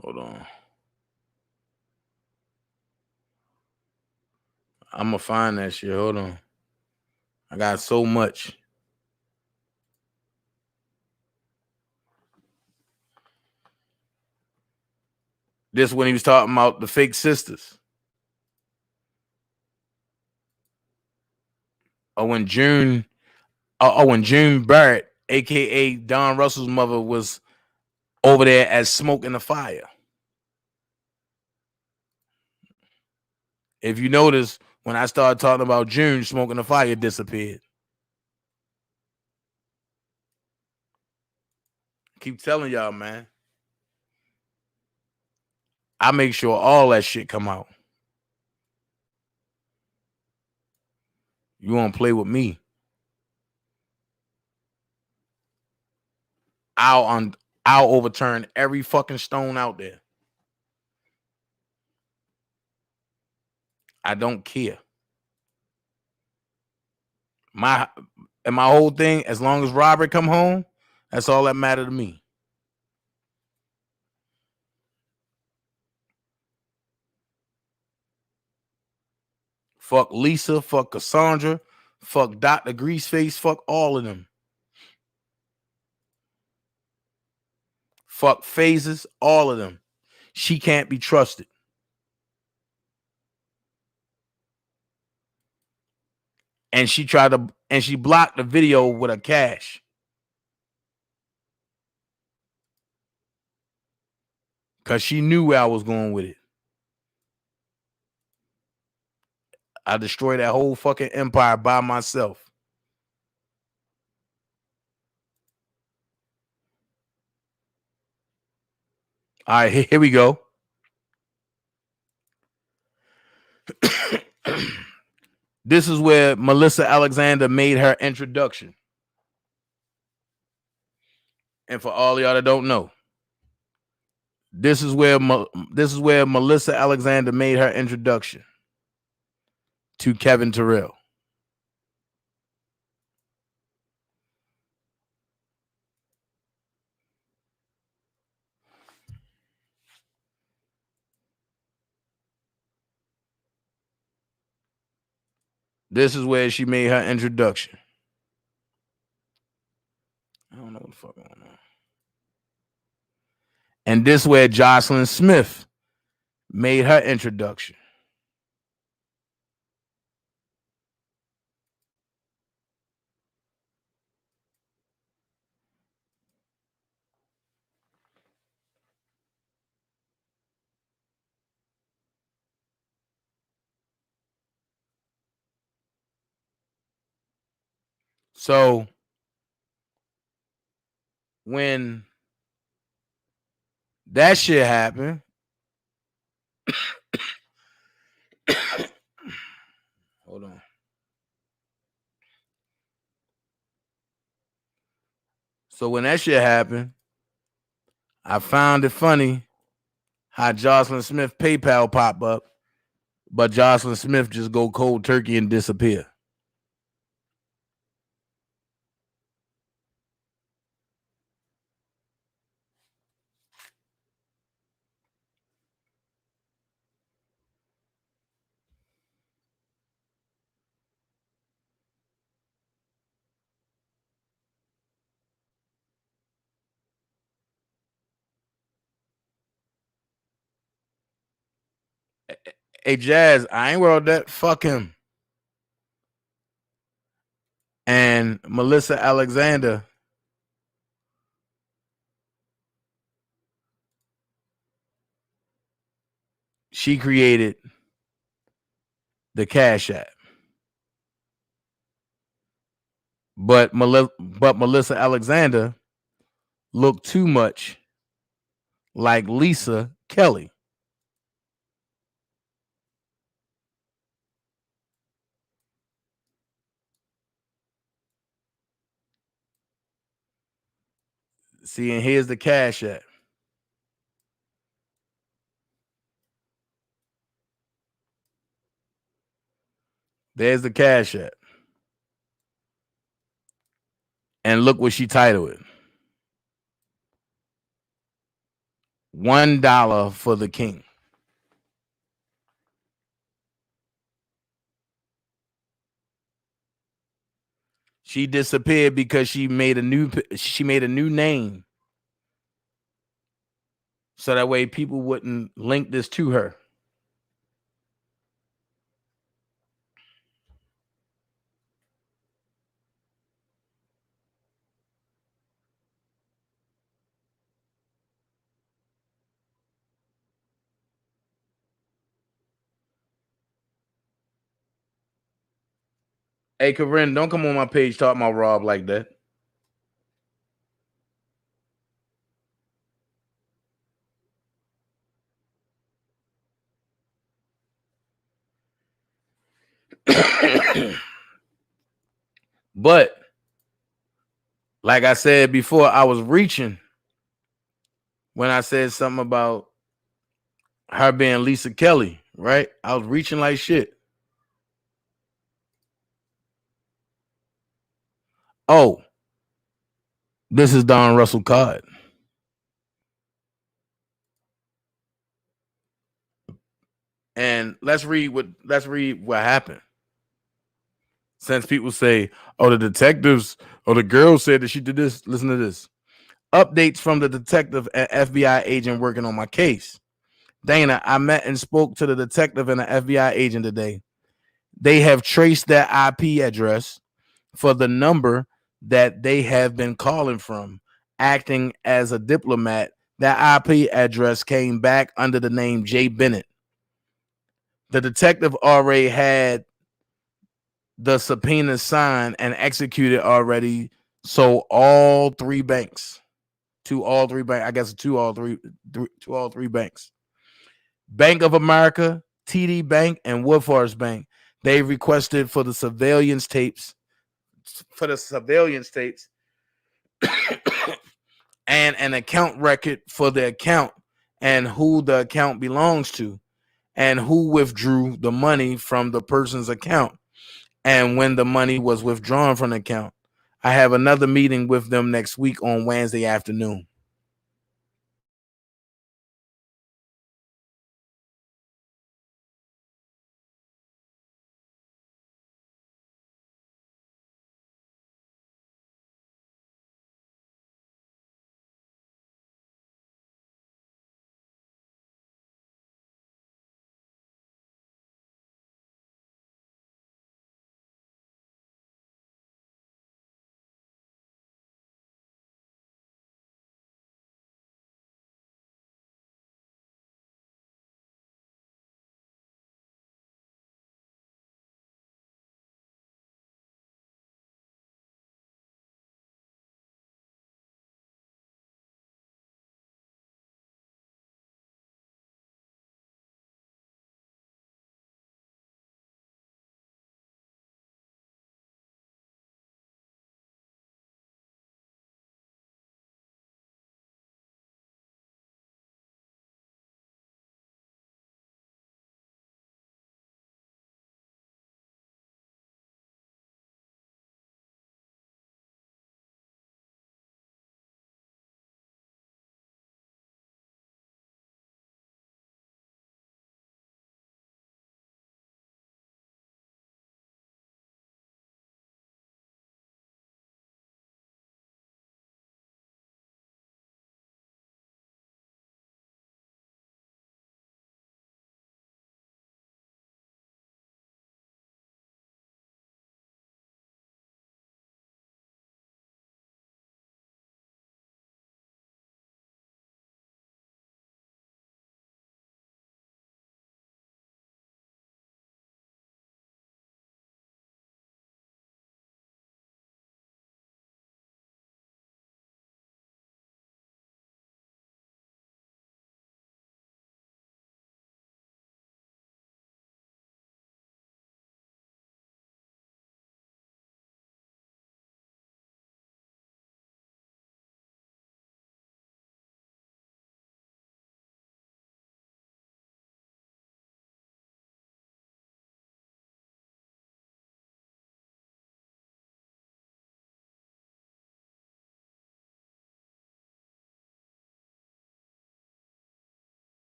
S1: Hold on. I'm going to find that shit. Hold on. I got so much. This when he was talking about the fake sisters. When June Barrett, aka Don Russell's mother, was over there as smoke in the fire. If you notice, when I started talking about June, smoke in the fire disappeared. Keep telling y'all, man. I make sure all that shit come out. You want to play with me? I'll overturn every fucking stone out there. I don't care. And my whole thing, as long as Robert come home, that's all that matter to me. Fuck Lisa, fuck Cassandra, fuck Dr. Greaseface, fuck all of them. Fuck Phases, all of them. She can't be trusted. And she blocked the video with her cash. Because she knew where I was going with it. I destroyed that whole fucking empire by myself. All right, here we go. This is where Melissa Alexander made her introduction. And for all y'all that don't know, this is where Melissa Alexander made her introduction to Kevin Terrell. This is where she made her introduction. I don't know what the fuck going on. And this is where Jocelyn Smith made her introduction. So when that shit happened, hold on. So when that shit happened, I found it funny how Jocelyn Smith PayPal pop up, but Jocelyn Smith just go cold turkey and disappear. Hey, Jazz, I ain't worried that. Fuck him. And Melissa Alexander, she created the Cash App. But Melissa Alexander looked too much like Lisa Kelly. See, and here's the Cash App. There's the Cash App. And look what she titled it. $1 for the king. She disappeared because she made a new name. So that way people wouldn't link this to her. Hey, Corinne, don't come on my page talking about Rob like that. But like I said before, I was reaching when I said something about her being Lisa Kelly, right? I was reaching like shit. Oh, this is Don Russell Card. And let's read what happened. Since people say, oh, the detectives or the girl said that she did this, listen to this. Updates from the detective and FBI agent working on my case. Dana, I met and spoke to the detective and the FBI agent today. They have traced that IP address for the number that they have been calling from, acting as a diplomat. That IP address came back under the name Jay Bennett. The detective already had the subpoena signed and executed already. So all three banks, to all three banks, Bank of America, TD Bank, and Woodforest Bank, they requested for the surveillance tapes, and an account record for the account and who the account belongs to and who withdrew the money from the person's account and when the money was withdrawn from the account. I have another meeting with them next week on Wednesday afternoon.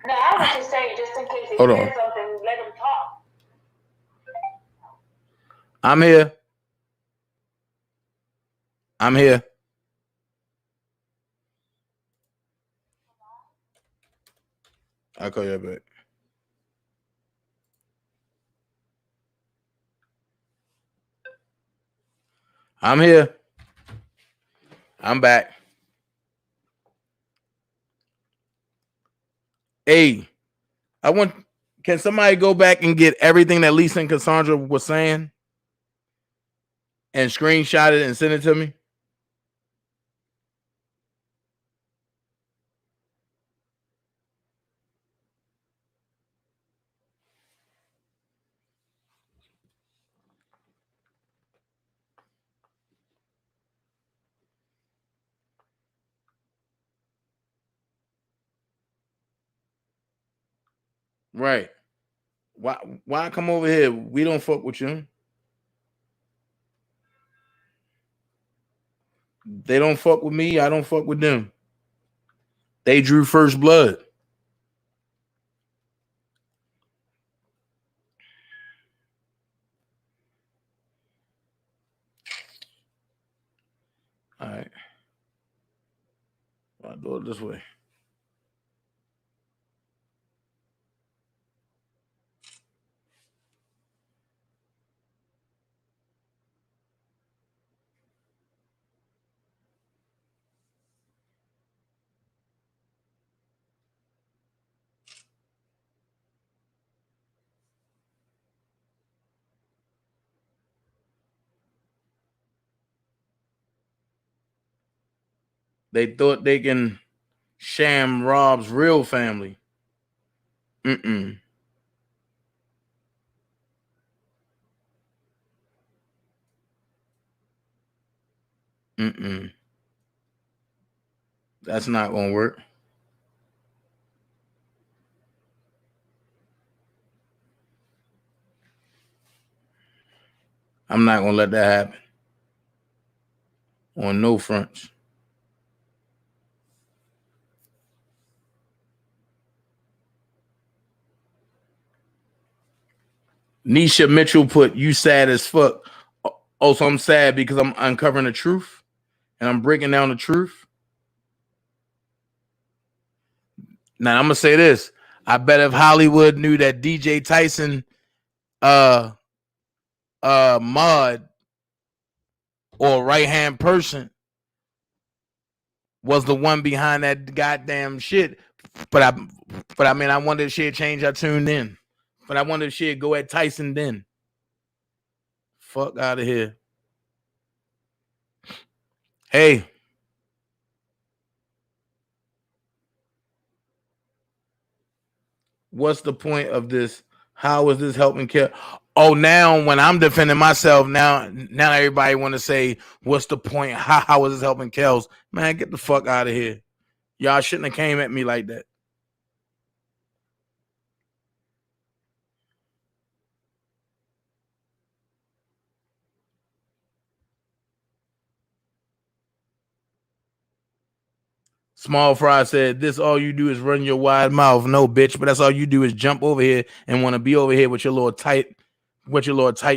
S15: No, I was just saying, just in case he
S1: Hold
S15: says
S1: on.
S15: something, let him talk.
S1: I'm here. I'm here. I'll call you back. I'm here. I'm back. Hey, can somebody go back and get everything that Lisa and Cassandra was saying and screenshot it and send it to me? Right. Why come over here? We don't fuck with you. They don't fuck with me. I don't fuck with them. They drew first blood. All right. I'll do it this way. They thought they can sham Rob's real family. Mm-mm. Mm-mm. That's not gonna work. I'm not gonna let that happen on no fronts. Nisha Mitchell put, "You sad as fuck." Oh, so I'm sad because I'm uncovering the truth and I'm breaking down the truth. Now I'm gonna say this. I bet if Hollywood knew that DJ Tyson mod or right-hand person was the one behind that goddamn shit. But I mean, I wonder if she'd change her tune then. But I wonder if she'd go at Tyson then. Fuck out of here. Hey. What's the point of this? How is this helping kill? Oh, now when I'm defending myself, now everybody want to say, what's the point? How is this helping Kels? Man, get the fuck out of here. Y'all shouldn't have came at me like that. Small Fry said, "This all you do is run your wide mouth." No, bitch, but that's all you do is jump over here and want to be over here with your little tight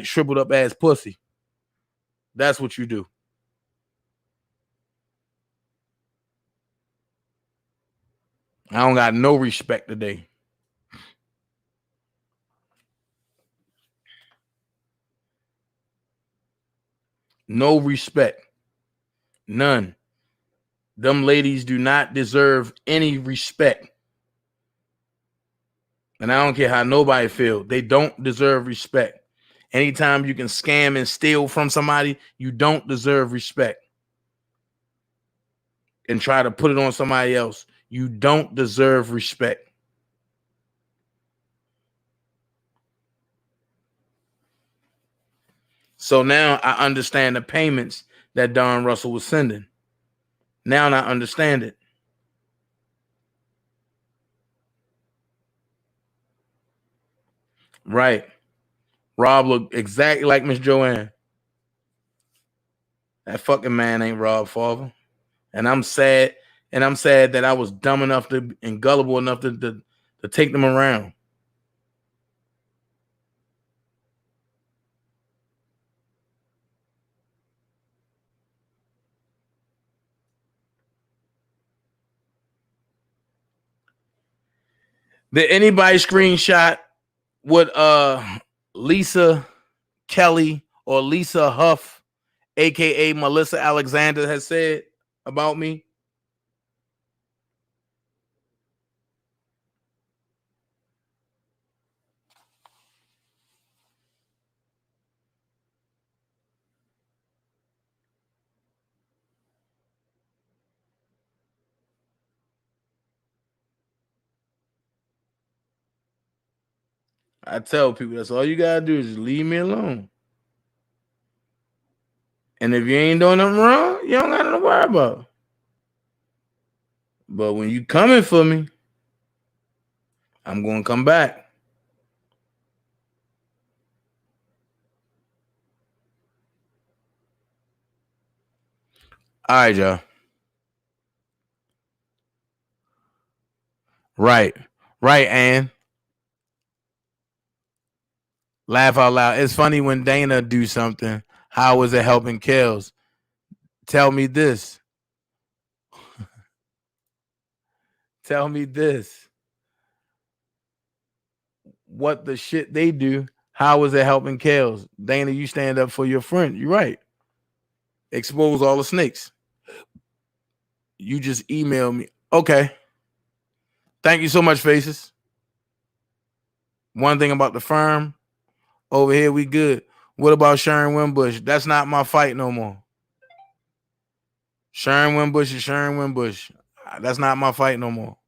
S1: shriveled up ass pussy. That's what you do. I don't got no respect today. No respect. None. Them ladies do not deserve any respect. And I don't care how nobody feel. They don't deserve respect. Anytime you can scam and steal from somebody, you don't deserve respect. And try to put it on somebody else. You don't deserve respect. So now I understand the payments that Don Russell was sending. Now I understand it. Right. Rob looked exactly like Miss Joanne. That fucking man ain't Rob father. And I'm sad. And I'm sad that I was dumb enough and gullible enough to to take them around. Did anybody screenshot what Lisa Kelly or Lisa Huff, aka Melissa Alexander, has said about me? I tell people that's all you gotta do is just leave me alone. And if you ain't doing nothing wrong, you don't got nothing to worry about. But when you coming for me, I'm gonna come back. All right, y'all. Right, Ann. Laugh out loud. It's funny when Dana do something. How is it helping Kels? Tell me this. Tell me this. What the shit they do, how is it helping Kels? Dana, you stand up for your friend. You're right. Expose all the snakes. You just email me. Okay. Thank you so much, Faces. One thing about the firm, over here we good. What about Sharon Wimbush? That's not my fight no more. Sharon Wimbush is Sharon Wimbush. That's not my fight no more.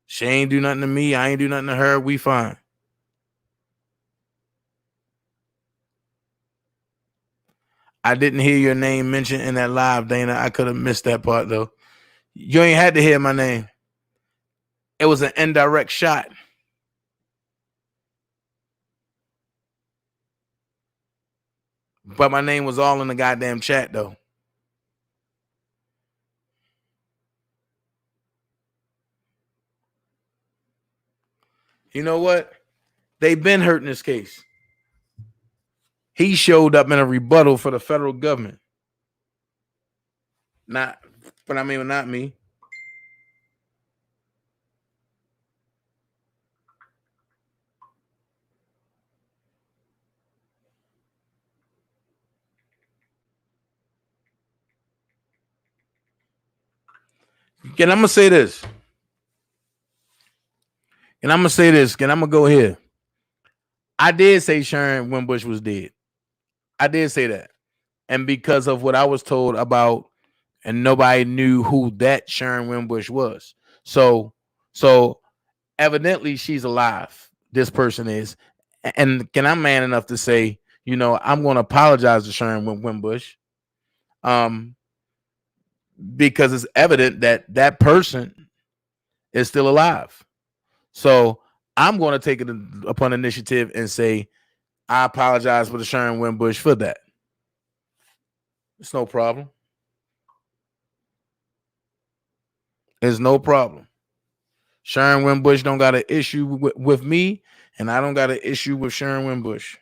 S1: She ain't do nothing to me. I ain't do nothing to her. We fine. I didn't hear your name mentioned in that live, Dana. I could have missed that part, though. You ain't had to hear my name. It was an indirect shot. But my name was all in the goddamn chat, though. You know what? They've been hurting this case. He showed up in a rebuttal for the federal government. Not me. And I'm going to say this. And I'm going to say this. And I'm going to go here. I did say Sharon Wimbush was dead. I did say that. And because of what I was told about, and nobody knew who that Sharon Wimbush was. So evidently she's alive. This person is. And I'm man enough to say, you know, I'm going to apologize to Sharon Wimbush. Because it's evident that that person is still alive. So I'm going to take it upon initiative and say, I apologize for the Sharon Wimbush for that. It's no problem. It's no problem. Sharon Wimbush don't got an issue with me, and I don't got an issue with Sharon Wimbush.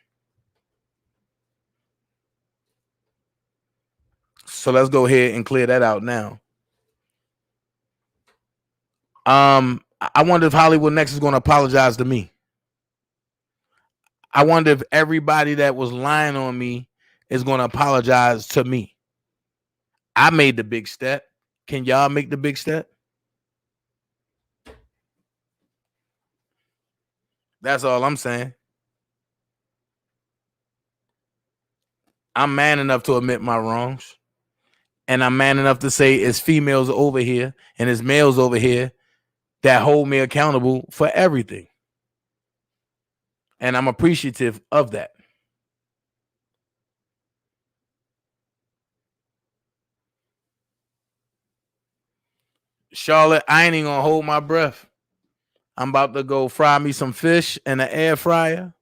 S1: So let's go ahead and clear that out now. I wonder if Hollywood Next is going to apologize to me. I wonder if everybody that was lying on me is going to apologize to me. I made the big step. Can y'all make the big step? That's all I'm saying. I'm man enough to admit my wrongs. And I'm man enough to say it's females over here and it's males over here that hold me accountable for everything. And I'm appreciative of that. Charlotte, I ain't even gonna hold my breath. I'm about to go fry me some fish in the air fryer.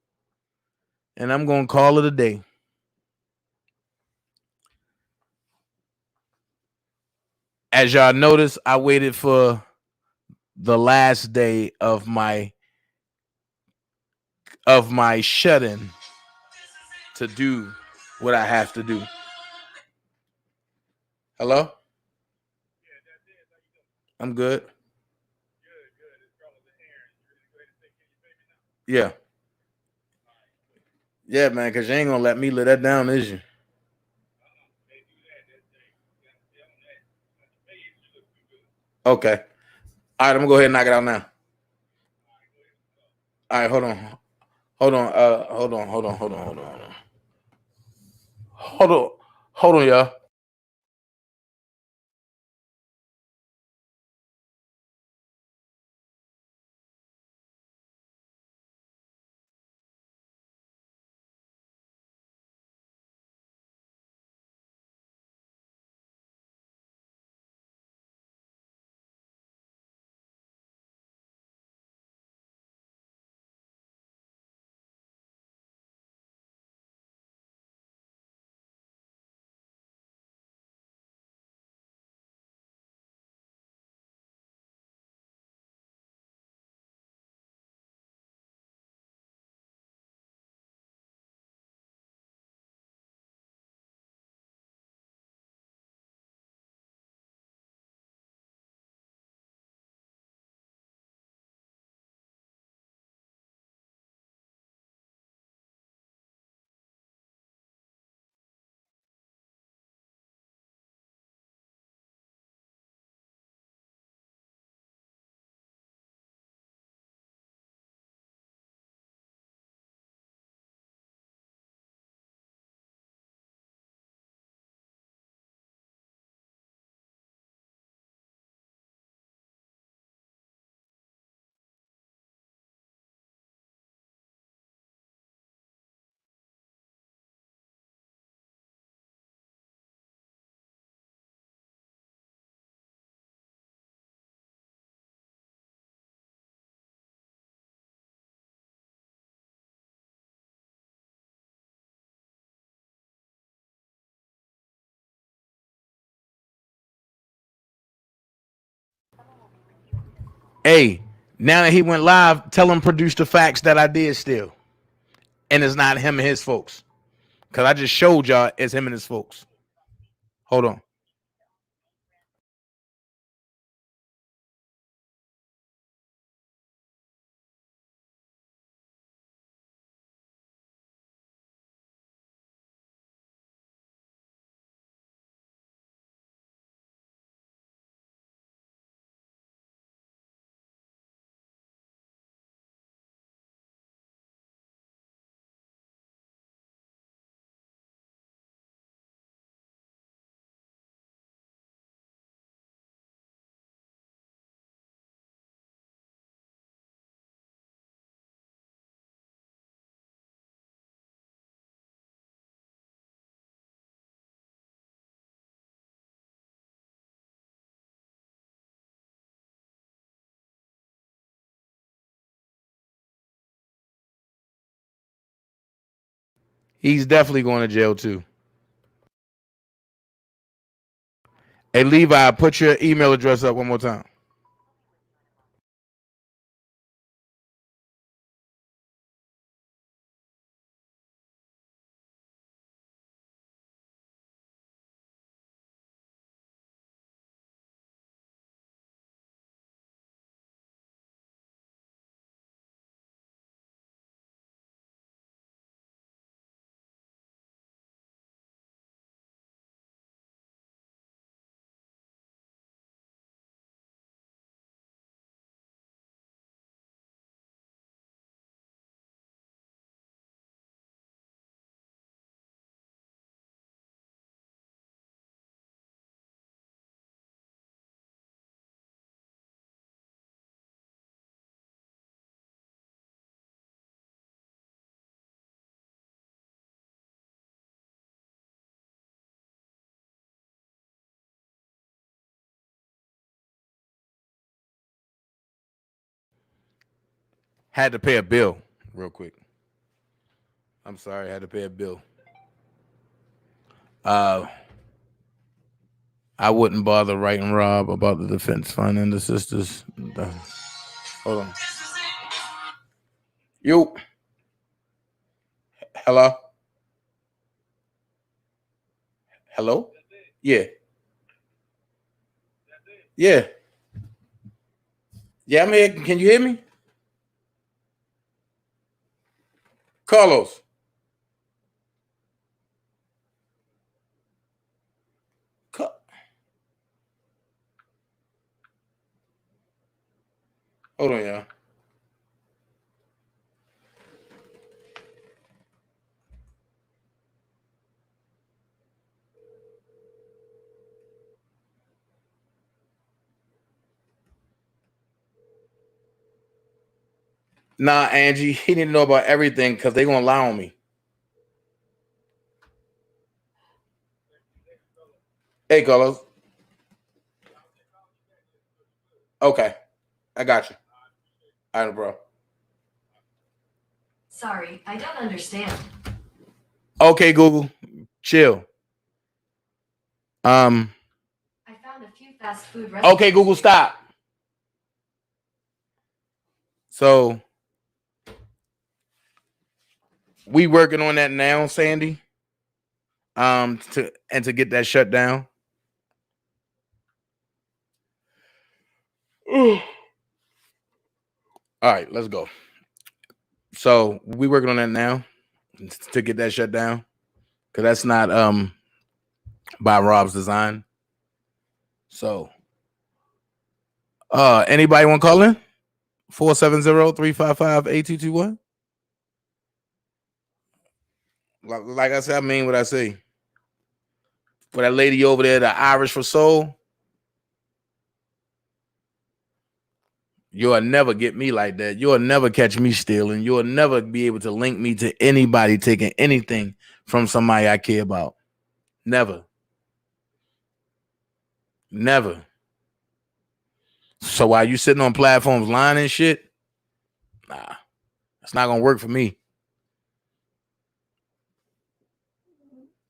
S1: And I'm gonna call it a day. As y'all notice, I waited for the last day of my shut-in to do what I have to do. Hello? I'm good. Yeah. Yeah, man, because you ain't going to let me let that down, is you? Okay. All right, I'm going to go ahead and knock it out now. All right, hold on. Hold on, y'all. Hey, now that he went live, tell him produce the facts that I did still. And it's not him and his folks. Because I just showed y'all it's him and his folks. Hold on. He's definitely going to jail too. Hey, Levi, put your email address up one more time. Had to pay a bill real quick. I'm sorry, I had to pay a bill. I wouldn't bother writing Rob about the defense fund and the sisters. Hold on. You. Hello? Hello? Yeah. Yeah. Yeah, I'm here. Can you hear me? Carlos. Hold on, y'all. Nah, Angie, he didn't know about everything because they're going to lie on me. Hey, Carlos. Okay. I got you. All right, bro.
S18: Sorry, I don't understand.
S1: Okay, Google. Chill.
S18: I found a few fast food restaurants.
S1: Okay, Google, stop. So we working on that now, Sandy. To get that shut down. All right, let's go. So we working on that now to get that shut down. Cause that's not by Rob's design. So anybody want to call in? 470-355-8221. Like I said, I mean what I say. For that lady over there, the Irish for Soul, you'll never get me like that. You'll never catch me stealing. You'll never be able to link me to anybody taking anything from somebody I care about. Never. Never. So while you sitting on platforms lying and shit, nah, it's not gonna work for me.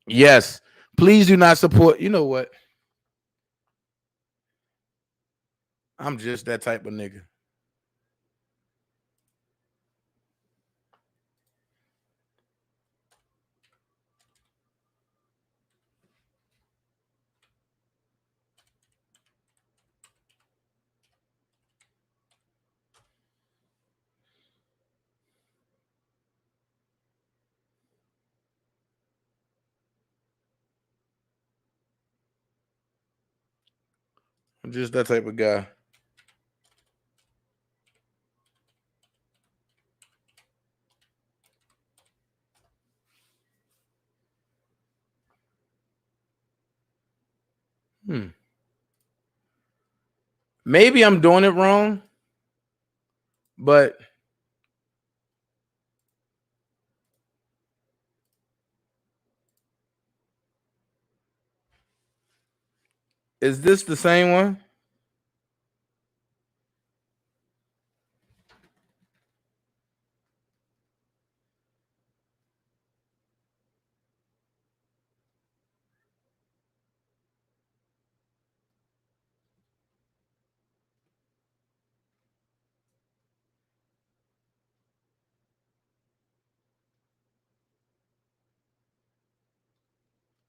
S1: Yes. Please do not support. You know what? I'm just that type of nigga. I'm just that type of guy. Maybe I'm doing it wrong, but is this the same one?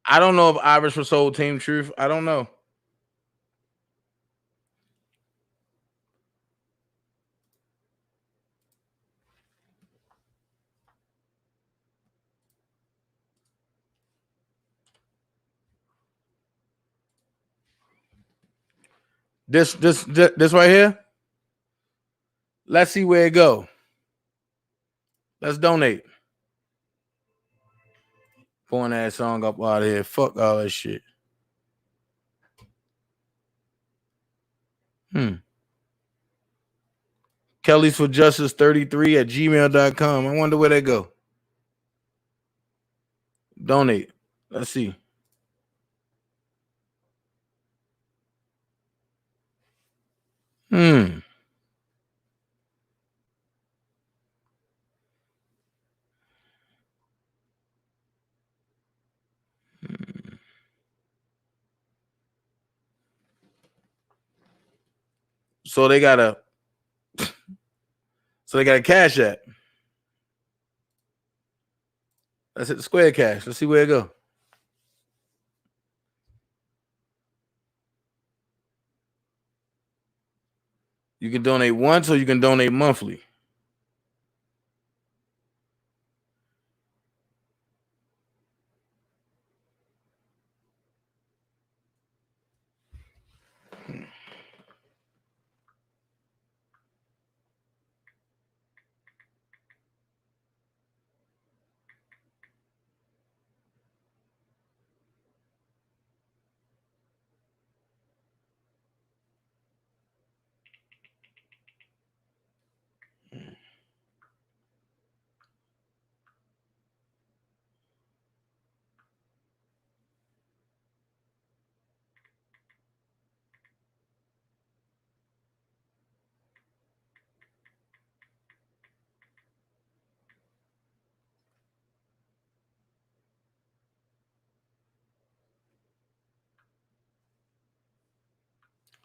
S1: I don't know if Irish for Soul Team Truth. I don't know. This right here. Let's see where it go. Let's donate. Pulling that song up out of here. Fuck all that shit. Kelly's for Justice 33 at gmail.com. I wonder where they go. Donate. Let's see. So they got a Cash App. Let's hit the Square Cash. Let's see where it go. You can donate once or you can donate monthly.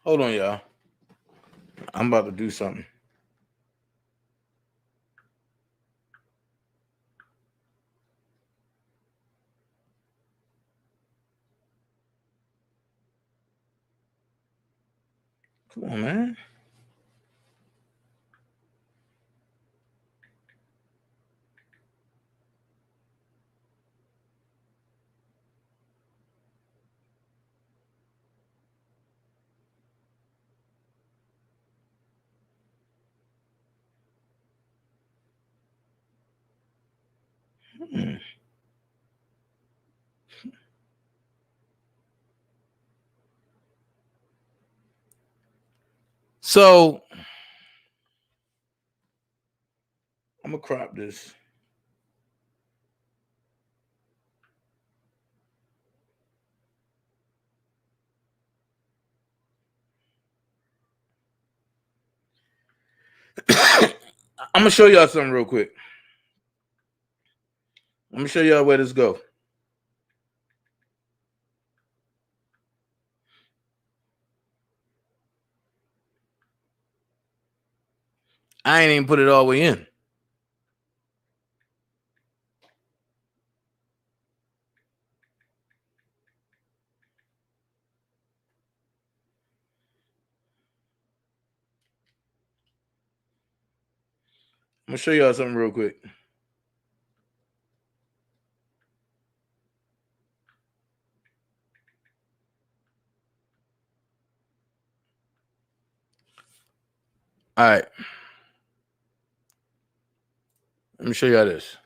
S1: Hold on, y'all. I'm about to do something. Come on, man. So I'm gonna crop this. I'm gonna show y'all something real quick. I'm gonna show y'all where this go. I ain't even put it all the way in. I'm gonna show y'all something real quick. All right. Let me show y'all this.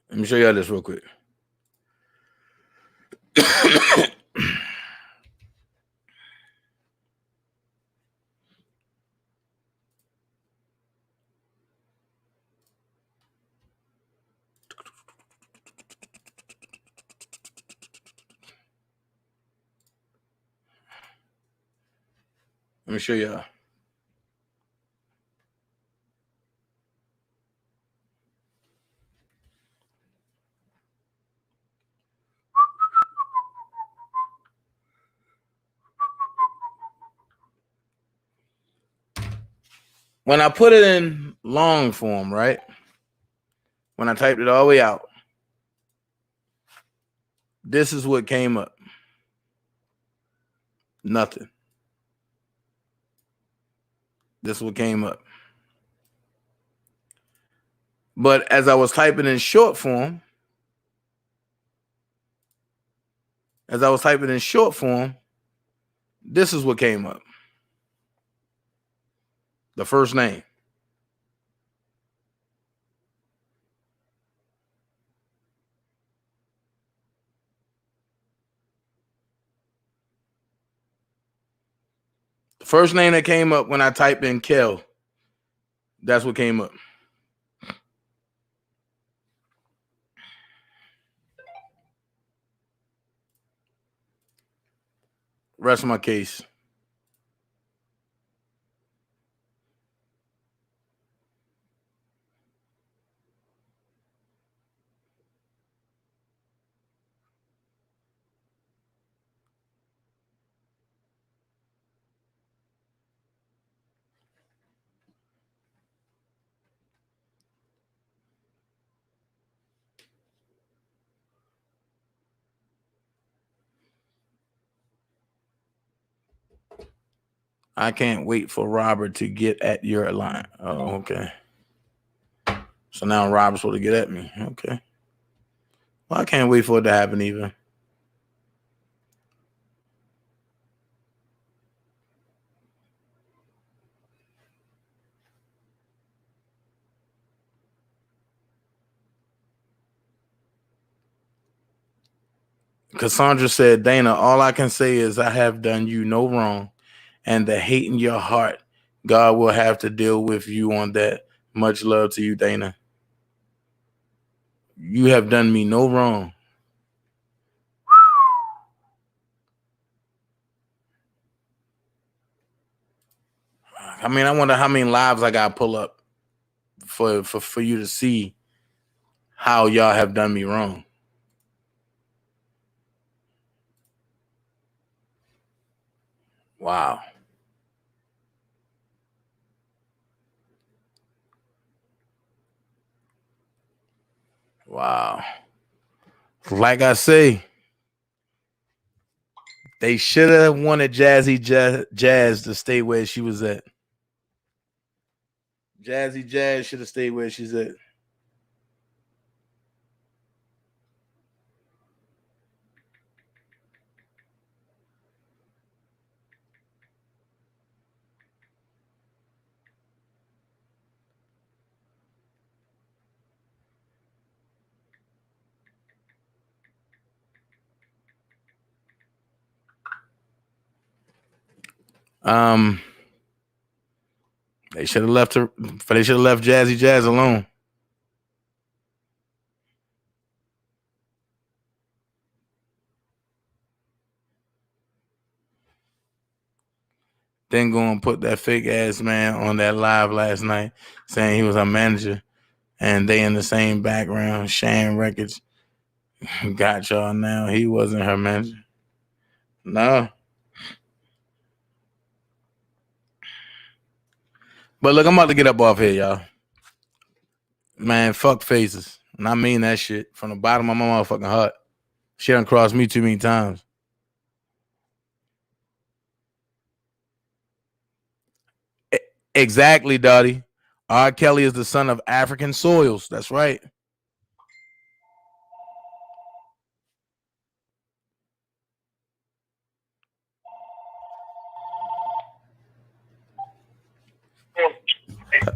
S1: Let me show y'all this real quick. Let me show y'all. When I put it in long form, right? When I typed it all the way out, this is what came up. Nothing. This is what came up. But as I was typing in short form, this is what came up. The first name. The first name that came up when I typed in Kel, that's what came up. Rest of my case. I can't wait for Robert to get at your line. Oh, okay. So now Robert's supposed to get at me. Okay. Well, I can't wait for it to happen even. Cassandra said, Dana, all I can say is I have done you no wrong, and the hate in your heart, God will have to deal with you on that. Much love to you, Dana. You have done me no wrong. I mean, I wonder how many lives I got to pull up for you to see how y'all have done me wrong. Wow. Wow. Like I say, they should have wanted Jazz to stay where she was at. Jazzy Jazz should have stayed where she's at. They should have left her. They should have left Jazzy Jazz alone. Then go and put that fake ass man on that live last night saying he was her manager, and they in the same background sharing records. Got y'all now. He wasn't her manager. No. But look, I'm about to get up off here, y'all. Man, fuck faces. And I mean that shit from the bottom of my motherfucking heart. She done crossed me too many times. Exactly, Dottie. R. Kelly is the son of African soils. That's right.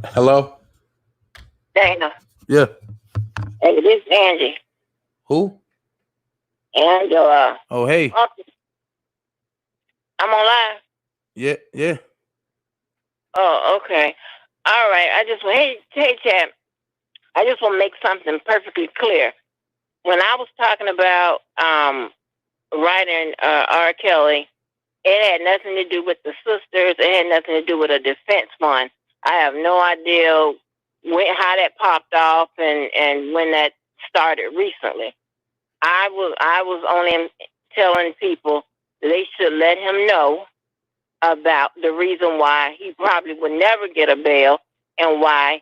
S1: Hello?
S15: Dana.
S1: Yeah.
S15: Hey, this is Angie.
S1: Who?
S15: Angela.
S1: Oh, hey.
S15: I'm on live.
S1: Yeah.
S15: Oh, okay. All right. Hey, Chad. I just want to make something perfectly clear. When I was talking about writing R. Kelly, it had nothing to do with the sisters. It had nothing to do with a defense fund. I have no idea how that popped off and when that started recently. I was only telling people that they should let him know about the reason why he probably would never get a bail and why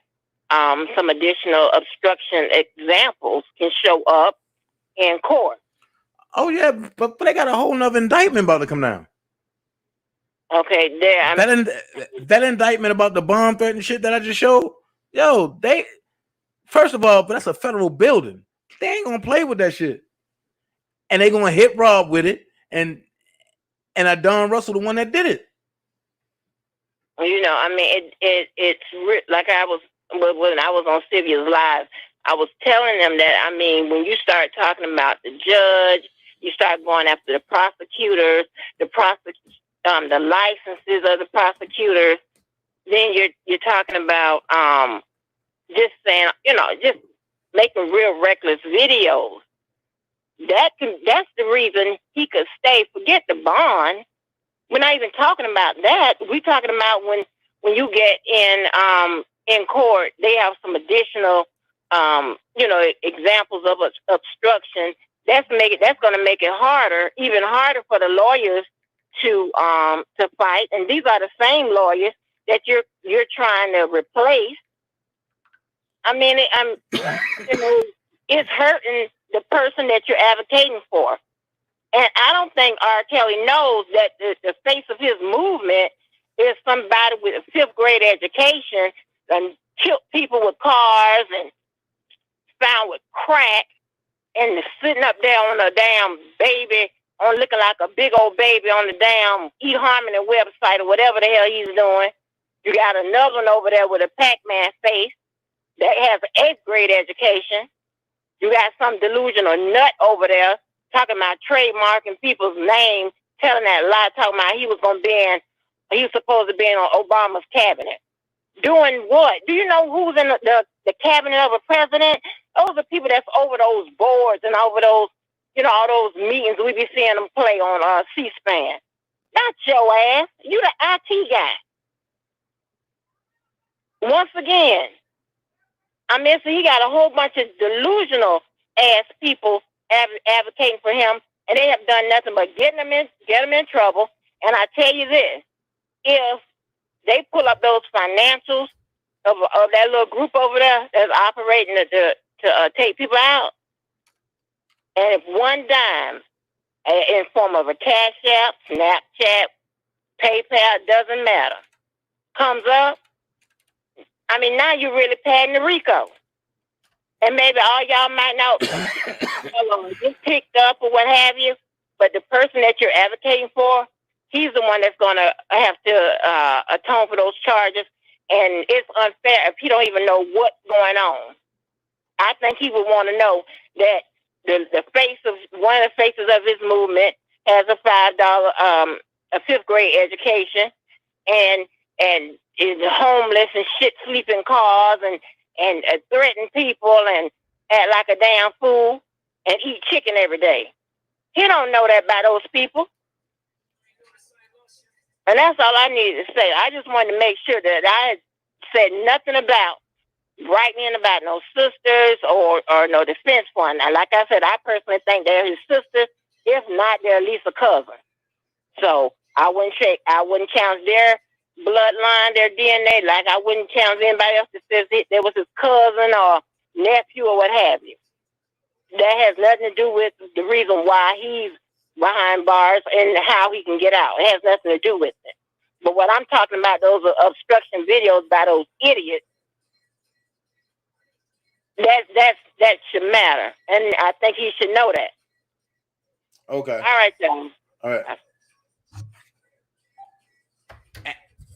S15: some additional obstruction examples can show up in court.
S1: Oh, yeah, but they got a whole nother indictment about to come down.
S15: Okay,
S1: that indictment about the bomb threat and shit that I just showed, yo, first of all, but that's a federal building. They ain't gonna play with that shit, and they gonna hit Rob with it, and Don Russell, the one that did it.
S15: You know, I mean, it's like when I was on Sylvia's Live, I was telling them that, I mean, when you start talking about the judge, you start going after the prosecutors, the licenses of the prosecutors, then you're talking about just saying, just making real reckless videos. That's the reason he could stay. Forget the bond. We're not even talking about that. We're talking about when you get in court, they have some additional examples of obstruction. That's going to make it even harder for the lawyers to fight. And these are the same lawyers that you're trying to replace. I mean, it's hurting the person that you're advocating for. And I don't think R. Kelly knows that the face of his movement is somebody with a 5th grade education and killed people with cars and found with crack and sitting up there on a damn baby, on looking like a big old baby on the damn eHarmony website or whatever the hell he's doing. You got another one over there with a Pac-Man face that has an 8th grade education. You got some delusional nut over there talking about trademarking people's names, telling that lie, talking about he was supposed to be in Obama's cabinet. Doing what? Do you know who's in the cabinet of a president? Those are people that's over those boards and over those, all those meetings we be seeing them play on C-SPAN. Not your ass. You the IT guy. Once again, so he got a whole bunch of delusional ass people advocating for him, and they have done nothing but get him in trouble. And I tell you this, if they pull up those financials of that little group over there that's operating to take people out, and if one dime in form of a Cash App, Snapchat, PayPal, doesn't matter, comes up, now you're really padding the RICO. And maybe all y'all might not get picked up or what have you, but the person that you're advocating for, he's the one that's going to have to atone for those charges. And it's unfair if he don't even know what's going on. I think he would want to know that the face of one of the faces of his movement has a $5 a 5th grade education and is homeless and shit, sleep in cars and threaten people and act like a damn fool and eat chicken every day. He don't know that by those people. And that's all I needed to say. I just wanted to make sure that I said nothing about writing about no sisters or no defense fund. Now, like I said, I personally think they're his sisters. If not, they're at least a cousin. So I wouldn't challenge their bloodline, their DNA, like I wouldn't challenge anybody else that says there was his cousin or nephew or what have you. That has nothing to do with the reason why he's behind bars and how he can get out. It has nothing to do with it. But what I'm talking about, those obstruction videos by those idiots, that should matter. And I think he should know that.
S1: Okay.
S15: All right, John.
S1: All right.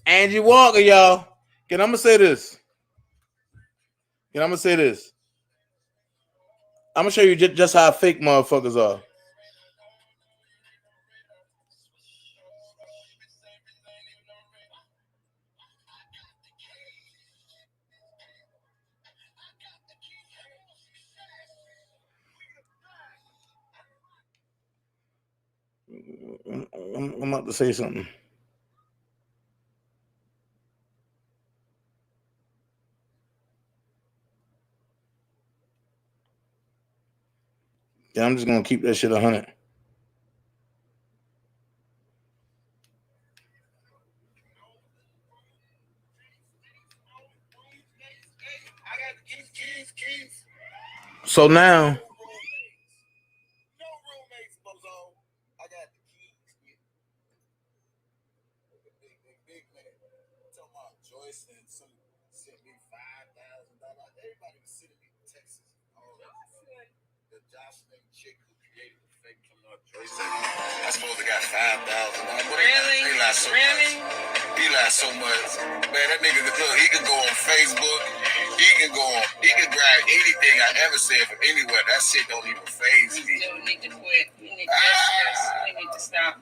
S1: Angie Walker, y'all. I'm gonna say this. I'm gonna show you just how fake motherfuckers are. I'm about to say something. Yeah, I'm just gonna keep that shit 100. So now,
S5: I suppose they got $5,000. Really? He lied so much. He lied so much. Man, that nigga, look, he can go on Facebook. He can grab anything I ever said from anywhere. That shit don't even faze me. You need to quit. You need to stop.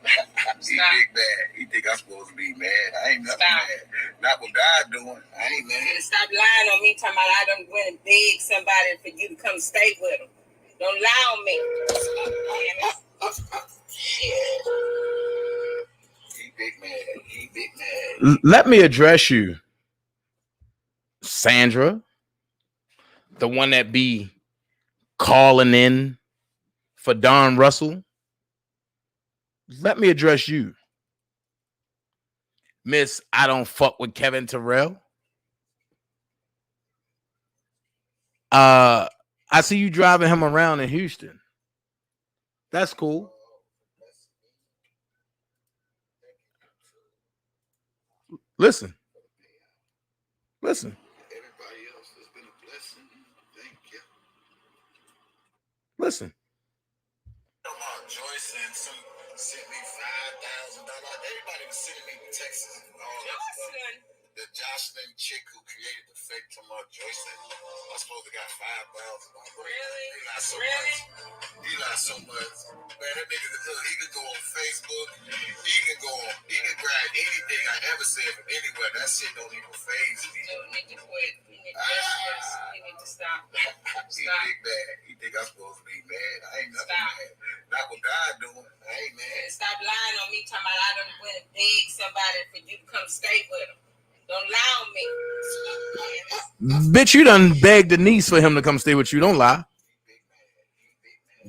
S5: He big bad. He think I'm supposed to be mad. I ain't nothing mad. Not what God doing. I ain't mad.
S9: And stop lying on me, talking about I done went and begged somebody for you to come stay with him. Don't lie on me.
S5: He big mad.
S1: Let me address you, Sandra, the one that be calling in for Don Russell. Let me address you, Miss I don't fuck with Kevin Terrell. I see you driving him around in Houston. That's cool. Listen. Listen.
S4: Everybody else, it's been a blessing. Thank you.
S1: Listen.
S4: Joyce and some sent me $5,000. Everybody was sending me texts and all that stuff. The Jocelyn chick who created the fake tomorrow, Joyce, I supposed to got $5,000. Really? He lied so much. He lied so much. Man, that nigga, look, he could go on Facebook. He can grab anything I ever said from anywhere. That shit don't even faze me. You need to quit. You need to stop. He big bad. He think I'm supposed to be mad. I ain't nothing mad. Not what God doing. I ain't mad.
S9: Stop lying on me, talking about I done went and begged somebody for you to come stay with him. Don't lie on me.
S1: Bitch, you done begged Denise for him to come stay with you. Don't lie.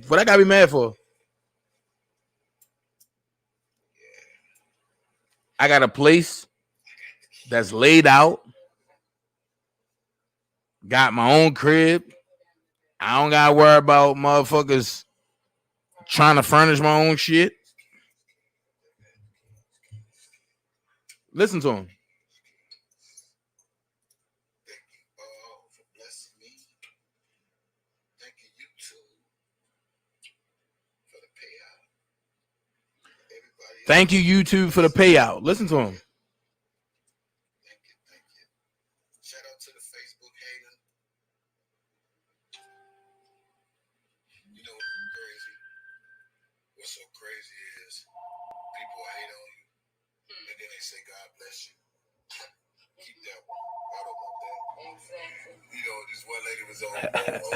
S1: What I gotta be mad for? I got a place that's laid out. Got my own crib. I don't gotta worry about motherfuckers trying to furnish my own shit. Listen to him. Thank you, YouTube, for the payout. Listen to him.
S4: Thank you. Shout out to the Facebook hater. You know what's crazy? What's so crazy is people hate on you, and then they say God bless you. Keep that one. I don't want that. Exactly. You know, this one lady was on.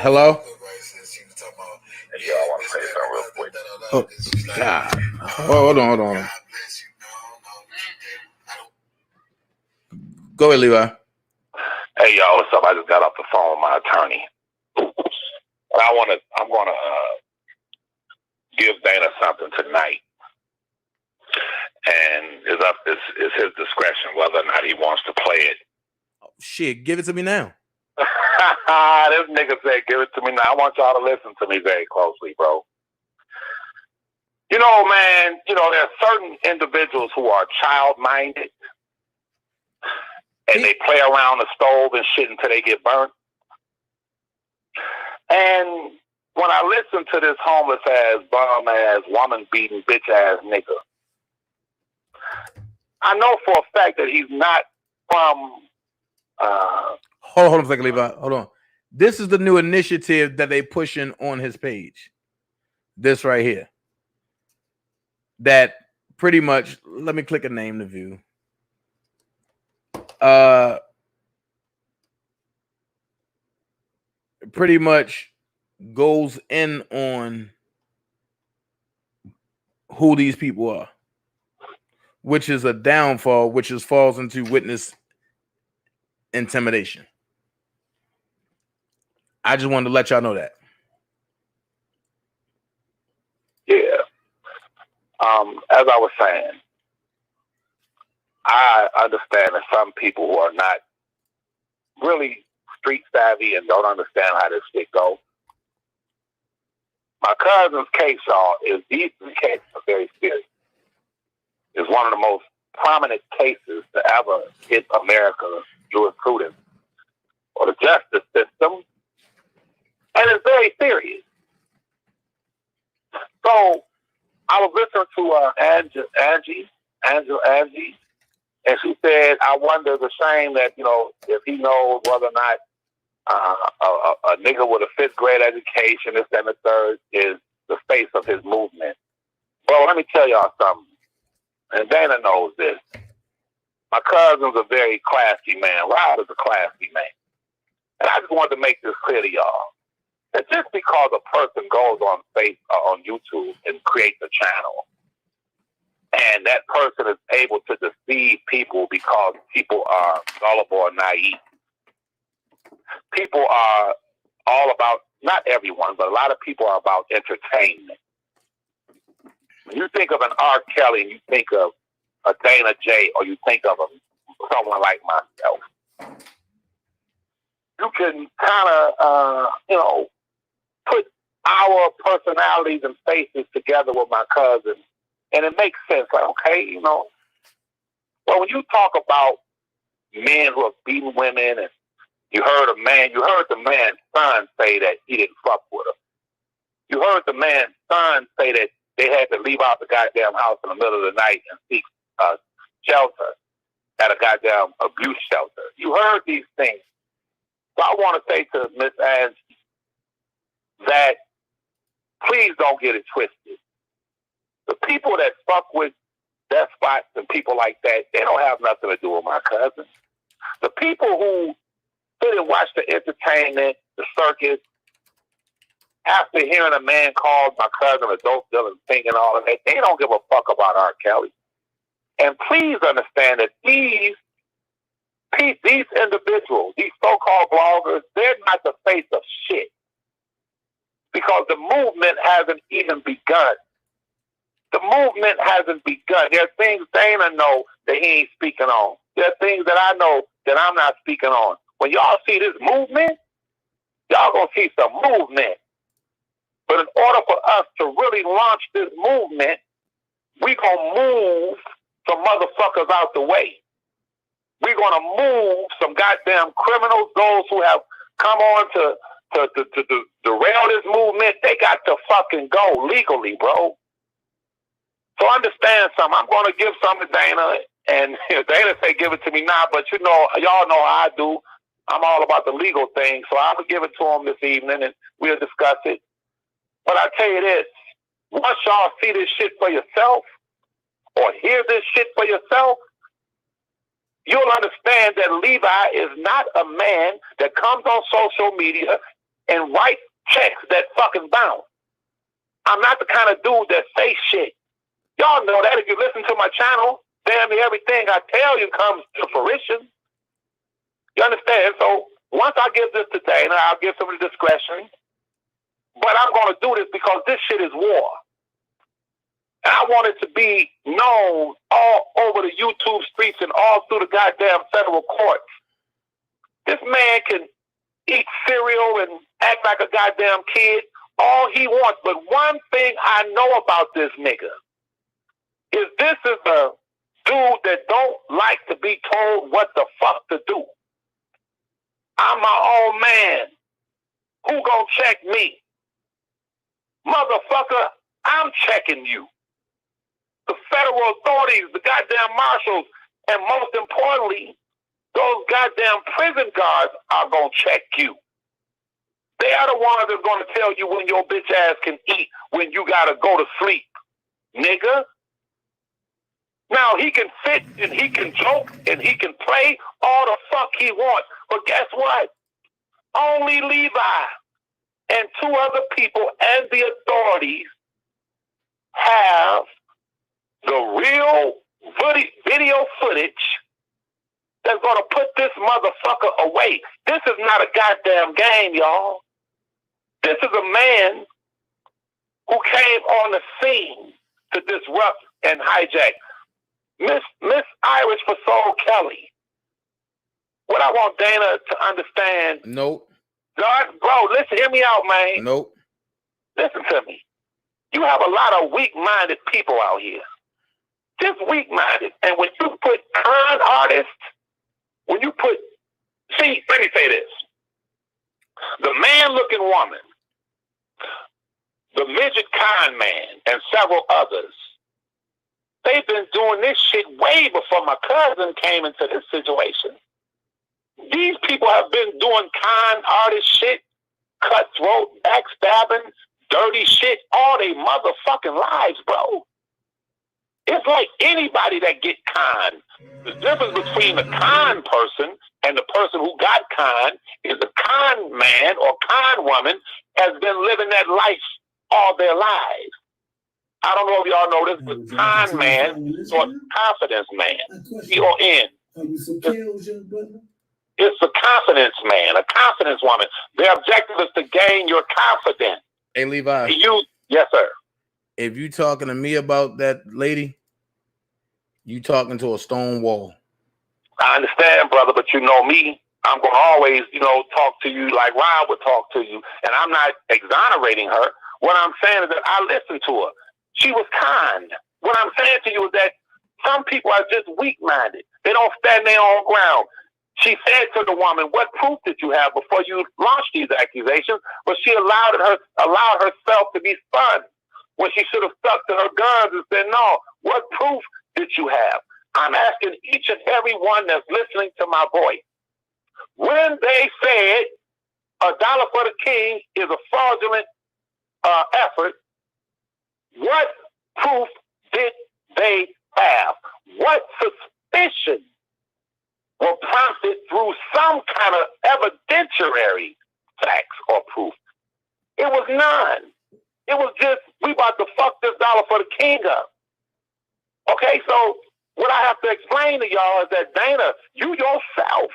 S1: Hello?
S4: Right, since she was talking about.
S12: Yeah, I want to say something real quick.
S1: Oh, God. Hold on. Go ahead, Levi.
S12: Hey, y'all, what's up? I just got off the phone with my attorney. And I'm gonna give Dana something tonight. And it's his discretion whether or not he wants to play it.
S1: Oh, shit, give it to me now.
S12: This nigga said, give it to me now. I want y'all to listen to me very closely, bro. You know, man, there are certain individuals who are child-minded, and they play around the stove and shit until they get burnt. And when I listen to this homeless-ass, bum-ass, woman-beating, bitch-ass nigga, I know for a fact that he's not from...
S1: Hold on a second, Levi. Hold on. This is the new initiative that they pushing on his page. This right here. That pretty much, let me click a name to view. Pretty much goes in on who these people are, which is a downfall, which falls into witness intimidation. I just wanted to let y'all know that.
S12: Yeah. As I was saying, I understand that some people who are not really street savvy and don't understand how this shit goes. My cousin's case, y'all, these cases are very serious. It's one of the most prominent cases to ever hit America's jurisprudence or the justice system, and it's very serious. So I was listening to Angie, and she said, I wonder, the shame that, if he knows whether or not a nigga with a 5th grade education, this, that, and the third, is the face of his movement. Well, let me tell y'all something, and Dana knows this. My cousin's a very classy man. Rob is a classy man. And I just wanted to make this clear to y'all. That just because a person goes on YouTube and creates a channel, and that person is able to deceive people because people are gullible or naive. People are all about, not everyone, but a lot of people are about entertainment. When you think of an R. Kelly and you think of a DanaJay, or you think of someone like myself, you can kind of, put our personalities and faces together with my cousin, and it makes sense. Like, okay, well, when you talk about men who have beaten women, and you heard the man's son say that he didn't fuck with her. You heard the man's son say that they had to leave out the goddamn house in the middle of the night and seek shelter at a goddamn abuse shelter. You heard these things. So I want to say to Miss Ange that please don't get it twisted. The people that fuck with despots and people like that, they don't have nothing to do with my cousin. The people who sit and watch the entertainment, the circus, after hearing a man call my cousin a dope dealer and thinking all of that, they don't give a fuck about R. Kelly. And please understand that these individuals, these so-called bloggers, they're not the face of shit. Because the movement hasn't even begun. The movement hasn't begun. There are things Dana know that he ain't speaking on. There are things that I know that I'm not speaking on. When y'all see this movement, y'all gonna see some movement. But in order for us to really launch this movement, we gonna move some motherfuckers out the way. We're gonna move some goddamn criminals, those who have come on to derail this movement. They got to fucking go legally, bro. So understand something. I'm gonna give some to Dana, and Dana say give it to me now, but you know, y'all know how I do. I'm all about the legal thing, so I'm gonna give it to him this evening, and we'll discuss it. But I tell you this, once y'all see this shit for yourself, or hear this shit for yourself, you'll understand that Levi is not a man that comes on social media and writes checks that fucking bounce. I'm not the kind of dude that say shit. Y'all know that if you listen to my channel, damn near everything I tell you comes to fruition. You understand? So once I give this to Dana, I'll give some discretion. But I'm going to do this because this shit is war. And I want it to be known all over the YouTube streets and all through the goddamn federal courts. This man can eat cereal and act like a goddamn kid all he wants. But one thing I know about this nigga is this is a dude that don't like to be told what the fuck to do. I'm my own man. Who gonna check me? Motherfucker, I'm checking you. The federal authorities, the goddamn marshals, and most importantly, those goddamn prison guards are gonna check you. They are the ones that's gonna tell you when your bitch ass can eat, when you gotta go to sleep, nigga. Now, he can sit and he can joke and he can play all the fuck he wants. But guess what? Only Levi and two other people and the authorities have the real video footage that's going to put this motherfucker away. This is not a goddamn game, y'all. This is a man who came on the scene to disrupt and hijack. Miss Irish for Soul Kelly. What I want Dana to understand.
S1: Nope.
S12: God, bro, listen, hear me out, man.
S1: Nope.
S12: Listen to me. You have a lot of weak-minded people out here. Just weak-minded. And when you put con artists, let me say this. The man-looking woman, the midget con man, and several others, they've been doing this shit way before my cousin came into this situation. These people have been doing con artist shit, cutthroat, backstabbing, dirty shit all their motherfucking lives, bro. It's like anybody that get con. The difference between the con person and the person who got con is the con man or con woman has been living that life all their lives. I don't know if y'all know this, but con man or confidence man. C-O-N. It's a confidence man, a confidence woman. Their objective is to gain your confidence.
S1: Hey, Levi.
S12: Yes, sir.
S1: If you talking to me about that lady, you talking to a stone wall.
S12: I understand, brother, but you know me. I'm going to always, talk to you like Ron would talk to you. And I'm not exonerating her. What I'm saying is that I listened to her. She was kind. What I'm saying to you is that some people are just weak-minded. They don't stand their own ground. She said to the woman, "What proof did you have before you launched these accusations?" But she allowed herself to be spun when she should have stuck to her guns and said, "No, what proof did you have?" I'm asking each and every one that's listening to my voice. When they said $1 for the king is a fraudulent effort, what proof did they have? What suspicion were prompted through some kind of evidentiary facts or proof? It was none. It was just, we about to fuck this $1 for the king up. Okay, so what I have to explain to y'all is that Dana, you yourself,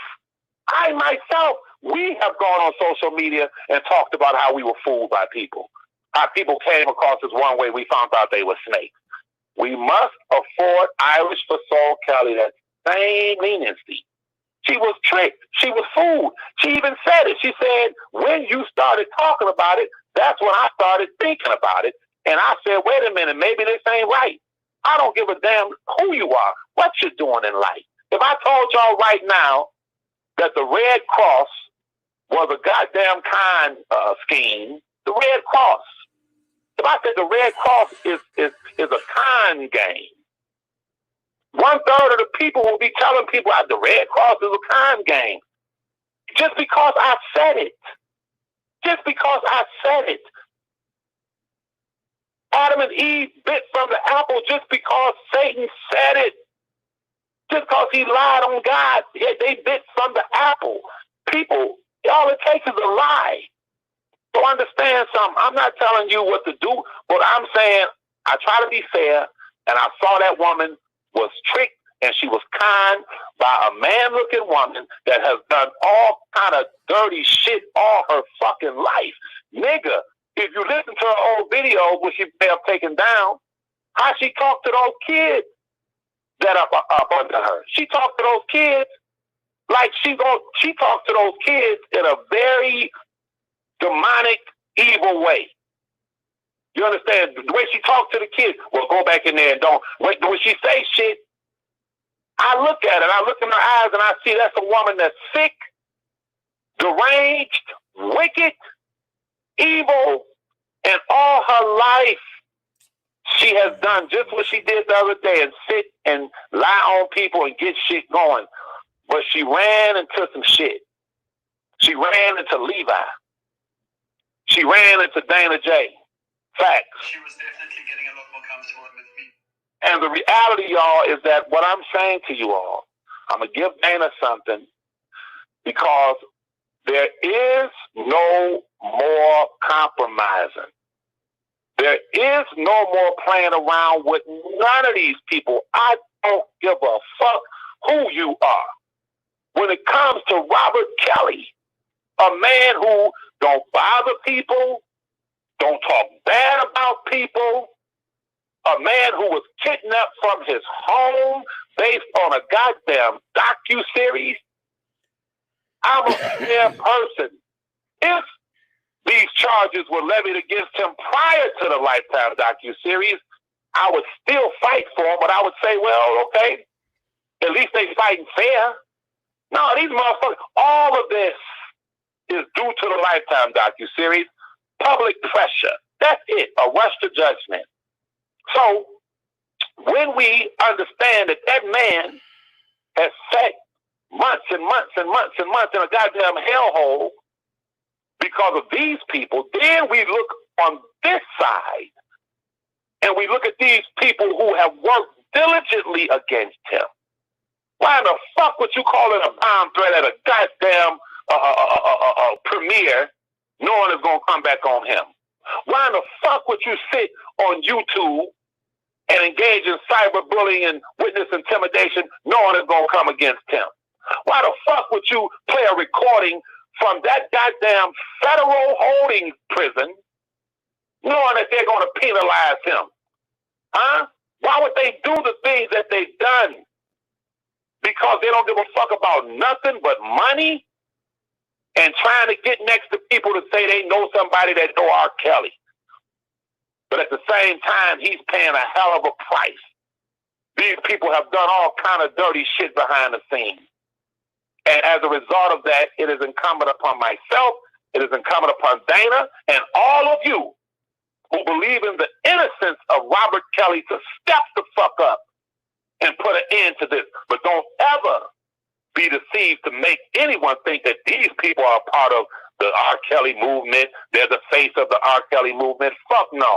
S12: I myself, we have gone on social media and talked about how we were fooled by people. How people came across us one way, we found out they were snakes. We must afford Irish for Soul Kelly that same leniency. She was tricked. She was fooled. She even said it. She said, when you started talking about it, that's when I started thinking about it. And I said, wait a minute, maybe this ain't right. I don't give a damn who you are, what you're doing in life. If I told y'all right now that the Red Cross was a goddamn kind scheme, the Red Cross. If I said the Red Cross is a con game, 1/3 of the people will be telling people that the Red Cross is a con game. Just because I said it. Just because I said it. Adam and Eve bit from the apple just because Satan said it. Just because he lied on God, they bit from the apple. People, all it takes is a lie. So understand something. I'm not telling you what to do, but I'm saying I try to be fair, and I saw that woman was tricked, and she was conned by a man-looking woman that has done all kind of dirty shit all her fucking life. Nigga, if you listen to her old video, which she may have taken down, how she talked to those kids that are up under her. She talked to those kids like she talked to those kids in a very demonic, evil way. You understand? The way she talked to the kids, well, go back in there and don't. When she say shit, I look at it, I look in her eyes, and I see that's a woman that's sick, deranged, wicked, evil, and all her life she has done just what she did the other day and sit and lie on people and get shit going. But she ran into some shit. She ran into Levi. She ran into DanaJay. Facts.
S17: She was definitely getting a lot more comfortable with me.
S12: And the reality, y'all, is that what I'm saying to you all, I'm going to give Dana something because there is no more compromising. There is no more playing around with none of these people. I don't give a fuck who you are. When it comes to Robert Kelly, a man who don't bother people, don't talk bad about people, a man who was kidnapped from his home based on a goddamn docu-series. I'm a fair person. If these charges were levied against him prior to the Lifetime docu-series, I would still fight for him, but I would say, well, okay, at least they fighting fair. No, these motherfuckers, all of this is due to the Lifetime docu-series. Public pressure. That's it. A rush to judgment. So when we understand that that man has sat months and months and months and months in a goddamn hellhole because of these people, then we look on this side and we look at these people who have worked diligently against him. Why in the fuck would you call it a bomb threat at a goddamn premiere knowing it's going to come back on him? Why in the fuck would you sit on YouTube and engage in cyberbullying and witness intimidation knowing it's going to come against him? Why the fuck would you play a recording from that goddamn federal holding prison knowing that they're going to penalize him? Huh? Why would they do the things that they've done? Because they don't give a fuck about nothing but money and trying to get next to people to say they know somebody that know R. Kelly. But at the same time, he's paying a hell of a price These people have done all kind of dirty shit behind the scenes. And as a result of that, it is incumbent upon myself, it is incumbent upon Dana, and all of you who believe in the innocence of Robert Kelly to step the fuck up and put an end to this. But don't ever be deceived to make anyone think that these people are part of the R. Kelly movement. They're the face of the R. Kelly movement. Fuck no.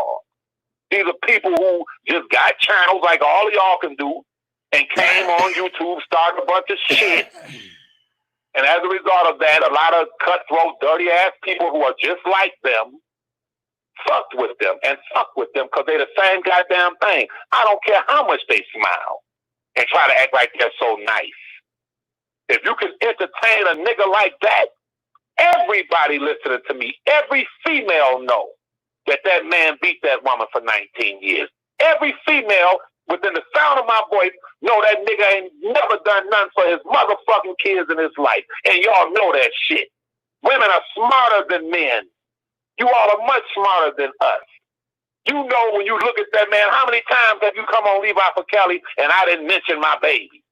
S12: These are people who just got channels like all of y'all can do and came on YouTube, started a bunch of shit. And as a result of that, a lot of cutthroat, dirty-ass people who are just like them fucked with them and fuck with them because they're the same goddamn thing. I don't care how much they smile and try to act like they're so nice. If you can entertain a nigga like that, everybody listening to me, every female know that that man beat that woman for 19 years. Every female within the sound of my voice know that nigga ain't never done nothing for his motherfucking kids in his life. And y'all know that shit. Women are smarter than men. You all are much smarter than us. You know when you look at that man, how many times have you come on Levi for Kelly and I didn't mention my baby?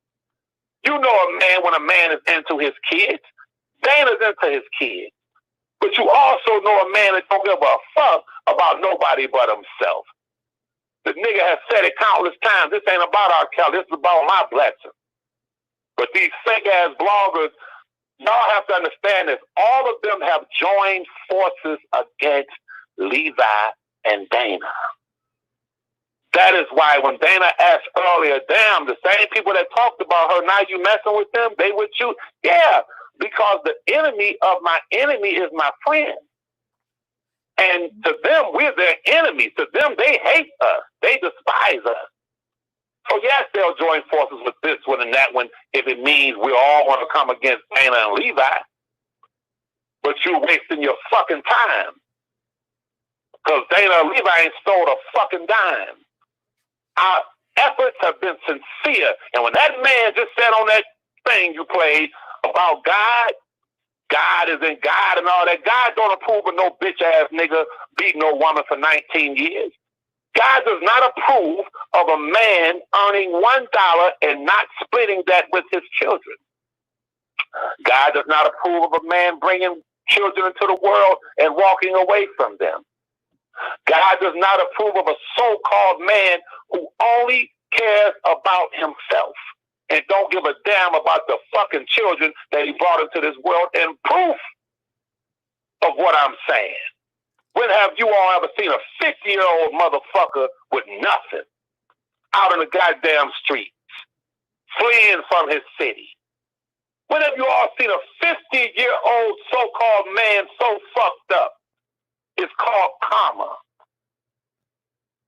S12: You know a man when a man is into his kids. Dana's into his kids. But you also know a man that don't give a fuck about nobody but himself. The nigga has said it countless times. This ain't about R. Kelly. This is about my blessing. But these fake-ass bloggers, y'all have to understand this. All of them have joined forces against Levi and Dana. That is why when Dana asked earlier, damn, the same people that talked about her, now you messing with them, they with you? Yeah, because the enemy of my enemy is my friend. And to them, we're their enemies. To them, they hate us. They despise us. So yes, they'll join forces with this one and that one if it means we're all going to come against Dana and Levi. But you're wasting your fucking time. Because Dana and Levi ain't stole a fucking dime. Our efforts have been sincere. And when that man just said on that thing you played about God, God is in God and all that, God don't approve of no bitch-ass nigga beating no woman for 19 years. God does not approve of a man earning $1 and not splitting that with his children. God does not approve of a man bringing children into the world and walking away from them. God does not approve of a so-called man who only cares about himself and don't give a damn about the fucking children that he brought into this world. And proof of what I'm saying. When have you all ever seen a 50-year-old motherfucker with nothing out in the goddamn streets, fleeing from his city? When have you all seen a 50-year-old so-called man so fucked up? It's called karma.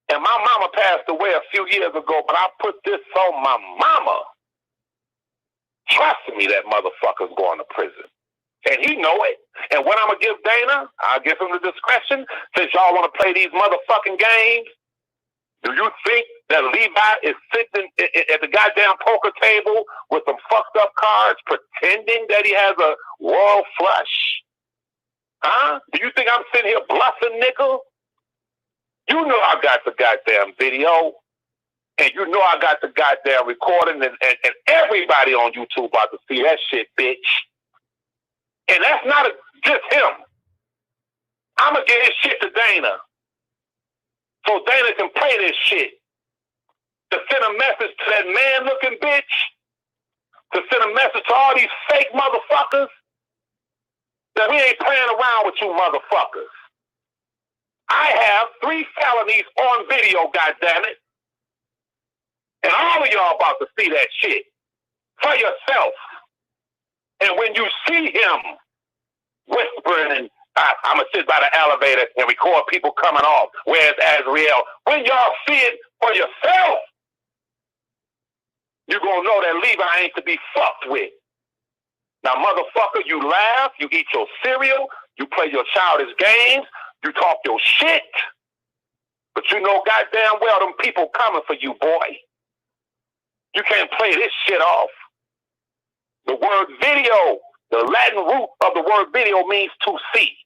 S12: And my mama passed away a few years ago, but I put this on my mama. Trust me, that motherfucker's going to prison. And he know it. And what I'm going to give Dana, I'll give him the discretion, since y'all want to play these motherfucking games. Do you think that Levi is sitting at the goddamn poker table with some fucked up cards pretending that he has a royal flush? Huh? Do you think I'm sitting here bluffing, nickel? You know I got the goddamn video. And you know I got the goddamn recording, and everybody on YouTube about to see that shit, bitch. And that's not just him. I'm going to get his shit to Dana. So Dana can play this shit. To send a message to that man-looking bitch. To send a message to all these fake motherfuckers. That we ain't playing around with you motherfuckers. I have 3 felonies on video, goddammit. And all of y'all about to see that shit for yourself. And when you see him whispering, and I'm going to sit by the elevator and record people coming off, where's Azriel? When y'all see it for yourself, you're going to know that Levi ain't to be fucked with. Now, motherfucker, you laugh, you eat your cereal, you play your childish games, you talk your shit. But you know goddamn well them people coming for you, boy. You can't play this shit off. The word video, the Latin root of the word video means to see.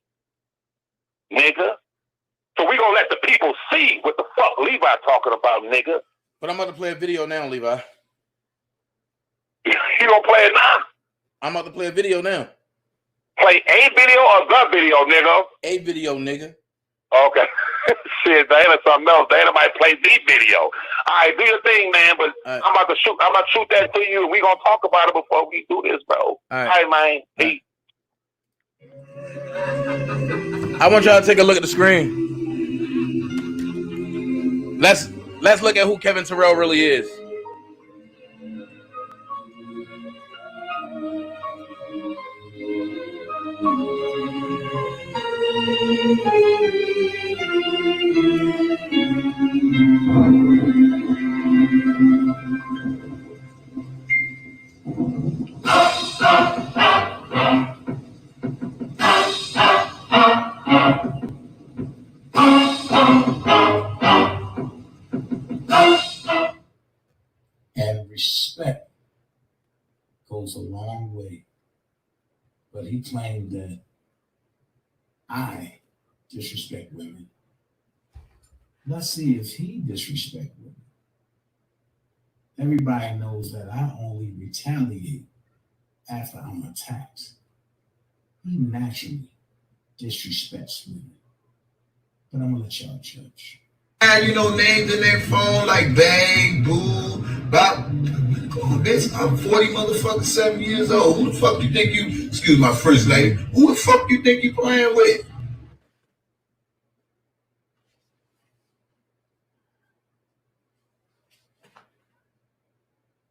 S12: Nigga. So we gonna let the people see what the fuck Levi talking about, nigga.
S1: But I'm about to play a video now, Levi.
S12: You gonna play it now?
S1: I'm about to play a video now.
S12: Play a video or the video, nigga?
S1: A video, nigga.
S12: Okay. Shit, Dana, something else. Dana might play the video. All right, do your thing, man. But
S1: right.
S12: I'm about to shoot that to you. We gonna talk about it before we do this, bro. All right man. Peace.
S1: I want y'all to take a look at the screen. Let's look at who Kevin Terrell really is.
S19: And respect goes a long way. But he claimed that I disrespect women. Let's see if he disrespects women. Everybody knows that I only retaliate after I'm attacked. He naturally disrespects women. But I'm gonna let y'all judge.
S4: And you know, names in their phone like Bang, Boo, Bop. Come on, bitch. I'm 40 motherfucking 7 years old. Who the fuck you think you, excuse my first lady, who the fuck you think you playing with?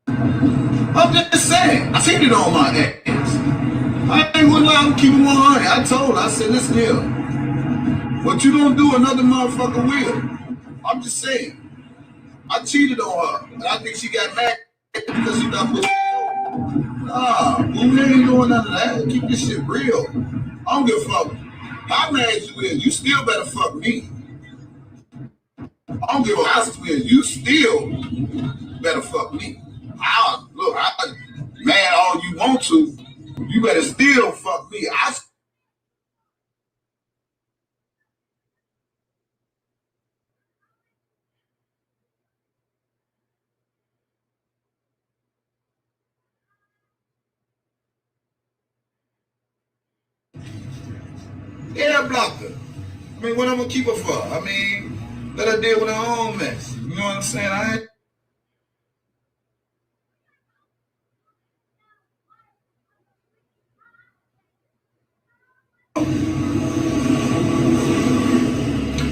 S4: I'm just saying, I seen it on my ass. I ain't gonna lie, I'm keeping 100. I told her, I said, listen here. What you don't do, another motherfucker will. I'm just saying. I cheated on her, and I think she got mad because she got pussy. Nah, we ain't doing none of that. Keep this shit real. I don't give a fuck how mad you is. You still better fuck me. I don't give a fuck how is. You still better fuck me. Look, mad all you want to. You better still fuck me. Yeah, I blocked her. I mean, what I'm gonna keep her for? I mean, let her deal with her own mess. You know what I'm saying?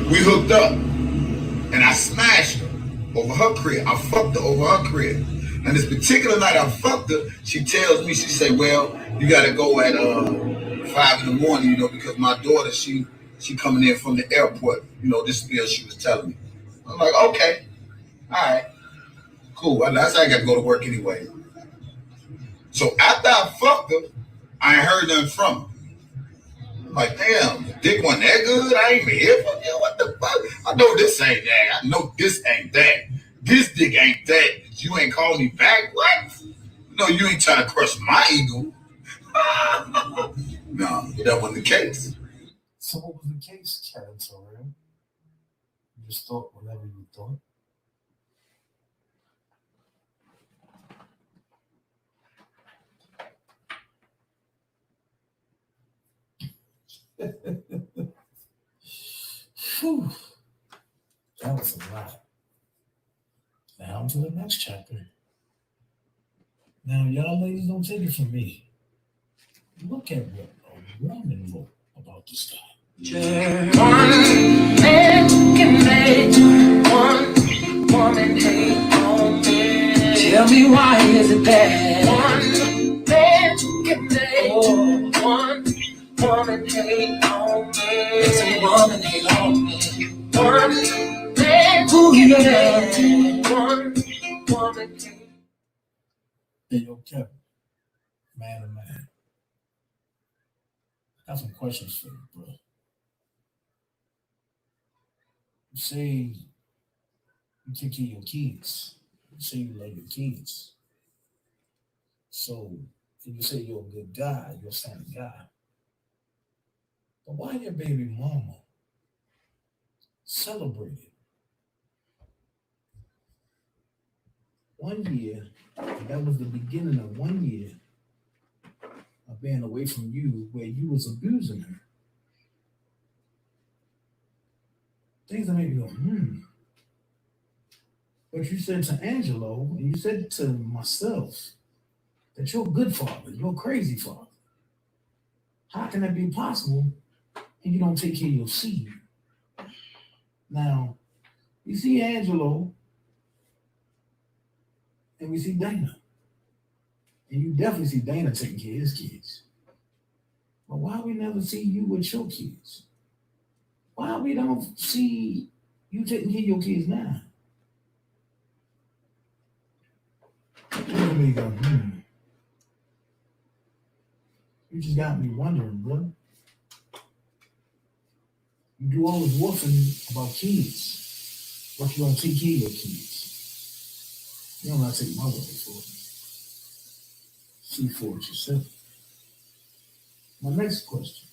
S4: We hooked up, and I smashed her over her crib. I fucked her over her crib. And this particular night I fucked her, she tells me, she say, well, you gotta go at 5 in the morning, you know, because my daughter, she coming in from the airport. You know, this bill she was telling me. I'm like, okay, all right, cool. I got to go to work anyway. So after I fucked her, I ain't heard nothing from her. I'm like, damn, the dick wasn't that good? I ain't even here for you. What the fuck? I know this ain't that. I know this ain't that. This dick ain't that. You ain't calling me back? What? No, you ain't trying to crush my ego. No, that wasn't the case.
S19: So what was the case, Kevin Terrell? You just thought whatever you thought? Whew. That was a lot. Now to the next chapter. Now, y'all ladies, don't take it from me. Look at what a woman wrote about this guy.
S5: One man can make one woman hate on me. Tell me why is it that one man can make one woman hate on me? Makes a woman hate on me. One man can make one woman hate.
S19: Hey, yo, Kevin, man to man, I got some questions for you, bro. You say you take care of your kids. You say you love your kids. So, if you say you're a good guy, you're a standing guy. But why your baby mama celebrated 1 year, and that was the beginning of 1 year of being away from you where you was abusing her. Things that make me go, But you said to Angelo, and you said to myself, that you're a good father, you're a crazy father. How can that be possible and you don't take care of your seed? Now, we see Angelo and we see Dana. And you definitely see Dana taking care of his kids. But why we never see you with your kids? Why we don't see you taking care of your kids now? Me go, You just got me wondering, bro. You do all this woofing about kids, but you don't take care of your kids. You don't have to take my word for it. See for it yourself. My next question.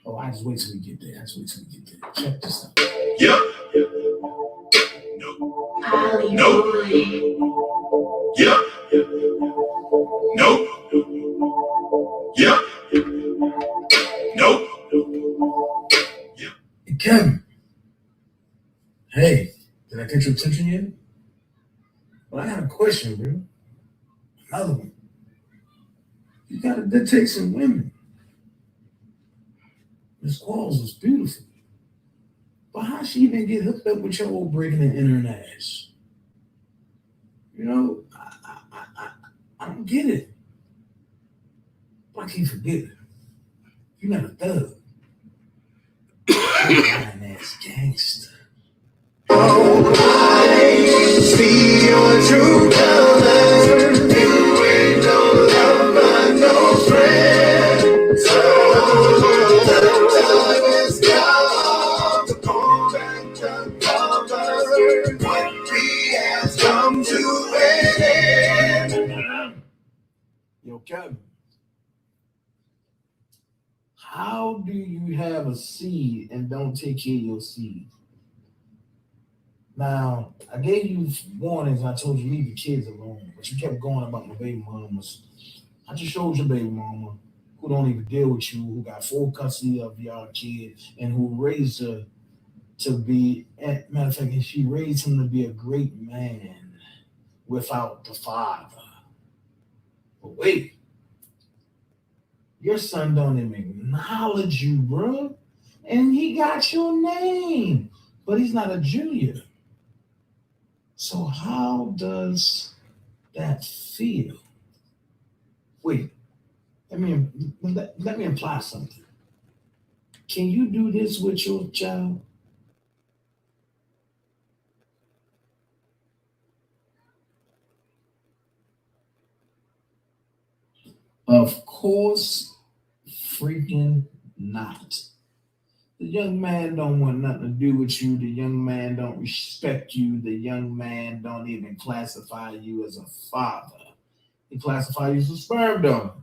S19: Oh, I just wait till we get there. Check this out.
S5: Yep. Nope. Yep. Nope. Yep. Nope.
S19: Hey, Kevin. Hey, did I get your attention yet? Well, I got a question, bro. Another one. You got a good taste in women. Miss Qualls is beautiful. But how she even get hooked up with your old breaking and entering ass? You know, I don't get it. But I can't forget it. You're not a thug. Lying ass gangster.
S5: See your true colors. You ain't no lover, no friend. So the time is come to pull back the covers. What we has come to an end.
S19: Yo, Kevin. How do you have a seed and don't take care of your seed? Now, I gave you warnings. I told you leave the kids alone, but you kept going about my baby mamas. I just showed your baby mama who don't even deal with you, who got full custody of your kid, and who raised her to be. Matter of fact, she raised him to be a great man without the father. But wait, your son don't even acknowledge you, bro, and he got your name, but he's not a junior. So how does that feel? Wait, let me imply something. Can you do this with your child? Of course, freaking not. The young man don't want nothing to do with you. The young man don't respect you. The young man don't even classify you as a father. He classifies you as a sperm donor.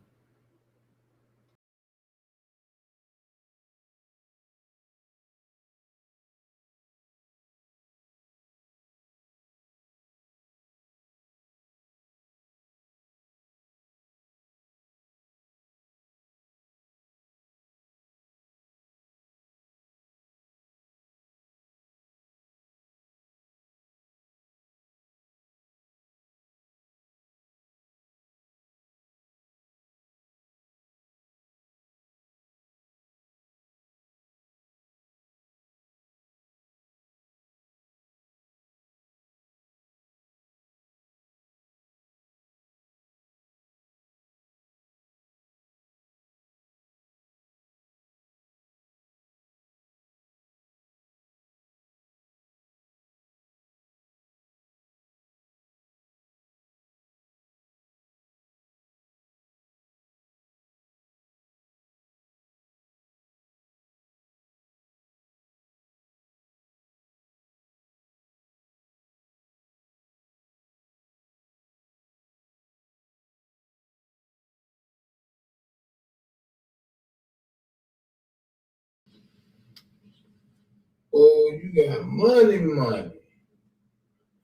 S19: Oh, you got money.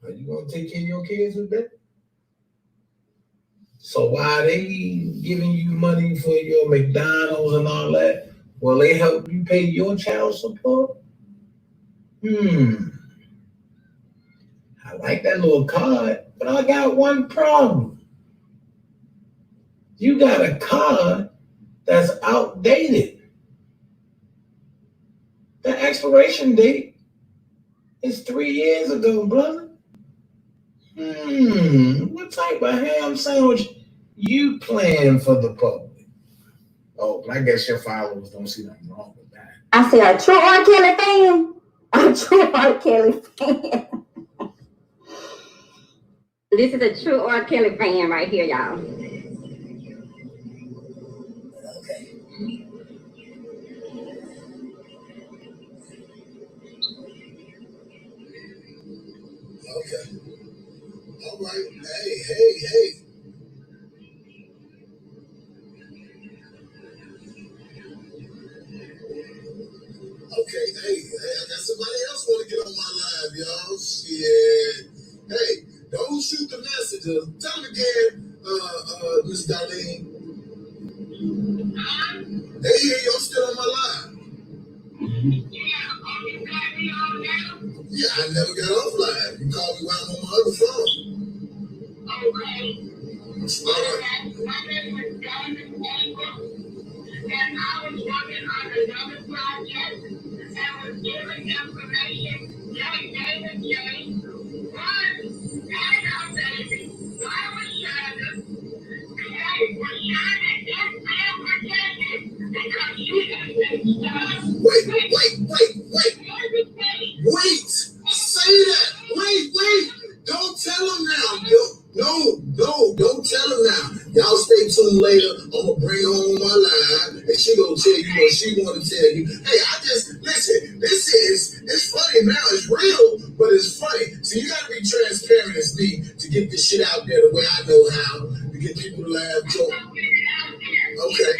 S19: Are you gonna take care of your kids with that? So why are they giving you money for your McDonald's and all that? Will they help you pay your child support? I like that little card, but I got one problem. You got a card that's outdated. The expiration date is 3 years ago, brother. What type of ham sandwich you playing for the public? Oh, but I guess your followers don't see nothing wrong with that.
S15: I said a true R. Kelly fan. A true R. Kelly fan. This is a true R. Kelly fan right here, y'all.
S19: Okay. All right. Hey. Okay, hey, I got somebody else want to get on my live, y'all. Shit. Hey, don't shoot the messages. Tell them again, Miss Darlene. Hey, I'm still on my live. Yeah, I never got off live. You called me while I'm on my other phone. Okay. All right. My name is and I was working on another project and was giving information that DanaJay was and our baby. Why was Shonda? Because Shonda is still protected because she has been stopped. Wait. Say that. Wait. Don't tell him now. No, don't tell him now. Y'all stay tuned later. I'm gonna bring her on my live, and she gonna tell you what she wanna tell you. Hey, I just listen. It's funny now. It's real, but it's funny. So you gotta be transparent as me to get this shit out there the way I know how to get people to laugh. Joke. Okay.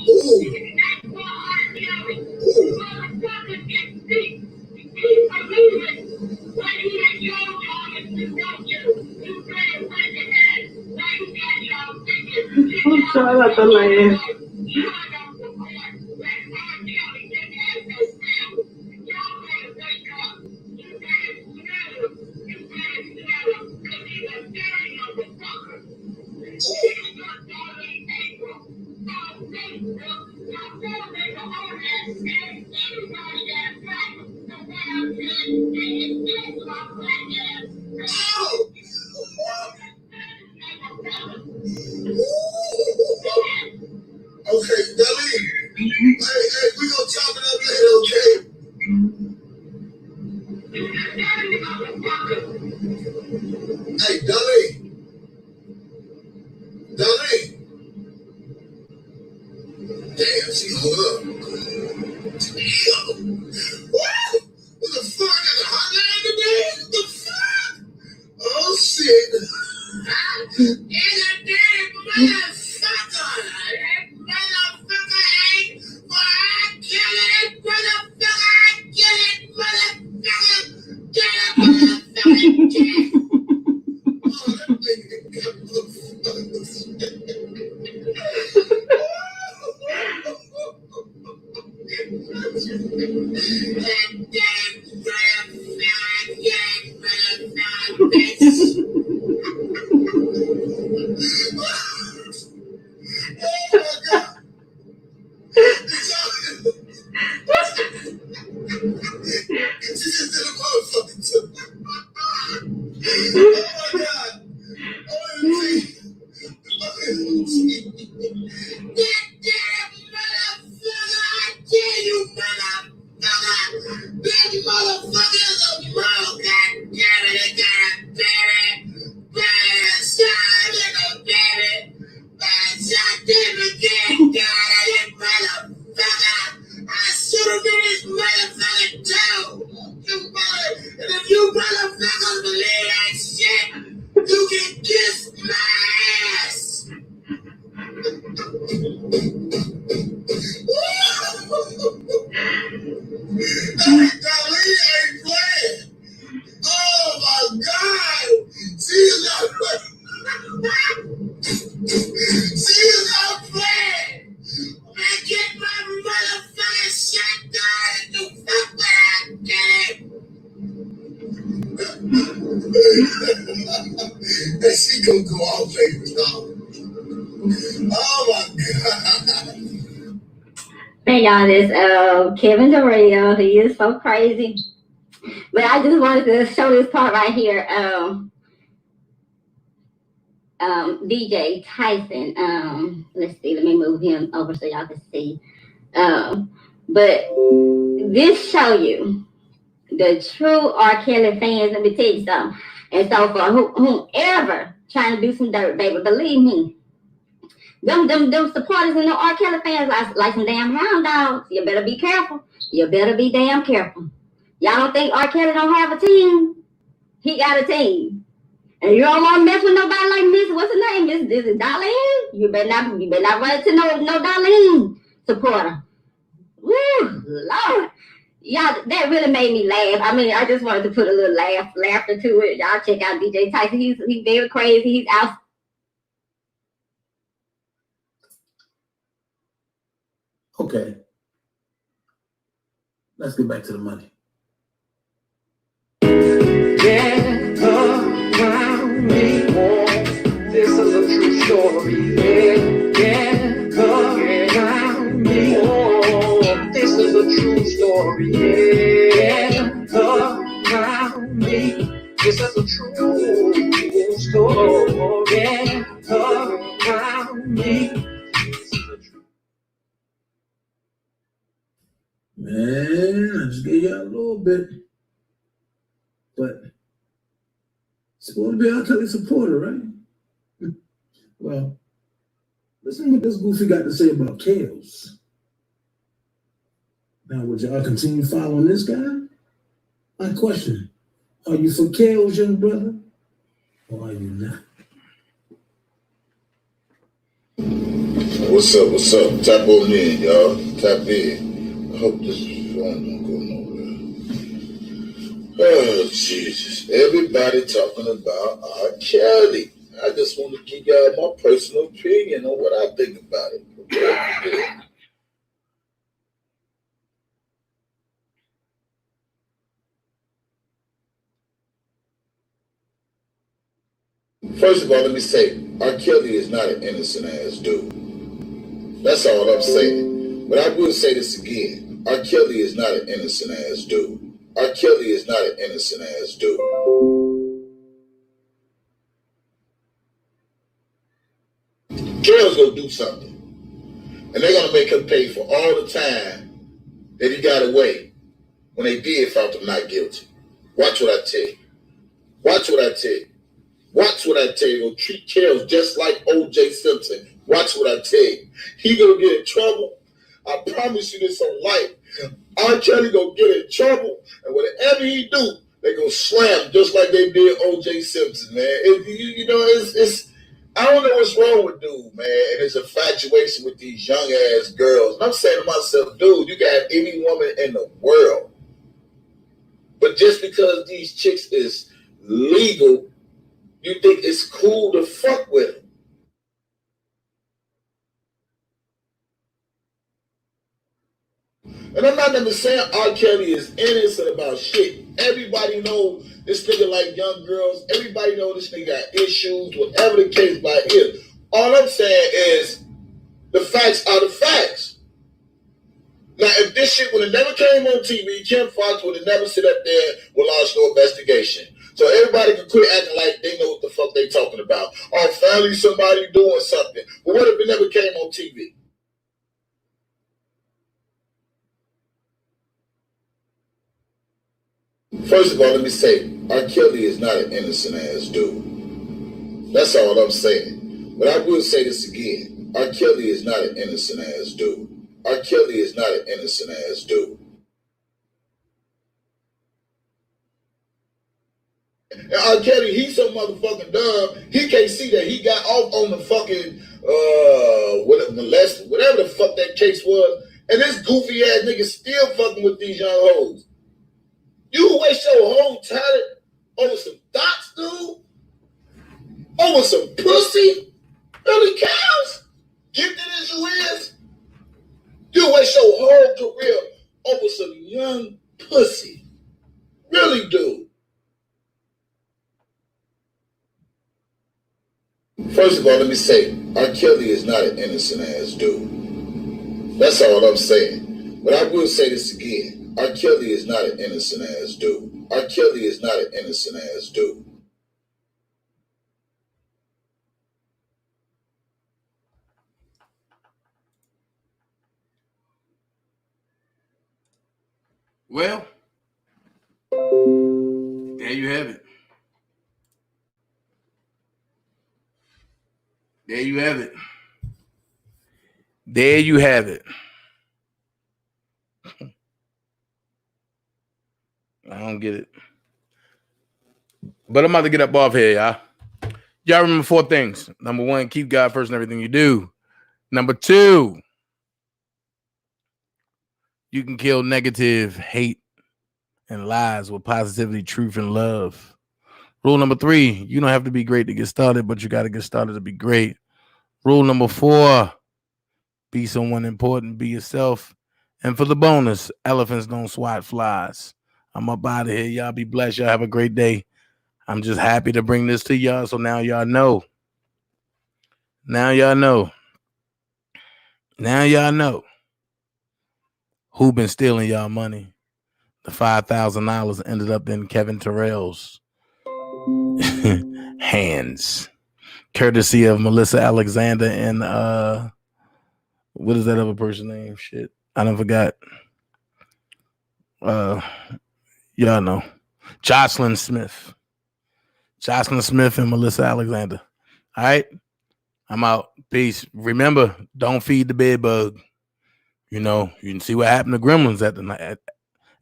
S19: Ooh.
S8: I'm sorry about the land.
S19: Okay, Darlene. Hey, we gonna chop it up later, okay? Hey, Darlene. Damn, she hung up. Damn. What the fuck? I got a hotline today? What the fuck? Oh, shit. And a damn motherfucker. That motherfucker ain't. Boy, I kill it, motherfucker. I kill it, motherfucker. Get it, motherfucker. Oh, that nigga got
S5: gonna go off later. Oh my God.
S15: Hey y'all, this Kevin Durrell. He is so crazy. But I just wanted to show this part right here. DJ Tyson. Let's see, let me move him over so y'all can see. But this show you the true R. Kelly fans. Let me tell you something. And so for whomever trying to do some dirt, baby, believe me, them supporters and the R. Kelly fans like some damn hound dogs. You better be careful. You better be damn careful. Y'all don't think R. Kelly don't have a team? He got a team. And you don't want to mess with nobody like Miss, what's her name? This is Darlene. You better not run into no Darlene supporter. Woo, Lord. Y'all, that really made me laugh. I mean, I just wanted to put a little laughter to it. Y'all check out DJ Tyson. He's very crazy. He's out.
S19: Okay. Let's get back to the money.
S5: Yeah, around me. This is a true story. Yeah, around me. This is a true story. Yeah, around me. This is a true story. Yeah, around me.
S19: Man, I just gave you a little bit. But it's supposed to be R. Kelly supporter, right? Well, listen what this goofy got to say about Kales. Now, would y'all continue following this guy? My question, are you for Kales, young brother? Or are you not?
S4: What's up? What's up? Tap on in, y'all. Tap in. I hope this phone don't go nowhere. Oh, Jesus. Everybody talking about R. Kelly. I just want to give y'all my personal opinion on what I think about it. Okay? First of all, let me say, R. Kelly is not an innocent ass dude. That's all I'm saying. But I will say this again. R. Kelly is not an innocent ass dude. R. Kelly is not an innocent ass dude. Kelly's gonna do something. And they're gonna make him pay for all the time that he got away when they did found him not guilty. Watch what I tell you. Watch what I tell you. Watch what I tell you. They'll treat Kells just like O.J. Simpson. Watch what I tell you. He gonna get in trouble. I promise you this on life. R. Kelly gonna get in trouble, and whatever he do, they gonna slam just like they did O.J. Simpson, man. It's I don't know what's wrong with dude, man, and his infatuation with these young ass girls. And I'm saying to myself, dude, you can have any woman in the world, but just because these chicks is legal, you think it's cool to fuck with them. And I'm not even saying R. Kelly is innocent about shit. Everybody know this nigga like young girls. Everybody know this nigga got issues, whatever the case by is. All I'm saying is the facts are the facts. Now, if this shit would have never came on TV, Kim Fox would have never sit up there with launched no investigation. So everybody can quit acting like they know what the fuck they talking about. Or finally somebody doing something. But what if it never came on TV? First of all, let me say, R. Kelly is not an innocent ass dude. That's all I'm saying. But I will say this again. R. Kelly is not an innocent ass dude. R. Kelly is not an innocent ass dude. And R. Kelly, he's so motherfucking dumb, he can't see that he got off on the fucking, whatever the fuck that case was. And this goofy ass nigga still fucking with these young hoes. You waste your whole talent over some dots, dude? Over some pussy? Really cows? Gifted as you is? You waste your whole career over some young pussy. Really, dude? First of all, let me say, R. Kelly is not an innocent ass dude. That's all I'm saying. But I will say this again. R. Kelly is not an innocent ass dude. R. Kelly is not an innocent ass dude.
S1: Well, there you have it. There you have it. There you have it. I don't get it. But I'm about to get up off here, y'all. Y'all remember 4 things. Number 1, keep God first in everything you do. Number 2, you can kill negative, hate, and lies with positivity, truth, and love. Rule number 3, you don't have to be great to get started, but you got to get started to be great. Rule number 4, be someone important, be yourself. And for the bonus, elephants don't swat flies. I'm up out of here. Y'all be blessed. Y'all have a great day. I'm just happy to bring this to y'all. So now y'all know. Now y'all know. Now y'all know who been stealing y'all money. The $5,000 ended up in Kevin Terrell's hands. Courtesy of Melissa Alexander and what is that other person's name? Shit. I done forgot. Y'all know. Jocelyn Smith. Jocelyn Smith and Melissa Alexander. All right. I'm out. Peace. Remember, don't feed the bed bug. You know, you can see what happened to gremlins at the night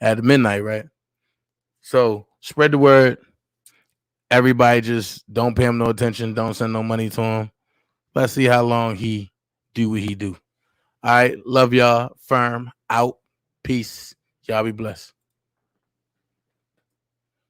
S1: at midnight, right? So spread the word. Everybody just don't pay him no attention. Don't send no money to him. Let's see how long he do what he do. All right. Love y'all. Firm out. Peace. Y'all be blessed.